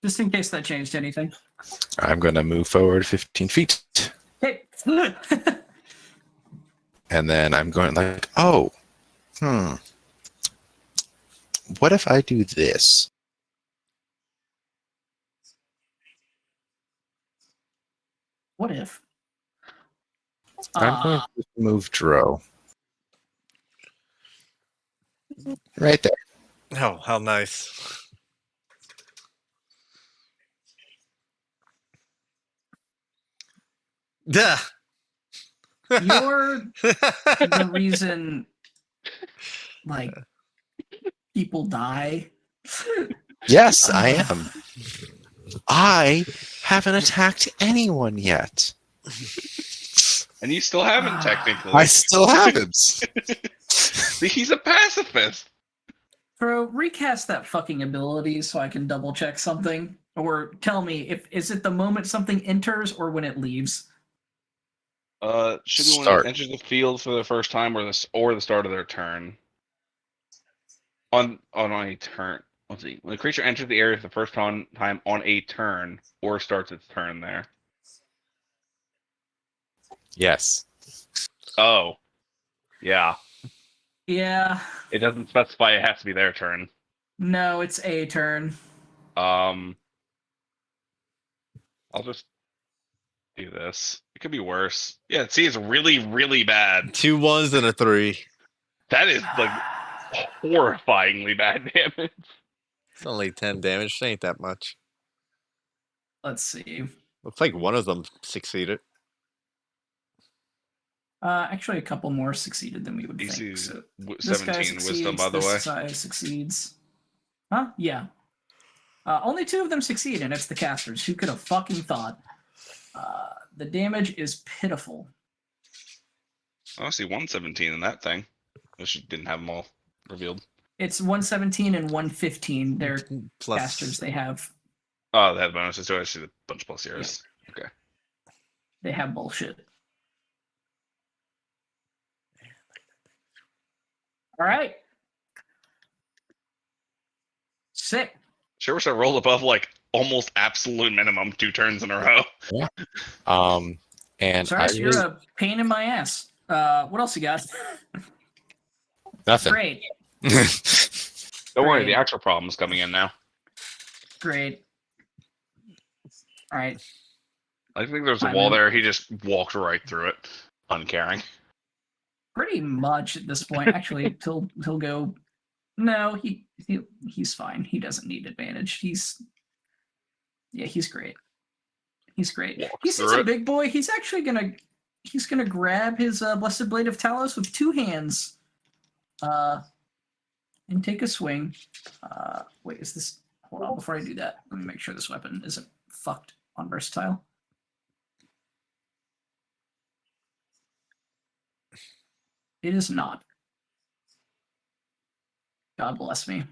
just in case that changed anything. I'm going to move forward 15 feet. Hey. And then I'm going like, oh, what if I do this? What if? I'm going to move Dro. Right there. Oh, how nice. Duh. You're the reason, like, people die. Yes, I am. I haven't attacked anyone yet. And you still haven't technically. I still haven't. See, he's a pacifist. Bro, recast that fucking ability so I can double check something. Or tell me, is it the moment something enters or when it leaves? Should be when Start. they enter the field for the first time, or the start of their turn. On a turn. Let's see. When the creature enters the area for the first time on a turn, or starts its turn there. Yes. Oh, yeah. Yeah. It doesn't specify it has to be their turn. No, it's a turn. I'll just do this. It could be worse. Yeah, see, it's really, really bad. 2 1s and a 3. That is like horrifyingly bad damage. It's only 10 damage. It ain't that much. Let's see. Looks like one of them succeeded. Actually, a couple more succeeded than we would DC think. So this 17 guy succeeds, wisdom, by the way. this guy succeeds. Huh? Yeah. Only 2 of them succeed, and it's the casters. Who could have fucking thought? The damage is pitiful. I see 117 in that thing. Wish you didn't have them all revealed. It's 117 and 115. They're Plus, casters. They have Oh, they have bonuses too. I see the bunch plus zeros. Okay. they have bullshit. All right. Sick. Sure wish I rolled above like almost absolute minimum 2 turns in a row. And Sorry, I you're really, a pain in my ass. What else you got? nothing. Great. Don't worry, Great. the actual problem's coming in now. Great. All right. I think there's a Fine, wall man. there. He just walked right through it, uncaring. Pretty much at this point. Actually, he'll go. No, he's fine. He doesn't need advantage. He's great. He's great. He sees a big boy. He's actually gonna grab his Blessed Blade of Talos with two hands, and take a swing. Wait, is this? Hold on, before I do that, let me make sure this weapon isn't fucked on versatile. It is not. God bless me.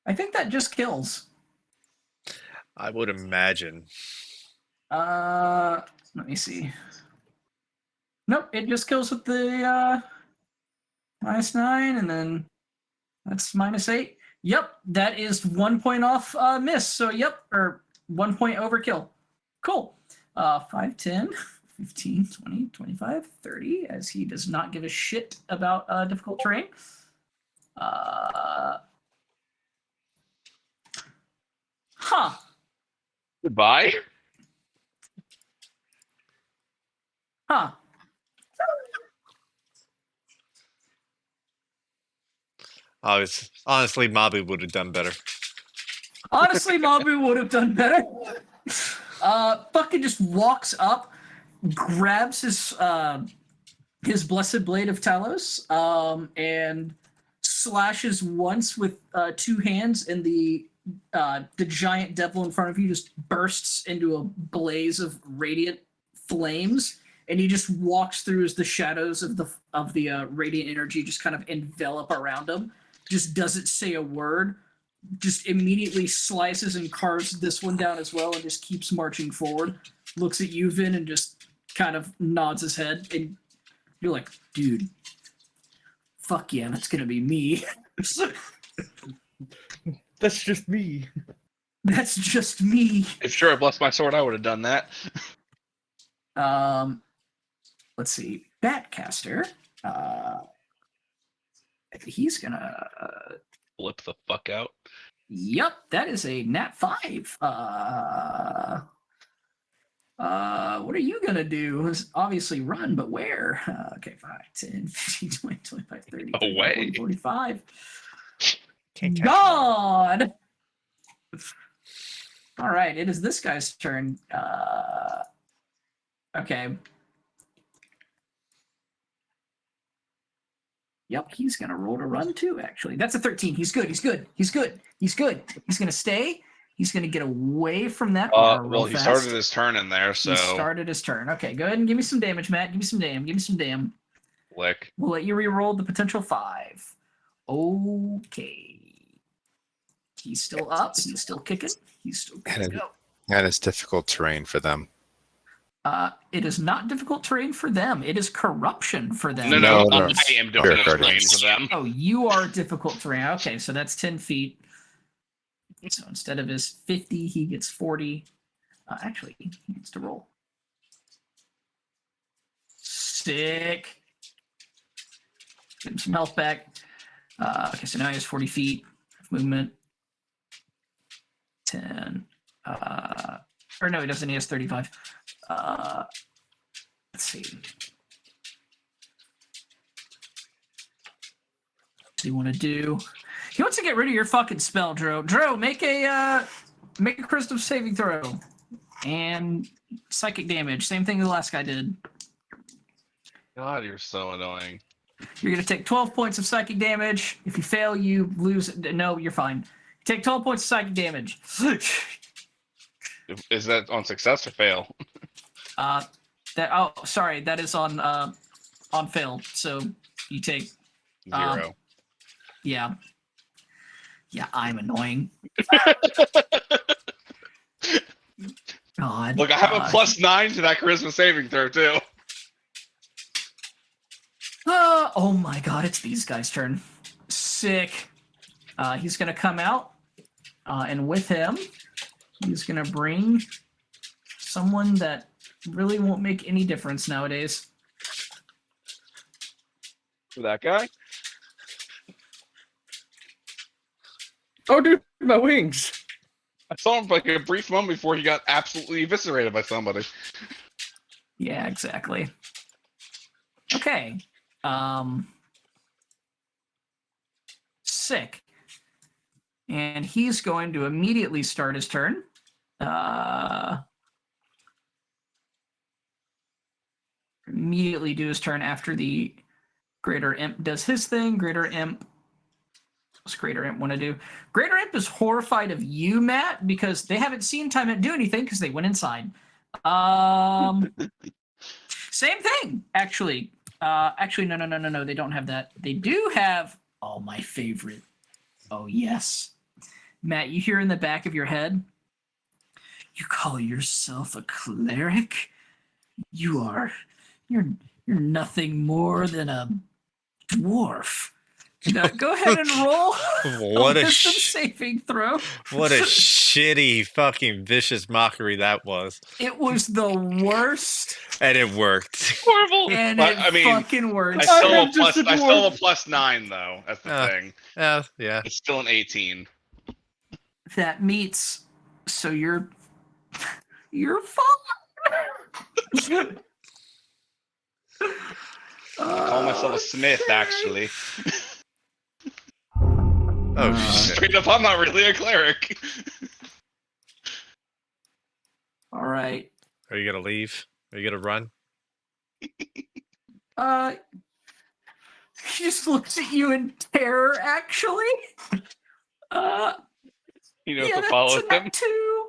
I think that just kills. I would imagine. Let me see. Nope, it just kills with the -9, and then that's -8. Yep, that is 1 point off miss. So yep, or 1 point overkill. Cool. 5, 10, 15, 20, 25, 30, as he does not give a shit about difficult terrain. Goodbye. Huh. Honestly, Mabu would have done better. Honestly, Mabu would have done better. Fucking just walks up, grabs his Blessed Blade of Talos, and slashes once with two hands, and the giant devil in front of you just bursts into a blaze of radiant flames, and he just walks through as the shadows of the radiant energy just kind of envelop around him. Just doesn't say a word. Just immediately slices and carves this one down as well, and just keeps marching forward. Looks at you, Vin, and just kind of nods his head, and you're like, dude, fuck yeah, that's gonna be me. That's just me. That's just me. If sure I blessed my sword, I would have done that. Let's see. Batcaster. He's gonna Flip the fuck out. Yep, that is a nat 5. What are you gonna do? Obviously run, but where? Okay, 5, 10, 15, 20, 25, 30, 35, Away. 40, 45. Can't catch God! All right, it is this guy's turn. Okay. Yep, he's gonna roll to run too, actually. That's a 13. He's good. He's good. He's good. He's good. He's gonna stay. He's gonna get away from that armor real Well, he fast. started his turn in there, so He started his turn. Okay, go ahead and give me some damage, Matt. Give me some damn. Give me some damn. lick. We'll let you re-roll the potential 5. Okay. He's still up. He's still kicking. He's still good to go. And it's difficult terrain for them. It is not difficult terrain for them. It is corruption for them. No, No. I am difficult Sure, terrain for them. Oh, you are difficult terrain. Okay, so that's 10 feet. So instead of his 50, he gets 40. Actually, he needs to roll. Sick. Get him some health back. Okay, so now he has 40 feet of movement. 10. Or no, he doesn't. He has 35. Let's see. What do you want to do? He wants to get rid of your fucking spell, Dro. Dro, make a crystal saving throw. And psychic damage. Same thing the last guy did. God, you're so annoying. You're going to take 12 points of psychic damage. If you fail, you lose. No, you're fine. Take 12 points of psychic damage. Is that on success or fail? Sorry, that is on fail. So you take 0. yeah, I'm annoying. God. Look, I have a +9 to that charisma saving throw too. Oh my God, it's these guys' turn. Sick. He's gonna come out, and with him, he's gonna bring someone that really won't make any difference nowadays. For that guy? Oh, dude, my wings. I saw him for like a brief moment before he got absolutely eviscerated by somebody. Yeah, exactly. Okay. Sick. And he's going to immediately start his turn. Immediately do his turn after the Greater Imp does his thing. Greater Imp. What's Greater Imp want to do? Greater Imp is horrified of you, Matt, because they haven't seen Time Imp do anything because they went inside. Same thing, actually. Actually, no. They don't have that. They do have. Oh, my favorite. Oh, yes. Matt, you hear in the back of your head, you call yourself a cleric? You're nothing more than a dwarf. Go ahead and roll What a wisdom saving throw. what a shitty fucking vicious mockery that was. It was the worst, And it worked. Horrible. and But, it fucking worked. I still I'm have just a I still have dwarf. a +9 though. That's the thing. Yeah. It's still an 18. That meets. So you're fine. I call myself a smith, actually. Oh shit. Straight up, I'm not really a cleric. All right. Are you gonna leave? Are you gonna run? He just looks at you in terror. Actually. You know, Yeah, to that's follow a him. nat 2.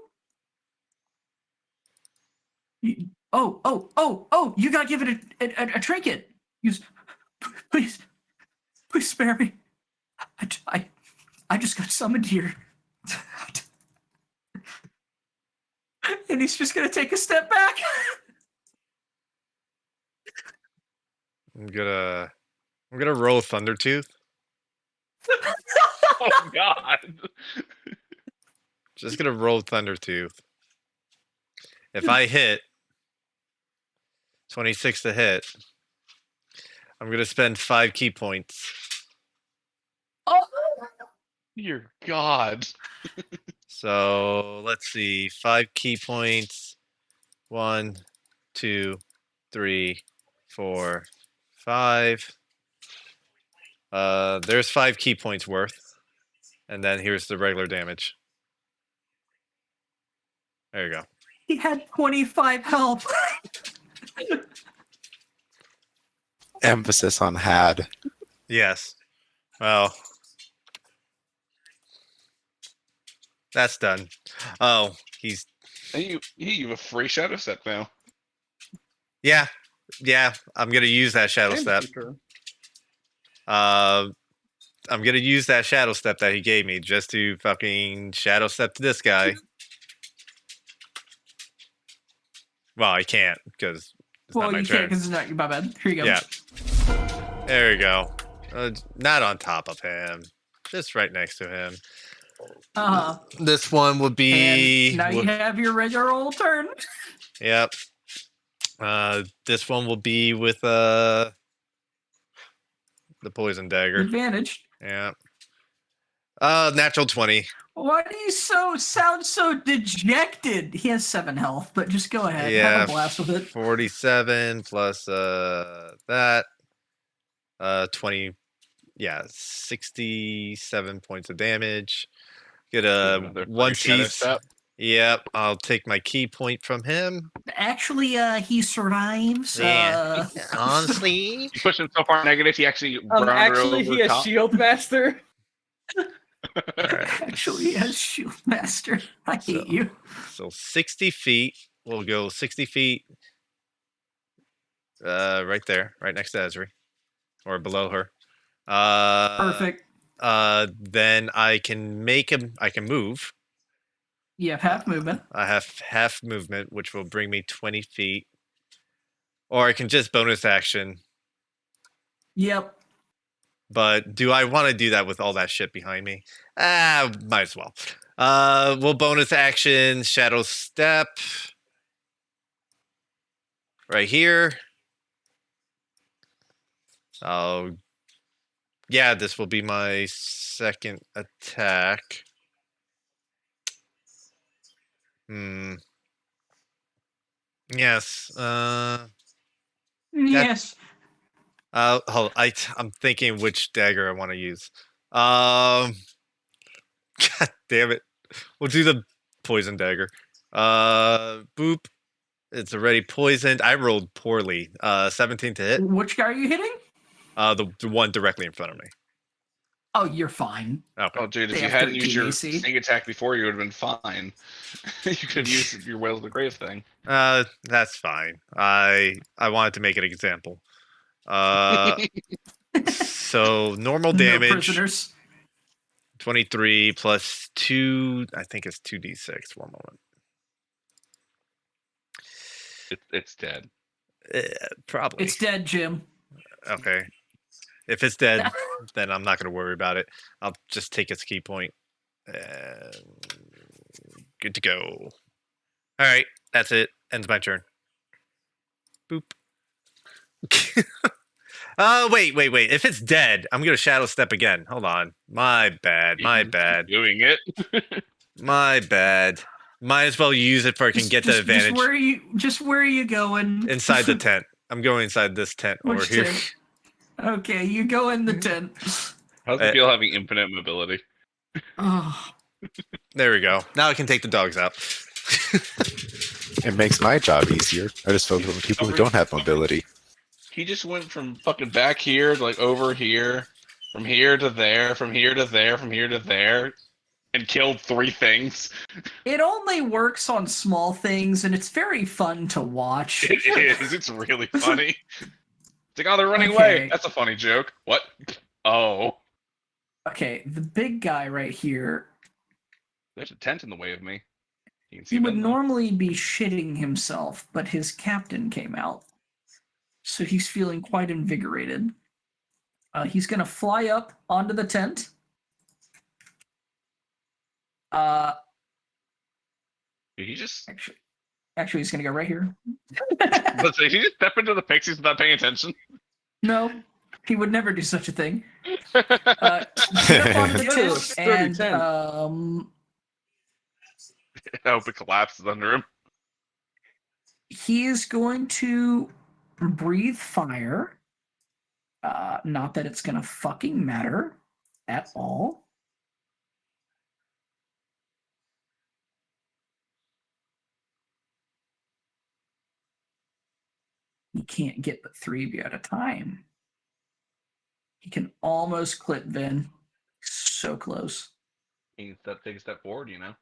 Oh! You gotta give it a trinket. Please spare me. I just got summoned here. And he's just gonna take a step back. I'm gonna roll Thundertooth. Oh God. Just gonna roll Thundertooth. If I hit 26 to hit, I'm gonna spend 5 key points. Oh. Dear God. So let's see, 5 key points. 1, 2, 3, 4, 5. There's 5 key points worth. And then here's the regular damage. There you go. He had 25 health. Emphasis on had. Yes. Well, that's done. Oh, he's And you have a free shadow step now. yeah. I'm gonna use that shadow step. I'm gonna use that shadow step that he gave me just to fucking shadow step to this guy. Well, I can't because it's Well, not my you turn. can't because it's not your bad. Here you go. Yeah. There you go. Not on top of him, just right next to him. This one would be. And now you have your regular old turn. Yep. This one will be with the poison dagger. Advantage. Yeah. Natural 20. Why do you sound so dejected? He has 7 health, but just go ahead. Yeah. Have a blast with it. 47 plus that. 20. Yeah, 67 points of damage. Get a Another one free shadow piece. step. Yep, I'll take my key point from him. Actually, he survives. Yeah. Honestly, You pushed him so far negative, he actually rounded Actually, over he the has top. shield master. Actually, he has shield master. I hate you. So 60 feet. We'll go 60 feet. Right there, right next to Ezri, or below her. Perfect. Then I can make him. I can move. You have half movement. I have half movement, which will bring me 20 feet. Or I can just bonus action. Yep. But do I want to do that with all that shit behind me? Might as well. We'll bonus action Shadow Step. Right here. Oh, yeah, this will be my second attack. Hmm. Yes. Yes. Hold. I'm thinking which dagger I want to use. God damn it. We'll do the poison dagger. Boop. It's already poisoned. I rolled poorly. 17 to hit. Which guy are you hitting? The one directly in front of me. Oh, you're fine. Okay. Oh, dude, if They you have hadn't used 13 your AC. sneak attack before, you would have been fine. You could have used your Whale of the Grave thing. That's fine. I wanted to make an example. So normal No damage. prisoners. 23 plus 2. I think it's 2d6. One moment. It's dead. Probably. It's dead, Jim. Okay. If it's dead, then I'm not going to worry about it. I'll just take its key point. Good to go. All right. That's it. Ends my turn. Boop. Oh, wait. If it's dead, I'm going to shadow step again. Hold on. My bad. Doing it. My bad. Might as well use it for I can get the advantage. Just where are you going? Inside the tent. I'm going inside this tent over Which here. tent? Okay, you go in the tent. How's it feel having infinite mobility? Oh, There we go. Now I can take the dogs out. It makes my job easier. I just focus on the people who don't have mobility. He just went from fucking back here to like over here, from here to there, from here to there, from here to there, and killed 3 things. it only works on small things, and it's very fun to watch. It is. It's really funny. It's like, oh, they're running Okay. away. That's a funny joke. What? Oh. Okay, the big guy right here, There's a tent in the way of me. You can see he would them, though. normally be shitting himself, but his captain came out. So he's feeling quite invigorated. He's going to fly up onto the tent. Did he just Actually, he's going to go right here. let's say, did he just step into the pixies without paying attention? No, he would never do such a thing. Get up on the Ooh, tent sturdy and tent. I hope it collapses under him. he is going to breathe fire. Not that it's going to fucking matter at all. He can't get but 3 of you at a time. He can almost clip Vin. So close. He can take a step forward, you know.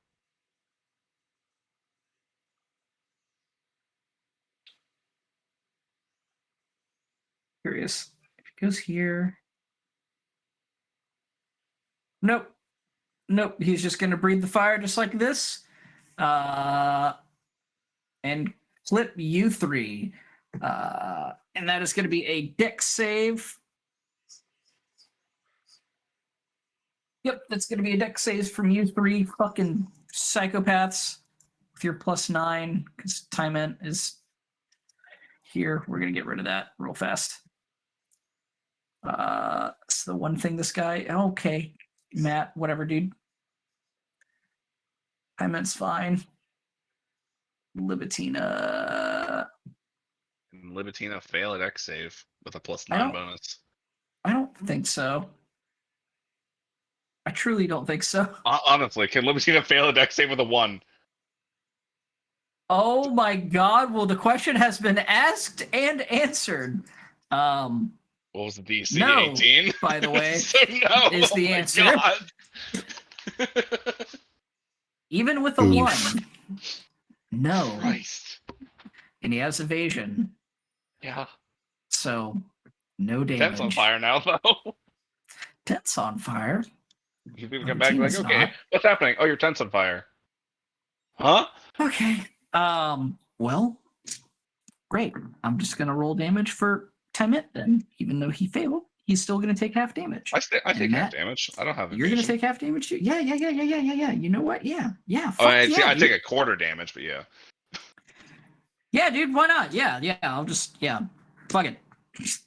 Curious. If he goes here. Nope. He's just going to breathe the fire just like this. And clip you 3. And that is going to be a dex save. Yep, that's going to be a dex save from you 3 fucking psychopaths with your +9 because time ent is here. We're going to get rid of that real fast. So the one thing this guy, okay, Matt, whatever, dude. Time ent's fine. Libitina. Can Libitina fail at X save with a +9 don't- bonus? I don't think so. I truly don't think so. Honestly, can Libitina fail at X save with a 1? Oh my god. Well, the question has been asked and answered. What was the DC? No, 18? by the way, so no, is the oh my answer. God. Even with a Oof. 1. No. Christ. And he has evasion. Yeah. So no damage. Tent's on fire now, though. Tent's on fire. You can come back and be like, Libitina's okay, not. what's happening? Oh, your tent's on fire. Huh? Okay. Well, great. I'm just gonna roll damage for Temet then. Even though he failed, he's still gonna take half damage. I take half Matt, damage. I don't have You're gonna evasion. take half damage too? Yeah. You know what? Yeah. Oh, I Fuck take dude. a quarter damage, but yeah. Yeah, dude, why not? Yeah. I'll just fuck it. It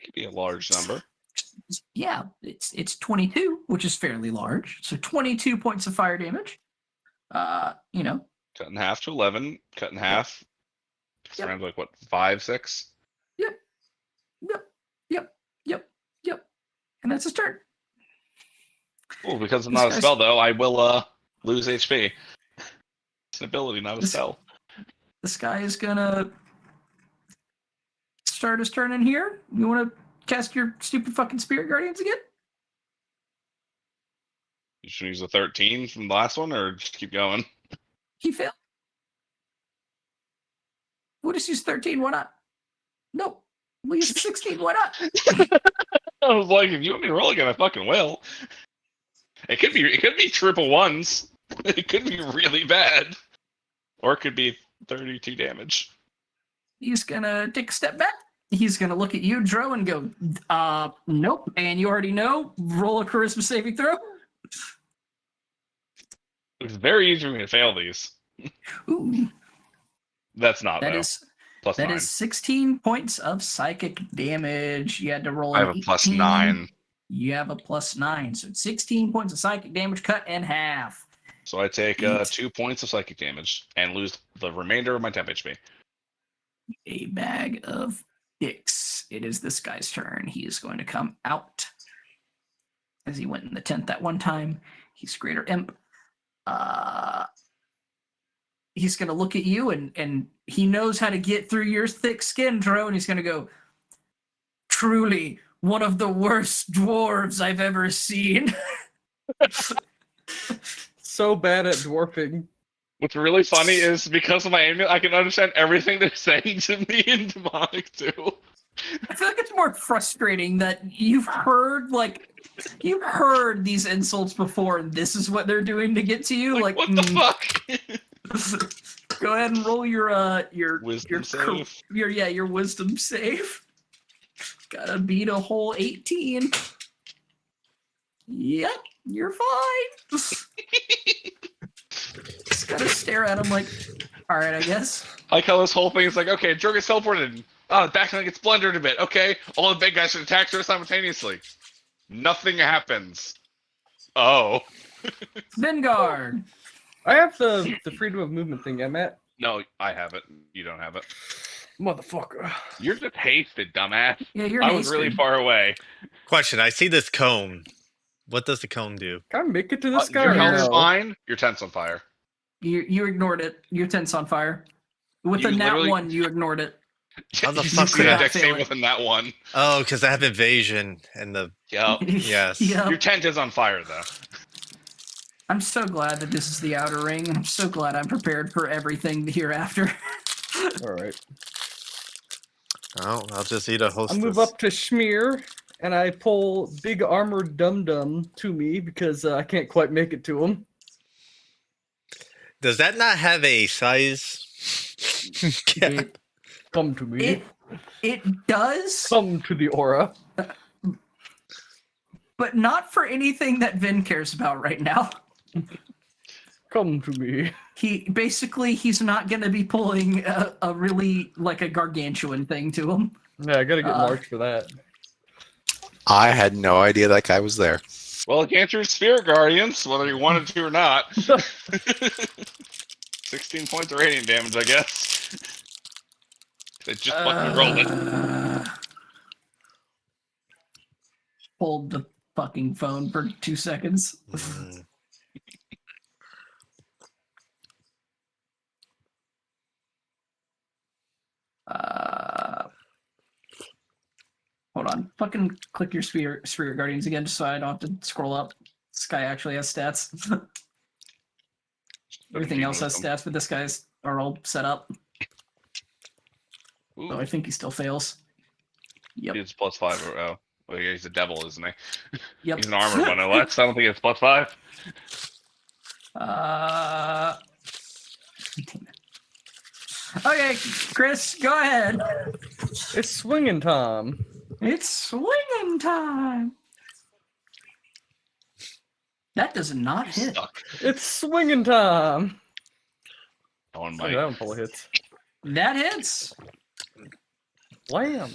could be a large number. Yeah, it's 22, which is fairly large. So 22 points of fire damage. You know, Cut in half to 11. Cut in half. It's Yep. around like what, 5, 6? yep, and that's his turn. Oh, because I'm This not a guy's- spell though, I will lose HP. It's an ability, not a This- spell. This guy is gonna start his turn in here. You want to cast your stupid fucking Spirit Guardians again? You should use a 13 from the last one, or just keep going. He failed. We'll just use 13. Why not? Nope. We'll use 16. Why not? I was like, if you want me to roll again, I fucking will. It could be triple ones. It could be really bad, or it could be 32 damage. He's gonna take a step back. He's gonna look at you, Dro, and go, nope. And you already know. Roll a charisma saving throw. It's very easy for me to fail these. Ooh, That's not that though. is Plus that 9. is 16 points of psychic damage. You had to roll. I an have a plus 18. 9, You have a plus 9, so it's 16 points of psychic damage cut in half. so I take Eight. 2 points of psychic damage and lose the remainder of my temp HP. A bag of dicks. It is this guy's turn. He is going to come out as he went in the tent that one time. He's greater imp. He's going to look at you and he knows how to get through your thick skin, Dro, and he's going to go, truly one of the worst dwarves I've ever seen. So bad at dwarfing. What's really funny is because of my amulet, I can understand everything they're saying to me in demonic too. I feel like it's more frustrating that you've heard these insults before, and this is what they're doing to get to you. Like, what the fuck? Go ahead and roll your Wisdom save. your wisdom save. Gotta beat a whole 18. Yep, you're fine. Just gotta stare at him like, all right, I guess. I like how this whole thing is like, okay, Drug gets teleported. Oh, the back gets blundered a bit. Okay, all the big guys should attack her simultaneously. Nothing happens. Oh. Vengard. I have the freedom of movement thing, Matt. No, I have it. You don't have it. Motherfucker. You're just hasted, dumbass. Yeah, you're I was really hasted. far away. Question: I see this cone. What does the cone do? Can I make it to this guy? Your or health's no? fine. Your tent's on fire. You ignored it. Your tent's on fire. With You a nat literally- 1, you ignored it. How the You fuck see could the I- deck save fail it? within that one. Oh, because I have evasion and the Yep. Yes. Yep. Your tent is on fire though. I'm so glad that this is the outer ring. I'm so glad I'm prepared for everything hereafter. All right. Oh, I'll just eat a hostess. I move up to Schmear and I pull big armored dum dum to me because I can't quite make it to him. Does that not have a size? It, Come to me. it does, Come to the aura. but not for anything that Vin cares about right now. Come to me. He's not going to be pulling a really like a gargantuan thing to him. Yeah, I gotta get large for that. I had no idea that guy was there. Well, it can't use Spirit Guardians, whether you wanted to or not. 16 points of radiant damage, I guess. They just fucking rolled it. Hold the fucking phone for 2 seconds. Mm. Hold on. Fucking click your Spirit Guardians again just so I don't have to scroll up. This guy actually has stats. Everything else has stats, but this guy's are all set up. Ooh, So I think he still fails. Yep. it's +5. Oh, well, yeah, he's a devil, isn't he? Yep. He's an armored one, no less. I don't think it's +5. Damn it. Okay, Chris, go ahead. It's swinging time. It's swinging time. That does not hit. Stuck. It's swinging time. On Oh, that my. one full of hits. That hits. Wham!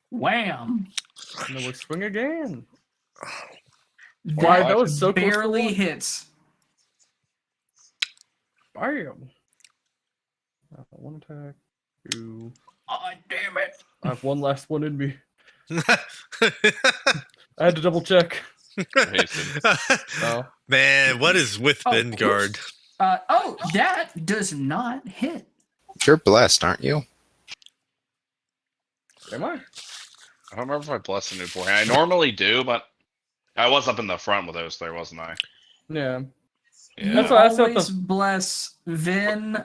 Wham. And then we swing again. That Why, that was so close to barely one. hits. Bam. One attack. Two. Oh, damn it. I have one last one in me. I had to double check. Hasten. Oh. Man, what is with Oh, Vengard? That does not hit. You're blessed, aren't you? Am I? I don't remember if I blessed a new beforehand. I normally do, but I was up in the front with those there, wasn't I? Yeah. Yeah. That's why I said always bless Vin,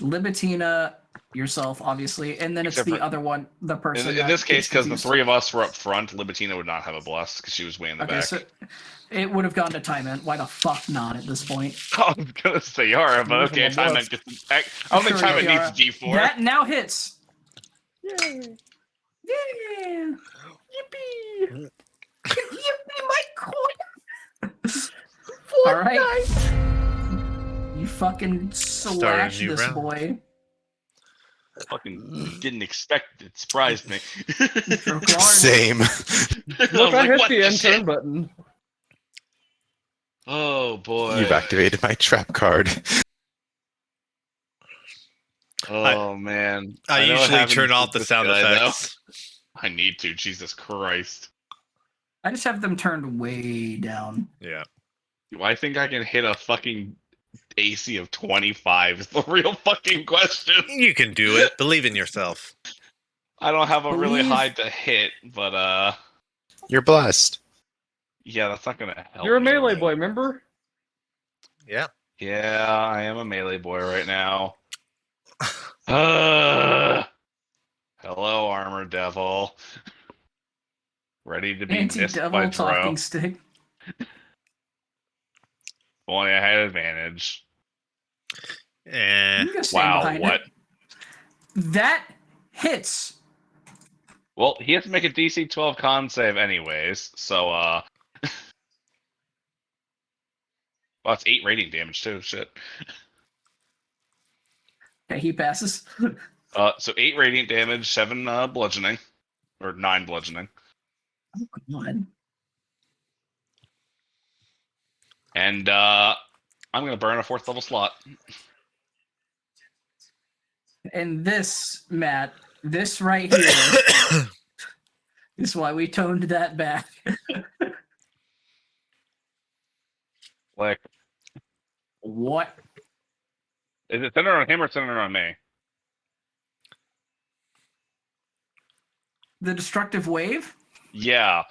Libitina, yourself, obviously, and then Except it's the for- other one, the person. In that this case, gets because the confused. three of us were up front, Libitina would not have a bless because she was way in the Okay, back. so it would have gone to Timon. Why the fuck not at this point? I was gonna say Yara, but Where's okay, my Timon bless? gets. I don't think Sure, Timon Yara. needs G4. That now hits. Yay! Yeah. Yippee! Yippee, my coin. All right. You fucking slash new this round. boy. Fucking didn't expect it. Surprised me. Droklar. Same. Look, was I like, hit what the the end shit? turn button. Oh boy. You've activated my trap card. Oh man. I know usually having turn to off the this sound guy, though. effects. I need to. Jesus Christ. I just have them turned way down. Yeah. Do I think I can hit a fucking AC of 25 is the real fucking question. You can do it. Believe in yourself. I don't have a really Believe- high to hit, but You're blessed. yeah, that's not gonna help. You're a me melee really. boy, remember? Yeah. Yeah, I am a melee boy right now. Hello, armor devil. Ready to be missed by Anti-devil Dro. talking stick. Only I had advantage. Eh. You can stand Wow, behind what? it. That hits. Well, he has to make a DC 12 con save anyways, so well, it's 8 radiant damage too, shit. Okay, he passes. So 8 radiant damage, 7 bludgeoning. Or 9 bludgeoning. Oh, God. And I'm gonna burn a 4th level slot. And this, Matt, this right here is why we toned that back. Like, What? is it centered on him or centered on me? The destructive wave Yeah.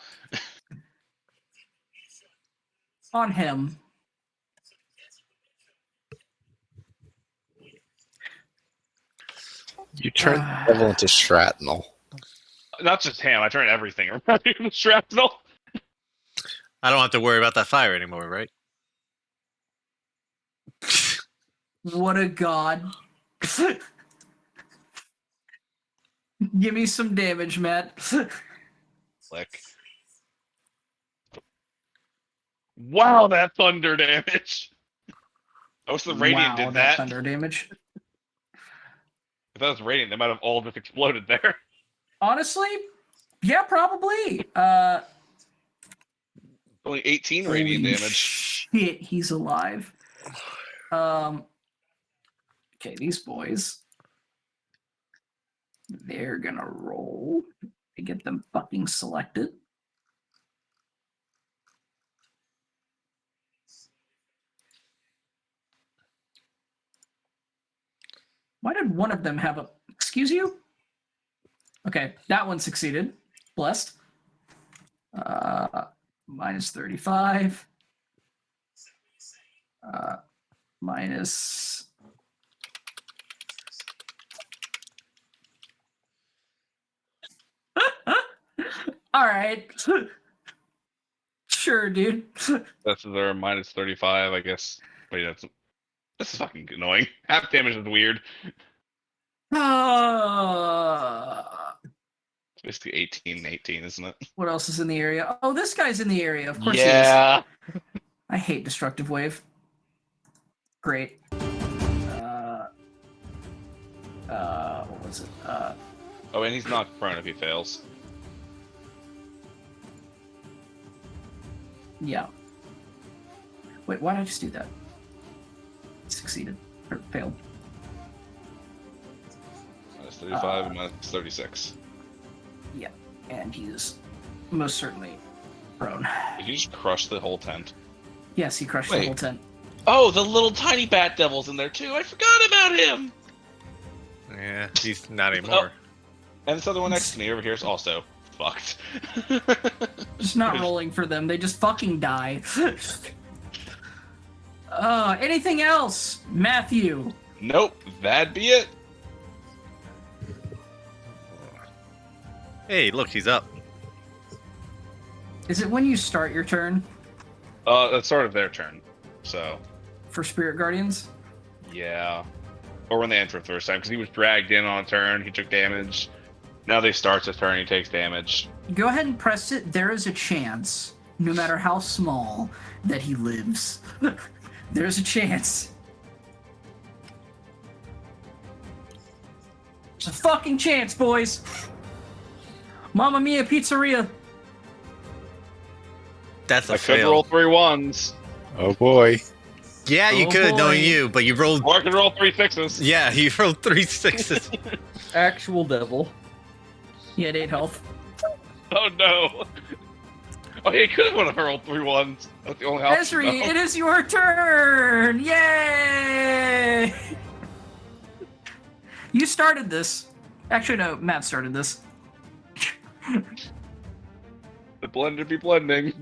on him. You turned the devil into shrapnel. Not just him, I turn everything around into shrapnel. I don't have to worry about that fire anymore, right? What a god. Give me some damage, Matt. Like, wow, that thunder damage. I wish the radiant wow, did that. thunder damage. If that was radiant, they might have all just exploded there. Honestly, yeah, probably. Only 18 radiant Holy damage. shit, he's alive. Okay, these boys. They're gonna roll to get them fucking selected. Why did one of them have a... Excuse you? Okay, that one succeeded. Blessed. Minus 35. Minus... All right. Sure, dude. That's their minus 35, I guess. Wait, this is fucking annoying. Half damage is weird. It's basically 18, isn't it? What else is in the area? Oh, this guy's in the area. Of course Yeah. he is. I hate destructive wave. Great. What was it? Oh, and he's knocked prone if he fails. Yeah. Wait, why did I just do that? Succeeded. Or failed. Minus 35 and minus 36. And he's most certainly prone. Did you just crush the whole tent? Yes, he crushed the Wait. whole tent. Oh, the little tiny bat devil's in there too. I forgot about him. Yeah, he's not anymore. And this other one next to me over here is also fucked. Just not rolling for them. They just fucking die. Anything else, Matthew? Nope, that'd be it. Hey, look, he's up. Is it when you start your turn That's sort of their turn. So, for Spirit Guardians? yeah. Or when they enter the first time, because he was dragged in on a turn, he took damage. Now they start his turn, he takes damage. Go ahead and press it. There is a chance, no matter how small, that he lives. There's a chance. There's a fucking chance, boys. Mamma Mia Pizzeria. That's a I could fail. roll 3 1s. Oh boy. Yeah, you Oh, could, boy. knowing you, but you rolled. Or I could roll 3 6s. Yeah, you rolled 3 6s. Actual devil. He had 8 health. Oh no. Oh, yeah, he could have rolled 3 1s. That's the only option. Esri, though. it is your turn! Yay! You started this. Actually, no, Matt started this. The blender be blending.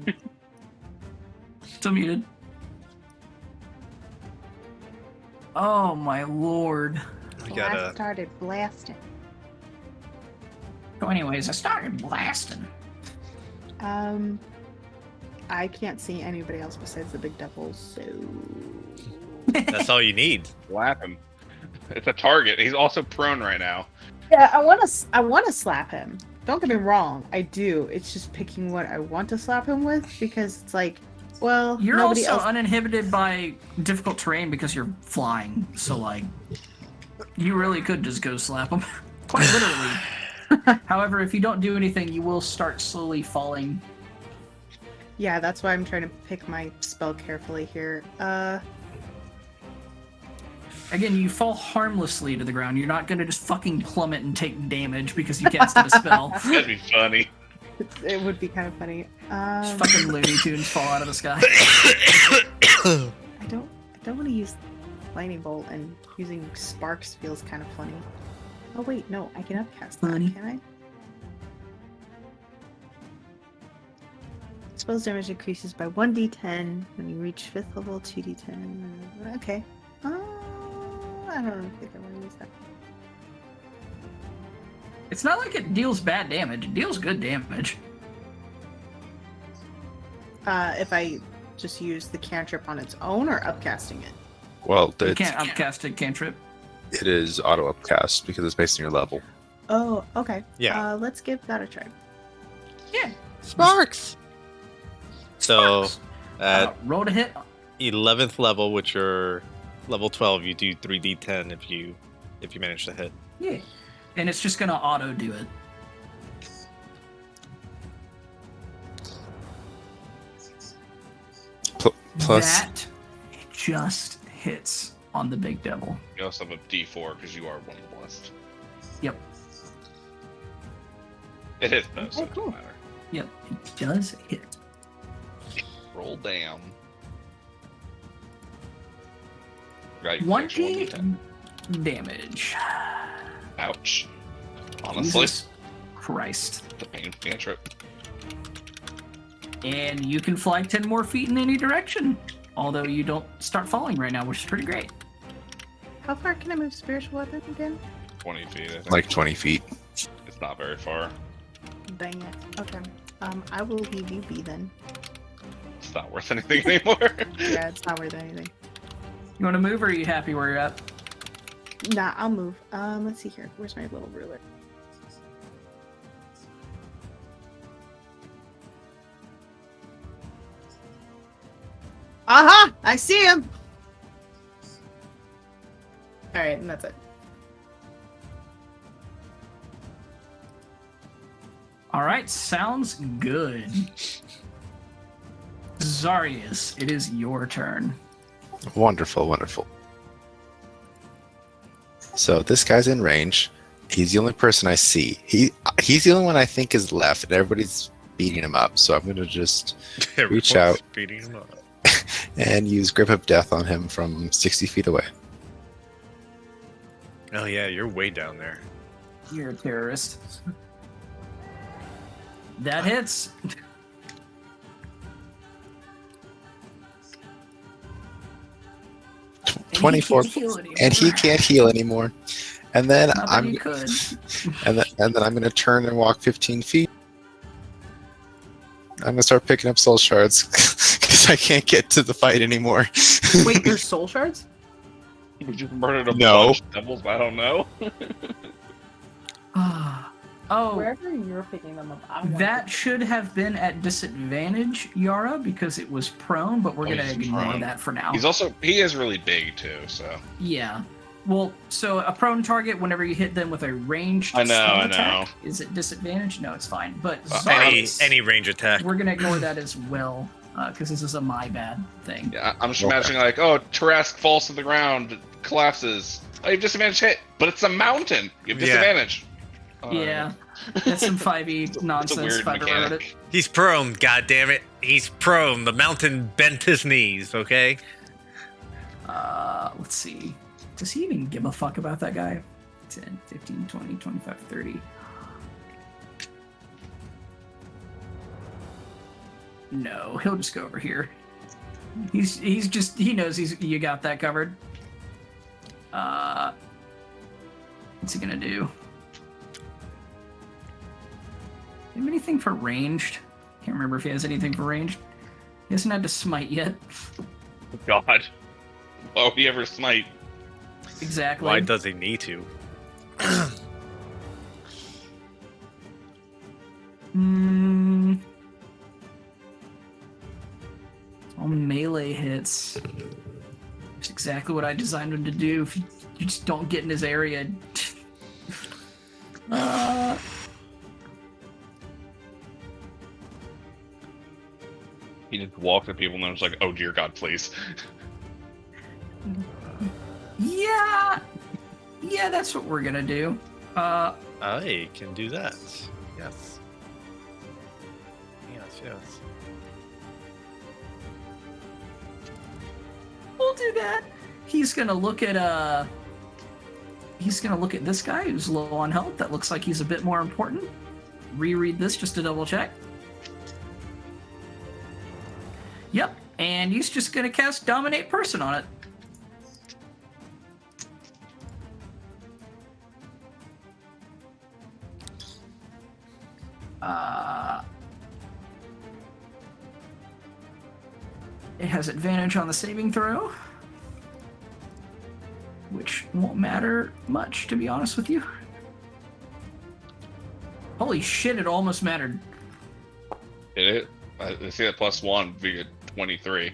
Still muted. Oh my lord. We I gotta. started blasting. So anyways, I started blasting. I can't see anybody else besides the big devils, so That's all you need. Slap him. It's a target. He's also prone right now. yeah, I want to slap him. Don't get me wrong, I do. It's just picking what I want to slap him with because it's like, well, You're nobody also else. uninhibited by difficult terrain because you're flying, so like, you really could just go slap him. Quite literally. However, if you don't do anything, you will start slowly falling. Yeah, that's why I'm trying to pick my spell carefully here. Again, you fall harmlessly to the ground. You're not gonna just fucking plummet and take damage because you casted a spell. That'd be funny. It would be kind of funny. Just fucking Looney Tunes fall out of the sky. I don't want to use lightning bolt, and using sparks feels kind of funny. Oh wait, no, I can upcast that, Funny. can I? Spells damage increases by 1d10 when you reach 5th level, 2d10. Okay. I don't think I want to use that. It's not like it deals bad damage. It deals good damage. If I just use the cantrip on its own or upcasting it? Well, You it's, can't upcast a cantrip. it is auto upcast because it's based on your level. Oh, okay. Yeah. Let's give that a try. Yeah. Sparks! So, at Roll to hit. 11th level, which are level 12, you do 3d10 if you manage to hit. Yeah. And it's just gonna auto do it. Plus, That just hits on the big devil. You also have a D4 because you are one of the blessed. Yep. It hits though, so Oh, it cool. doesn't matter. Yep. It does hit. Roll down. Right, 1d damage. Ouch. Honestly, Jesus Christ. the pain cantrip. And you can fly 10 more feet in any direction. Although you don't start falling right now, which is pretty great. How far can I move spiritual weapon again? 20 feet, I think. like 20 feet. It's not very far. Dang it. Okay. I will leave you be then. It's not worth anything anymore. Yeah, it's not worth anything. You want to move, or are you happy where you're at? Nah, I'll move. Let's see here. Where's my little ruler? Aha! I see him! Alright, and that's it. All right, sounds good. Zarius, it is your turn. Wonderful, wonderful. So this guy's in range. He's the only person I see. He's the only one I think is left, and everybody's beating him up. So I'm gonna just reach out beating him up. and use Grip of Death on him from 60 feet away. Oh yeah, you're way down there. You're a terrorist. That hits. 24, and he can't heal anymore. And then Not that I'm he could. and then I'm gonna turn and walk 15 feet. I'm gonna start picking up soul shards because I can't get to the fight anymore. Wait, there's soul shards? You just murdered a No. bunch of devils. I don't know. Oh, Wherever you're picking them up, I want that should have been at disadvantage, Yara, because it was prone, but we're Oh, gonna he's ignore prone. that for now. He is really big too. So Yeah. Well, so a prone target, whenever you hit them with a ranged I know, stun I attack, know. is it disadvantage? No, it's fine. But Any Zards, range attack. we're gonna ignore that as well, because this is a my bad thing. yeah, I'm just Okay. imagining like, oh, Tarask falls to the ground, collapses. Oh, you have disadvantage hit, but it's a mountain. You have Yeah. disadvantage. Yeah, that's some 5e It's a nonsense weird if I've ever heard it. mechanic. He's prone, God damn it! He's prone. The mountain bent his knees, okay? Let's see. Does he even give a fuck about that guy? 10, 15, 20, 25, 30. No, he'll just go over here. He knows you got that covered. What's he gonna do? Do you have anything for ranged? Can't remember if he has anything for ranged. He hasn't had to smite yet. God. Why would he ever smite? Exactly. Why does he need to? All melee hits. That's exactly what I designed him to do. If you just don't get in his area. He just walked at people and then was like, oh dear God, please. Yeah, that's what we're gonna do. I can do that. Yes. Yes. We'll do that. He's gonna look at this guy who's low on health. That looks like he's a bit more important. Reread this just to double check. Yep, and he's just gonna cast Dominate Person on it. It has advantage on the saving throw, which won't matter much, to be honest with you. Holy shit, it almost mattered. Did it? I see that +1 be 23.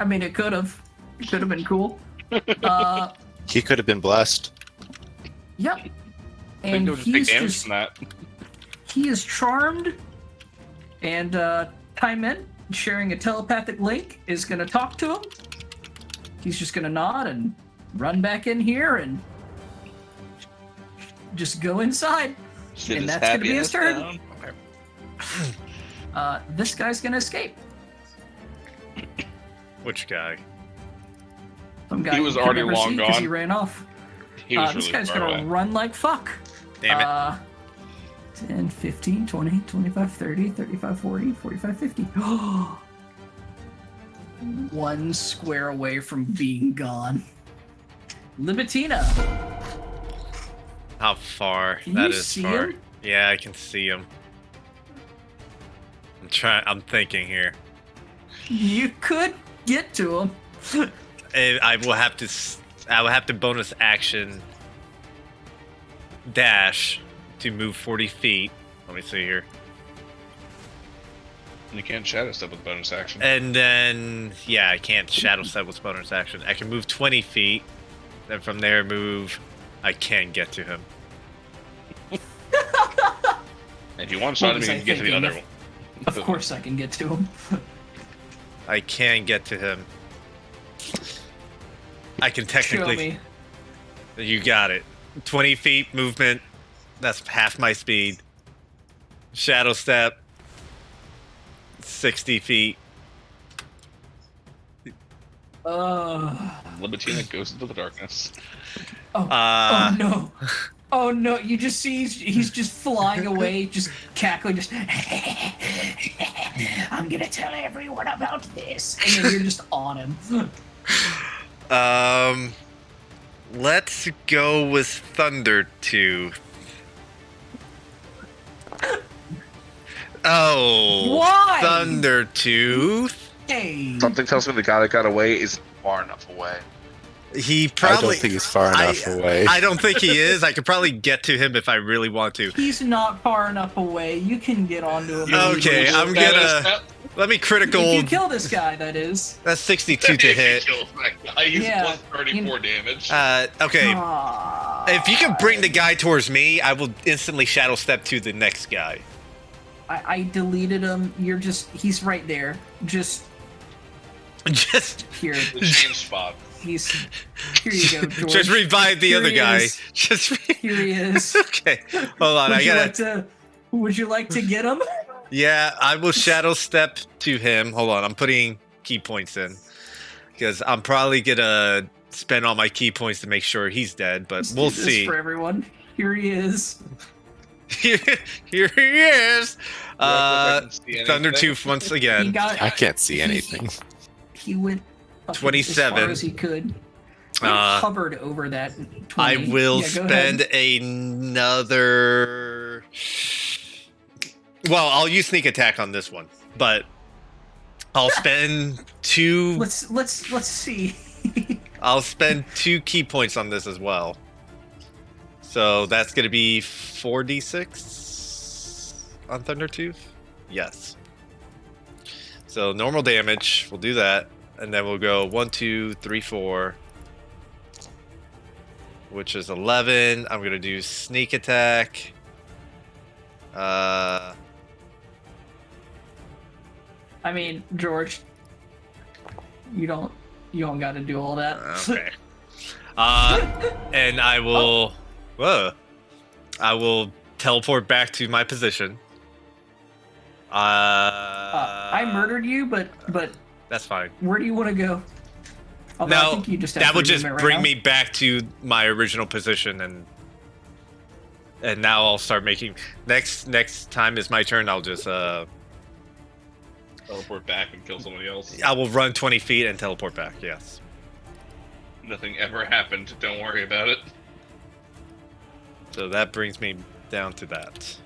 I mean, it could have. It could have been cool. He could have been blessed. Yep. I think And they'll just take he's damage just from that. he is charmed, and Tymen, sharing a telepathic link, is going to talk to him. He's just going to nod and run back in here and just go inside. Shit And is that's gonna happy be in his this turn. town. This guy's going to escape. Which guy? Some guy He was you can already never long see 'cause gone. he ran off. He was This really guy's far going away. to run like fuck. Damn it. 10, 15, 20, 25, 30, 35, 40, 45, 50. One square away from being gone. Libitina. How far? Can That you is see far. him? Yeah, I can see him. I'm thinking here. You could get to him. I will have to bonus action dash to move 40 feet. Let me see here. You can't shadow step with bonus action. And then, yeah, I can't shadow step with bonus action. I can move 20 feet. Then from there, I can get to him. If you want to shot him, was you I can get to the thinking? other one. Of course I can get to him. I can get to him. I can Show technically. me. You got it. 20 feet movement. That's half my speed. Shadow step. 60 feet. Libitina goes into the darkness. Oh no. Oh no, you just see he's just flying away, just cackling, just I'm gonna tell everyone about this. And then you're just on him. Let's go with Thunder Tooth. Oh, Why? Thunder Tooth. Hey. Something tells me the guy that got away is far enough away. He I probably. don't think he's far enough away. I don't think he is. I could probably get to him if I really want to. He's not far enough away. You can get onto him. Okay, I'm gonna. Let me critical. If you kill this guy, that is. That's 62 to hit. He's Yeah, plus 34 damage. Okay. Aw. If you can bring the guy towards me, I will instantly shadow step to the next guy. I deleted him. You're just. He's right there. Just Just here. The change spot. He's. Here you go, George. Just revive the Here other he guy. is. Just Here he is. okay. Hold on, Would you like to get him? Yeah, I will shadow step to him. Hold on, I'm putting key points in because I'm probably gonna spend all my key points to make sure he's dead, but Let's we'll do this see. for everyone. Here he is. Here he is. Thunder Thunder Tooth once He again. got. I can't see anything. He went fucking 27. as far as he could. He Uh, hovered over that. 20. I will Yeah, go spend ahead. another. Well, I'll use sneak attack on this one, but I'll spend two. Let's see. I'll spend 2 key points on this as well. So that's gonna be 4d6 on Thunder Tooth. Yes. So normal damage. We'll do that, and then we'll go 1, 2, 3, 4. Which is 11. I'm gonna do sneak attack. I mean, George, you don't got to do all that. Okay. And I will. Whoa. I will teleport back to my position. I murdered you, but That's fine. where do you want to go? Although I No, think you just have that free would just movement right bring now. me back to my original position, and now I'll start making. Next time is my turn. I'll just Teleport back and kill somebody else. I will run 20 feet and teleport back. Yes. Nothing ever happened. Don't worry about it. So that brings me down to that.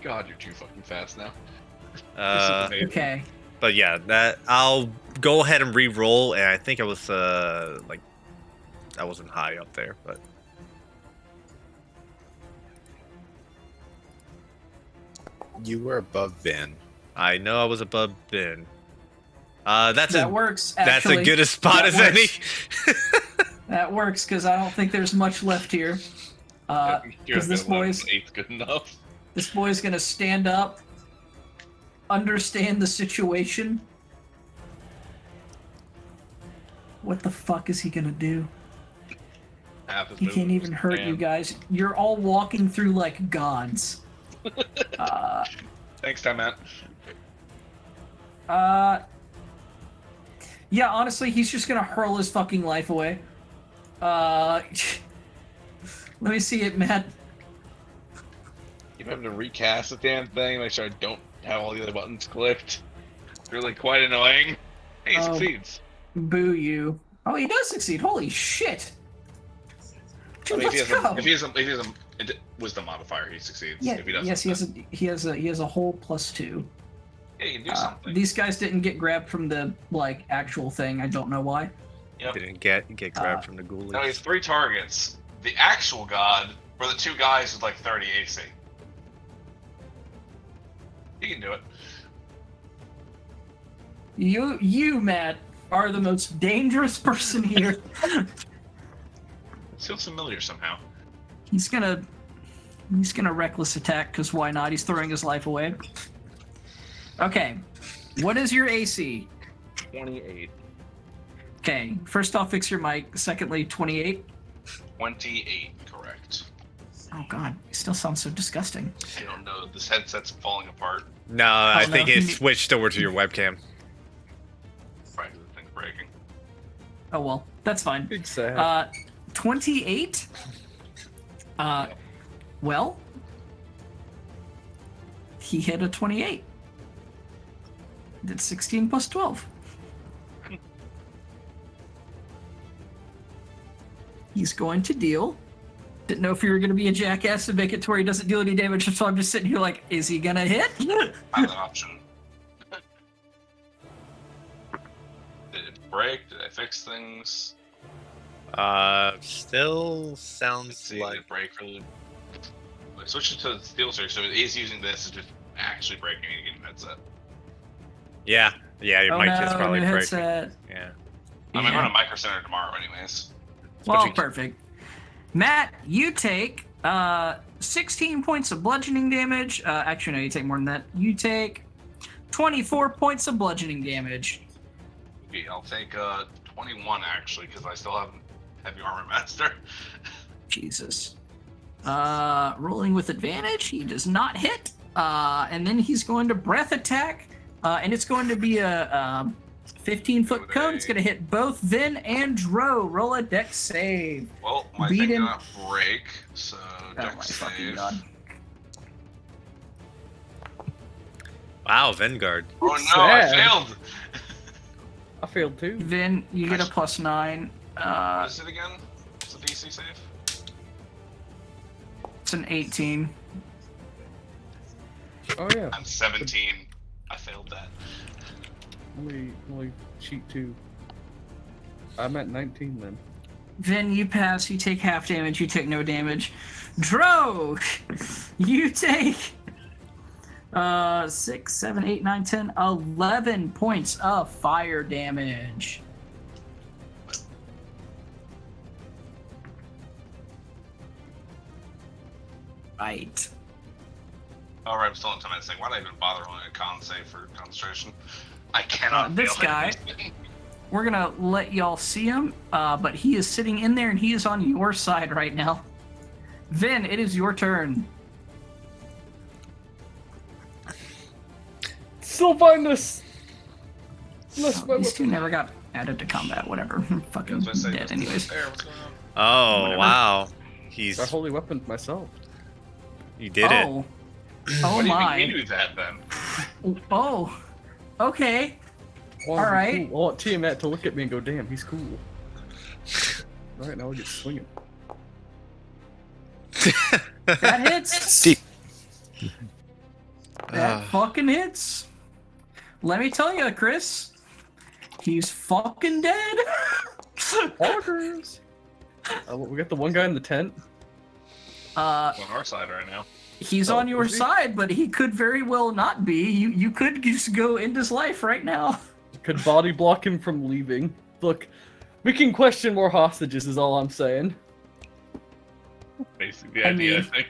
God, you're too fucking fast now. Okay. But yeah, that I'll go ahead and re-roll, and I think I was like I wasn't high up there, but You were above Vin. I know I was above Ben. That's That a works. that's Actually. a good a spot That as any. works. That works because I don't think there's much left here. Because this boy's good enough. This boy's gonna stand up, understand the situation. What the fuck is he gonna do? Half his He can't movement even was hurt you spam. guys. You're all walking through like gods. Thanks, time out. Yeah, honestly, he's just gonna hurl his fucking life away. Let me see it, Matt. Keep having to recast the damn thing, make sure I don't have all the other buttons clicked. It's really quite annoying. He Oh. succeeds. Boo you. Oh, he does succeed. Holy shit. I Dude, mean, let's go. if he has a wisdom modifier, he succeeds. Yeah, If he doesn't, yes, he has a whole +2. yeah, you can do something. These guys didn't get grabbed from the like actual thing. I don't know why. Yep. Didn't get grabbed from the ghoulies. Now he has 3 targets. The actual god were the 2 guys with like 30 AC. He can do it. You, Matt, are the most dangerous person here. It feels familiar somehow. He's gonna reckless attack because why not? He's throwing his life away. Okay, what is your AC? 28. Okay, first off, fix your mic. Secondly, 28. 28, correct. Correct. Oh God, it still sounds so disgusting. I don't know. This headset's falling apart. No, I think no, it he- switched over to your webcam. Probably the thing breaking. Oh well, that's fine. Big sad. 28. Well, he hit a 28. Did 16 plus 12. He's going to deal. Didn't know if you were going to be a jackass and make it to where he doesn't deal any damage, so I'm just sitting here like, is he going to hit? Pilot option. Did it break? Did I fix things? Still Let's sounds see. Did like it break for the... I switched it to the steel series, so it is using this. It's just actually breaking it again. That's it. yeah, your Oh mic no, is probably new breaking. headset. Yeah. I'm Yeah. going to Micro Center tomorrow, anyways. Well, you- perfect. Matt, you take 16 points of bludgeoning damage. Actually, no, you take more than that. You take 24 points of bludgeoning damage. Okay, I'll take 21 actually, because I still have heavy armor master. Jesus. Rolling with advantage, he does not hit. And then he's going to breath attack, and it's going to be a 15-foot cone. It's going to hit both Vin and Dro. Roll a dex save. Well, my Beat thing him. got break, so Oh my dex fucking save. god. Wow, Vanguard. Oh no, Sad. I failed! I failed too. Vin, you get a Nice. +9. What is it again? What's the DC save? It's an 18. Oh yeah. I'm 17. I failed that. Let me cheat too. I'm at 19 then. Vin, you pass, you take half damage, you take no damage. Dro, you take 6, 7, 8, 9, 10, 11 points of fire damage. Right. Alright, I'm still on 10 minutes saying, why did I even bother rolling a con save for concentration? I cannot This fail guy- anything. We're gonna let y'all see him, but he is sitting in there and he is on your side right now. Vin, it is your turn. Still find this. Unless my These two weapon- never got added to combat, whatever. Fucking That's what I said, dead what's anyways. there? What's going on? Oh Whatever. wow, he's I holy weapon myself. you did it. Oh Why do you my. think we do that then? Oh. Okay. I wanna be Alright. Cool. I want Tiamat to look at me and go, "Damn, he's cool." Alright, now we get swinging. That hits. Steep. That fucking hits. Let me tell you, Chris. He's fucking dead. Poggers. We got the one guy in the tent. Uh, On our side right now. he's Oh, on your is he? side, but he could very well not be. You could just go end his life right now. Could body block him from leaving. Look, we can question more hostages. Is all I'm saying. Basically the I idea, I mean- think.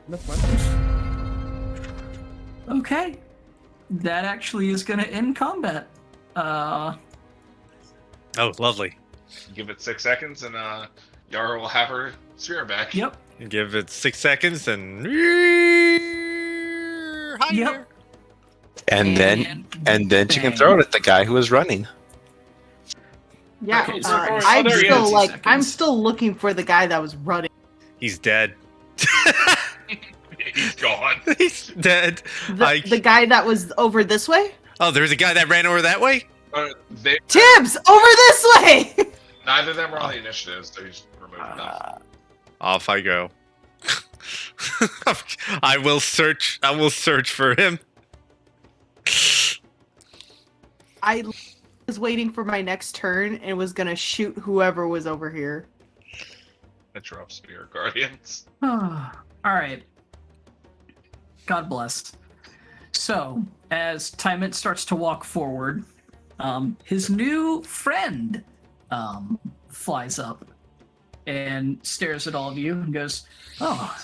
That's my turn. Okay. That actually is gonna end combat. Oh, lovely. Give it 6 seconds and Yara will have her sphere back. Yep. Give it 6 seconds and Yep. And then she can throw it at the guy who was running. Yeah, Okay, so- I'm there he still is. like 60 I'm seconds. still looking for the guy that was running. He's dead. He's gone. He's dead. The guy that was over this way. Oh, there's a guy that ran over that way. Tibbs, over this way. Neither of them were on the initiative, so he's removed them. Off I go. I will search. I will search for him. I was waiting for my next turn and was gonna shoot whoever was over here. That drops Spear Guardians. All right. God bless. So, as Tymant starts to walk forward, his new friend flies up and stares at all of you and goes, "Oh,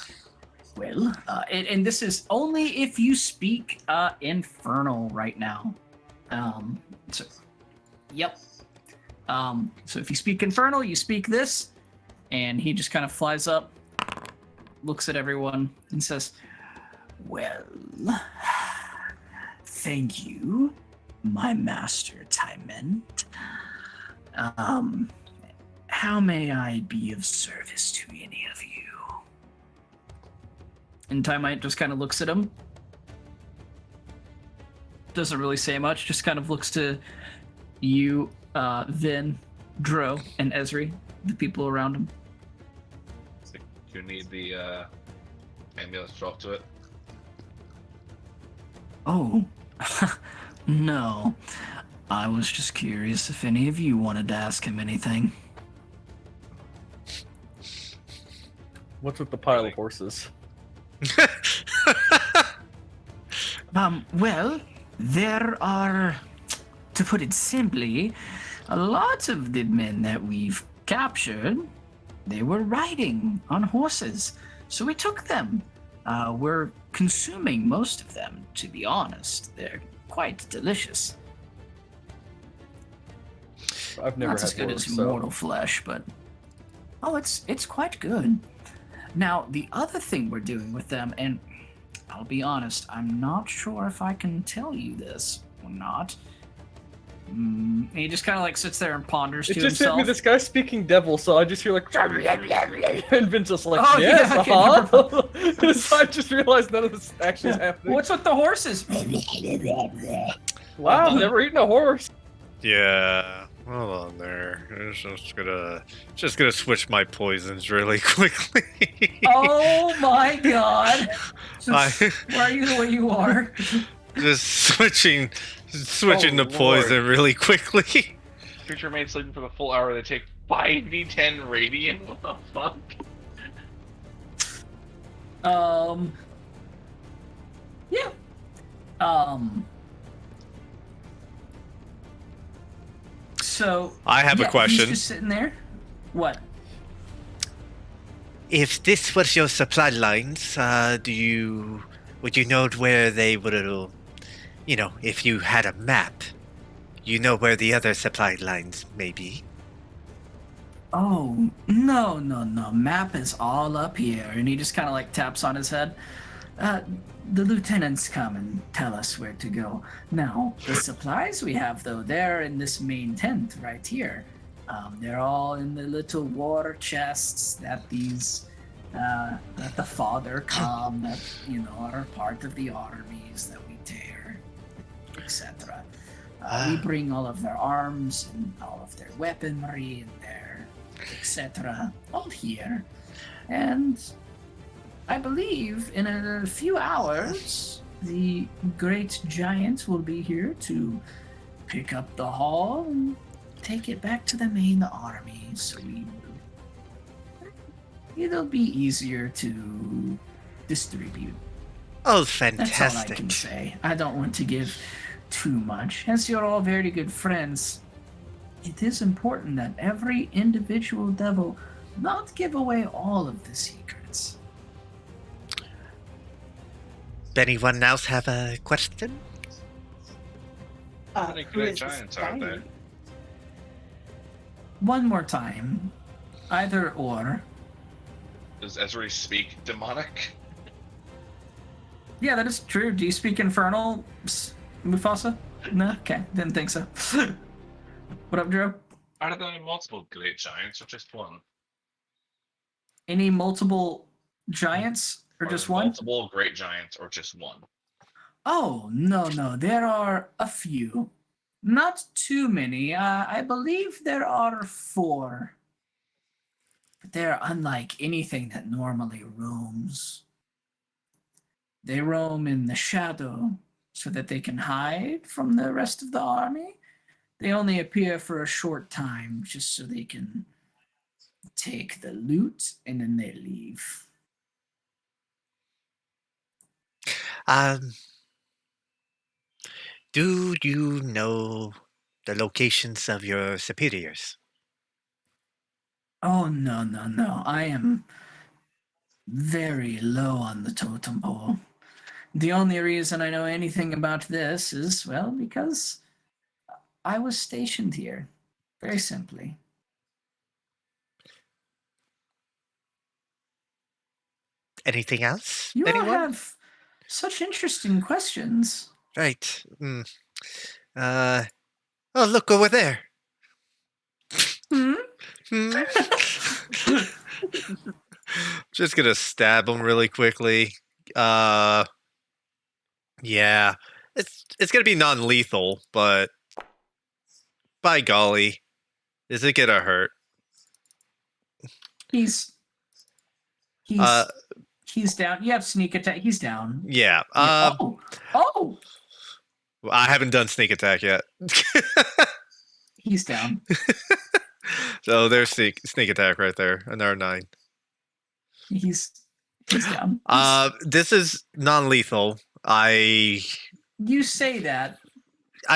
well," and this is only if you speak Infernal right now. So, yep. So if you speak Infernal, you speak this. And he just kind of flies up, looks at everyone, and says, "Well, thank you, my master Tymant. How may I be of service to any of you?" And Tymant just kind of looks at him. Doesn't really say much, just kind of looks to you, Vin, Dro, and Ezri, the people around him. So you need the ambulance dropped to it. Oh, no. I was just curious if any of you wanted to ask him anything. What's with the pile of horses? Well, there are, to put it simply, a lot of the men that we've captured, they were riding on horses, so we took them. We're consuming most of them, to be honest. They're quite delicious. I've never Not had as good horse, as so- mortal flesh, but it's quite good. Now, the other thing we're doing with them, and I'll be honest, I'm not sure if I can tell you this or not. He just kind of like sits there and ponders It to just hit himself. me, this guy's speaking devil, so I just hear like, and Vince just like, Oh, yes, yeah, okay, so I just realized none of this actually is happening. What's with the horses? Wow, I've never eaten a horse. Yeah, hold on there. I'm just gonna switch my poisons really quickly. Oh my god! I- Why are you the way you are? Just switching Oh, the poison really quickly. Creature remains sleeping for the full hour. They take 5d10 radiant. What the fuck? Yeah. So I have a yeah, question. He's just sitting there. What? If this was your supply lines, would you know where they would, if you had a map, you know where the other supply lines may be? Oh, no. Map is all up here. And he just kind of like taps on his head. The lieutenants come and tell us where to go. Now, the supplies we have, though, they're in this main tent right here. They're all in the little war chests that that the father come, that, are part of the armies that we tear, etc. We bring all of their arms and all of their weaponry and their etc. all here. And I believe in a few hours, the great giant will be here to pick up the haul and take it back to the main army. So it'll be easier to distribute. Oh, That's all I fantastic. can say. I don't want to give too much. As you're all very good friends, it is important that every individual devil not give away all of the secrets. Anyone else have a question? How many Who great is this giants are there? guy? One more time. Either or. Does Ezri speak demonic? Yeah, that is true. Do you speak Infernal, Mufasa? No? Okay, didn't think so. What up, Drew? Are there multiple great giants or just one? Any multiple giants or Are just there one? Multiple great giants or just one? Oh, no. There are a few. Not too many. I believe there are 4. But they're unlike anything that normally roams. They roam in the shadow so that they can hide from the rest of the army. They only appear for a short time just so they can take the loot and then they leave. Do you know the locations of your superiors? Oh, no. I am very low on the totem pole. The only reason I know anything about this is, well, because I was stationed here. Very simply. Anything else? You all Anyone? have such interesting questions. Right. Uh. Oh, look over there. Hmm? Hmm? Just gonna stab him really quickly. Uh. Yeah. It's gonna be non-lethal, but by golly, is it gonna hurt? He's Uh. he's he's down. You have sneak attack. He's down. Yeah. Yeah. Oh, I haven't done sneak attack yet. he's down. So there's sneak attack right there. Another 9. He's down. This is non-lethal. I You say that.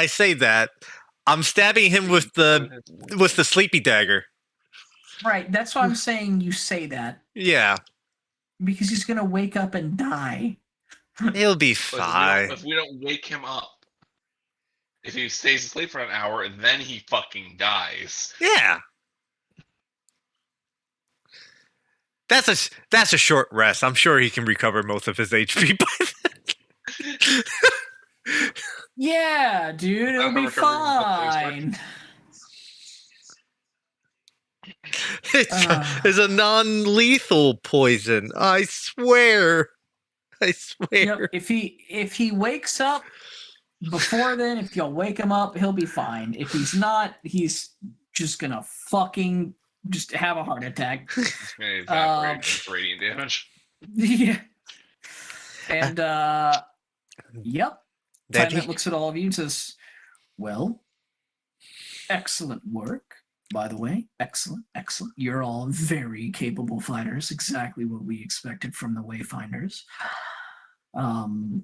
say that. I'm stabbing him with the sleepy dagger. Right. That's why I'm saying you say that. Yeah, Because he's gonna wake up and die. he'll be But fine. if we don't wake him up, if he stays asleep for an hour and then he fucking dies. Yeah. That's a short rest. I'm sure he can recover most of his HP by then. Yeah, dude, it'll be fine. It's a non-lethal poison. I swear. Yep, if he wakes up before then, if y'all wake him up, he'll be fine. If he's not, he's just gonna fucking just have a heart attack. It's gonna evaporate from radiant damage. Yeah. And yep. Tyrant looks at all of you and says, "Well, excellent work, by the way. Excellent, excellent. You're all very capable fighters. Exactly what we expected from the Wayfinders." And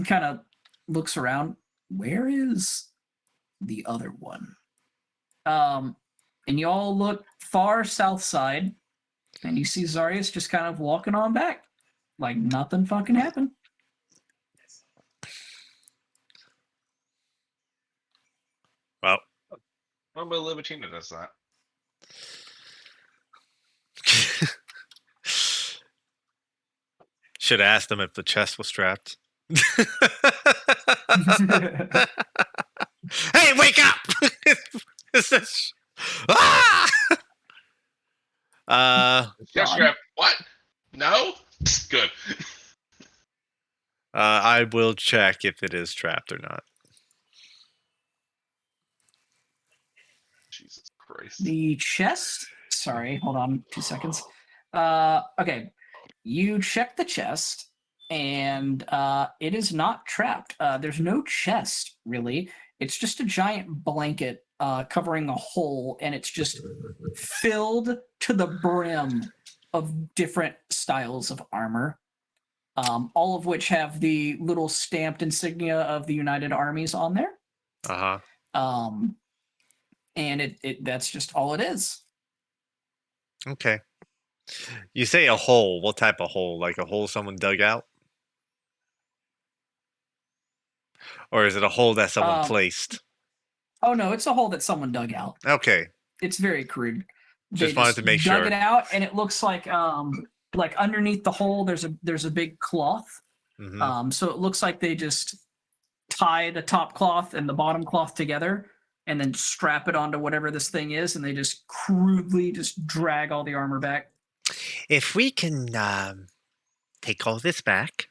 kind of looks around. Where is the other one? And you all look far south side, and you see Zarius just kind of walking on back, like nothing fucking happened. Well, What about Libertina does that? should have asked him if the chest was strapped. Hey, wake up! Ah! Yes, God. Rep. What? No? Good. I will check if it is trapped or not. Jesus Christ. The chest. Sorry, hold on 2 seconds. Okay. You check the chest, and it is not trapped. There's no chest, really. It's just a giant blanket covering a hole, and it's just filled to the brim of different styles of armor, all of which have the little stamped insignia of the United Armies on there. And it that's just all it is. Okay. You say a hole. What type of hole? Like a hole someone dug out? Or is it a hole that someone placed? Oh no, it's a hole that someone dug out. Okay. It's very crude. Just wanted to make dug sure. it out, and it looks like underneath the hole there's a big cloth. Mhm. So it looks like they just tie the top cloth and the bottom cloth together and then strap it onto whatever this thing is, and they just crudely just drag all the armor back. If we can take all this back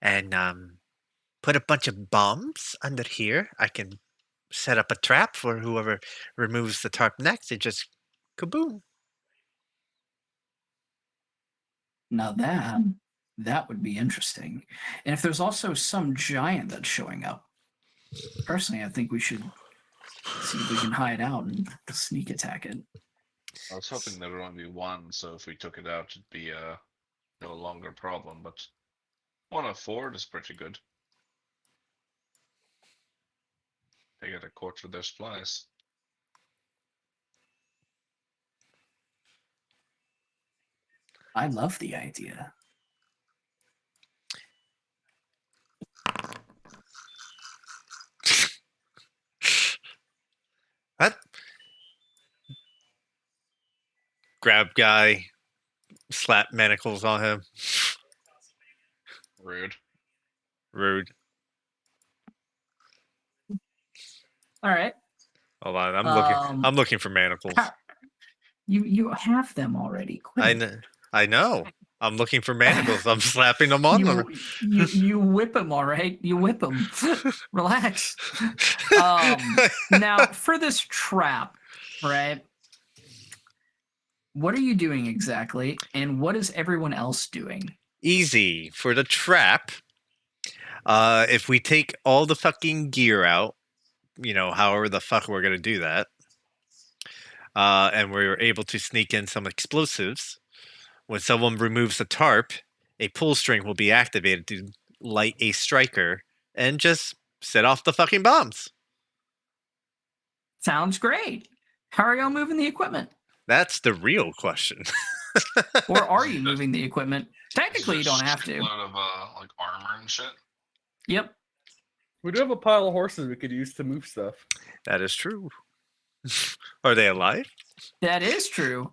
and put a bunch of bombs under here, I can set up a trap for whoever removes the tarp next. It just kaboom. Now that would be interesting. And if there's also some giant that's showing up, personally, I think we should see if we can hide out and sneak attack it. I was hoping there would only be one, so if we took it out, it'd be no longer problem. But 1 of 4 is pretty good. They get a quarter of their supplies. I love the idea. What? Grab guy slap manacles on him. Rude. Rude. All right. Hold on, I'm looking for manacles. You have them already. Quit it. I know. I'm looking for manacles. I'm slapping them on them. You whip them, all right. You whip them. Relax. Now for this trap, right? What are you doing exactly, and what is everyone else doing? Easy for the trap. If we take all the fucking gear out, however the fuck we're gonna do that, and we're able to sneak in some explosives. When someone removes the tarp, a pull string will be activated to light a striker and just set off the fucking bombs. Like great. How are y'all moving the equipment? That's the real question. Or are you moving the equipment? Technically, you don't have to. A lot of like armor and shit. Yep. We do have a pile of horses we could use to move stuff. That is true. Are they alive? That is true.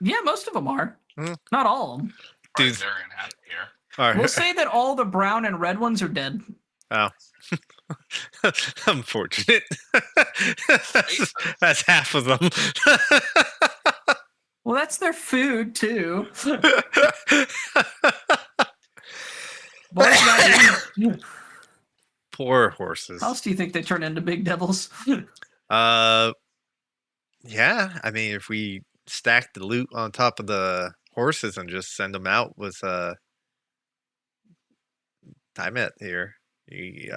Yeah, most of them are. Mm. Not all of them. Dude. Barbarian hat here. All right. We'll say that all the brown and red ones are dead. Oh. Unfortunate. That's half of them. Well, that's their food, too. What Poor horses. else do you think they turn into big devils? Yeah. I mean, if we stack the loot on top of the horses and just send them out with Time here. He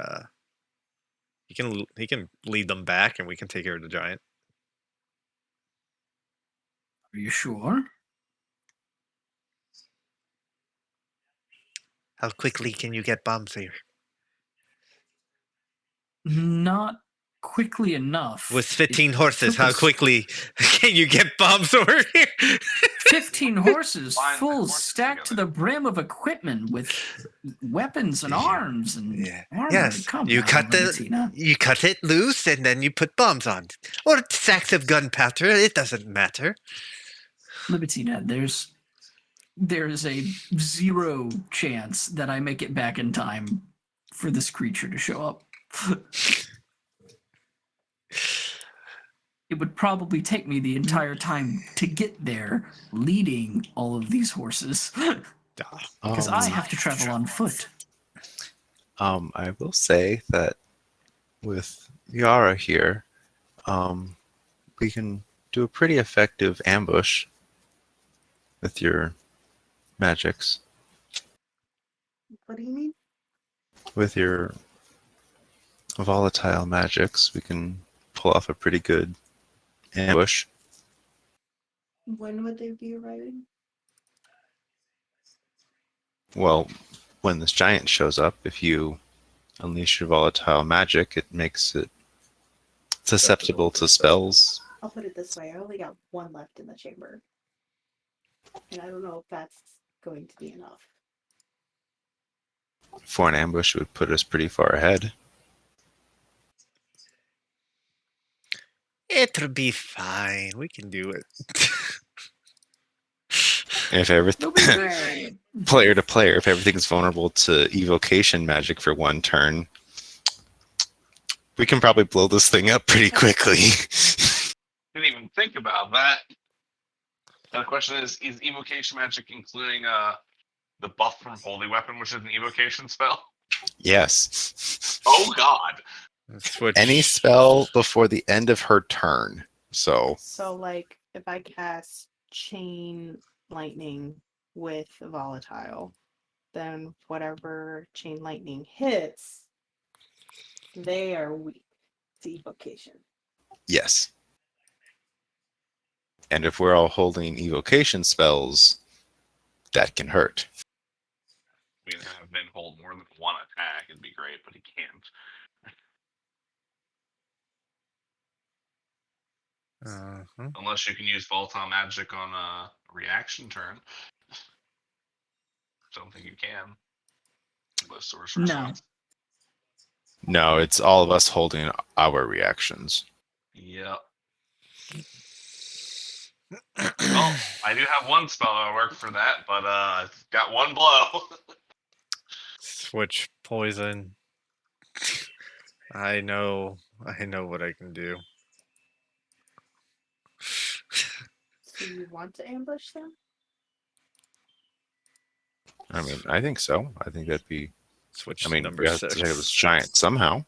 can lead them back, and we can take care of the giant. Are you sure? How quickly can you get bombs here? Not quickly enough. With 15 horses, how quickly can you get bombs over here? 15 horses, Line the full horses stacked to together. the brim of equipment with weapons and arms and armor. Yes. Come You now, cut Libitina. you cut it loose, and then you put bombs on, or sacks of gunpowder. It doesn't matter. Libitina, there's a 0 chance that I make it back in time for this creature to show up. It would probably take me the entire time to get there, leading all of these horses, because I have to travel on foot. I will say that with Yara here, we can do a pretty effective ambush with your magics. What do you mean? With your volatile magics, we can pull off a pretty good ambush. When would they be arriving? Well, when this giant shows up, if you unleash your volatile magic, it makes it susceptible to spells. I'll put it this way: I only got one left in the chamber, and I don't know if that's going to be enough. For an ambush, it would put us pretty far ahead. It'll be fine. We can do it. If It'll everything, be great. player to player, if everything's vulnerable to evocation magic for one turn, we can probably blow this thing up pretty quickly. Didn't even think about that. And the question is evocation magic including the buff from Holy Weapon, which is an evocation spell? Yes. Oh god. Switch. Any spell before the end of her turn. So, So, like, if I cast Chain Lightning with Volatile, then whatever Chain Lightning hits, they are weak to evocation. yes. And if we're all holding evocation spells, that can hurt. I mean, have Ben hold more than one attack, it'd be great, but he can't. Unless you can use volatile magic on a reaction turn. Don't think you can. Unless sorcerer's No. Rights. No, it's all of us holding our reactions. Yep. Well, I do have one spell that work for that, but I've got one blow. Switch poison. I know what I can do. So you want to ambush them? I mean, I think so. I think that'd be. Switch I mean, number we have to 6. take this giant somehow.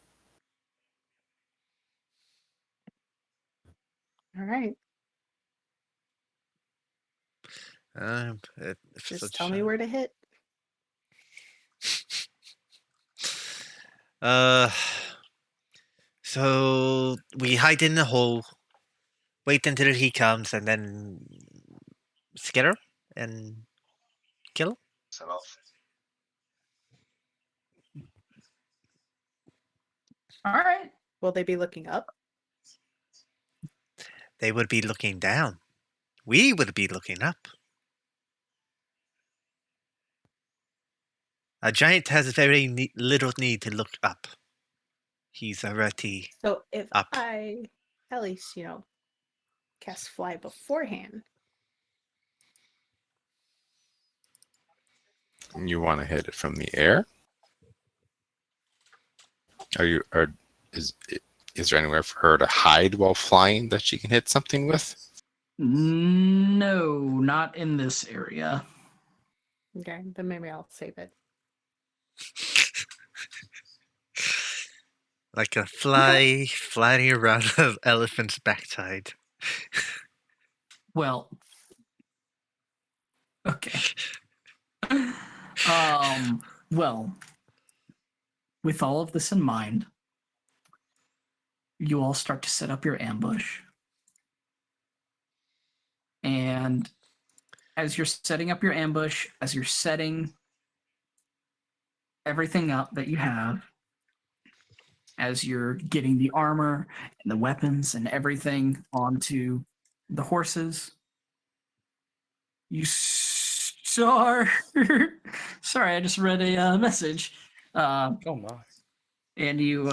All right. If it's Just a tell me giant- where to hit. So we hide in the hole, wait until he comes, and then scare him and kill him. Set off. All right. Will they be looking up? They would be looking down. We would be looking up. A giant has very little need to look up. He's already So if up. I at least, cast fly beforehand. You want to hit it from the air? Is there anywhere for her to hide while flying that she can hit something with? No, not in this area. Okay, then maybe I'll save it. Like a fly flying around an elephant's backside. Well, okay. Well, with all of this in mind, you all start to set up your ambush. And as you're setting up your ambush, as you're setting everything up that you have, as you're getting the armor and the weapons and everything onto the horses, you start. Sorry, I just read a message. Oh my. And you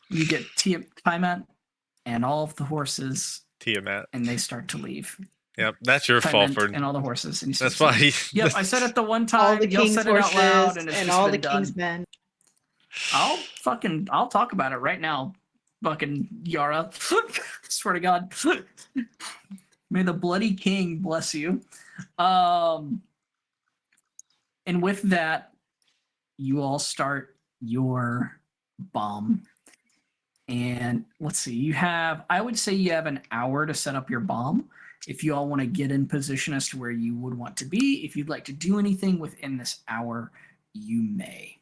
you get Tiamat and all of the horses, Tiamat. and they start to leave. Yep, that's your fault for. And all the horses. And you That's start why. to leave. Yep, I said it the one All time. the Y'all king's said it out horses loud, and it's and just all been the done. king's men. I'll talk about it right now, fucking Yara. Swear to God. May the bloody king bless you. And with that, you all start your bomb. And let's see, I would say you have an hour to set up your bomb. If you all want to get in position as to where you would want to be, if you'd like to do anything within this hour, you may.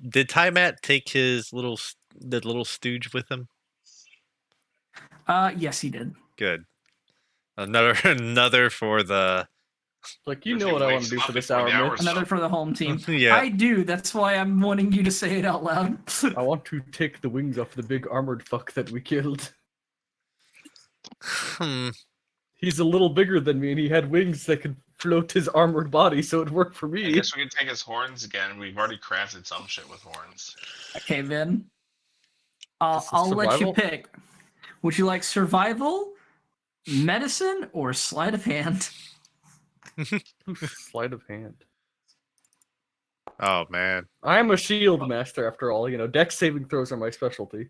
Did Tiamat take his little stooge with him? Yes, he did. Good. Another for the. Like, you know what I want to do for this hour, Mitch. Another for the home team. Yeah. I do. That's why I'm wanting you to say it out loud. I want to take the wings off the big armored fuck that we killed. He's a little bigger than me, and he had wings that could float his armored body, so it worked for I me. guess we can take his horns again. We've already crafted some shit with horns. Okay, Vin. This is I'll let you survival? pick. Would you like survival, medicine, or sleight of hand? Sleight of hand. Oh man. I am a shield master, after all. Dex saving throws are my specialty.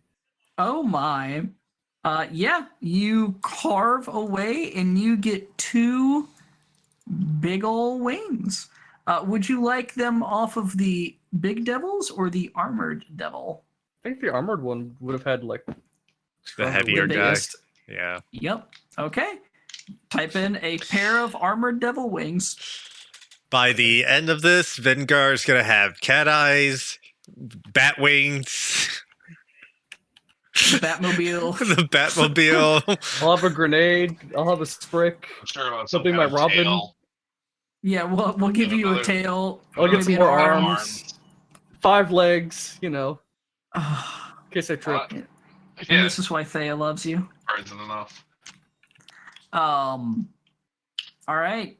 Oh my. Yeah, you carve away and you get 2 big ol' wings. Would you like them off of the big devils or the armored devil? I think the armored one would have had, like, The stronger heavier wings. guy. biggest. Yeah. Yep. Okay. Type in a pair of armored devil wings. By the end of this, Vengar's gonna have cat eyes, bat wings, The Batmobile. the Batmobile. I'll have a grenade. I'll have a sprick. I'm sure about Something some my kind of Robin. tail. Yeah, we'll give And you a another- tail. I'll get maybe some an more arm. arms. 5 legs, in case I trip. And Yeah, this is why Thea loves you. isn't enough. All right.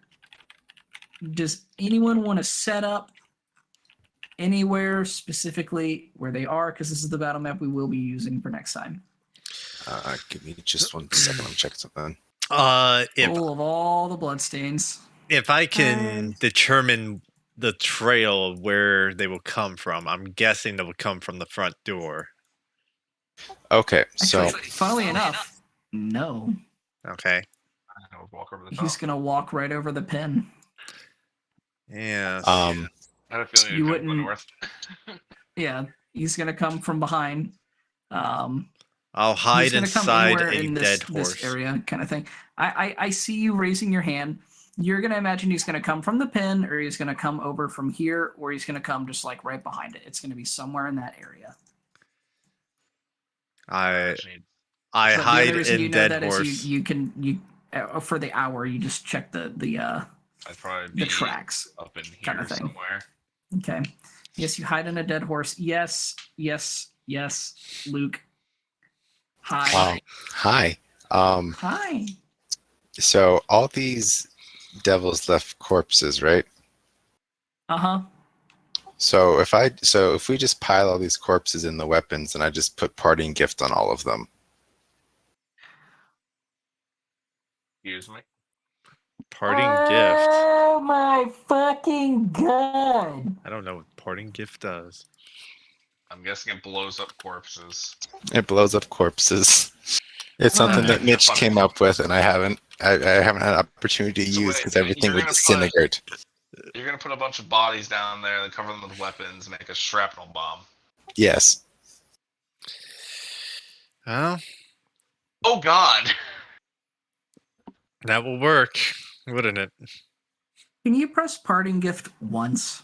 Does anyone want to set up anywhere specifically where they are? Because this is the battle map we will be using for next time. Give me just 1 second. I'm checking something. If Full of all the bloodstains. if I can determine the trail of where they will come from, I'm guessing they will come from the front door. Okay, so Actually, funnily enough, no. Okay. I would walk over the top. He's gonna walk right over the pin. Yeah. I had a feeling You you'd come from the wouldn't- north. Yeah, he's gonna come from behind. I'll hide He's gonna come inside anywhere a in dead horse. this area, kind of thing. I see you raising your hand. You're gonna imagine he's gonna come from the pin, or he's gonna come over from here, or he's gonna come just like right behind it. It's gonna be somewhere in that area. I But the hide other reason you in know dead that is horse. you for the hour you just check the I'd probably be tracks. up in here kinda thing. somewhere. Okay. Yes, you hide in a dead horse. Yes, Luke. Hi. Hi. Hi. So all these devils left corpses, right? Uh-huh. So if we just pile all these corpses in the weapons and I just put parting gift on all of them. Excuse me. Parting gift. Oh my fucking god. I don't know what parting gift does. I'm guessing it blows up corpses. It blows up corpses. It's something that Mitch came up with, and I haven't had an opportunity to So use wait, because everything you're would gonna disintegrate. You're gonna put a bunch of bodies down there and cover them with weapons, make a shrapnel bomb. Yes. Well, Oh God! that will work, wouldn't it? Can you press parting gift once?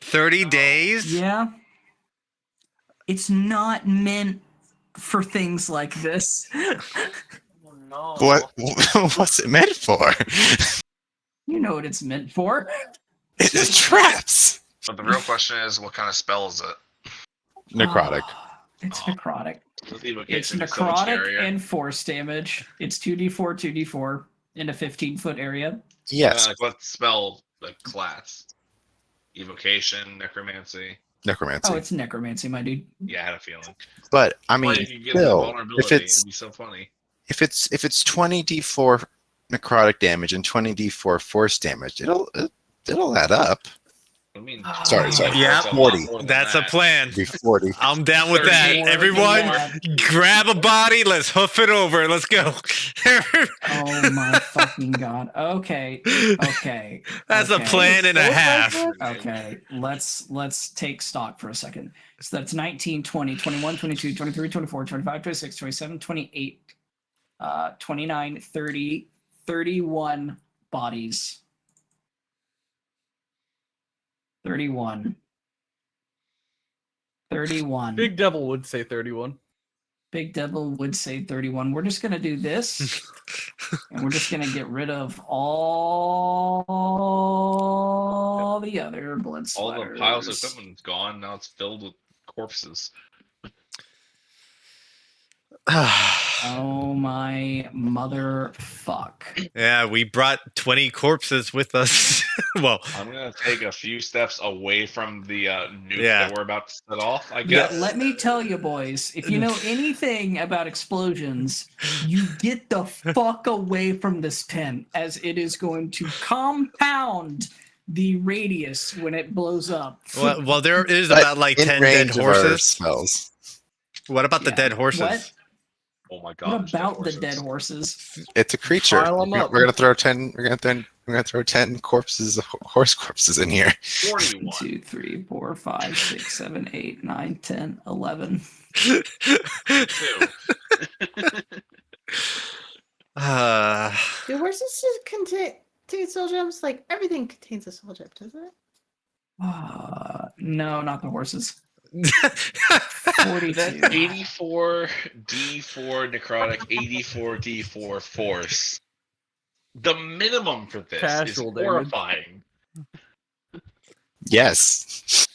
$30 days? Yeah. It's not meant for things like this. No. What? What's it meant for? You know what it's meant for. It's traps. But the real question is, what kind of spell is it? Necrotic. It's necrotic. Does the It's evocation be so necrotic area? and force damage. It's 2d4, 2d4 in a 15-foot area. Yes. Like what spell? Like class? Evocation, necromancy. Necromancy. Oh, it's necromancy, my dude. Yeah, I had a feeling. But I mean, Well, you could get the still, vulnerability. if it's It'd be so funny. if it's 20d4 necrotic damage and 20d4 force damage, it'll add up. I mean, Sorry. Yeah, it's a lot 40. more than That's a that. plan. It'll be 40. I'm down with that. 38. Everyone, grab a body. Let's hoof it over. Let's go. Oh my fucking god. Okay. That's a okay. plan and a half. Okay, let's take stock for a second. So that's 19, 20, 21, 22, 23, 24, 25, 26, 27, 28, 29, 30, 31 bodies. 31. Big Devil would say 31. Big Devil would say 31. We're just going to do this. And we're just going to get rid of all the other blood All splatters. the piles of equipment's gone. Now it's filled with corpses. Oh my motherfuck. Yeah, we brought 20 corpses with us. Well, I'm gonna take a few steps away from the nuke Yeah. that we're about to set off. I Yeah, guess. let me tell you, boys, if you know anything about explosions, you get the fuck away from this tent, as it is going to compound the radius when it blows up. well, there is But about like in 10 range dead of our horses. spells. What about the Yeah. dead horses? What? Oh my god. What about the horses. dead horses? It's a creature. Pile 'em up. We're gonna throw 10. We're gonna throw 10 corpses, horse corpses in here. 41. 2, 3, 4, 5, 6, 7, 8, 9, 10, 11. Two. Do horses just contain soul gems? Like everything contains a soul gem, doesn't it? No, not the horses. 42. That's 84 D4 necrotic, 84 D4 force. The minimum for this Casual is damage. horrifying. Yes.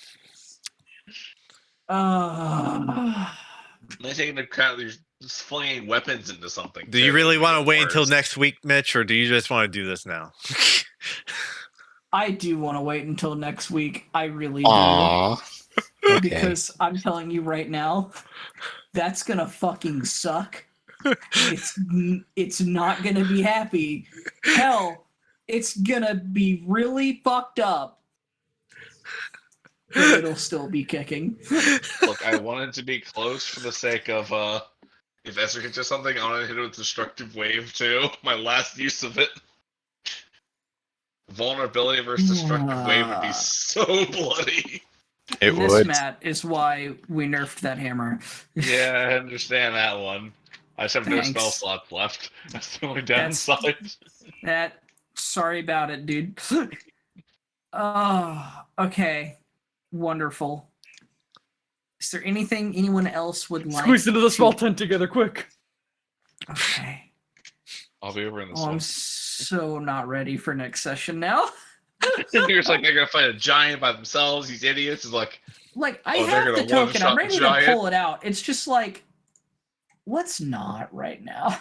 They take into account they're just flinging weapons into something. Do you too. really want to It's wait until worse. next week, Mitch, or do you just want to do this now? I do want to wait until next week. I really do. Aww. Okay. Because I'm telling you right now, that's gonna fucking suck. It's not gonna be happy. Hell, it's gonna be really fucked up. But it'll still be kicking. Look, I wanted to be close for the sake of if Ezra hits just something, I want to hit it with Destructive Wave too. My last use of it. Vulnerability versus Destructive Wave would be so bloody. It This, would. Matt, is why we nerfed that hammer. Yeah, I understand that one. I just have no Thanks. spell slots left. That's the only downside. Sorry about it, dude. Oh, okay. Wonderful. Is there anything anyone else would like? Squeeze into the small to- tent together, quick. Okay. I'll be over in this Oh, I'm one. so not ready for next session now. You're just like, they're gonna fight a giant by themselves, these idiots. It's like, Like, I Oh, they're have the gonna token. I'm one-shot ready the to giant? pull it out. It's just like, let's not right now.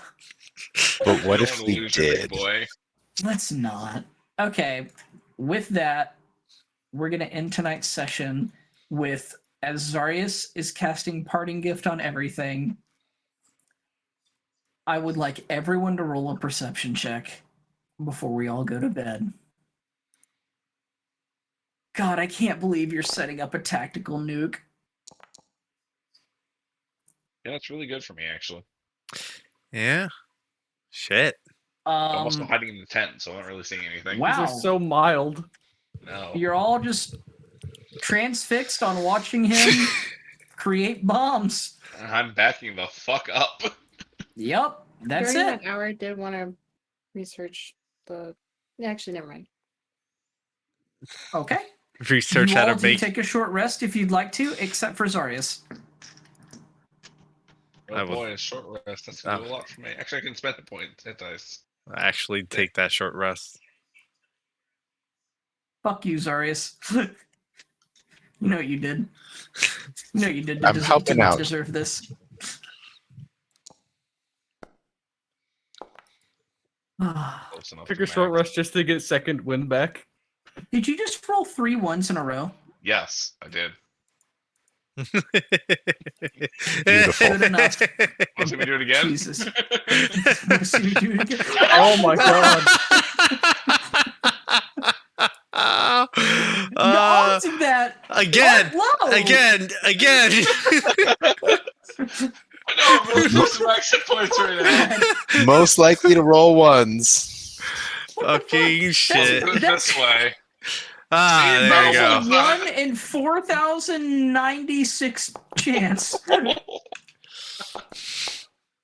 But what you if don't wanna we lose your big did? boy. Let's not. Okay. With that, we're going to end tonight's session with, as Zarius is casting Parting Gift on everything, I would like everyone to roll a perception check before we all go to bed. God, I can't believe you're setting up a tactical nuke. Yeah, it's really good for me, actually. Yeah. Shit. I'm also hiding in the tent, so I'm not really seeing anything. Wow. These are so mild. No. You're all just transfixed on watching him create bombs. I'm backing the fuck up. Yep, that's During it. that hour, I did want to research the. Actually, never mind. Okay. Research You how all to do make. take a short rest if you'd like to, except for Zarius. I Oh will- boy, a short rest. That's gonna do a lot for me. Actually, I can spend the point. Hit dice. Actually, take that short rest. Fuck you, Zarius. You know what you did. You know what you did to I'm helping out. deserve this. Ah. Close enough Took to a short max. rest just to get second win back. Did you just roll 3 ones in a row? Yes, I did. Beautiful. Good enough. Want to see me do it again? Jesus. Wanna see me do it again? Oh my god. The odds of that again, are low. again. I know, I'm really close to max hit points right now. Most likely to roll ones. Fucking shit. Put it this way. Ah, there you go. That's a 1 in 4,096 chance.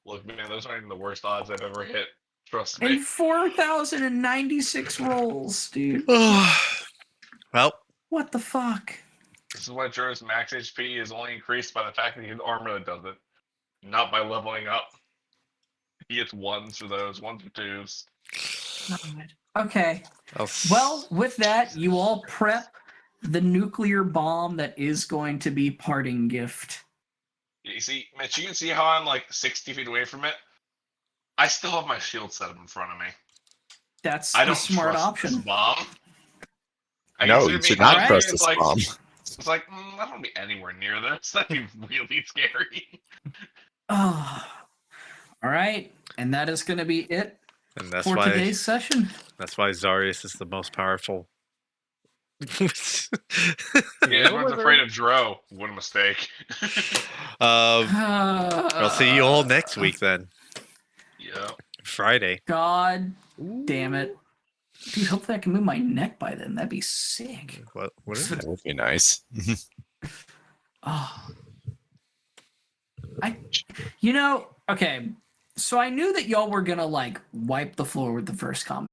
Look, man, those aren't even the worst odds I've ever hit. Trust In me. 4,096 rolls, dude. Well, What the fuck? This is why Jorah's max HP is only increased by the fact that he has armor that does it, not by leveling up. He gets ones for those, ones for twos. Okay. I'll Well, with that, you all prep the nuclear bomb that is going to be Parting Gift. You see, Mitch, you can see how I'm like 60 feet away from it. I still have my shield set up in front of me. That's I the don't smart trust option. this bomb. I No, consider you should being not out trust here, this it's like, bomb. It's like, I don't want to be anywhere near this. That'd be really scary. Oh. All right. And that is going to be it and that's for why today's session. Zarius is the most powerful. Yeah, everyone's afraid of Dro. What a mistake. I'll see you all next week then. Yeah. Friday. God damn it. Dude, hopefully I can move my neck by then. That'd be sick. What is it? That would be nice. Oh. Okay. So I knew that y'all were gonna like wipe the floor with the first comment.